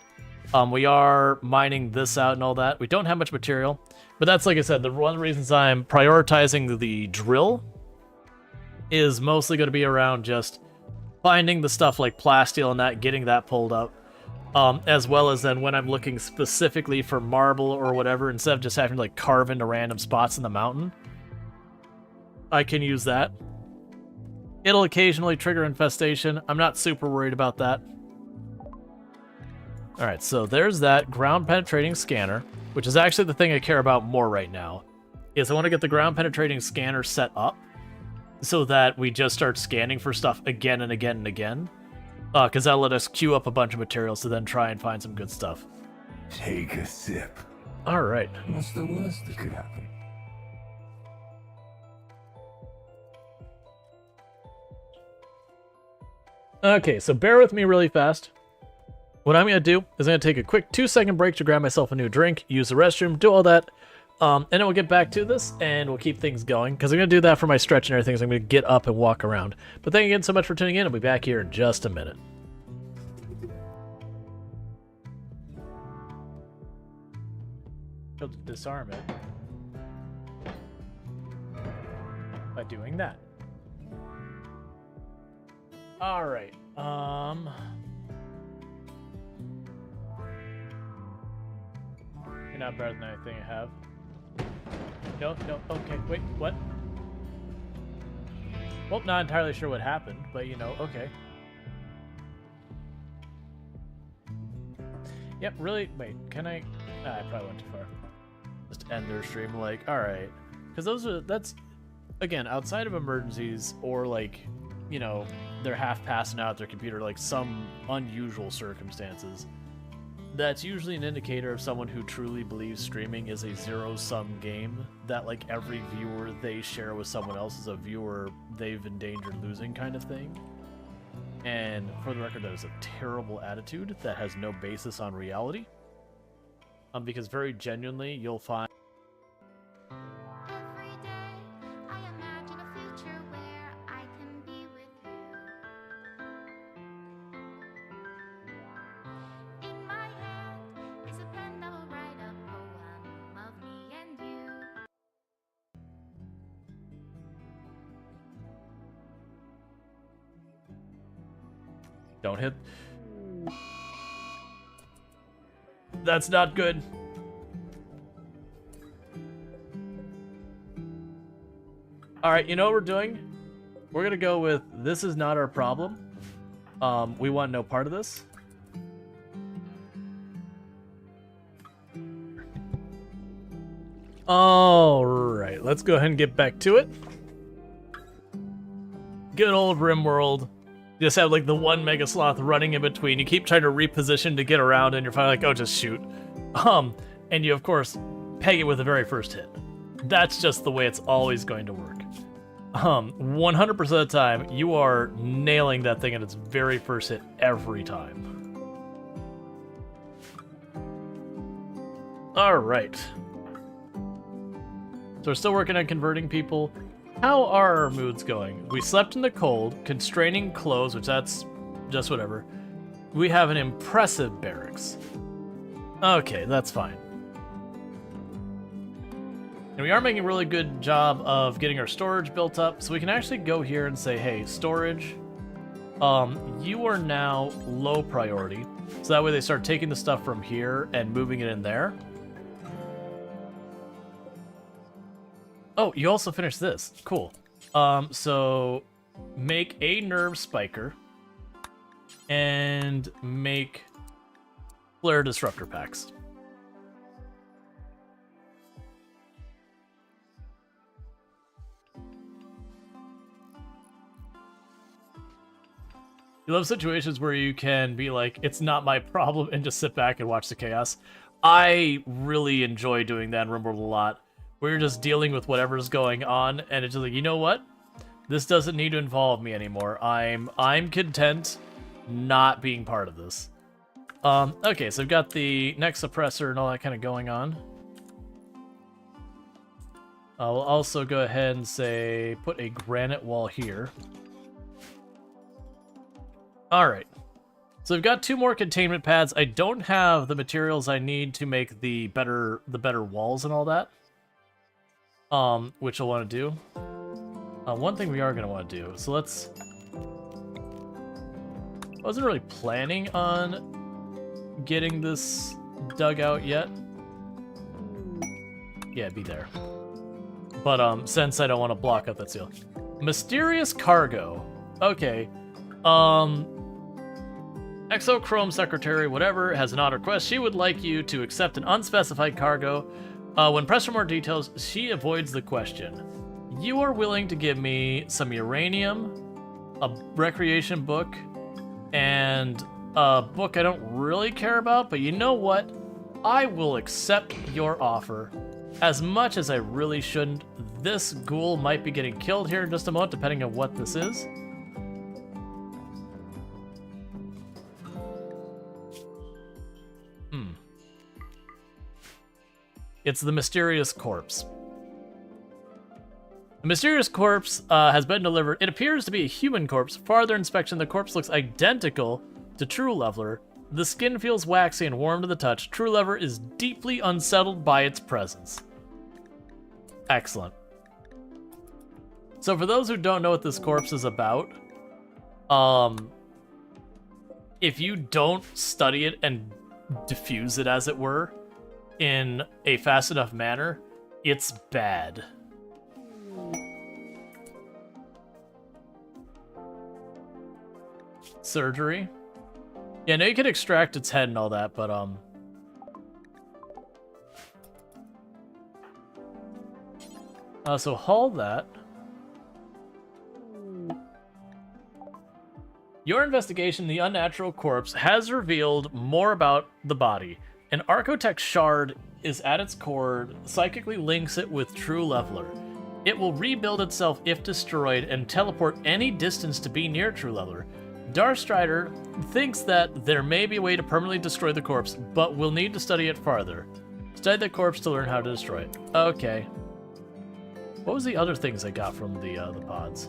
We are mining this out and all that. We don't have much material. But that's, like I said, one of the reasons I'm prioritizing the drill is mostly going to be around just finding the stuff like plasteel and that, getting that pulled up, as well as then when I'm looking specifically for marble or whatever, instead of just having to like carve into random spots in the mountain, I can use that. It'll occasionally trigger infestation. I'm not super worried about that. Alright, so there's that ground penetrating scanner, which is actually the thing I care about more right now, is I want to get the ground penetrating scanner set up so that we just start scanning for stuff again and again and again. Because that'll let us queue up a bunch of materials to then try and find some good stuff. Take a sip. Alright. What's the worst that could happen? Okay, so bear with me really fast. What I'm going to do is I'm going to take a quick 2-second break to grab myself a new drink, use the restroom, do all that. And then we'll get back to this, and we'll keep things going, because I'm going to do that for my stretch and everything, so I'm going to get up and walk around. But thank you again so much for tuning in. I'll be back here in just a minute. You'll disarm it by doing that. Alright, You're not better than anything I have. No, okay, wait, what? Well, not entirely sure what happened, but you know, okay. Yep, really, wait, can I probably went too far. Just end their stream, like, alright. Because that's, again, outside of emergencies, or like, you know, they're half passing out their computer, like some unusual circumstances. That's usually an indicator of someone who truly believes streaming is a zero-sum game, that like every viewer they share with someone else is a viewer they've endangered losing kind of thing. And for the record, that is a terrible attitude that has no basis on reality. Because very genuinely, you'll find Every day, I imagine a future where I can be with you. In my hand is a pen that will write a poem of me and you. don't hit. That's not good. Alright, you know what we're doing? We're gonna go with this is not our problem. We want no part of this. Alright, let's go ahead and get back to it. Good old RimWorld. You just have like the one Mega Sloth running in between. You keep trying to reposition to get around, and you're finally like, oh, just shoot. And you, of course, peg it with the very first hit. That's just the way it's always going to work. 100% of the time, you are nailing that thing at its very first hit every time. Alright. So we're still working on converting people. How are our moods going? We slept in the cold, constraining clothes, which that's just whatever. We have an impressive barracks. Okay, that's fine. And we are making a really good job of getting our storage built up, so we can actually go here and say, hey, storage, you are now low priority. So that way they start taking the stuff from here and moving it in there. Oh, you also finished this. Cool. So make a nerve spiker and make flare disruptor packs. You love situations where you can be like, it's not my problem, and just sit back and watch the chaos. I really enjoy doing that in RimWorld a lot. Where you're just dealing with whatever's going on, and it's just like, you know what? This doesn't need to involve me anymore. I'm content not being part of this. Okay, so I've got the next suppressor and all that kind of going on. We'll also go ahead and say, put a granite wall here. Alright, so I've got 2 more containment pads. I don't have the materials I need to make the better walls and all that. Which I'll want to do. One thing we are going to want to do, so let's... I wasn't really planning on getting this dug out yet. Yeah, be there. But, since I don't want to block up that seal. Mysterious cargo. Okay. Exochrome Secretary, whatever, has an odd request. She would like you to accept an unspecified cargo. When pressed for more details, she avoids the question. You are willing to give me some uranium, a recreation book, and a book I don't really care about, but you know what? I will accept your offer. As much as I really shouldn't, this ghoul might be getting killed here in just a moment, depending on what this is. It's the mysterious corpse. The mysterious corpse has been delivered. It appears to be a human corpse. Farther inspection, the corpse looks identical to True Leveler. The skin feels waxy and warm to the touch. True Leveler is deeply unsettled by its presence. Excellent. So for those who don't know what this corpse is about, if you don't study it and diffuse it, as it were, in a fast enough manner, it's bad. Surgery. Yeah, no, you can extract its head and all that, but so haul that. Your investigation of the unnatural corpse has revealed more about the body. An Archotech shard is at its core, psychically links it with True Leveler. It will rebuild itself if destroyed and teleport any distance to be near True Leveler. Darstrider thinks that there may be a way to permanently destroy the corpse, but we'll need to study it farther. Study the corpse to learn how to destroy it. Okay. What was the other things I got from the pods?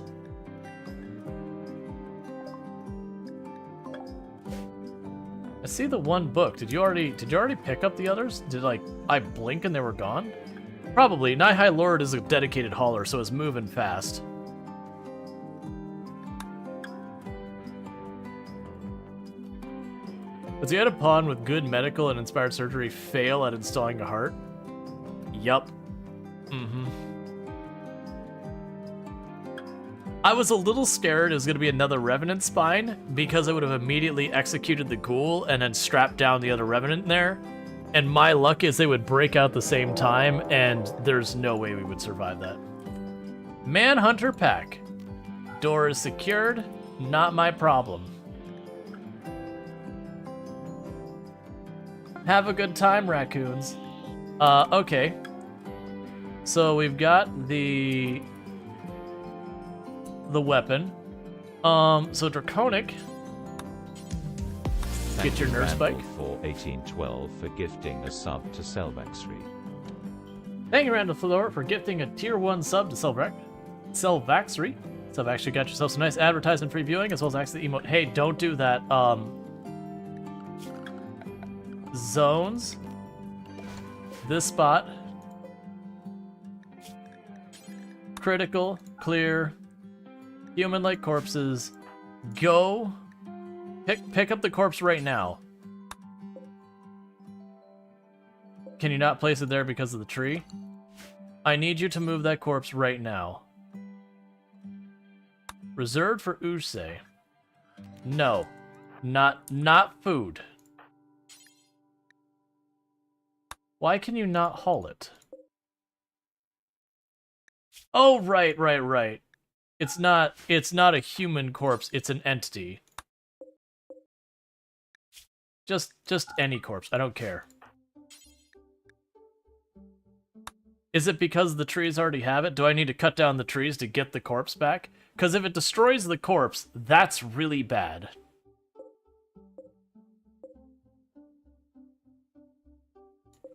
I see the one book. Did you already pick up the others? Did I blink and they were gone? Probably. Nihai Lord is a dedicated hauler, so it's moving fast. Does the Oedipon with good medical and inspired surgery fail at installing a heart? Yup. Mm-hmm. I was a little scared it was going to be another Revenant spine, because I would have immediately executed the ghoul and then strapped down the other Revenant in there. And my luck is they would break out the same time, and there's no way we would survive that. Manhunter pack. Door is secured. Not my problem. Have a good time, raccoons. Okay. So we've got the weapon. So Draconic. Thank Get your you, nerve spike. Randall, for 1812 for gifting a sub to Selvaxry. Thank you, Randall Flor, for gifting a tier 1 sub to Selvaxry. So I've actually got yourself some nice advertisement free viewing, as well as actually the emote. Hey, don't do that. zones. This spot. Critical, clear, human-like corpses. Go. Pick up the corpse right now. Can you not place it there because of the tree? I need you to move that corpse right now. Reserved for Usei. No. Not food. Why can you not haul it? Oh, right. It's not a human corpse, it's an entity. Just any corpse, I don't care. Is it because the trees already have it? Do I need to cut down the trees to get the corpse back? Because if it destroys the corpse, that's really bad.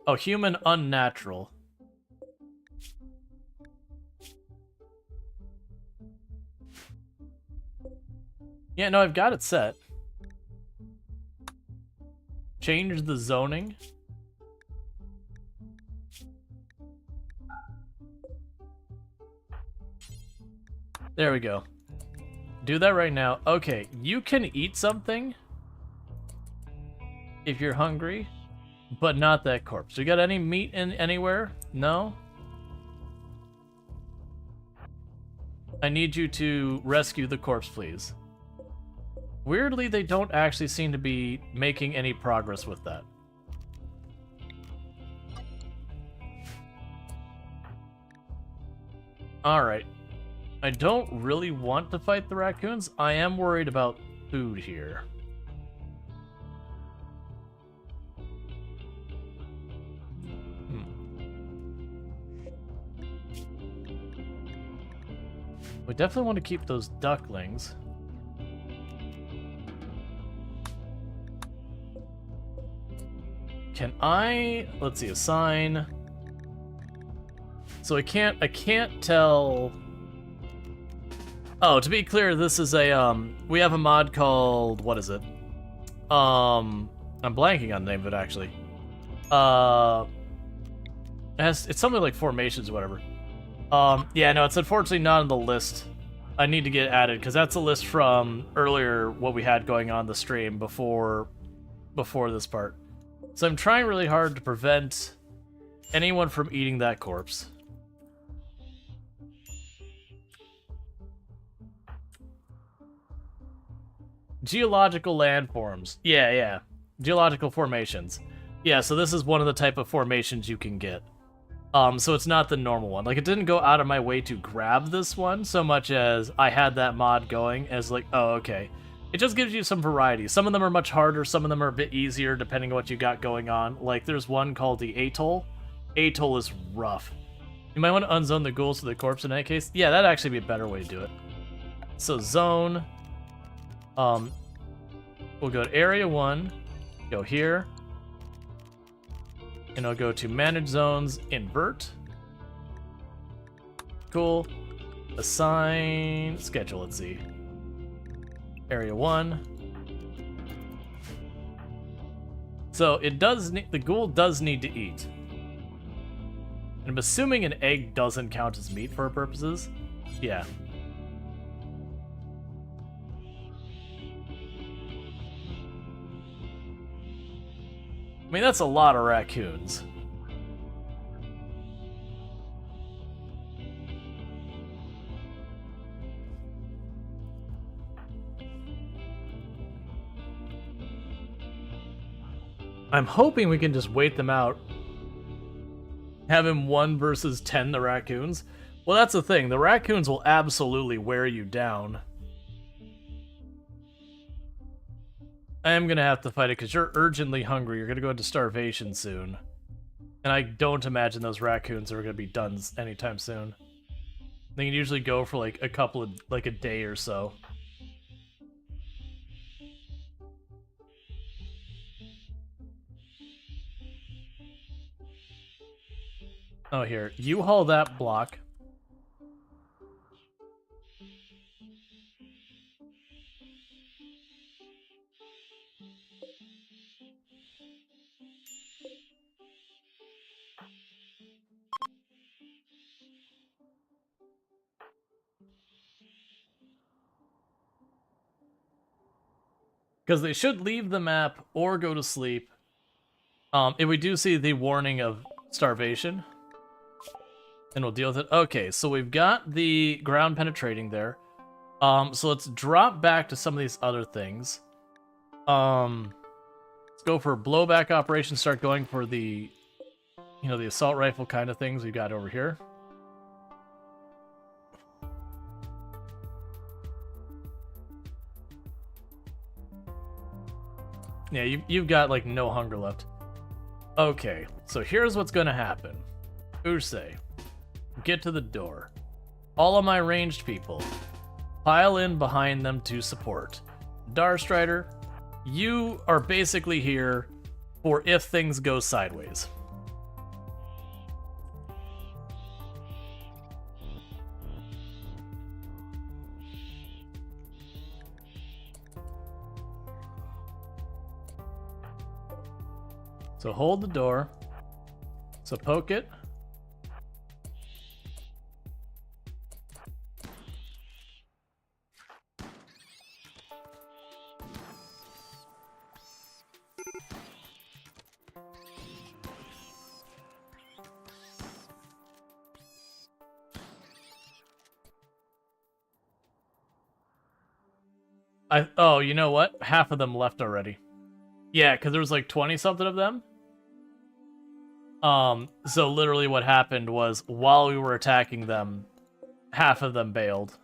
Oh, human unnatural. Yeah, no, I've got it set. Change the zoning. There we go. Do that right now. Okay, you can eat something if you're hungry, but not that corpse. You got any meat in anywhere? No? I need you to rescue the corpse, please. Weirdly, they don't actually seem to be making any progress with that. Alright. I don't really want to fight the raccoons. I am worried about food here. We definitely want to keep those ducklings. Can I, let's see, assign. So I can't tell. Oh, to be clear, this is a we have a mod called, what is it? I'm blanking on the name of it actually. It's something like formations or whatever. Yeah, no, it's unfortunately not on the list. I need to get added because that's a list from earlier, what we had going on the stream before this part. So I'm trying really hard to prevent anyone from eating that corpse. Geological landforms. Yeah. Geological formations. Yeah, so this is one of the type of formations you can get. So it's not the normal one. Like, it didn't go out of my way to grab this one so much as I had that mod going as like, oh, okay. It just gives you some variety. Some of them are much harder, some of them are a bit easier depending on what you got going on. Like, there's one called the Atoll. Atoll is rough. You might want to unzone the ghouls to the corpse in that case. Yeah, that'd actually be a better way to do it. So zone. We'll go to area 1, go here, and I'll go to manage zones, invert. Cool. Assign schedule, let's see. Area 1. So it does need, the ghoul does need to eat. And I'm assuming an egg doesn't count as meat for our purposes. Yeah. I mean, that's a lot of raccoons. I'm hoping we can just wait them out. Have him 1 versus 10 the raccoons. Well, that's the thing. The raccoons will absolutely wear you down. I am going to have to fight it because you're urgently hungry. You're going to go into starvation soon. And I don't imagine those raccoons are going to be done anytime soon. They can usually go for like a day or so. Oh, here. You haul that block. Because they should leave the map or go to sleep. If we do see the warning of starvation, then we'll deal with it. Okay, so we've got the ground penetrating there. So let's drop back to some of these other things. Let's go for blowback operations. Start going for the, the assault rifle kind of things we got over here. Yeah, you've got like no hunger left. Okay, so here's what's gonna happen. Usei, get to the door. All of my ranged people, pile in behind them to support. Darstrider, you are basically here for if things go sideways. So hold the door. So poke it. Oh, you know what? Half of them left already. Yeah, because there was like 20-something of them. So literally what happened was while we were attacking them, half of them bailed.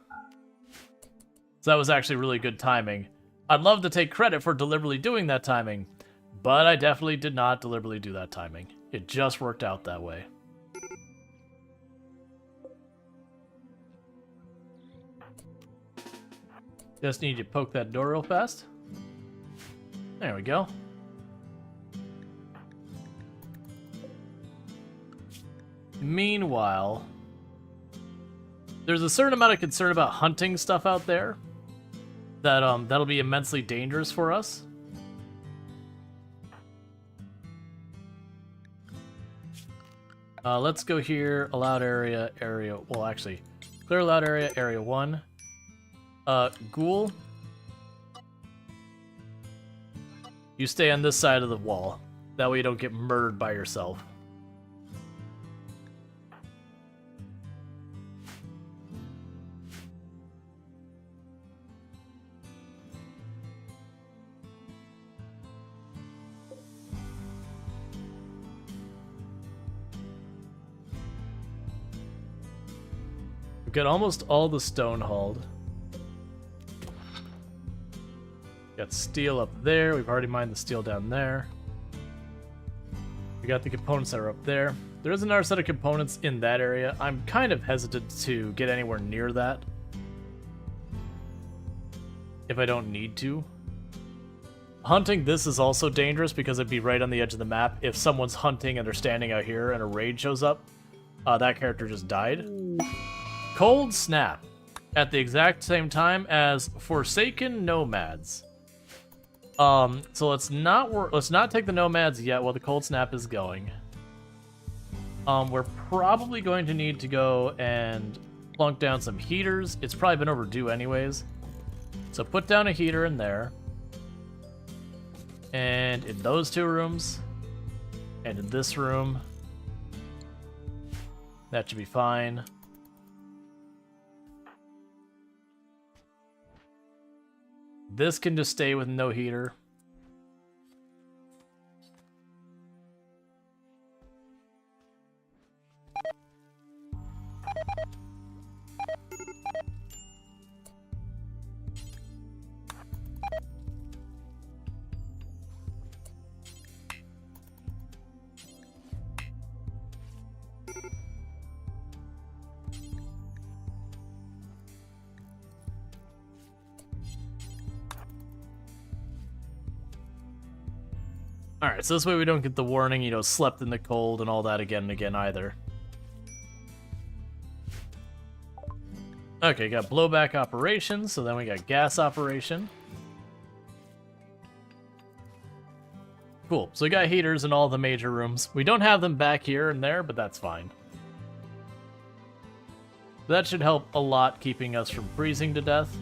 So that was actually really good timing. I'd love to take credit for deliberately doing that timing, but I definitely did not deliberately do that timing. It just worked out that way. Just need you to poke that door real fast. There we go. Meanwhile, there's a certain amount of concern about hunting stuff out there that that'll be immensely dangerous for us. Let's go here, allowed area, well actually, clear allowed area, area 1. Ghoul, you stay on this side of the wall. That way you don't get murdered by yourself. We've got almost all the stone hauled. Got steel up there. We've already mined the steel down there. We got the components that are up there. There is another set of components in that area. I'm kind of hesitant to get anywhere near that if I don't need to. Hunting this is also dangerous because it'd be right on the edge of the map. If someone's hunting and they're standing out here and a raid shows up, that character just died. Cold Snap at the exact same time as Forsaken Nomads. So let's not take the Nomads yet while the Cold Snap is going. We're probably going to need to go and plunk down some heaters. It's probably been overdue anyways. So put down a heater in there. And in those two rooms. And in this room. That should be fine. This can just stay with no heater. Alright, so this way we don't get the warning, slept in the cold and all that again and again either. Okay, got blowback operations, so then we got gas operation. Cool, so we got heaters in all the major rooms. We don't have them back here and there, but that's fine. That should help a lot keeping us from freezing to death.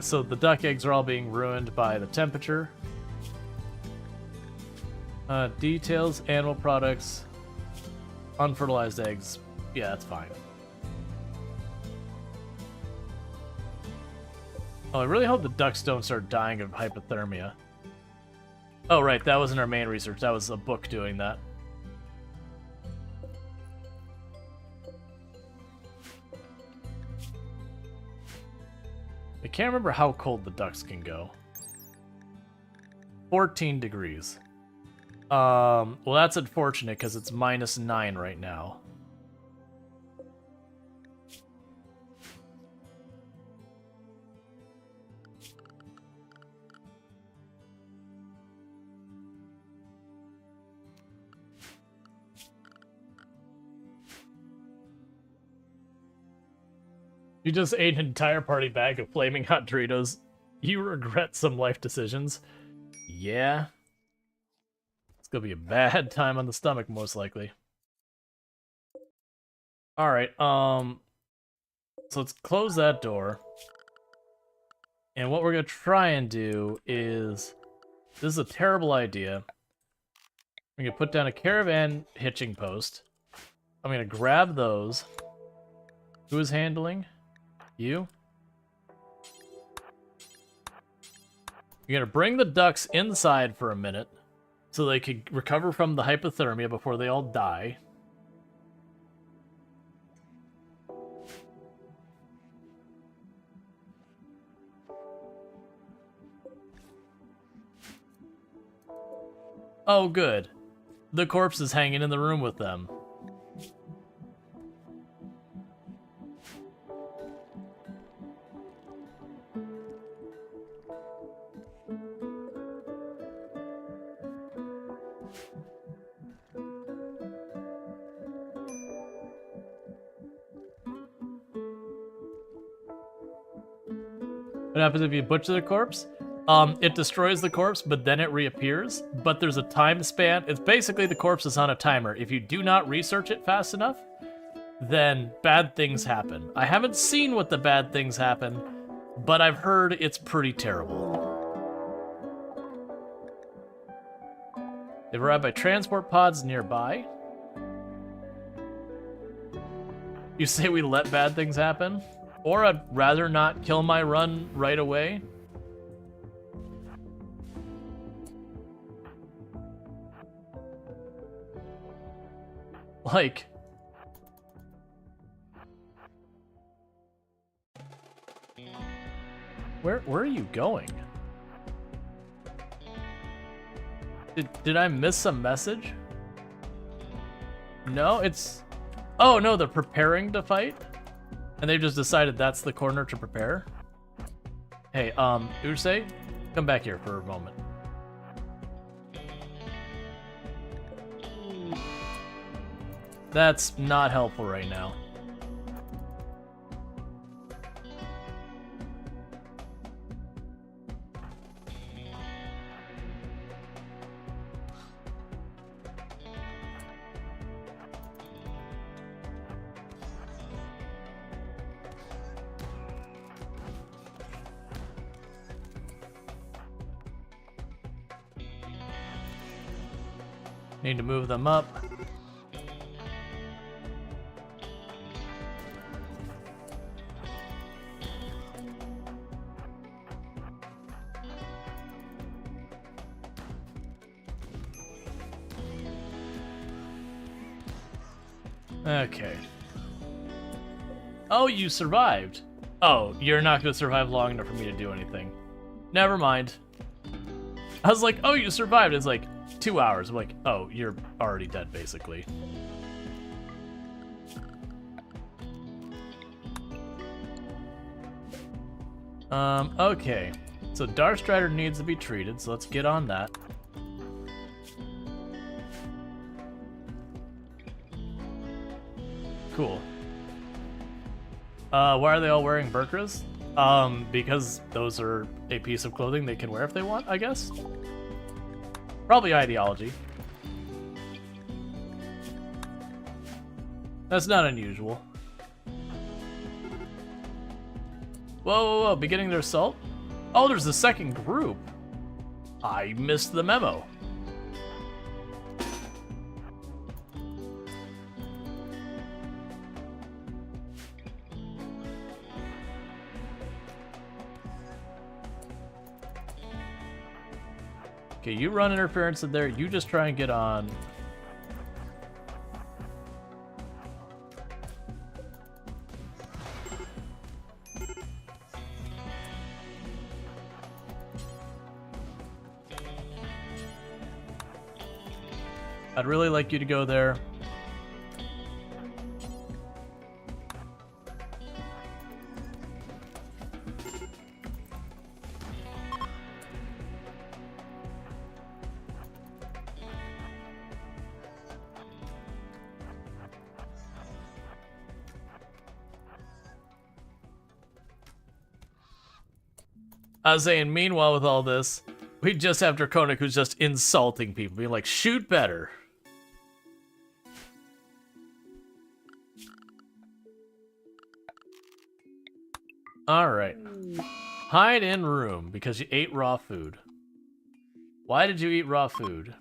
so the duck eggs are all being ruined by the temperature. Details, animal products, unfertilized eggs. Yeah, that's fine. Oh, I really hope the ducks don't start dying of hypothermia. Oh, right, that wasn't our main research. That was a book doing that. I can't remember how cold the ducks can go. 14 degrees. Well, that's unfortunate because it's -9 right now. You just ate an entire party bag of flaming hot Doritos. You regret some life decisions. Yeah. It's gonna be a bad time on the stomach, most likely. Alright, so let's close that door. And what we're gonna try and do is... This is a terrible idea. I'm gonna put down a caravan hitching post. I'm gonna grab those. Who is handling? You? You're gonna bring the ducks inside for a minute so they could recover from the hypothermia before they all die. Oh, good. The corpse is hanging in the room with them. What happens if you butcher the corpse? It destroys the corpse, but then it reappears. But there's a time span. It's basically the corpse is on a timer. If you do not research it fast enough, then bad things happen. I haven't seen what the bad things happen, but I've heard it's pretty terrible. They've arrived by transport pods nearby. You say we let bad things happen? Or I'd rather not kill my run right away. Like... Where are you going? Did I miss some message? No, it's... Oh, no, they're preparing to fight? And they've just decided that's the corner to prepare? Hey, Ursay, come back here for a moment. That's not helpful right now. Need to move them up. Okay. Oh, you survived. Oh, you're not going to survive long enough for me to do anything. Never mind. I was like, oh, you survived. It's like 2 hours. I'm like, oh, you're already dead, basically. Okay. So Darkstrider needs to be treated, so let's get on that. Cool. Why are they all wearing burqas? Because those are a piece of clothing they can wear if they want, I guess. Probably ideology. That's not unusual. Whoa, whoa, whoa, beginning their assault? Oh, there's a second group. I missed the memo. Okay, you run interference in there. You just try and get on. I'd really like you to go there. I was saying, meanwhile, with all this, we just have Draconic who's just insulting people, being like, shoot better. Alright. Hide in room because you ate raw food. Why did you eat raw food?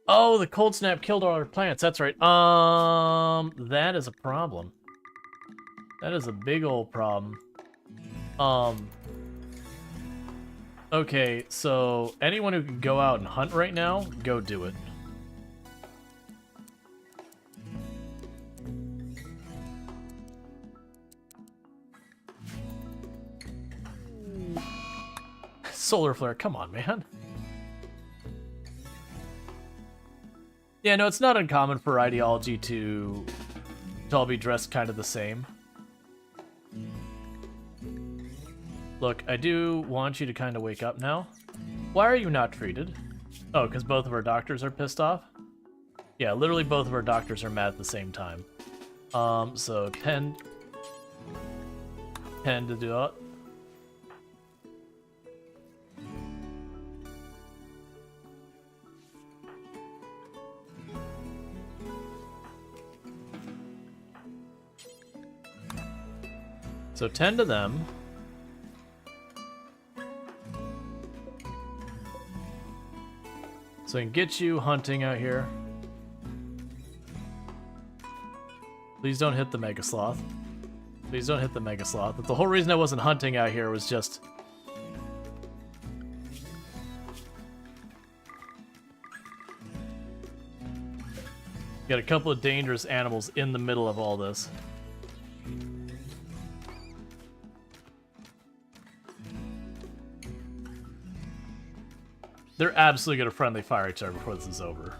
Oh, the cold snap killed all our plants. That's right. That is a problem. That is a big old problem. Okay, so anyone who can go out and hunt right now, go do it. Solar flare, come on, man. Yeah, no, it's not uncommon for ideology to all be dressed kind of the same. Look, I do want you to kind of wake up now. Why are you not treated? Oh, because both of our doctors are pissed off? Yeah, literally both of our doctors are mad at the same time. So 10 to do that. So 10 to them. So I can get you hunting out here. Please don't hit the Mega Sloth. Please don't hit the Mega Sloth. The whole reason I wasn't hunting out here was just... Got a couple of dangerous animals in the middle of all this. They're absolutely going to friendly fire each other before this is over.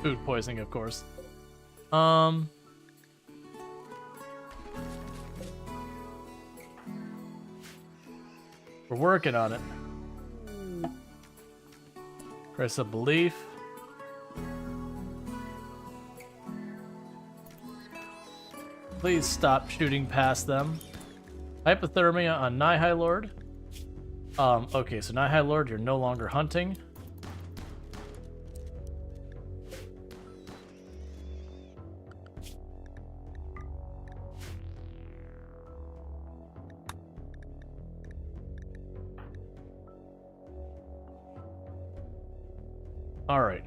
Food poisoning, of course. We're working on it. Crisis of belief. Please stop shooting past them. Hypothermia on Nihai Lord. Okay, so Nihai Lord, you're no longer hunting. All right.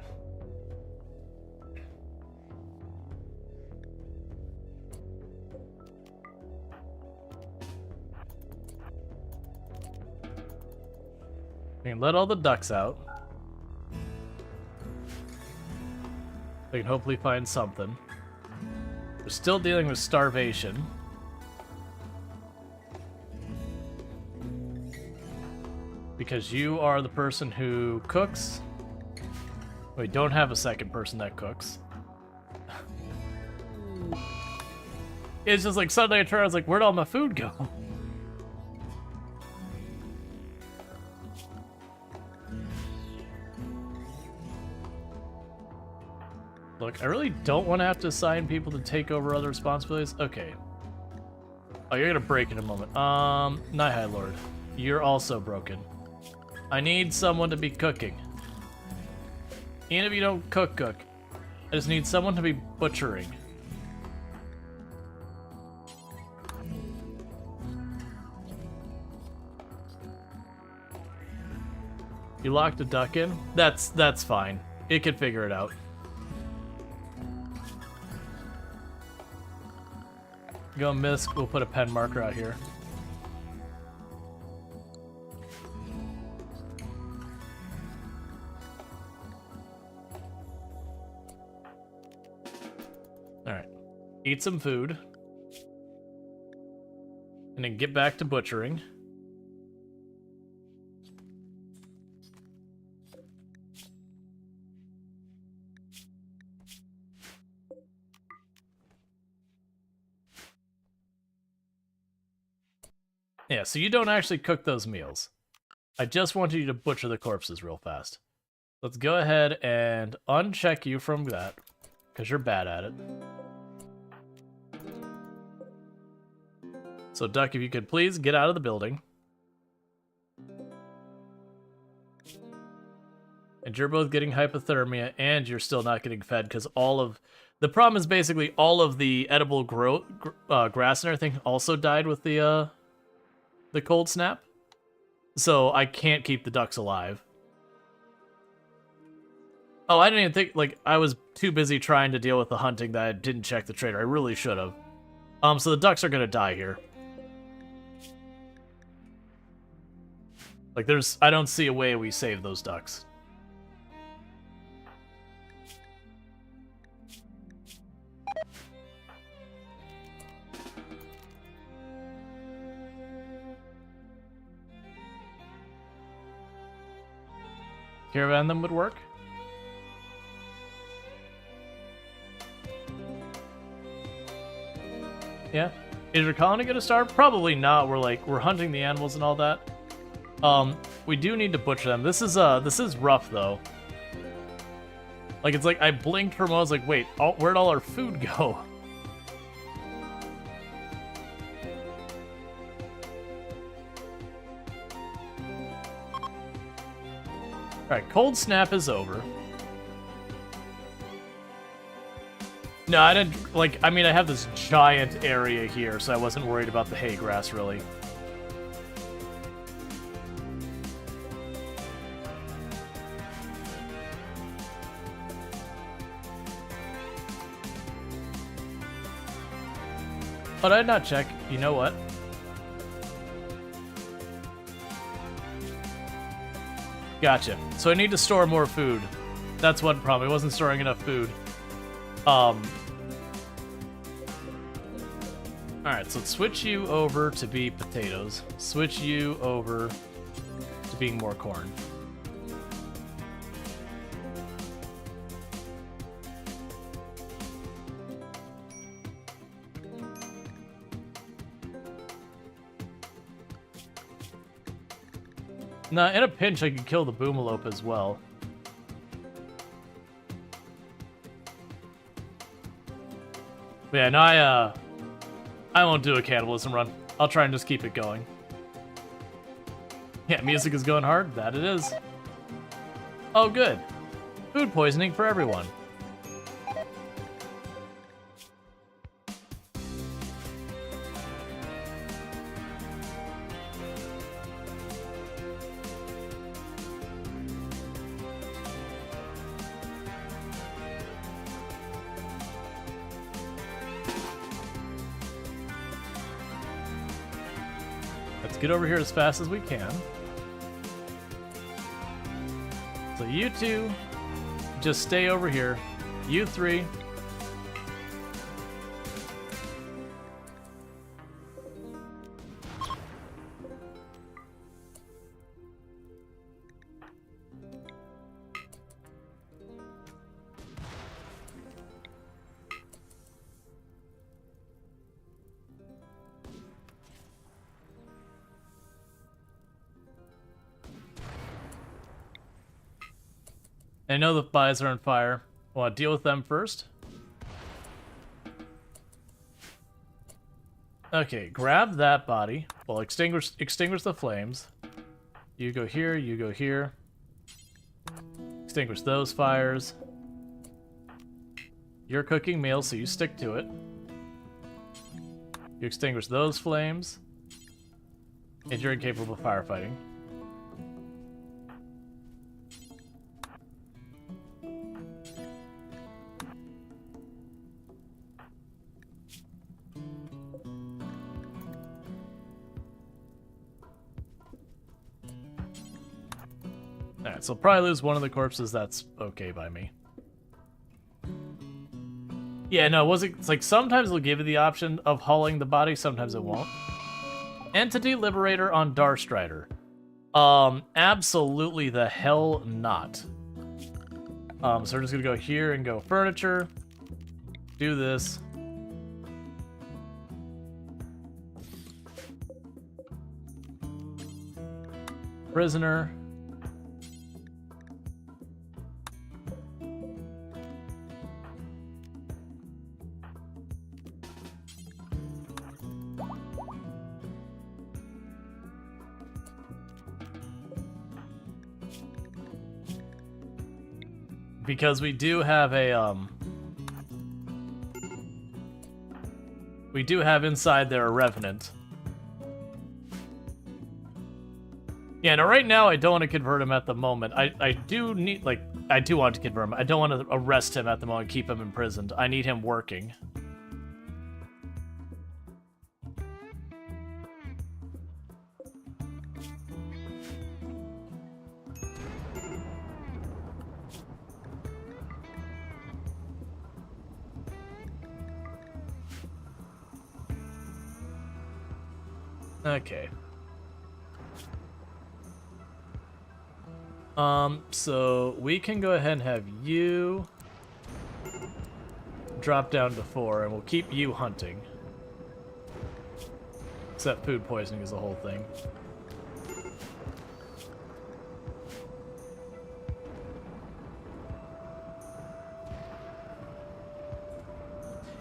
We can let all the ducks out. We can hopefully find something. We're still dealing with starvation. Because you are the person who cooks. We don't have a second person that cooks. It's just like suddenly I turn, I was like, where'd all my food go? Look, I really don't want to have to assign people to take over other responsibilities. Okay. Oh, you're gonna break in a moment. Night High Lord. You're also broken. I need someone to be cooking. Even if you don't cook. I just need someone to be butchering. You locked a duck in? That's fine. It can figure it out. Go Misk, we'll put a pen marker out here. Alright. Eat some food. And then get back to butchering. Yeah, so you don't actually cook those meals. I just want you to butcher the corpses real fast. Let's go ahead and uncheck you from that, because you're bad at it. So, Duck, if you could please get out of the building. And you're both getting hypothermia, and you're still not getting fed, because all of... The problem is basically all of the edible grass and everything also died with the cold snap. So I can't keep the ducks alive. Oh, I didn't even think, like, I was too busy trying to deal with the hunting that I didn't check the trader. I really should have. So the ducks are gonna die here. Like, I don't see a way we save those ducks. Caravan them would work. Yeah. Is your colony gonna start? Probably not. We're hunting the animals and all that. We do need to butcher them. This is rough though. Like, it's like I blinked for a moment, I was like, wait, where'd all our food go? Alright, cold snap is over. No, I didn't, like, I mean, I have this giant area here, so I wasn't worried about the hay grass, really. But I did not check. You know what? Gotcha. So I need to store more food. That's one problem. I wasn't storing enough food. Alright, so let's switch you over to be potatoes. Switch you over to being more corn. Nah, in a pinch, I could kill the boomalope as well. But yeah, no, I won't do a cannibalism run. I'll try and just keep it going. Yeah, music is going hard. That it is. Oh, good. Food poisoning for everyone. Let's get over here as fast as we can. So you two, just stay over here. You three. I know the flies are on fire. Want to deal with them first? Okay, grab that body. Well, extinguish the flames. You go here, you go here. Extinguish those fires. You're cooking meals, so you stick to it. You extinguish those flames. And you're incapable of firefighting. Alright, so probably lose one of the corpses, that's okay by me. Yeah, no, it's like sometimes it'll give you the option of hauling the body, sometimes it won't. Entity Liberator on Darstrider. Absolutely the hell not. So we're just gonna go here and go furniture. Do this. Prisoner. Because we do have a, we do have inside there a Revenant. Yeah, no, right now I don't want to convert him at the moment. I do need, like, I do want to convert him. I don't want to arrest him at the moment, keep him imprisoned. I need him working. Okay. So we can go ahead and have you drop down to 4, and we'll keep you hunting. Except food poisoning is the whole thing.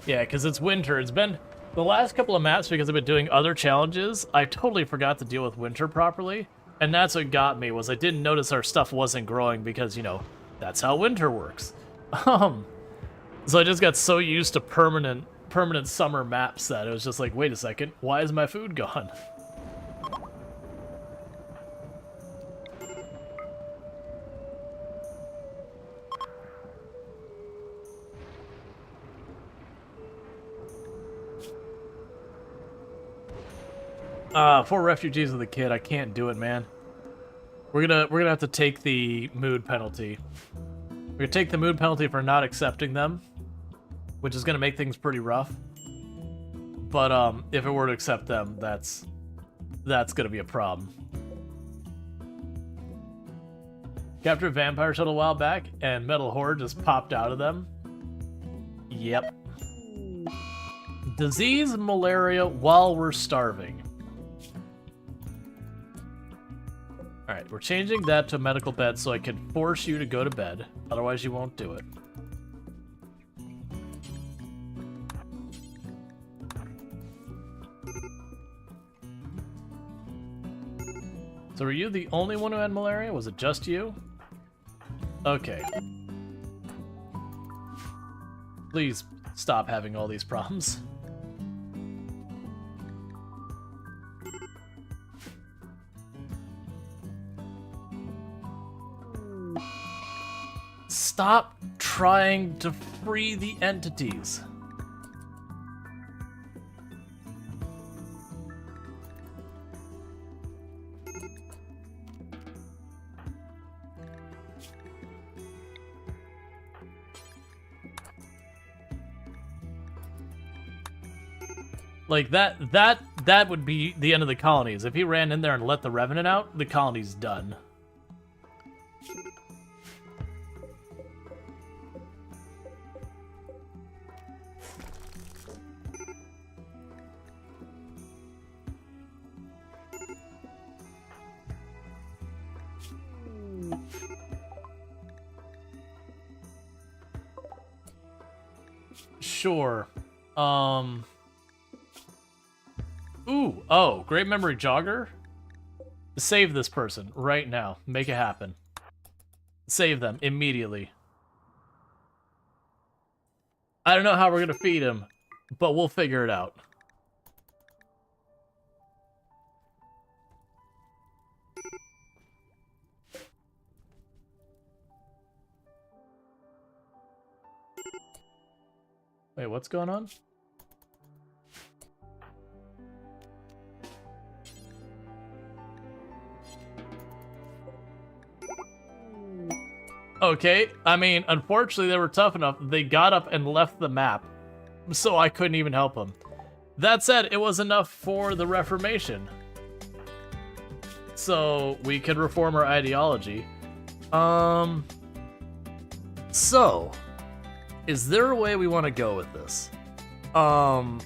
Yeah, because it's winter. It's been the last couple of maps, because I've been doing other challenges, I totally forgot to deal with winter properly. And that's what got me, was I didn't notice our stuff wasn't growing because, you know, that's how winter works. So I just got so used to permanent summer maps that it was just like, wait a second, why is my food gone? For refugees with a kid, I can't do it, man. We're gonna have to take the mood penalty. We're gonna take the mood penalty for not accepting them, which is gonna make things pretty rough. But if it were to accept them, that's gonna be a problem. Captured a vampire shuttle a while back, and Metal Horde just popped out of them. Yep. Disease and malaria while we're starving. Alright, we're changing that to a medical bed so I can force you to go to bed. Otherwise, you won't do it. So were you the only one who had malaria? Was it just you? Okay. Please stop having all these problems. Stop trying to free the entities. Like that would be the end of the colonies. If he ran in there and let the Revenant out, the colony's done. Sure. Ooh, oh, great memory jogger. Save this person right now. Make it happen. Save them immediately. I don't know how we're gonna feed him, but we'll figure it out. Wait, what's going on? Okay, I mean, unfortunately they were tough enough. They got up and left the map, so I couldn't even help them. That said, it was enough for the Reformation. So, we could reform our ideology. So, is there a way we want to go with this? I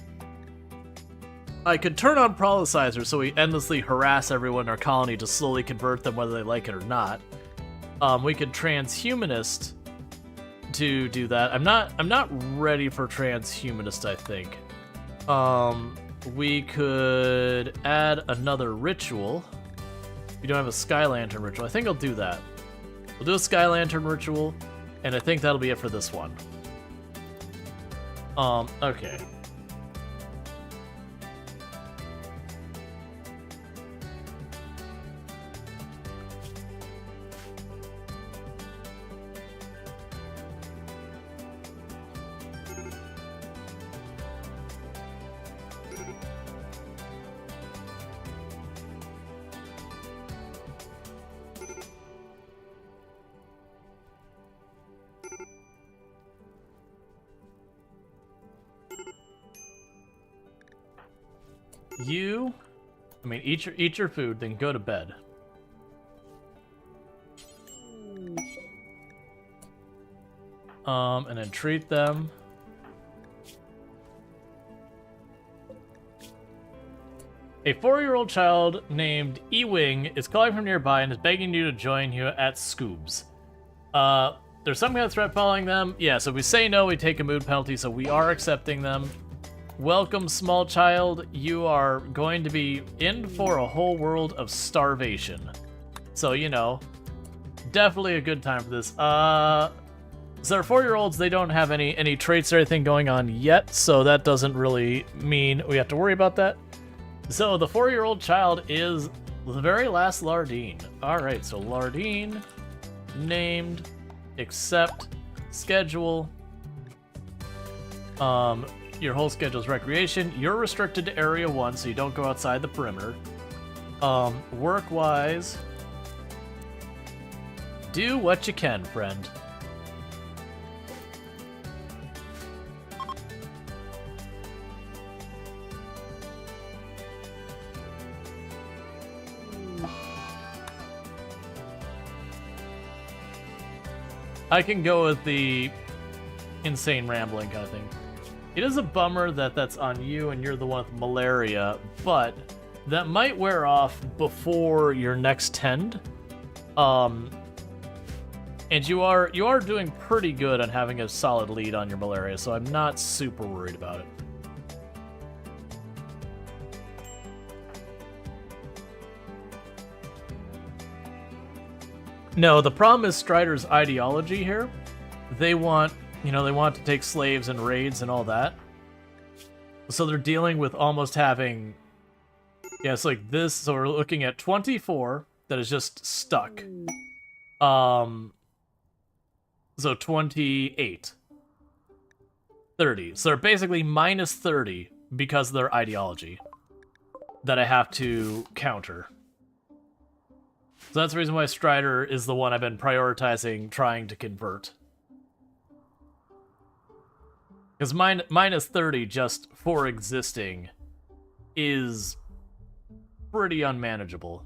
could turn on Prolicizer so we endlessly harass everyone in our colony to slowly convert them whether they like it or not. We could transhumanist to do that. I'm not ready for transhumanist, I think. We could add another ritual. We don't have a Sky Lantern ritual. I think I'll do that. We'll do a Sky Lantern ritual, and I think that'll be it for this one. Okay. Eat your food, then go to bed. And then treat them. A 4-year-old child named Ewing is calling from nearby and is begging you to join you at Scoobs. There's some kind of threat following them. Yeah, so if we say no, we take a mood penalty, so we are accepting them. Welcome, small child. You are going to be in for a whole world of starvation. So, you know, definitely a good time for this. So our 4-year-olds, they don't have any traits or anything going on yet, so that doesn't really mean we have to worry about that. So the 4-year-old child is the very last Lardine. Alright, so Lardine, named, accept, schedule. Your whole schedule's recreation. You're restricted to Area 1, so you don't go outside the perimeter. Work-wise, do what you can, friend. I can go with the insane rambling kind of thing. It is a bummer that that's on you and you're the one with malaria, but that might wear off before your next tend. And you are doing pretty good on having a solid lead on your malaria, so I'm not super worried about it. No, the problem is Strider's ideology here. They want to take slaves and raids and all that. So they're dealing with almost having... Yeah, it's like this. So we're looking at 24 that is just stuck. So 28. 30. So they're basically minus 30 because of their ideology that I have to counter. So that's the reason why Strider is the one I've been prioritizing trying to convert. Because minus 30 just for existing is pretty unmanageable.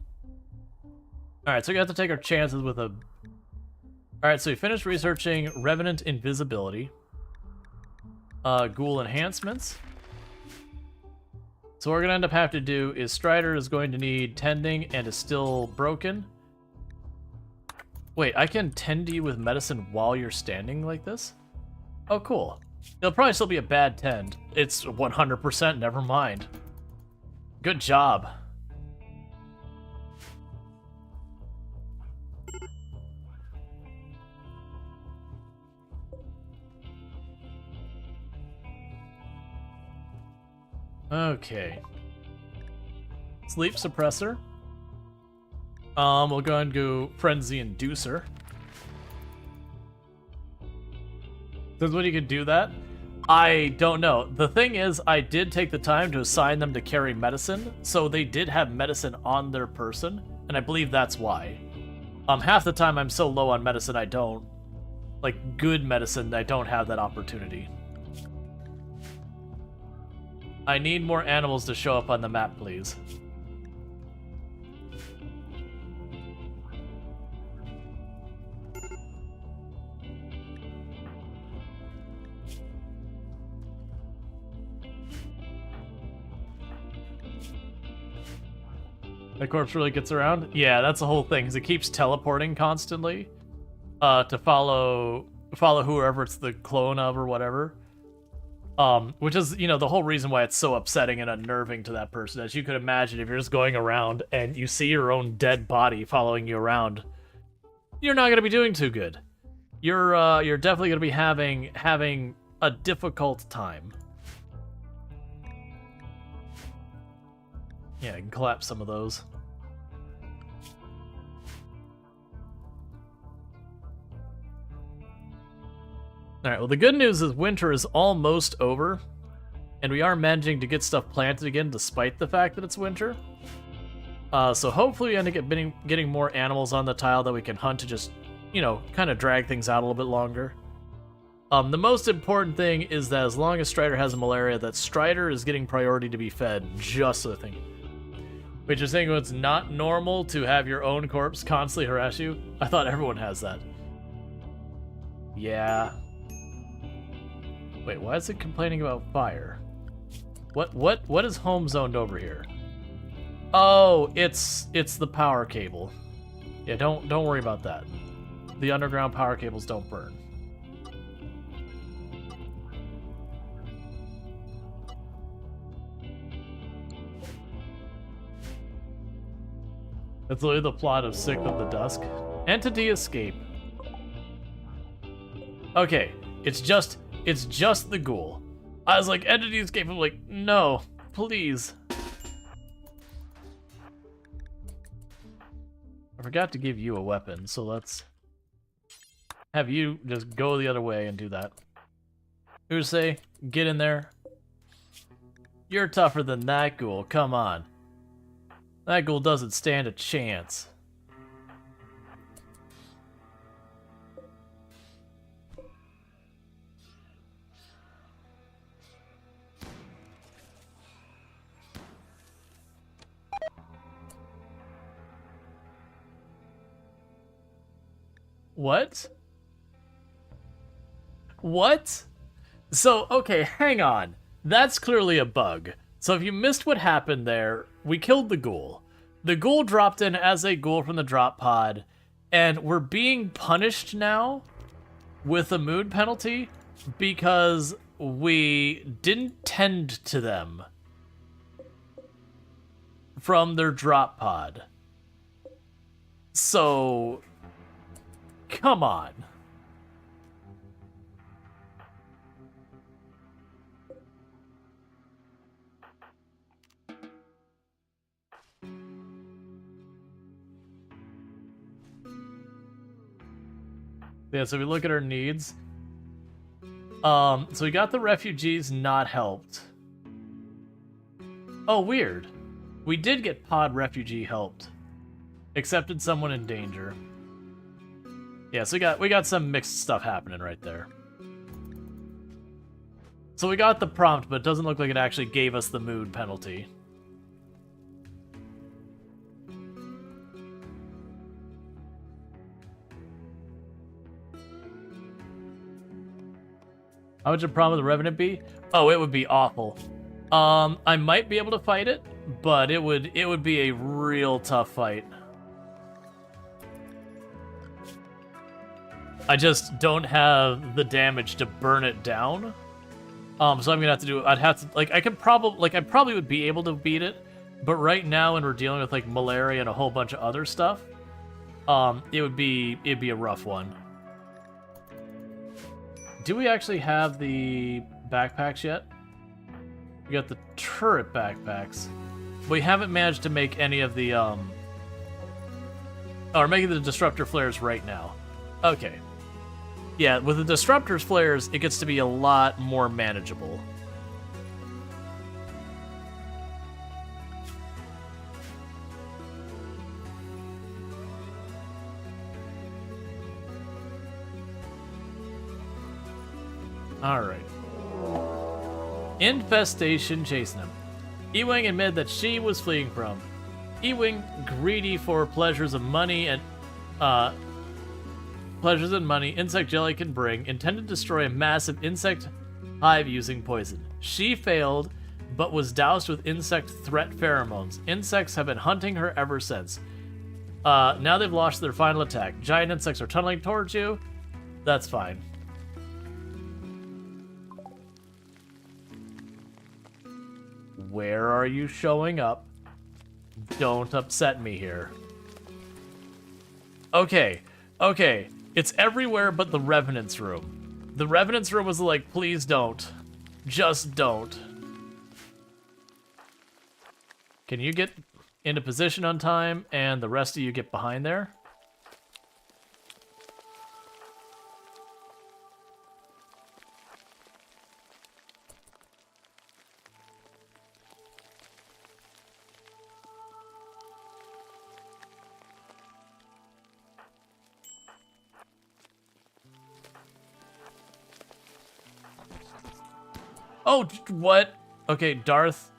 Alright, so we have to take our chances with a... Alright, so we finished researching Revenant Invisibility. Ghoul Enhancements. So what we're going to end up having to do is Strider is going to need tending and is still broken. Wait, I can tend you with medicine while you're standing like this? Oh, cool. It'll probably still be a bad 10. It's 100%, never mind. Good job. Okay. Sleep suppressor. We'll go and go frenzy inducer. Since when you can do that? I don't know. The thing is, I did take the time to assign them to carry medicine, so they did have medicine on their person, and I believe that's why. Half the time I'm so low on medicine I don't, like good medicine, I don't have that opportunity. I need more animals to show up on the map, please. The corpse really gets around? Yeah, that's the whole thing, is it keeps teleporting constantly to follow whoever it's the clone of or whatever. Which is, you know, the whole reason why it's so upsetting and unnerving to that person. As you could imagine, if you're just going around and you see your own dead body following you around, you're not going to be doing too good. You're definitely going to be having a difficult time. Yeah, I can collapse some of those. Alright, well the good news is winter is almost over, and we are managing to get stuff planted again despite the fact that it's winter. So hopefully we end up getting more animals on the tile that we can hunt to just, you know, kind of drag things out a little bit longer. The most important thing is that as long as Strider has a malaria, that Strider is getting priority to be fed, just so the thing. Wait, you're saying it's not normal to have your own corpse constantly harass you? I thought everyone has that. Yeah. Wait, why is it complaining about fire? What is home zoned over here? Oh, it's the power cable. Yeah, don't worry about that. The underground power cables don't burn. That's literally the plot of Sick of the Dusk. Entity escape. Okay, it's just the ghoul. I was like, entity escape. I'm like, no, please. I forgot to give you a weapon, so let's have you just go the other way and do that. Who's say, get in there. You're tougher than that ghoul, come on. That ghoul doesn't stand a chance. What? What? So, okay, hang on. That's clearly a bug. So if you missed what happened there, we killed the ghoul. The ghoul dropped in as a ghoul from the drop pod, and we're being punished now with a mood penalty because we didn't tend to them from their drop pod. So, come on. Yeah, so we look at our needs. So we got the refugees not helped. Oh, weird. We did get pod refugee helped. Accepted someone in danger. Yeah, so we got some mixed stuff happening right there. So we got the prompt, but it doesn't look like it actually gave us the mood penalty. How much a problem with the Revenant be? Oh, it would be awful. I might be able to fight it, but it would be a real tough fight. I just don't have the damage to burn it down So I'm gonna have to do. I'd have to like. I probably would be able to beat it, but right now when we're dealing with like malaria and a whole bunch of other stuff, it'd be a rough one. Do we actually have the backpacks yet? We got the turret backpacks. We haven't managed to make any of the we're making the disruptor flares right now. Okay. Yeah, with the disruptor's flares, it gets to be a lot more manageable. Alright. Infestation chasing him. Ewing admitted that she was fleeing from. Ewing, greedy for pleasures and money insect jelly can bring, intended to destroy a massive insect hive using poison. She failed, but was doused with insect threat pheromones. Insects have been hunting her ever since. Now they've launched their final attack. Giant insects are tunneling towards you. That's fine. Where are you showing up? Don't upset me here. Okay. It's everywhere but the Revenant's room. The Revenant's room was like, please don't. Just don't. Can you get into position on time and the rest of you get behind there? Oh, what? Okay, Darth.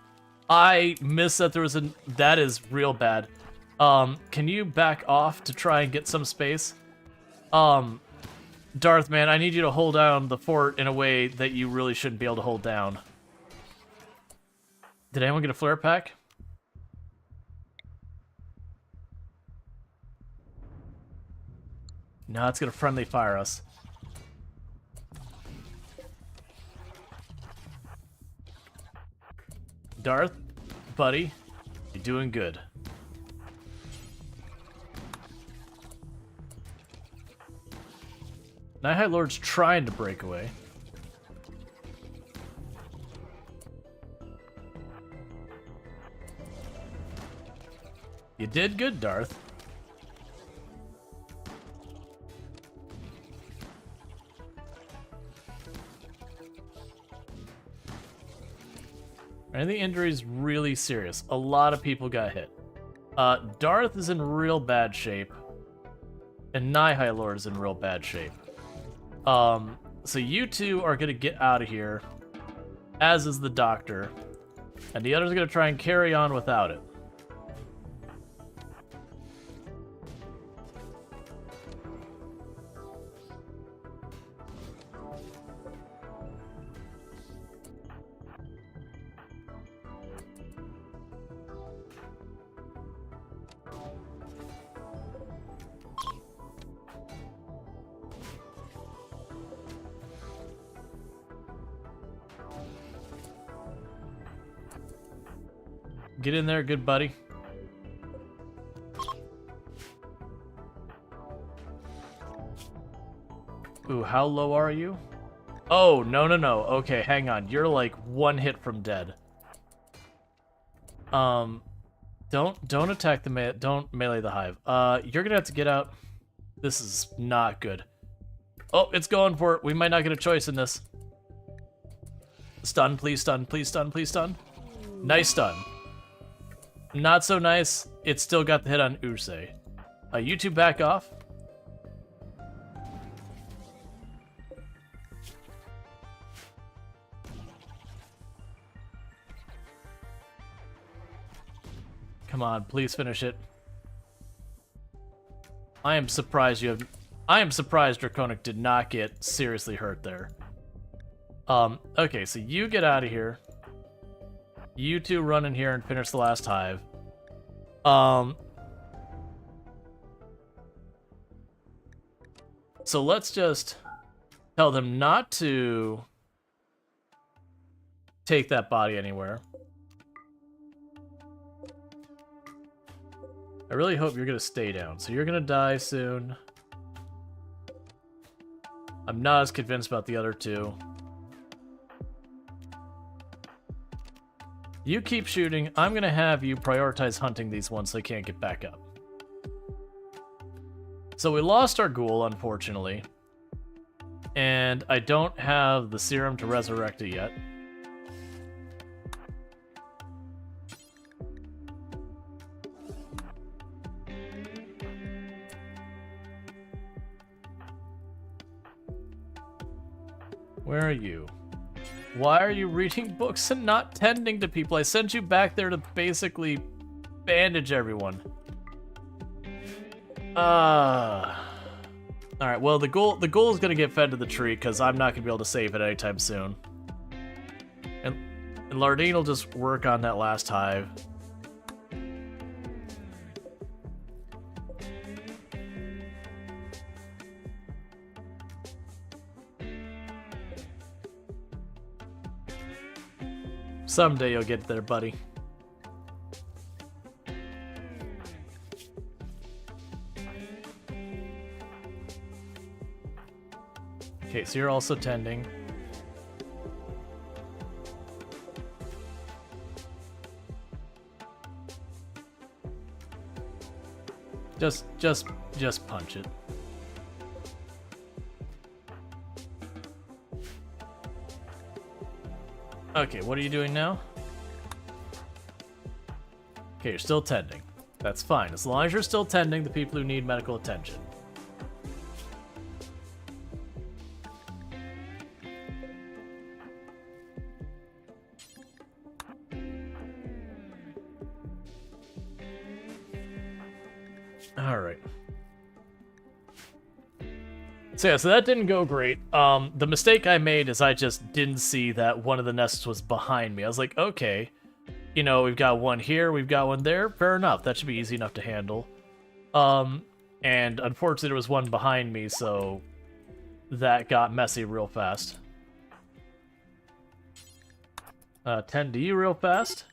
I missed that there was a... That is real bad. Can you back off to try and get some space? Darth, man, I need you to hold down the fort in a way that you really shouldn't be able to hold down. Did anyone get a flare pack? No, it's gonna friendly fire us. Darth, buddy, you're doing good. Night High Lord's trying to break away. You did good, Darth. I think the injury's really serious. A lot of people got hit. Darth is in real bad shape. And Night High Lord is in real bad shape. So you two are gonna get out of here. As is the doctor. And the others are gonna try and carry on without it. Get in there, good buddy. Ooh, how low are you? Oh, no. Okay, hang on. You're like one hit from dead. Don't attack the don't melee the hive. You're gonna have to get out. This is not good. Oh, it's going for it. We might not get a choice in this. Stun, please stun, please stun, please stun. Nice stun. Not so nice. It still got the hit on Usei. You two back off. Come on, please finish it. I am surprised Draconic did not get seriously hurt there. Okay, so you get out of here. You two run in here and finish the last hive. So let's just tell them not to take that body anywhere. I really hope you're gonna stay down. So you're gonna die soon. I'm not as convinced about the other two. You keep shooting. I'm gonna have you prioritize hunting these ones so they can't get back up. So we lost our ghoul, unfortunately. And I don't have the serum to resurrect it yet. Where are you? Why are you reading books and not tending to people? I sent you back there to basically bandage everyone. Alright, well, the ghoul is gonna get fed to the tree because I'm not gonna be able to save it anytime soon. And Lardine will just work on that last hive. Someday you'll get there, buddy. Okay, so you're also tending. Just punch it. Okay, what are you doing now? Okay, you're still tending. That's fine, as long as you're still tending the people who need medical attention. Alright. So yeah, so that didn't go great. The mistake I made is I just didn't see that one of the nests was behind me. I was like, okay, you know, we've got one here, we've got one there. Fair enough, that should be easy enough to handle. And unfortunately there was one behind me, so that got messy real fast. Tend to you real fast.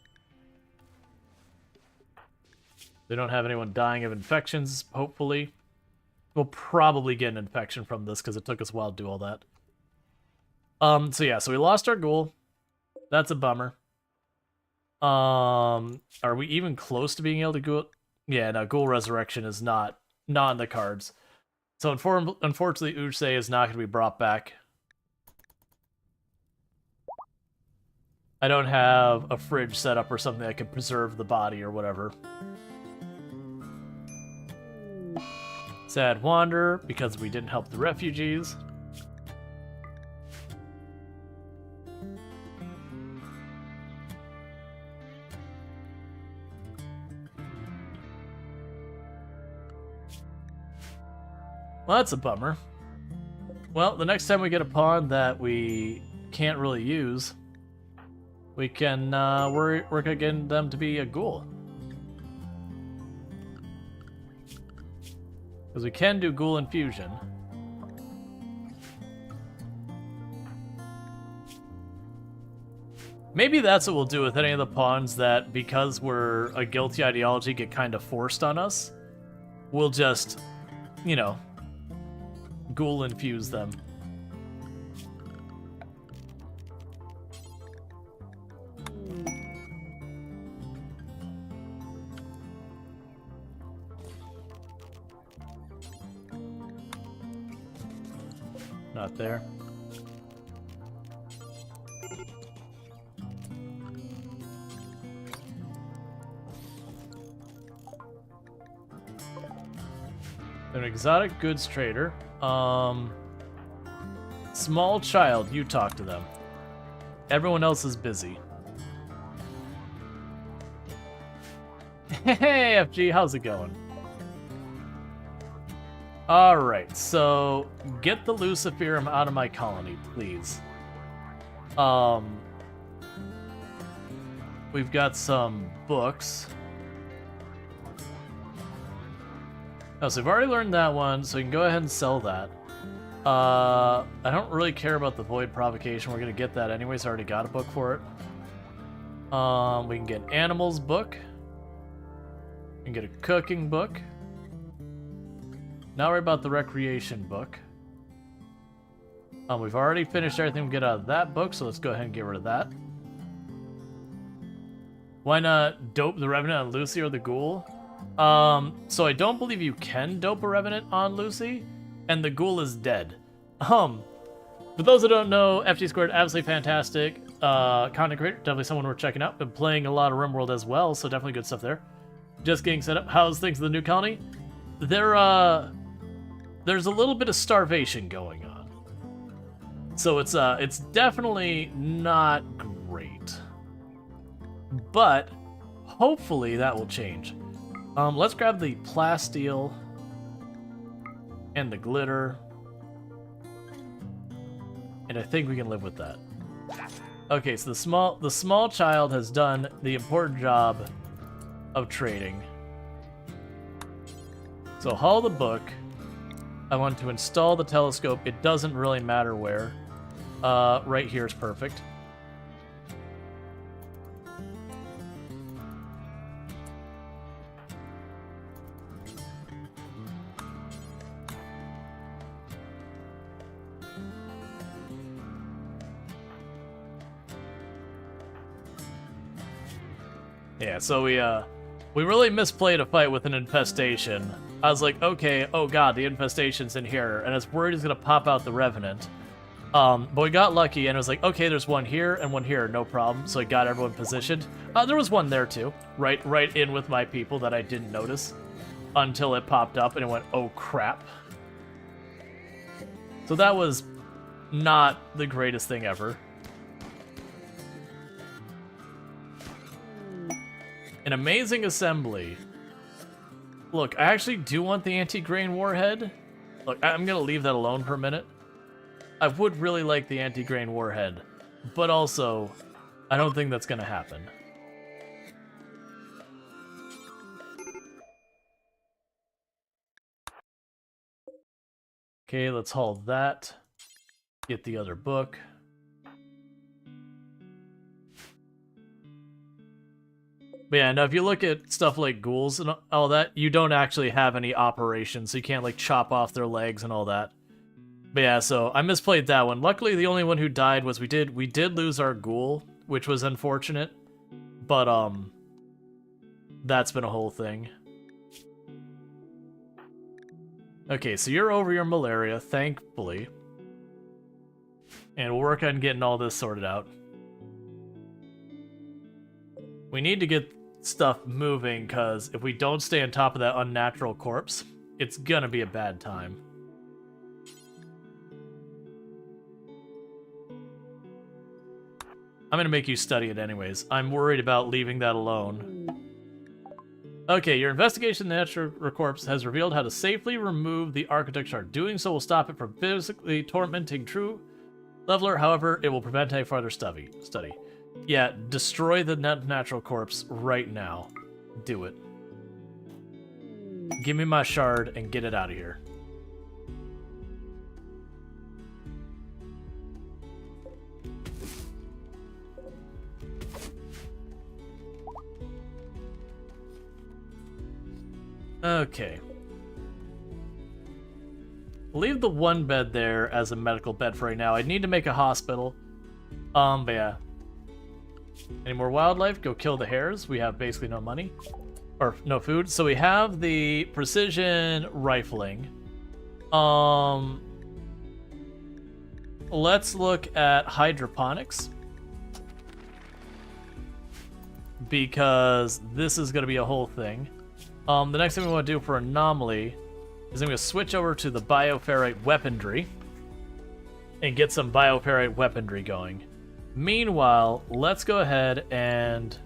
They don't have anyone dying of infections, hopefully. We'll probably get an infection from this because it took us a while to do all that. So yeah, so we lost our ghoul. That's a bummer. Are we even close to being able to go? Yeah, no, ghoul resurrection is not in the cards. So unfortunately, Uche is not going to be brought back. I don't have a fridge set up or something that could preserve the body or whatever. Sad Wander, because we didn't help the refugees. Well, that's a bummer. Well, the next time we get a pawn that we can't really use, we can work again them to be a ghoul. Because we can do ghoul infusion. Maybe that's what we'll do with any of the pawns that, because we're a guilty ideology, get kind of forced on us. We'll just, you know, ghoul infuse them. Not there. An exotic goods trader. Small child, you talk to them. Everyone else is busy. Hey, FG, how's it going? Alright, so get the Luciferum out of my colony, please. We've got some books. Oh, so we've already learned that one, so we can go ahead and sell that. I don't really care about the Void Provocation. We're gonna get that anyways. I already got a book for it. We can get an Animals book. We can get a Cooking book. Now we're about the Recreation book. We've already finished everything we get out of that book, so let's go ahead and get rid of that. Why not dope the Revenant on Lucy or the Ghoul? So I don't believe you can dope a Revenant on Lucy, and the Ghoul is dead. For those that don't know, FG Squared, absolutely fantastic content creator, definitely someone we're checking out. Been playing a lot of RimWorld as well, so definitely good stuff there. Just getting set up. How's things in the new colony? There's a little bit of starvation going on, so it's definitely not great, but hopefully that will change. Let's grab the plasteel and the glitter, and I think we can live with that. Okay, so the small child has done the important job of trading. So haul the book. I want to install the telescope. It doesn't really matter where. Right here is perfect. Yeah, so we really misplayed a fight with an infestation. I was like, okay, oh god, the infestation's in here, and I was worried he's gonna pop out the Revenant. But we got lucky, and it was like, okay, there's one here and one here, no problem. So I got everyone positioned. There was one there too, right in with my people that I didn't notice until it popped up, and it went, oh crap. So that was not the greatest thing ever. An amazing assembly. Look, I actually do want the anti-grain warhead. Look, I'm gonna leave that alone for a minute. I would really like the anti-grain warhead, but also, I don't think that's gonna happen. Okay, let's haul that. Get the other book. But yeah, now if you look at stuff like ghouls and all that, you don't actually have any operations, so you can't like chop off their legs and all that. But yeah, so I misplayed that one. Luckily, the only one who died was we did lose our ghoul, which was unfortunate. But that's been a whole thing. Okay, so you're over your malaria, thankfully. And we'll work on getting all this sorted out. We need to get stuff moving, because if we don't stay on top of that unnatural corpse, it's gonna be a bad time. I'm gonna make you study it anyways. I'm worried about leaving that alone. Okay, your investigation of the natural corpse has revealed how to safely remove the architect shard. Doing so will stop it from physically tormenting true leveler, however, it will prevent any further study. Yeah, destroy the natural corpse right now. Do it. Give me my shard and get it out of here. Okay. Leave the one bed there as a medical bed for right now. I need to make a hospital. But yeah. Any more wildlife? Go kill the hares. We have basically no money. Or no food. So we have the precision rifling. Let's look at hydroponics. Because this is going to be a whole thing. The next thing we want to do for anomaly is I'm going to switch over to the bioferrite weaponry and get some bioferrite weaponry going. Meanwhile, let's go ahead and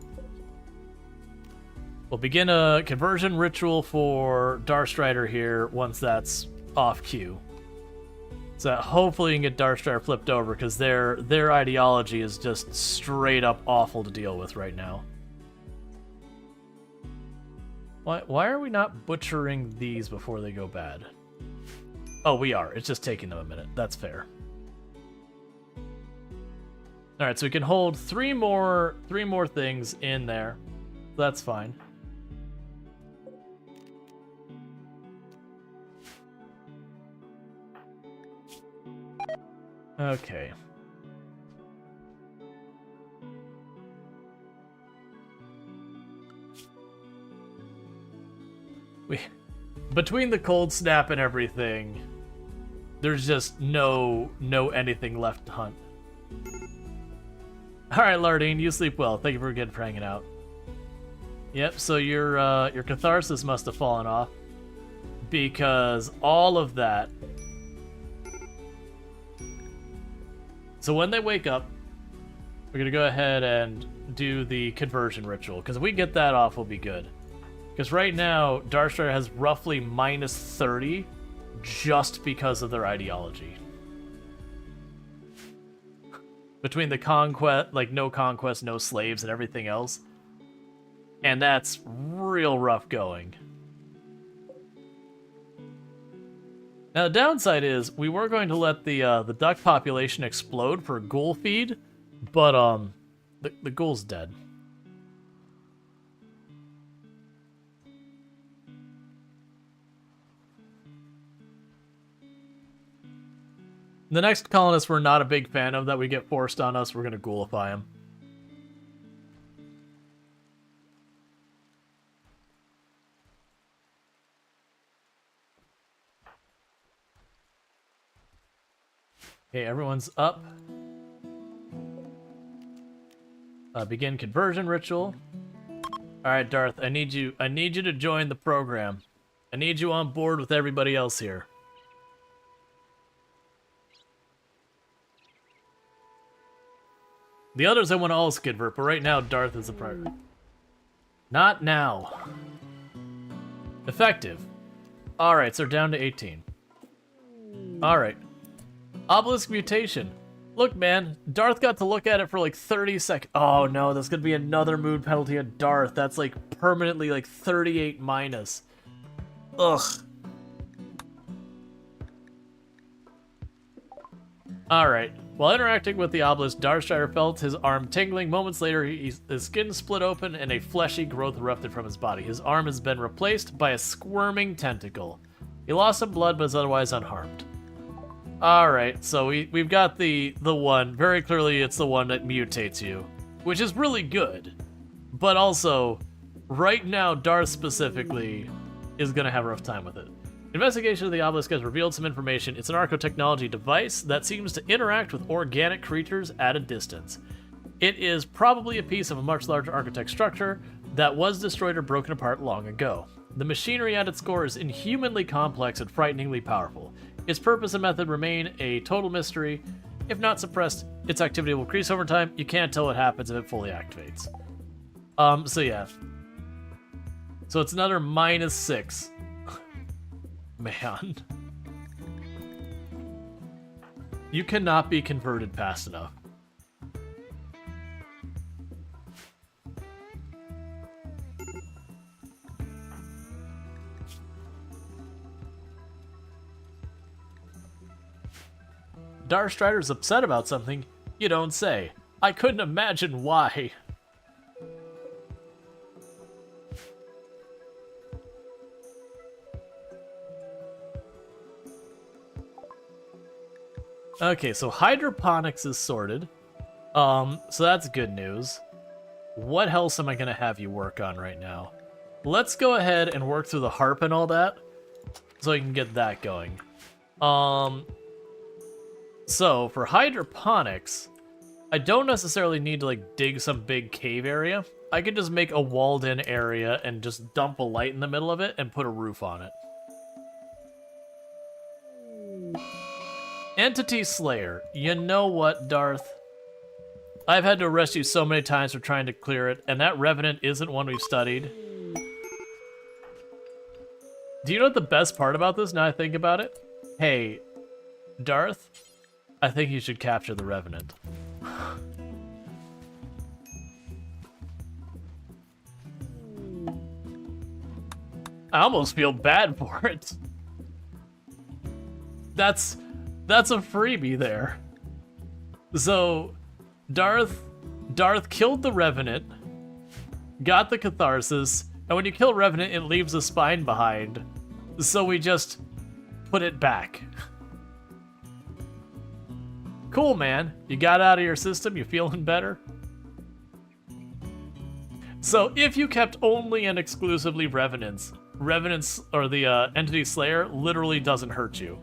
we'll begin a conversion ritual for Darkstrider here once that's off cue. So that hopefully you can get Darkstrider flipped over, because their ideology is just straight up awful to deal with right now. Why are we not butchering these before they go bad? Oh, we are. It's just taking them a minute. That's fair. All right, so we can hold three more things in there. That's fine. Okay. Between the cold snap and everything, there's just no anything left to hunt. All right, Lardine, you sleep well. Thank you for again for hanging out. Yep. So your catharsis must have fallen off because all of that. So when they wake up, we're gonna go ahead and do the conversion ritual because if we get that off, we'll be good. Because right now, Darkstrider has roughly minus 30 just because of their ideology. Between the conquest, like no conquest, no slaves, and everything else. And that's real rough going. Now the downside is, we were going to let the duck population explode for ghoul feed, but the ghoul's dead. The next colonist we're not a big fan of that we get forced on us, we're going to ghoulify him. Okay, everyone's up. Begin conversion ritual. All right, Darth, I need you to join the program. I need you on board with everybody else here. The others I want to also convert, but right now Darth is the priority. Not now. Effective. Alright, so down to 18. Alright. Obelisk mutation. Look, man, Darth got to look at it for like 30 seconds. Oh no, that's gonna be another mood penalty on Darth. That's like permanently like 38 minus. Ugh. Alright. While interacting with the obelisk, Darkstrider felt his arm tingling. Moments later, his skin split open and a fleshy growth erupted from his body. His arm has been replaced by a squirming tentacle. He lost some blood, but is otherwise unharmed. Alright, so we've got the one. Very clearly, it's the one that mutates you, which is really good. But also, right now, Darth specifically is going to have a rough time with it. Investigation of the obelisk has revealed some information. It's an archotechnology device that seems to interact with organic creatures at a distance. It is probably a piece of a much larger architect structure that was destroyed or broken apart long ago. The machinery at its core is inhumanly complex and frighteningly powerful. Its purpose and method remain a total mystery. If not suppressed, its activity will increase over time. You can't tell what happens if it fully activates. So yeah. So it's another -6. Man. You cannot be converted fast enough. Darkstrider's upset about something? You don't say. I couldn't imagine why. Okay, so hydroponics is sorted. So that's good news. What else am I gonna have you work on right now? Let's go ahead and work through the harp and all that, so I can get that going. So for hydroponics, I don't necessarily need to like dig some big cave area. I could just make a walled-in area and just dump a light in the middle of it and put a roof on it. Entity Slayer. You know what, Darth? I've had to arrest you so many times for trying to clear it, and that Revenant isn't one we've studied. Do you know what the best part about this, now I think about it? Hey, Darth, I think you should capture the Revenant. I almost feel bad for it. that's a freebie there. So Darth killed the Revenant, got the Catharsis, and when you kill Revenant, it leaves a spine behind. So we just put it back. Cool, man. You got out of your system, you feeling better? So if you kept only and exclusively Revenants, or the Entity Slayer literally doesn't hurt you.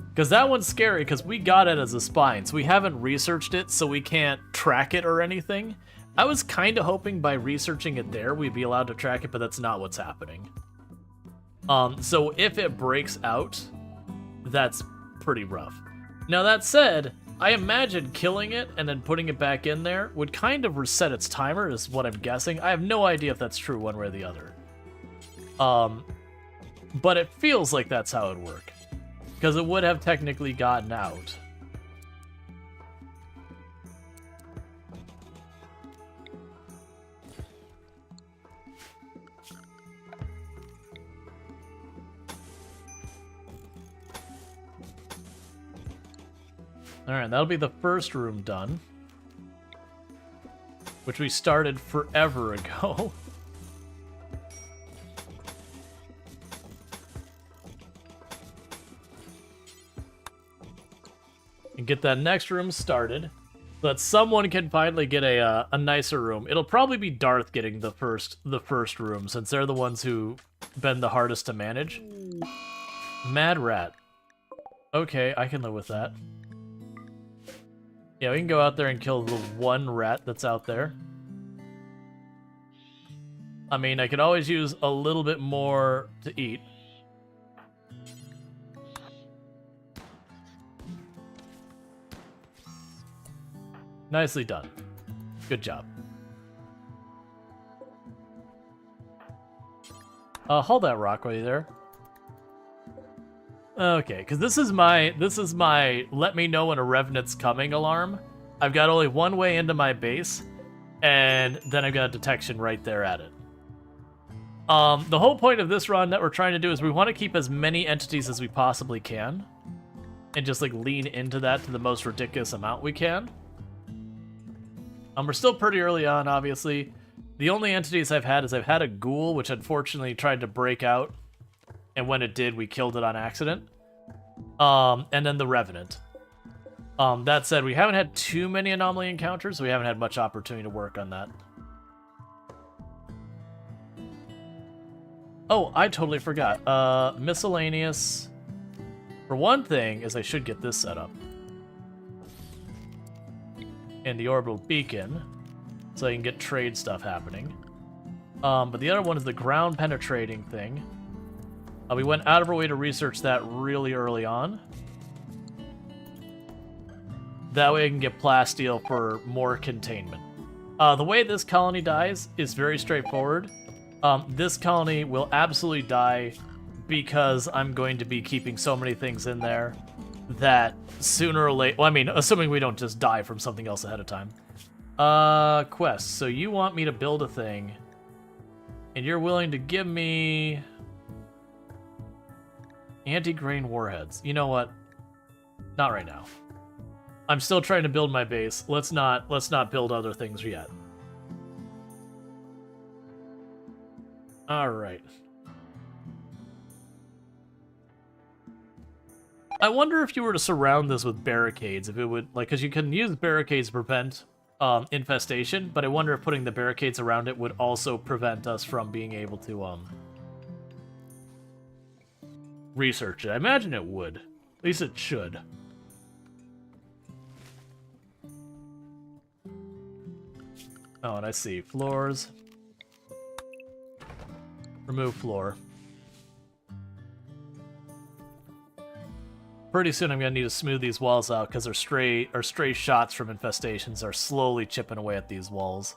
Because that one's scary, because we got it as a spine, so we haven't researched it, so we can't track it or anything. I was kind of hoping by researching it there, we'd be allowed to track it, but that's not what's happening. So if it breaks out, that's pretty rough. Now that said, I imagine killing it and then putting it back in there would kind of reset its timer, is what I'm guessing. I have no idea if that's true one way or the other. But it feels like that's how it would work. Because it would have technically gotten out. Alright, that'll be the first room done. Which we started forever ago. And get that next room started, so that someone can finally get a nicer room. It'll probably be Darth getting the first room, since they're the ones who've been the hardest to manage. Mad Rat. Okay, I can live with that. Yeah, we can go out there and kill the one rat that's out there. I mean, I could always use a little bit more to eat. Nicely done. Good job. Hold that rock while you're there. Okay, because this is my let me know when a Revenant's coming alarm. I've got only one way into my base, and then I've got a detection right there at it. The whole point of this run that we're trying to do is we want to keep as many entities as we possibly can, and just like lean into that to the most ridiculous amount we can. We're still pretty early on, obviously. The only entities I've had is I've had a ghoul, which unfortunately tried to break out, and when it did, we killed it on accident. And then the Revenant. That said, we haven't had too many anomaly encounters, so we haven't had much opportunity to work on that. Oh, I totally forgot. Miscellaneous. For one thing, is I should get this set up. And the orbital beacon, so I can get trade stuff happening. But the other one is the ground penetrating thing. We went out of our way to research that really early on. That way I can get plasteel for more containment. The way this colony dies is very straightforward. This colony will absolutely die because I'm going to be keeping so many things in there that sooner or later... Well, I mean, assuming we don't just die from something else ahead of time. Quest. So you want me to build a thing, and you're willing to give me... anti-grain warheads. You know what? Not right now. I'm still trying to build my base. Let's not build other things yet. All right. I wonder if you were to surround this with barricades, if it would, like, because you can use barricades to prevent infestation, but I wonder if putting the barricades around it would also prevent us from being able to research it. I imagine it would. At least it should. Oh, and I see floors. Remove floor. Pretty soon I'm gonna need to smooth these walls out because our stray shots from infestations are slowly chipping away at these walls.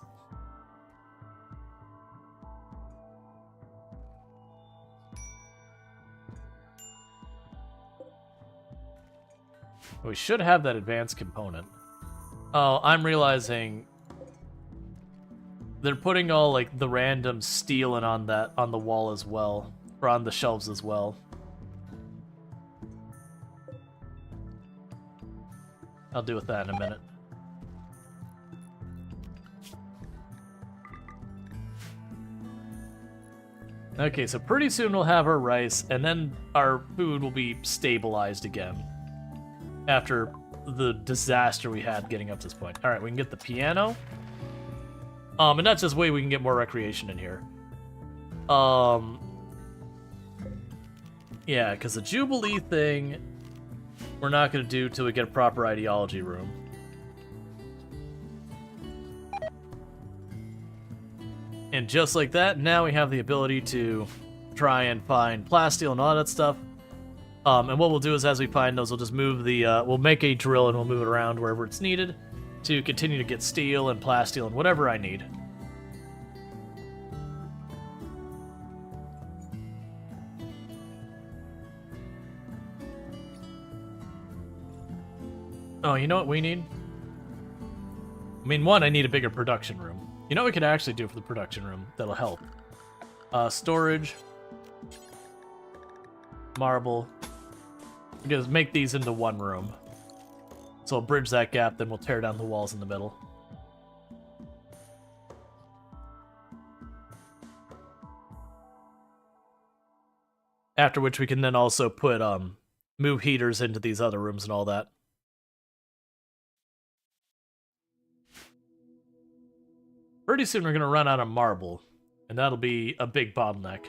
We should have that advanced component. Oh, I'm realizing they're putting all like the random steel in on the wall as well, or on the shelves as well. I'll deal with that in a minute. Okay, so pretty soon we'll have our rice, and then our food will be stabilized again after the disaster we had getting up to this point. All right, we can get the piano. And that's just way we can get more recreation in here. Yeah, because the Jubilee thing, we're not going to do till we get a proper ideology room. And just like that, now we have the ability to try and find plasteel and all that stuff. And what we'll do is, as we find those, we'll just move the, we'll make a drill and we'll move it around wherever it's needed to continue to get steel and plasteel and whatever I need. Oh, you know what we need? I mean, one, I need a bigger production room. You know what we could actually do for the production room that'll help? Storage. Marble. Just make these into one room. So we'll bridge that gap, then we'll tear down the walls in the middle. After which we can then also put, move heaters into these other rooms and all that. Pretty soon we're going to run out of marble, and that'll be a big bottleneck.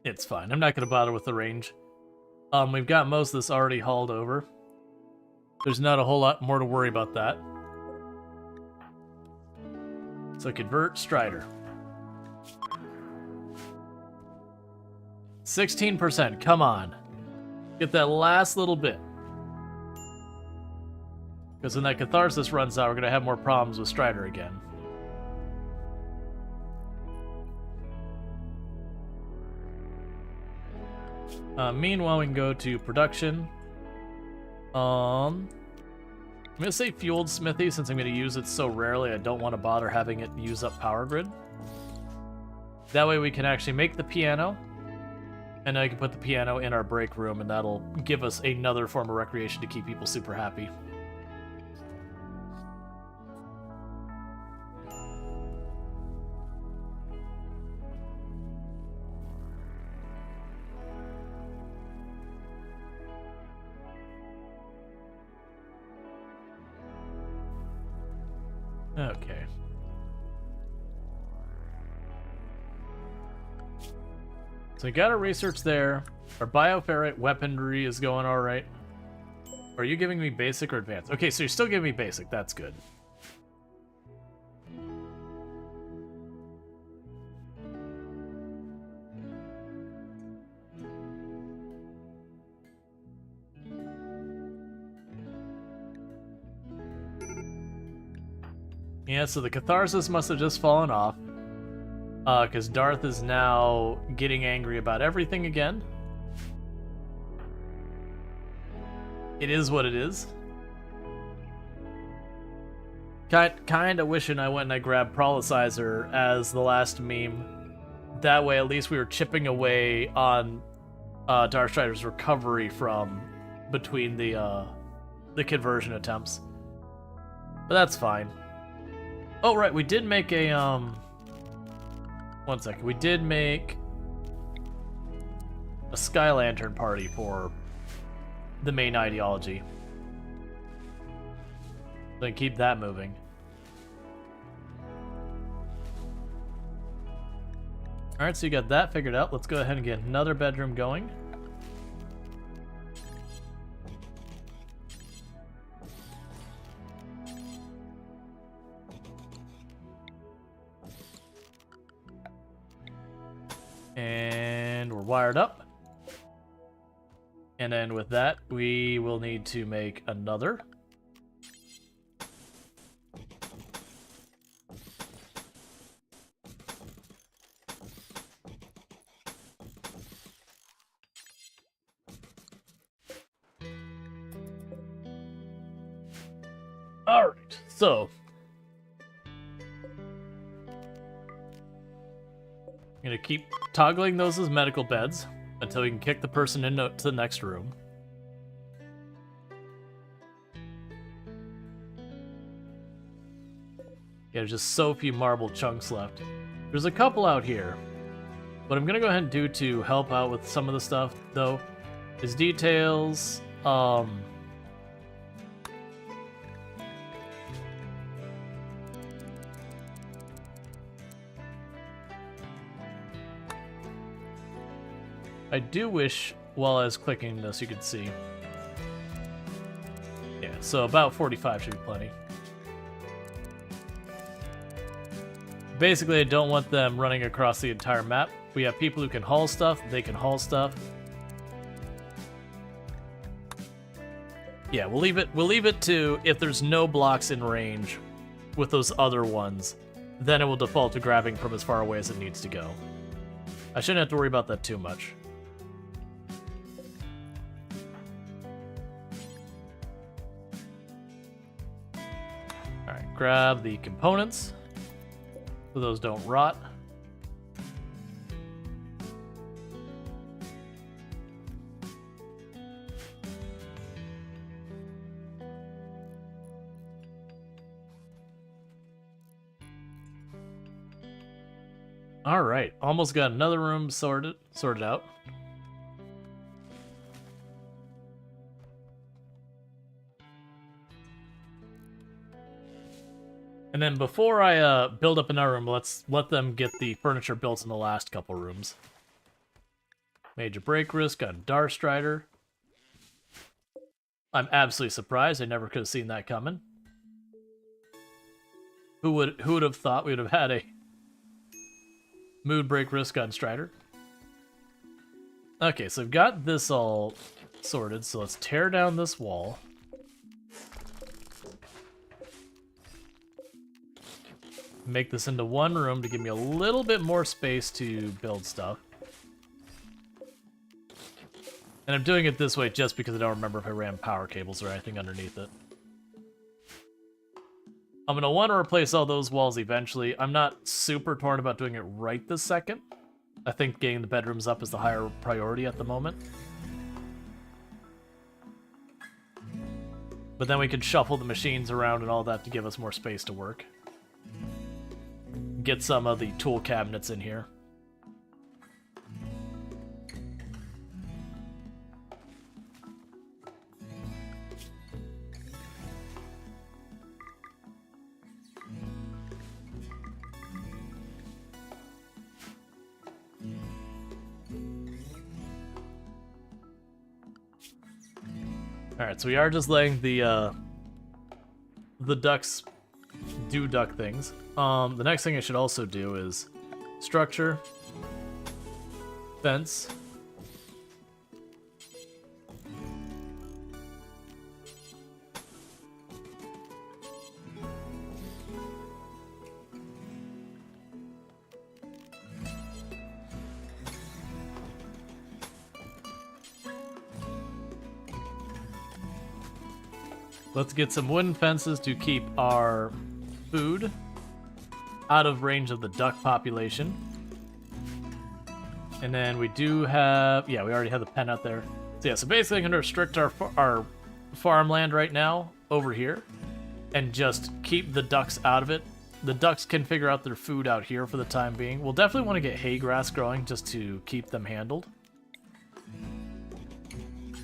It's fine. I'm not going to bother with the range. We've got most of this already hauled over. There's not a whole lot more to worry about that. So convert Strider. 16%, come on. Get that last little bit. Because when that Catharsis runs out, we're going to have more problems with Strider again. Meanwhile, we can go to production. I'm going to say fueled smithy since I'm going to use it so rarely. I don't want to bother having it use up power grid. That way we can actually make the piano. And then I can put the piano in our break room, and that'll give us another form of recreation to keep people super happy. Okay. So we got our research there. Our bioferrite weaponry is going all right. Are you giving me basic or advanced? Okay, so you're still giving me basic. That's good. Yeah, so the Catharsis must have just fallen off. Because Darth is now getting angry about everything again. It is what it is. Kinda wishing I went and I grabbed Prolicizer as the last meme. That way at least we were chipping away on Darkstrider's recovery from between the conversion attempts. But that's fine. Oh, right, we did make a, one second. We did make a Sky Lantern party for the main ideology. Then keep that moving. Alright, so you got that figured out. Let's go ahead and get another bedroom going. And we're wired up. And then with that, we will need to make another. Alright, so I'm gonna keep toggling those as medical beds until we can kick the person into the next room. Yeah, there's just so few marble chunks left. There's a couple out here. What I'm gonna go ahead and do to help out with some of the stuff, though, is details. I do wish, while I was clicking this, you could see. Yeah, so about 45 should be plenty. Basically, I don't want them running across the entire map. We have people who can haul stuff, they can haul stuff. Yeah, we'll leave it to if there's no blocks in range with those other ones, then it will default to grabbing from as far away as it needs to go. I shouldn't have to worry about that too much. Alright, grab the components so those don't rot. All right, almost got another room sorted out. And then before I build up another room, let's let them get the furniture built in the last couple rooms. Major break risk on Darstrider. I'm absolutely surprised. I never could have seen that coming. Who would have thought we would have had a mood break risk on Strider? Okay, so I've got this all sorted, so let's tear down this wall. Make this into one room to give me a little bit more space to build stuff. And I'm doing it this way just because I don't remember if I ran power cables or anything underneath it. I'm going to want to replace all those walls eventually. I'm not super torn about doing it right this second. I think getting the bedrooms up is the higher priority at the moment. But then we can shuffle the machines around and all that to give us more space to work. Get some of the tool cabinets in here. Alright, so we are just letting the ducks do duck things. The next thing I should also do is structure, fence, let's get some wooden fences to keep our food out of range of the duck population. And then we do have, yeah, we already have the pen out there. So yeah, so basically I'm going to restrict our farmland right now over here and just keep the ducks out of it. The ducks can figure out their food out here for the time being. We'll definitely want to get hay grass growing just to keep them handled.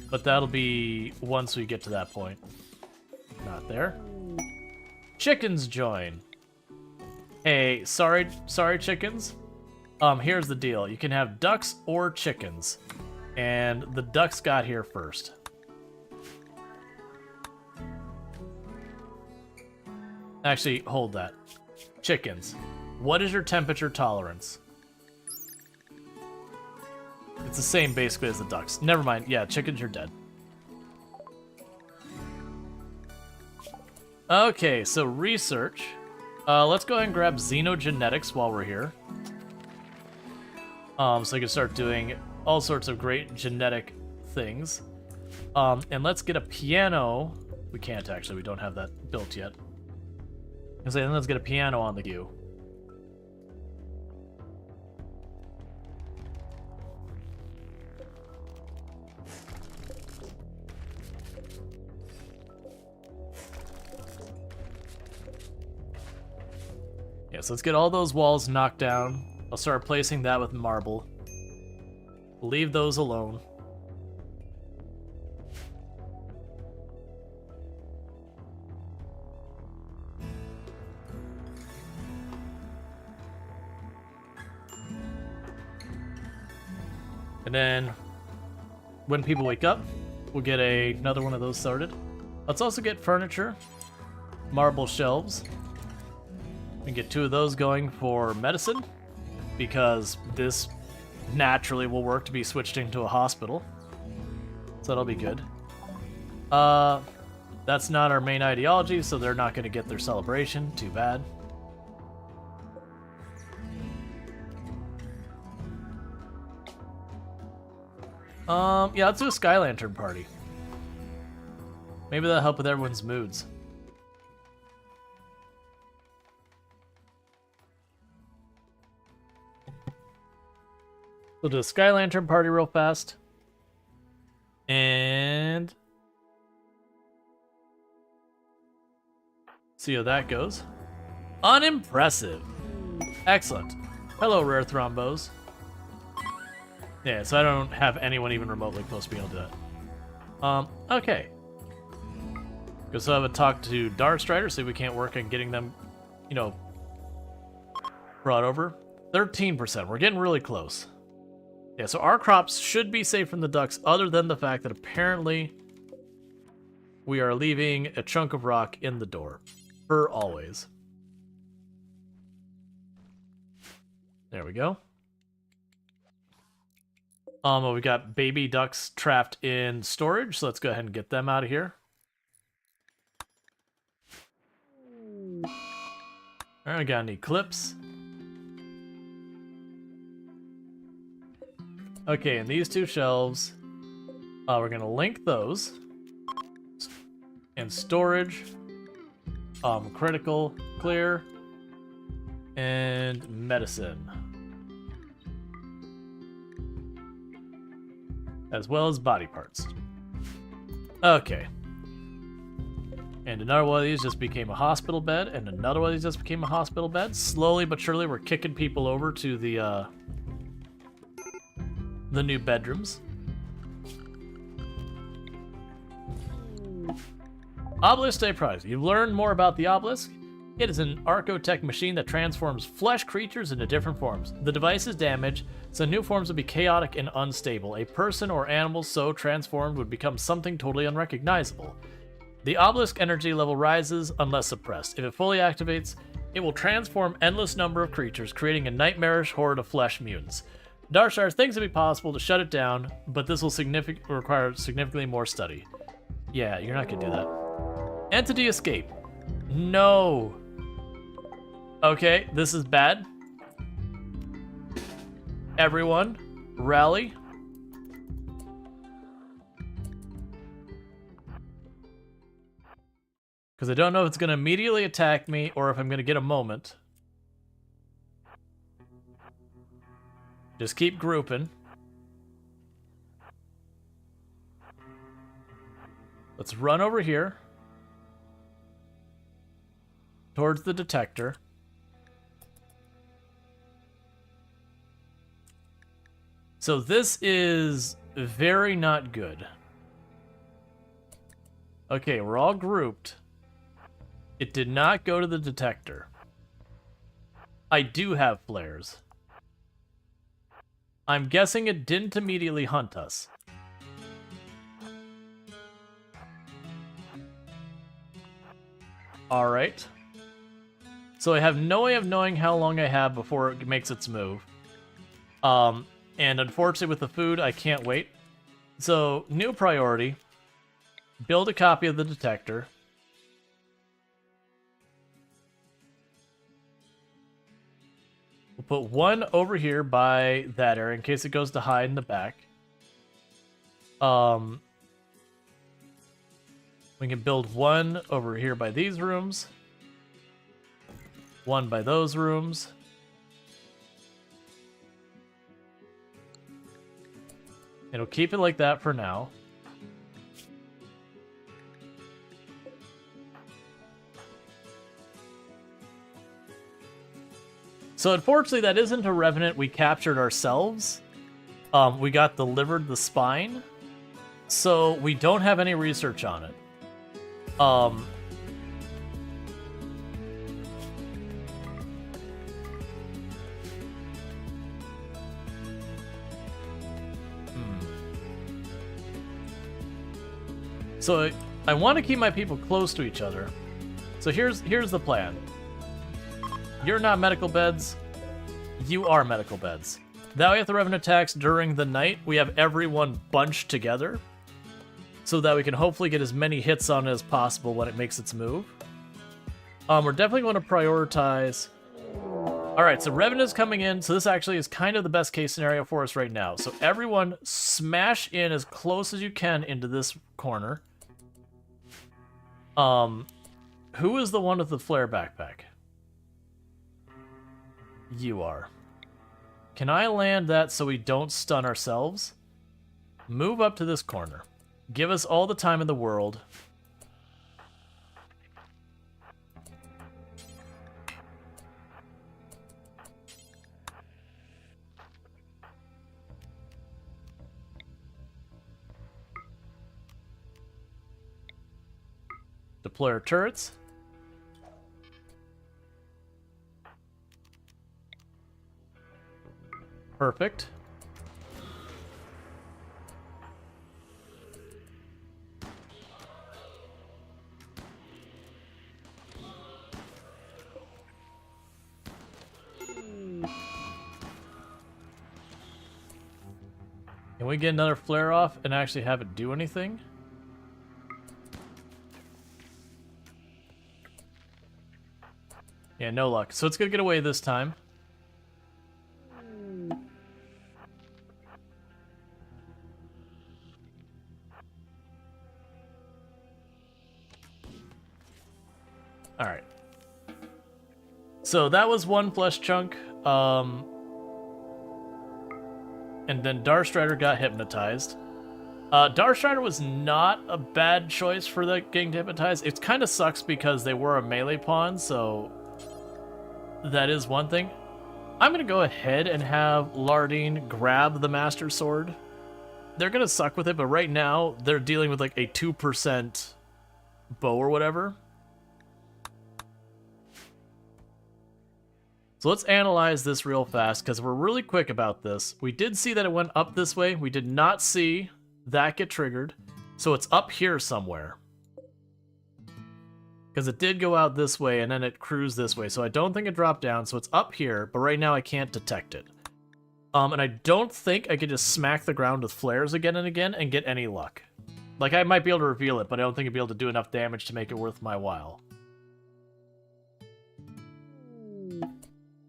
But that'll be once we get to that point. Not there. Chickens join. Hey, sorry chickens. Here's the deal. You can have ducks or chickens. And the ducks got here first. Actually, hold that. Chickens. What is your temperature tolerance? It's the same basically as the ducks. Never mind. Yeah, chickens, you're dead. Okay, so research. Let's go ahead and grab xenogenetics while we're here. So I can start doing all sorts of great genetic things. And let's get a piano we can't actually. We don't have that built yet. Because then let's get a piano on the queue. Yeah, so let's get all those walls knocked down. I'll start replacing that with marble. Leave those alone. And then, when people wake up, we'll get another one of those started. Let's also get furniture, marble shelves. We can get 2 of those going for medicine, because this naturally will work to be switched into a hospital. So that'll be good. That's not our main ideology, so they're not going to get their celebration. Too bad. Yeah, let's do a Sky Lantern party. Maybe that'll help with everyone's moods. We'll do a Sky Lantern party real fast. And see how that goes. Unimpressive. Excellent. Hello, Rare Thrombos. Yeah, so I don't have anyone even remotely close to being able to do that. Okay. Guess I'll have a talk to Darkstrider, see if we can't work on getting them, you know, brought over. 13%. We're getting really close. Yeah, so our crops should be safe from the ducks, other than the fact that apparently we are leaving a chunk of rock in the door. For always. There we go. Well, we got baby ducks trapped in storage, so let's go ahead and get them out of here. Alright, we got any clips? Okay, and these 2 shelves, we're gonna link those. And storage, critical, clear, and medicine. As well as body parts. Okay. And another one of these just became a hospital bed, and another one of these just became a hospital bed. Slowly but surely, we're kicking people over to the new bedrooms. Obelisk Day Prize. You've learned more about the Obelisk. It is an Archotech machine that transforms flesh creatures into different forms. The device is damaged, so new forms would be chaotic and unstable. A person or animal so transformed would become something totally unrecognizable. The Obelisk energy level rises unless suppressed. If it fully activates, it will transform endless number of creatures, creating a nightmarish horde of flesh mutants. Darkstars thinks it would be possible to shut it down, but this will require significantly more study. Yeah, you're not gonna do that. Entity escape. No. Okay, this is bad. Everyone, rally. Because I don't know if it's going to immediately attack me or if I'm going to get a moment. Just keep grouping. Let's run over here. Towards the detector. So this is very not good. Okay, we're all grouped. It did not go to the detector. I do have flares. I'm guessing it didn't immediately hunt us. Alright. So I have no way of knowing how long I have before it makes its move. And unfortunately with the food, I can't wait. So, new priority. Build a copy of the detector. We'll put one over here by that area in case it goes to hide in the back. We'll We can build one over here by these rooms. One by those rooms. It'll keep it like that for now. So unfortunately, that isn't a Revenant we captured ourselves. We got delivered the spine, so we don't have any research on it. So I want to keep my people close to each other. So here's the plan. You're not medical beds. You are medical beds. That way, if the Revenant attacks during the night, we have everyone bunched together so that we can hopefully get as many hits on it as possible when it makes its move. We're definitely going to prioritize... Alright, so Revenant is coming in, so this actually is kind of the best case scenario for us right now. So everyone smash in as close as you can into this corner. Who is the one with the flare backpack? You are. Can I land that so we don't stun ourselves? Move up to this corner. Give us all the time in the world. Deploy our turrets. Perfect. Can we get another flare off and actually have it do anything? Yeah, no luck. So it's gonna get away this time. Alright. So that was one flesh chunk. And then Darstrider got hypnotized. Darstrider was not a bad choice for that getting hypnotized. It kind of sucks because they were a melee pawn, so that is one thing. I'm going to go ahead and have Lardine grab the Master Sword. They're going to suck with it, but right now they're dealing with like a 2% bow or whatever. So let's analyze this real fast, because we're really quick about this. We did see that it went up this way. We did not see that get triggered. So it's up here somewhere. Because it did go out this way, and then it cruised this way. So I don't think it dropped down, so it's up here, but right now I can't detect it. And I don't think I could just smack the ground with flares again and again and get any luck. Like, I might be able to reveal it, but I don't think I'd be able to do enough damage to make it worth my while.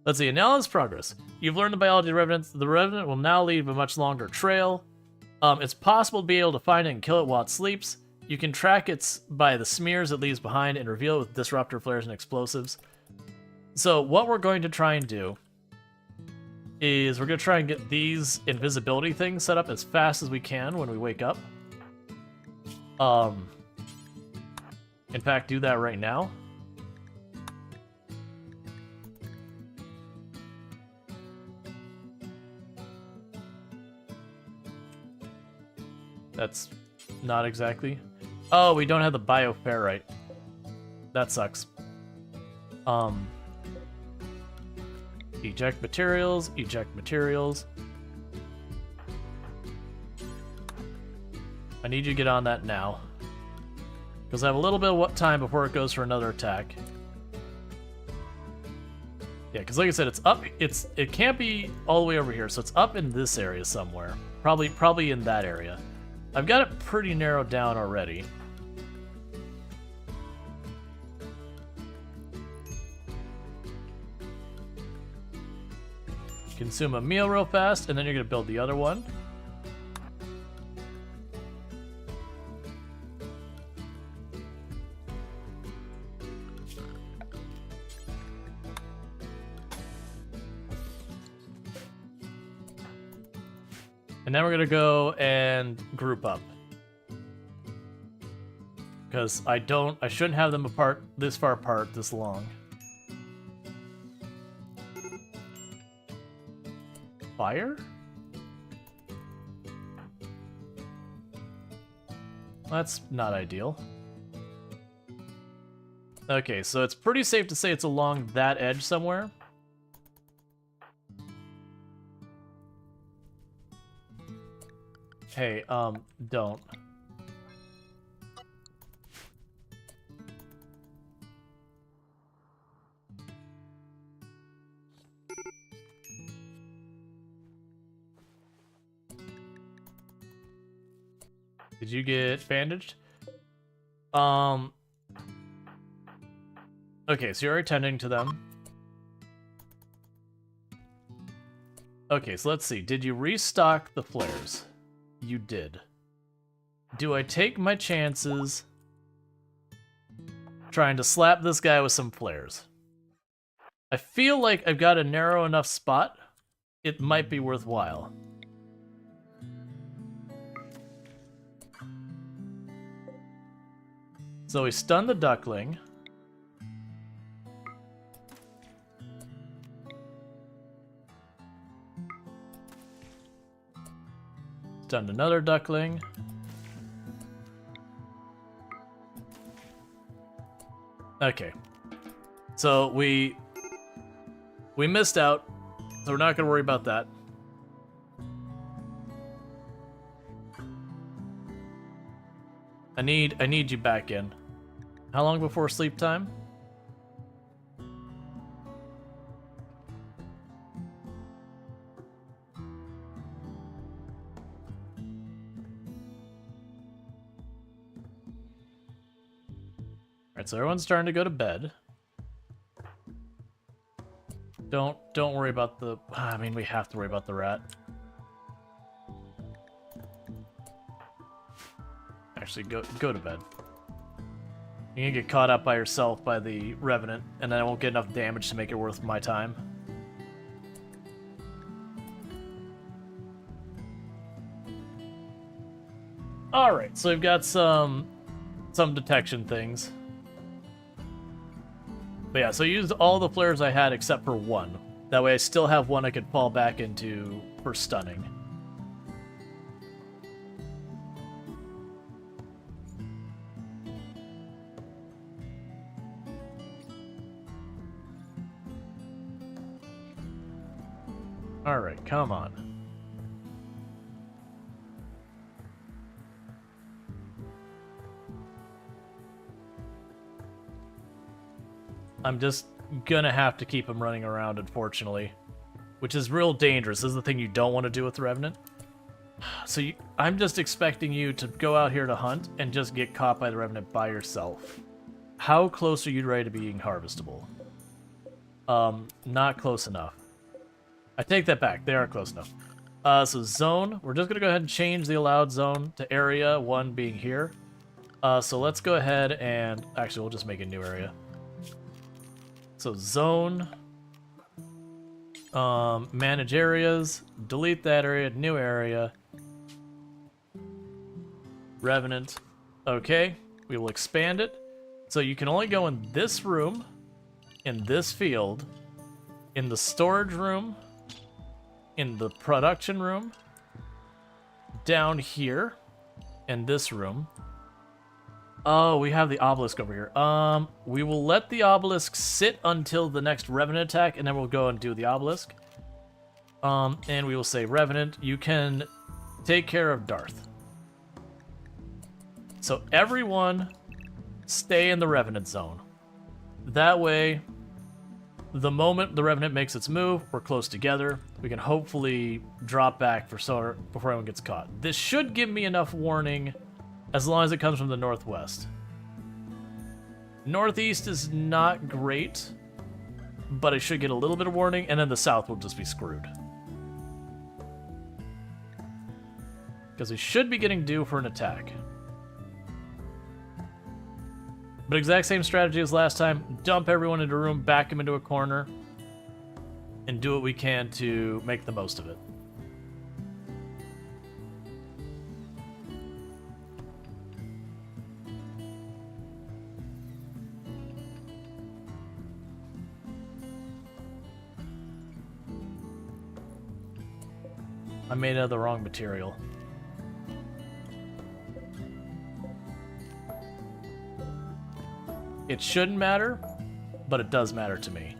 Let's see, analysis progress. You've learned the biology of the Revenant. The Revenant will now leave a much longer trail. It's possible to be able to find it and kill it while it sleeps. You can track it by the smears it leaves behind and reveal it with disruptor flares and explosives. So what we're going to try and do is we're going to try and get these invisibility things set up as fast as we can when we wake up. In fact, do that right now. That's not exactly. Oh, we don't have the bioferrite. That sucks. Eject materials, eject materials. I need you to get on that now. Because I have a little bit of time before it goes for another attack. Yeah, because like I said, it's up. It can't be all the way over here, so it's up in this area somewhere. Probably in that area. I've got it pretty narrowed down already. Consume a meal real fast, and then you're going to build the other one. And then we're gonna go and group up. Because I shouldn't have them apart this far apart this long. Fire? That's not ideal. Okay, so it's pretty safe to say it's along that edge somewhere. Hey, don't. Did you get bandaged? Okay, so you're attending to them. Okay, so let's see. Did you restock the flares? You did. Do I take my chances trying to slap this guy with some flares? I feel like I've got a narrow enough spot. It might be worthwhile. So we stun the duckling. Stunned another duckling. Okay. So we missed out, so we're not gonna worry about that. I need you back in. How long before sleep time? Alright, so everyone's starting to go to bed. Don't worry about the... I mean, we have to worry about the rat. Actually, go to bed. You're gonna get caught up by yourself by the Revenant, and then I won't get enough damage to make it worth my time. Alright, so we've got some detection things. But yeah, so I used all the flares I had except for one. That way I still have one I could fall back into for stunning. Alright, come on. I'm just gonna have to keep him running around, unfortunately. Which is real dangerous. This is the thing you don't want to do with the Revenant. So I'm just expecting you to go out here to hunt and just get caught by the Revenant by yourself. How close are you ready to being harvestable? Not close enough. I take that back. They are close enough. So zone. We're just going to go ahead and change the allowed zone to area 1 being here. So let's go ahead and... Actually, we'll just make a new area. So zone. Manage areas. Delete that area. New area. Revenant. Okay. We will expand it. So you can only go in this room, in this field, in the storage room, in the production room, down here, in this room. Oh, we have the obelisk over here. We will let the obelisk sit until the next Revenant attack, and then we'll go and do the obelisk. And we will say, Revenant, you can take care of Darth. So everyone stay in the Revenant zone. That way, the moment the Revenant makes its move, we're close together. We can hopefully drop back before anyone gets caught. This should give me enough warning as long as it comes from the northwest. Northeast is not great, but I should get a little bit of warning, and then the south will just be screwed. Because we should be getting due for an attack. But exact same strategy as last time. Dump everyone into a room, back them into a corner, and do what we can to make the most of it. I made out of the wrong material. It shouldn't matter, but it does matter to me.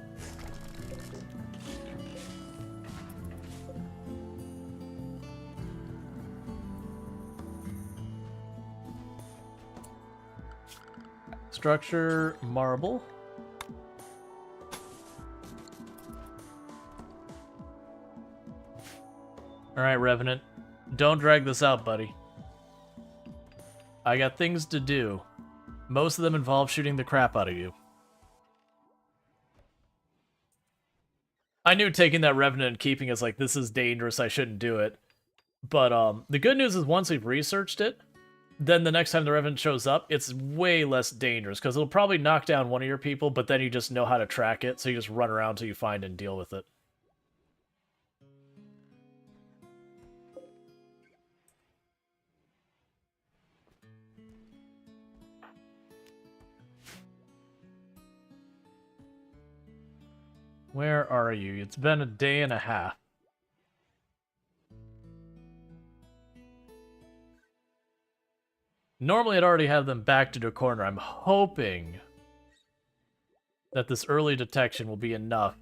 Structure, marble. Alright, Revenant. Don't drag this out, buddy. I got things to do. Most of them involve shooting the crap out of you. I knew taking that Revenant and keeping it like, this is dangerous, I shouldn't do it. But the good news is once we've researched it, then the next time the Revenant shows up, it's way less dangerous, because it'll probably knock down one of your people, but then you just know how to track it, so you just run around until you find and deal with it. Where are you? It's been a day and a half. Normally I'd already have them backed into a corner. I'm hoping that this early detection will be enough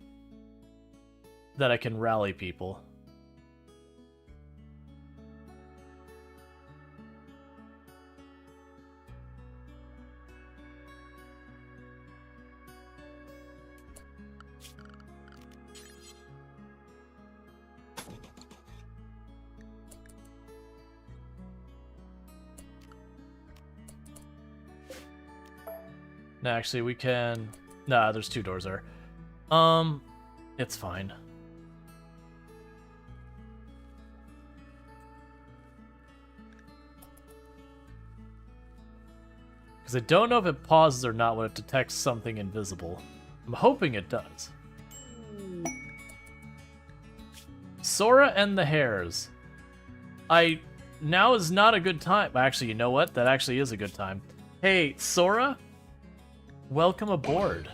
that I can rally people. No, actually, we can... Nah, there's 2 doors there. It's fine. Because I don't know if it pauses or not when it detects something invisible. I'm hoping it does. Sora and the Hares. Now is not a good time. Actually, you know what? That actually is a good time. Hey, Sora? Welcome aboard.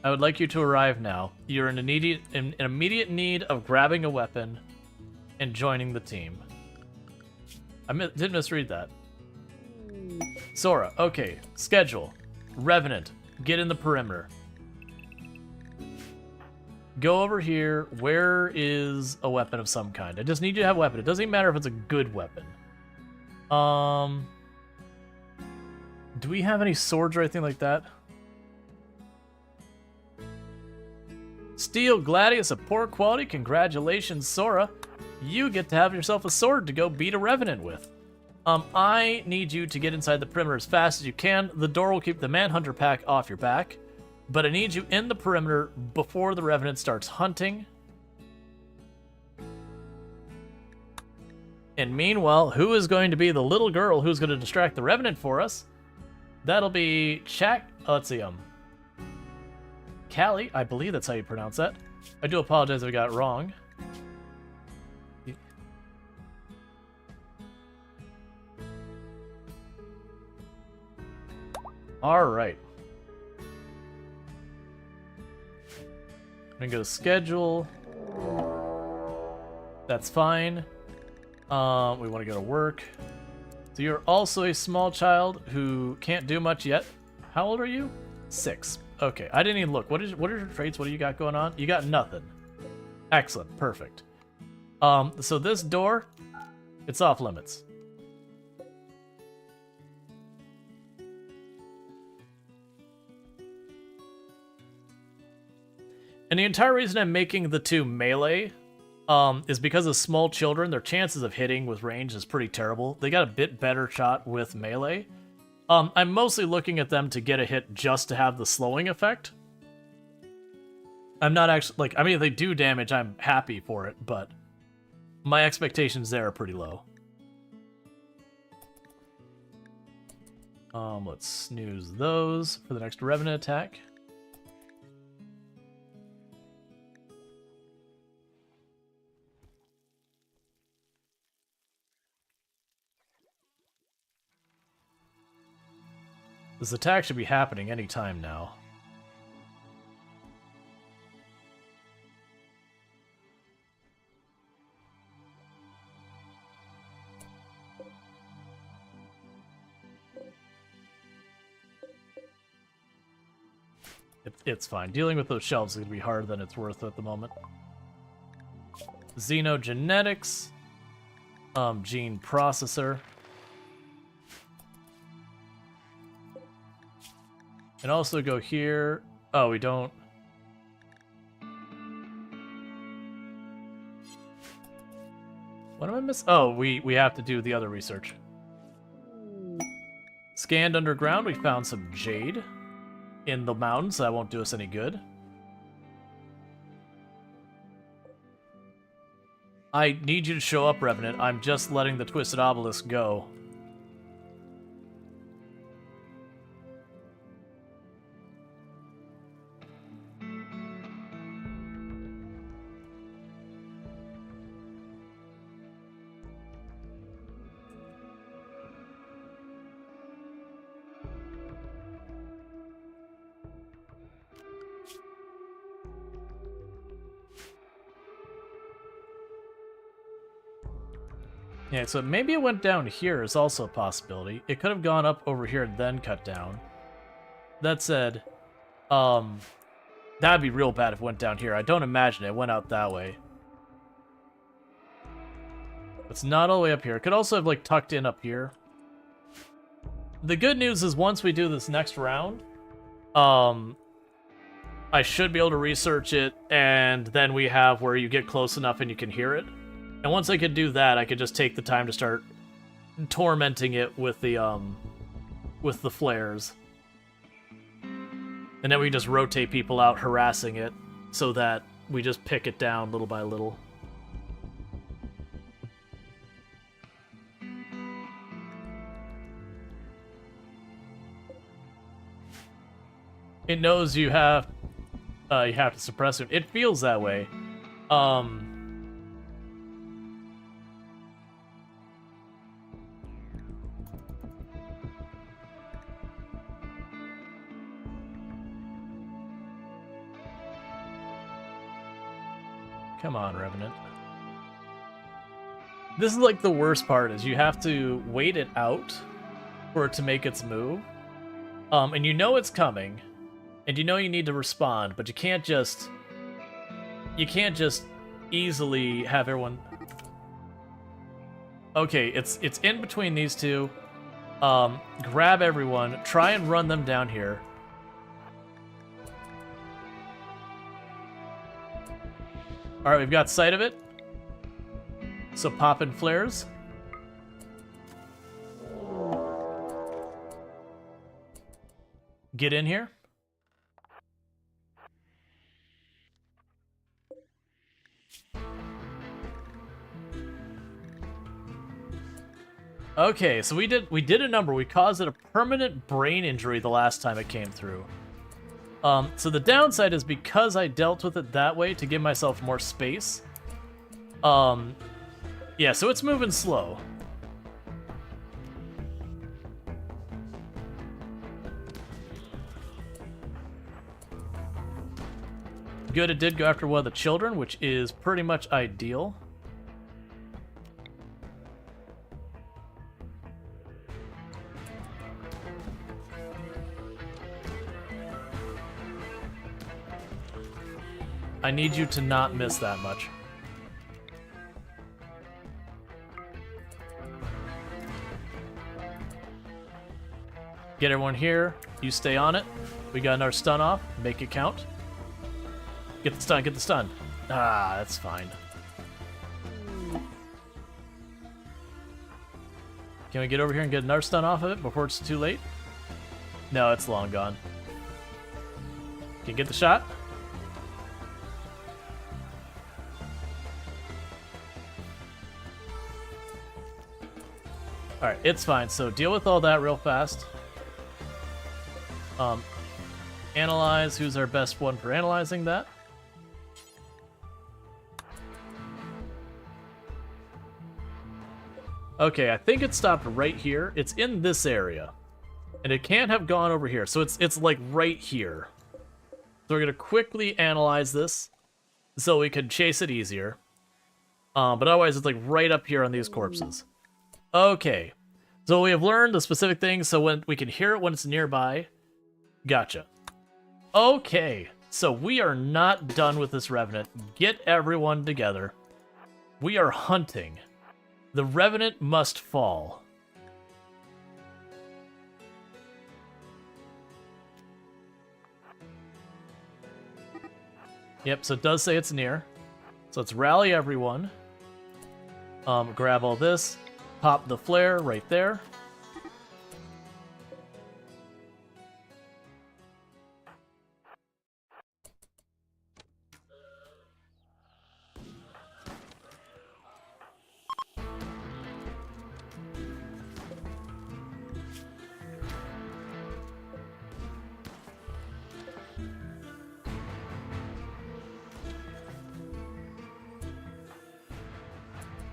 I would like you to arrive now. You're in immediate need of grabbing a weapon and joining the team. I did misread that. Sora, okay. Schedule. Revenant, get in the perimeter. Go over here. Where is a weapon of some kind? I just need you to have a weapon. It doesn't even matter if it's a good weapon. Do we have any swords or anything like that? Steel Gladius of poor quality. Congratulations, Sora. You get to have yourself a sword to go beat a Revenant with. I need you to get inside the perimeter as fast as you can. The door will keep the Manhunter pack off your back. But I need you in the perimeter before the Revenant starts hunting. And meanwhile, who is going to be the little girl who's going to distract the Revenant for us? That'll be let's see, Callie, I believe that's how you pronounce that. I do apologize if I got it wrong. Alright. I'm gonna go to schedule. That's fine. We want to go to work. So you're also a small child who can't do much yet. How old are you? 6. Okay, I didn't even look. What are your traits? What do you got going on? You got nothing. Excellent, perfect. So this door, it's off limits. And the entire reason I'm making the 2 melee is because of small children, their chances of hitting with range is pretty terrible. They got a bit better shot with melee. I'm mostly looking at them to get a hit just to have the slowing effect. I'm not actually, I mean, if they do damage, I'm happy for it, but my expectations there are pretty low. Let's snooze those for the next Revenant attack. This attack should be happening any time now. It's fine. Dealing with those shelves is going to be harder than it's worth at the moment. Xenogenetics. Gene processor. And also go here. Oh, we don't. What am I missing? Oh, we have to do the other research. Scanned underground, we found some jade in the mountains. That won't do us any good. I need you to show up, Revenant. I'm just letting the Twisted Obelisk go. Yeah, so maybe it went down here is also a possibility. It could have gone up over here and then cut down. That said, that'd be real bad if it went down here. I don't imagine it went out that way. It's not all the way up here. It could also have, like, tucked in up here. The good news is once we do this next round, I should be able to research it, and then we have where you get close enough and you can hear it. And once I could do that, I could just take the time to start tormenting it with the flares. And then we just rotate people out harassing it so that we just pick it down little by little. It knows you have to suppress it. It feels that way. Come on, Revenant. This is like the worst part, is you have to wait it out for it to make its move. And you know it's coming, and you know you need to respond, but you can't just easily have everyone. Okay, it's in between these two. Grab everyone, try and run them down here. Alright, we've got sight of it. So pop in flares. Get in here. Okay, so we did a number. We caused it a permanent brain injury the last time it came through. So the downside is because I dealt with it that way to give myself more space. Yeah, so it's moving slow. Good, it did go after one of the children, which is pretty much ideal. I need you to not miss that much. Get everyone here. You stay on it. We got another stun off. Make it count. Get the stun, get the stun. Ah, that's fine. Can we get over here and get another stun off of it before it's too late? No, it's long gone. Can you get the shot? Alright, it's fine. So deal with all that real fast. Analyze. Who's our best one for analyzing that? Okay, I think it stopped right here. It's in this area. And it can't have gone over here. So it's like right here. So we're going to quickly analyze this so we can chase it easier. But otherwise it's like right up here on these corpses. Okay. So we have learned the specific things so when we can hear it when it's nearby. Gotcha. Okay, so we are not done with this Revenant. Get everyone together. We are hunting. The Revenant must fall. Yep, so it does say it's near. So let's rally everyone. Grab all this. Pop the flare right there.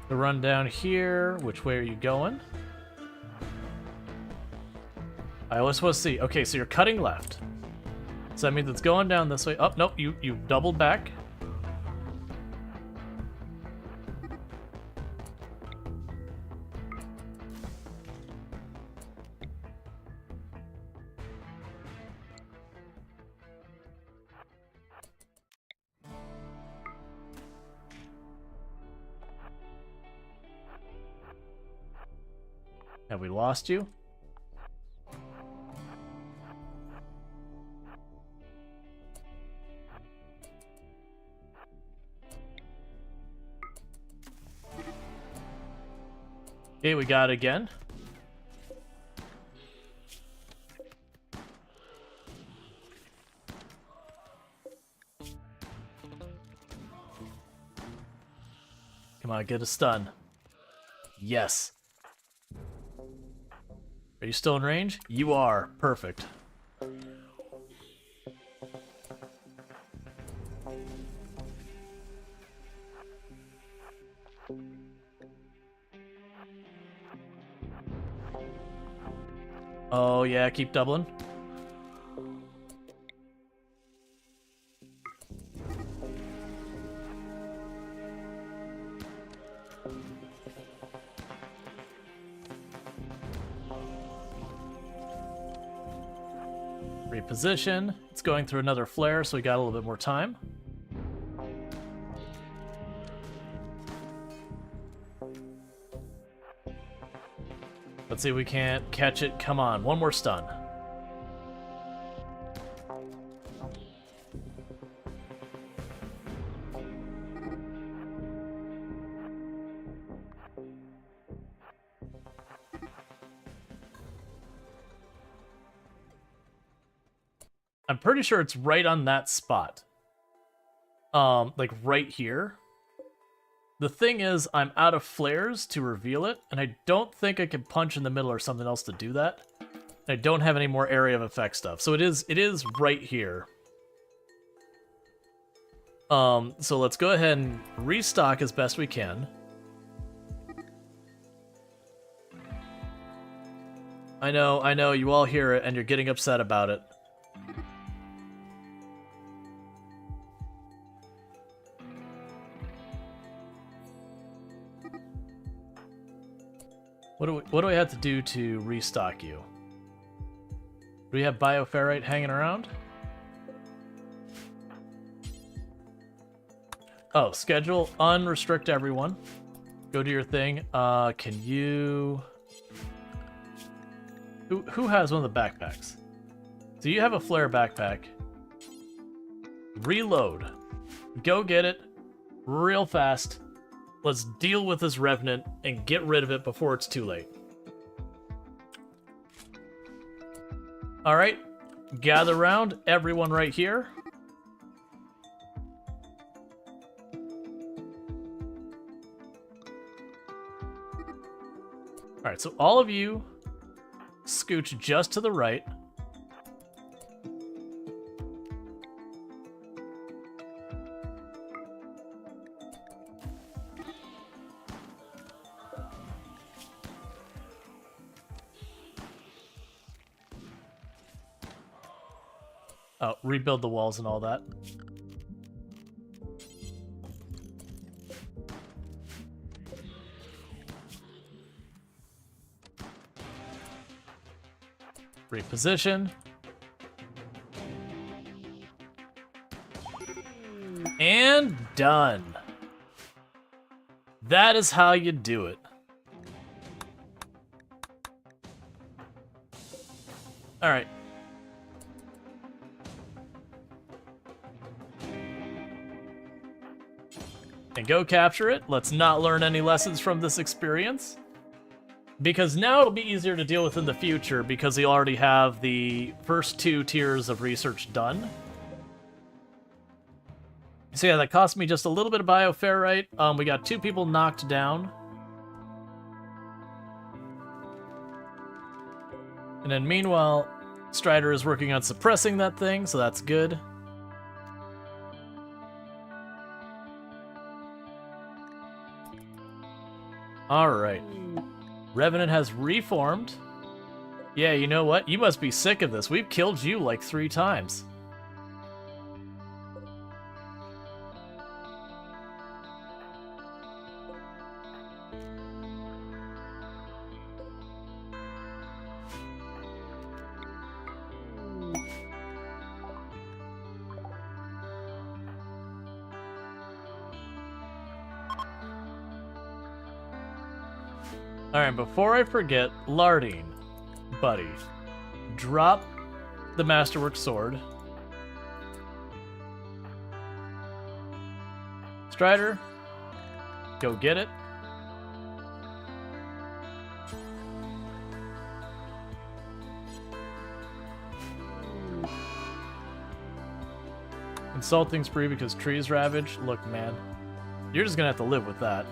The run down here. Which way are you going? I always want to see. Okay, so you're cutting left. So that means it's going down this way. Oh, nope, you doubled back. Have we lost you? Okay, we got it again. Come on, get a stun. Yes. Are you still in range? You are. Perfect. Oh yeah, keep doubling. Reposition. It's going through another flare, so we got a little bit more time. Let's see if we can't catch it. Come on, one more stun. I'm pretty sure it's right on that spot. Like right here. The thing is, I'm out of flares to reveal it, and I don't think I can punch in the middle or something else to do that. I don't have any more area of effect stuff, so it is right here. So let's go ahead and restock as best we can. I know, you all hear it, and you're getting upset about it. What do I have to do to restock you? Do we have Bioferrite hanging around? Oh, schedule, unrestrict everyone. Go do your thing. Can you... Who has one of the backpacks? So you have a flare backpack. Reload. Go get it real fast. Let's deal with this Revenant and get rid of it before it's too late. Alright, gather around, everyone right here. Alright, so all of you scooch just to the right. Oh, rebuild the walls and all that. Reposition. And done. That is how you do it. Alright. And go capture it. Let's not learn any lessons from this experience. Because now it'll be easier to deal with in the future because we already have the first 2 tiers of research done. So yeah, that cost me just a little bit of bioferrite. We got 2 people knocked down. And then meanwhile, Strider is working on suppressing that thing, so that's good. Alright. Revenant has reformed. Yeah, you know what? You must be sick of this. We've killed you like 3 times. Alright, before I forget, Lardine, buddy, drop the Masterwork Sword. Strider, go get it. Insulting spree because trees ravage. Look, man, you're just gonna have to live with that.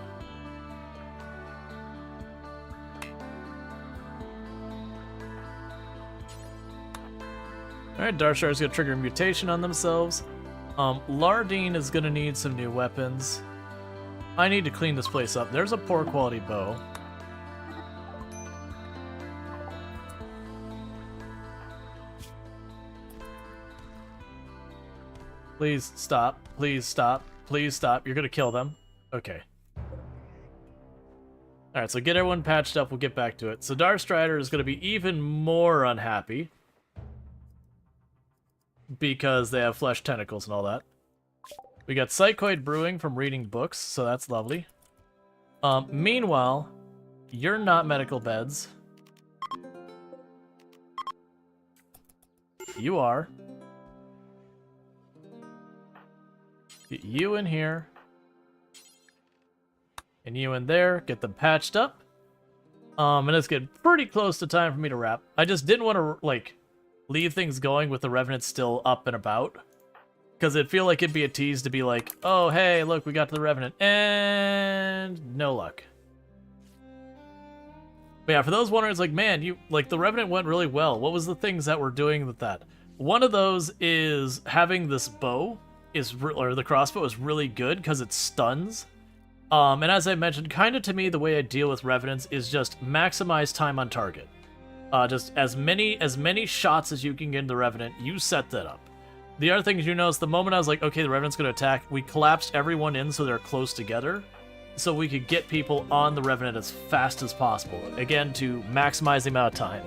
Alright, Darkstar's gonna trigger a mutation on themselves. Lardine is gonna need some new weapons. I need to clean this place up. There's a poor quality bow. Please stop. Please stop. Please stop. You're gonna kill them. Okay. Alright, so get everyone patched up. We'll get back to it. So Darkstrider is gonna be even more unhappy. Because they have flesh tentacles and all that. We got Psychoid Brewing from reading books, so that's lovely. Meanwhile, you're not medical beds. You are. Get you in here. And you in there. Get them patched up. And it's getting pretty close to time for me to wrap. I just didn't want to, like, leave things going with the Revenant still up and about. Because it'd feel like it'd be a tease to be like, oh, hey, look, we got to the Revenant. And no luck. But yeah, for those wondering, it's like, man, the Revenant went really well. What was the things that we're doing with that? One of those is having this bow, or the crossbow is really good because it stuns. And as I mentioned, kind of to me, the way I deal with Revenants is just maximize time on target. Just as many shots as you can get in the Revenant, you set that up. The other thing is, you notice the moment I was like, okay, the Revenant's going to attack, we collapsed everyone in so they're close together, so we could get people on the Revenant as fast as possible. Again, to maximize the amount of time.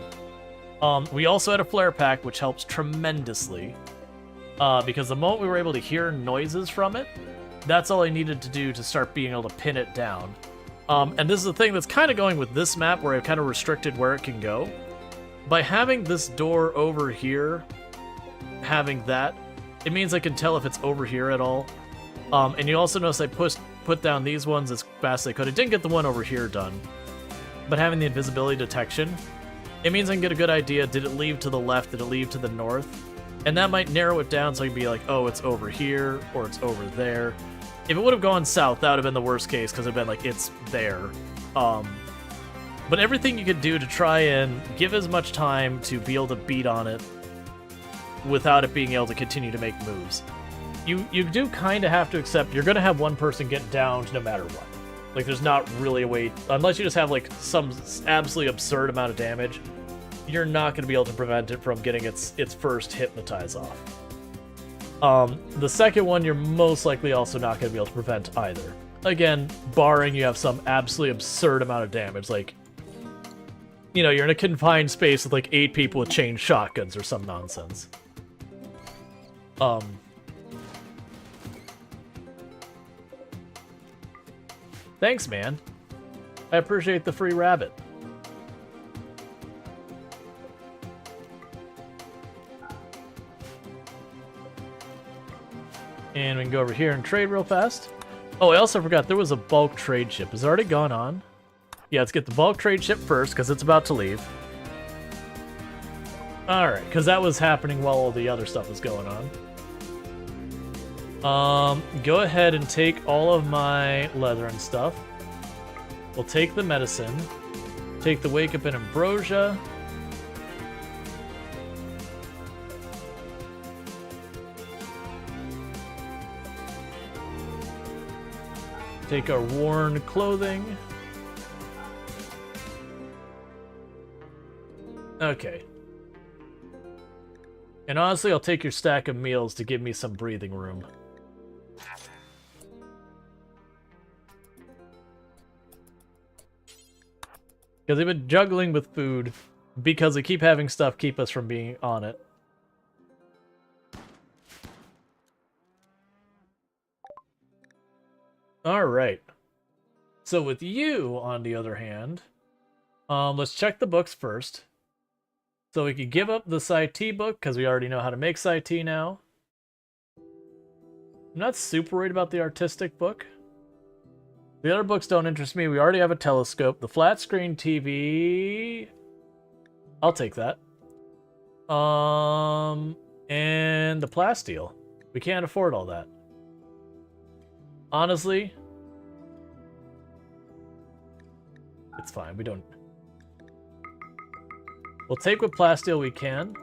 We also had a flare pack, which helps tremendously, because the moment we were able to hear noises from it, that's all I needed to do to start being able to pin it down. And this is the thing that's kind of going with this map, where I've kind of restricted where it can go. By having this door over here, having that, it means I can tell if it's over here at all. And you also notice I put down these ones as fast as I could. I didn't get the one over here done, but having the invisibility detection, it means I can get a good idea. Did it leave to the left? Did it leave to the north? And that might narrow it down so I can be like, oh, it's over here, or it's over there. If it would have gone south, that would have been the worst case, because it would have been like, it's there. But everything you could do to try and give as much time to be able to beat on it without it being able to continue to make moves. You do kind of have to accept you're going to have one person get downed no matter what. Like, there's not really a way, unless you just have like some absolutely absurd amount of damage, you're not going to be able to prevent it from getting its first hypnotize off. The second one, you're most likely also not going to be able to prevent either. Again, barring you have some absolutely absurd amount of damage, like, you know, you're in a confined space with like 8 people with chain shotguns or some nonsense. Thanks, man. I appreciate the free rabbit. And we can go over here and trade real fast. Oh, I also forgot there was a bulk trade ship. Is it already gone on? Yeah, let's get the bulk trade ship first because it's about to leave. Alright, because that was happening while all the other stuff was going on. Go ahead and take all of my leather and stuff. We'll take the medicine. Take the wake up in ambrosia. Take our worn clothing. Okay. And honestly, I'll take your stack of meals to give me some breathing room. Because I've been juggling with food because I keep having stuff keep us from being on it. Alright. So with you, on the other hand, let's check the books first. So we could give up the SciT book, because we already know how to make SciT now. I'm not super worried about the artistic book. The other books don't interest me. We already have a telescope. The flat screen TV... I'll take that. And the plasteel. We can't afford all that. Honestly, it's fine. We don't... We'll take what plasteel we can.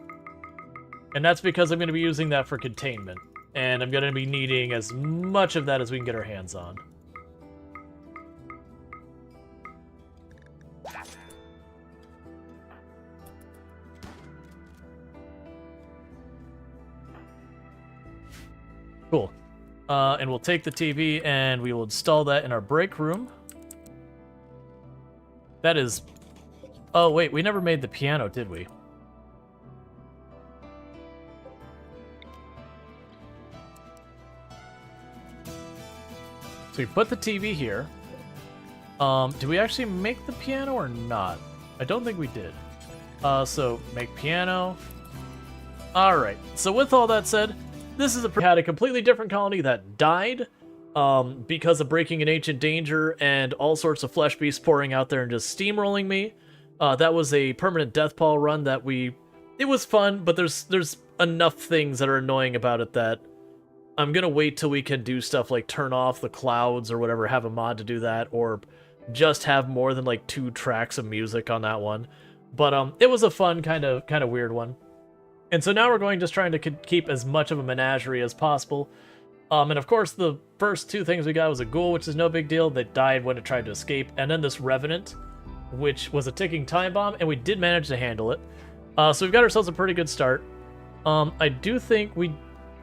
And that's because I'm going to be using that for containment. And I'm going to be needing as much of that as we can get our hands on. Cool. And we'll take the TV and we will install that in our break room. That is... Oh, wait, we never made the piano, did we? So we put the TV here. Did we actually make the piano or not? I don't think we did. So make piano. Alright, so with all that said, this is had a completely different colony that died because of breaking an ancient danger and all sorts of flesh beasts pouring out there and just steamrolling me. That was a permanent death pall run that it was fun, but there's enough things that are annoying about it that I'm gonna wait till we can do stuff like turn off the clouds or whatever, have a mod to do that, or just have more than like 2 tracks of music on that one. But it was a fun kind of weird one. And so now we're going just trying to keep as much of a menagerie as possible. And of course the first 2 things we got was a ghoul, which is no big deal, that died when it tried to escape, and then this revenant, which was a ticking time bomb, and we did manage to handle it. So we've got ourselves a pretty good start. I do think we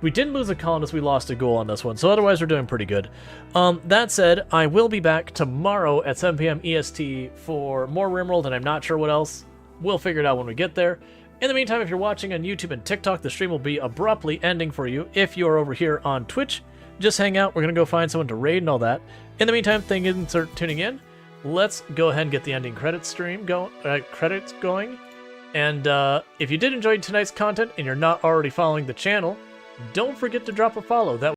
didn't lose a colonist, we lost a ghoul on this one, so otherwise we're doing pretty good. That said, I will be back tomorrow at 7 p.m. EST for more RimWorld, and I'm not sure what else. We'll figure it out when we get there. In the meantime, if you're watching on YouTube and TikTok, the stream will be abruptly ending for you. If you're over here on Twitch, just hang out. We're going to go find someone to raid and all that. In the meantime, thank you for tuning in. Let's go ahead and get the ending credits going. And if you did enjoy tonight's content and you're not already following the channel, don't forget to drop a follow. That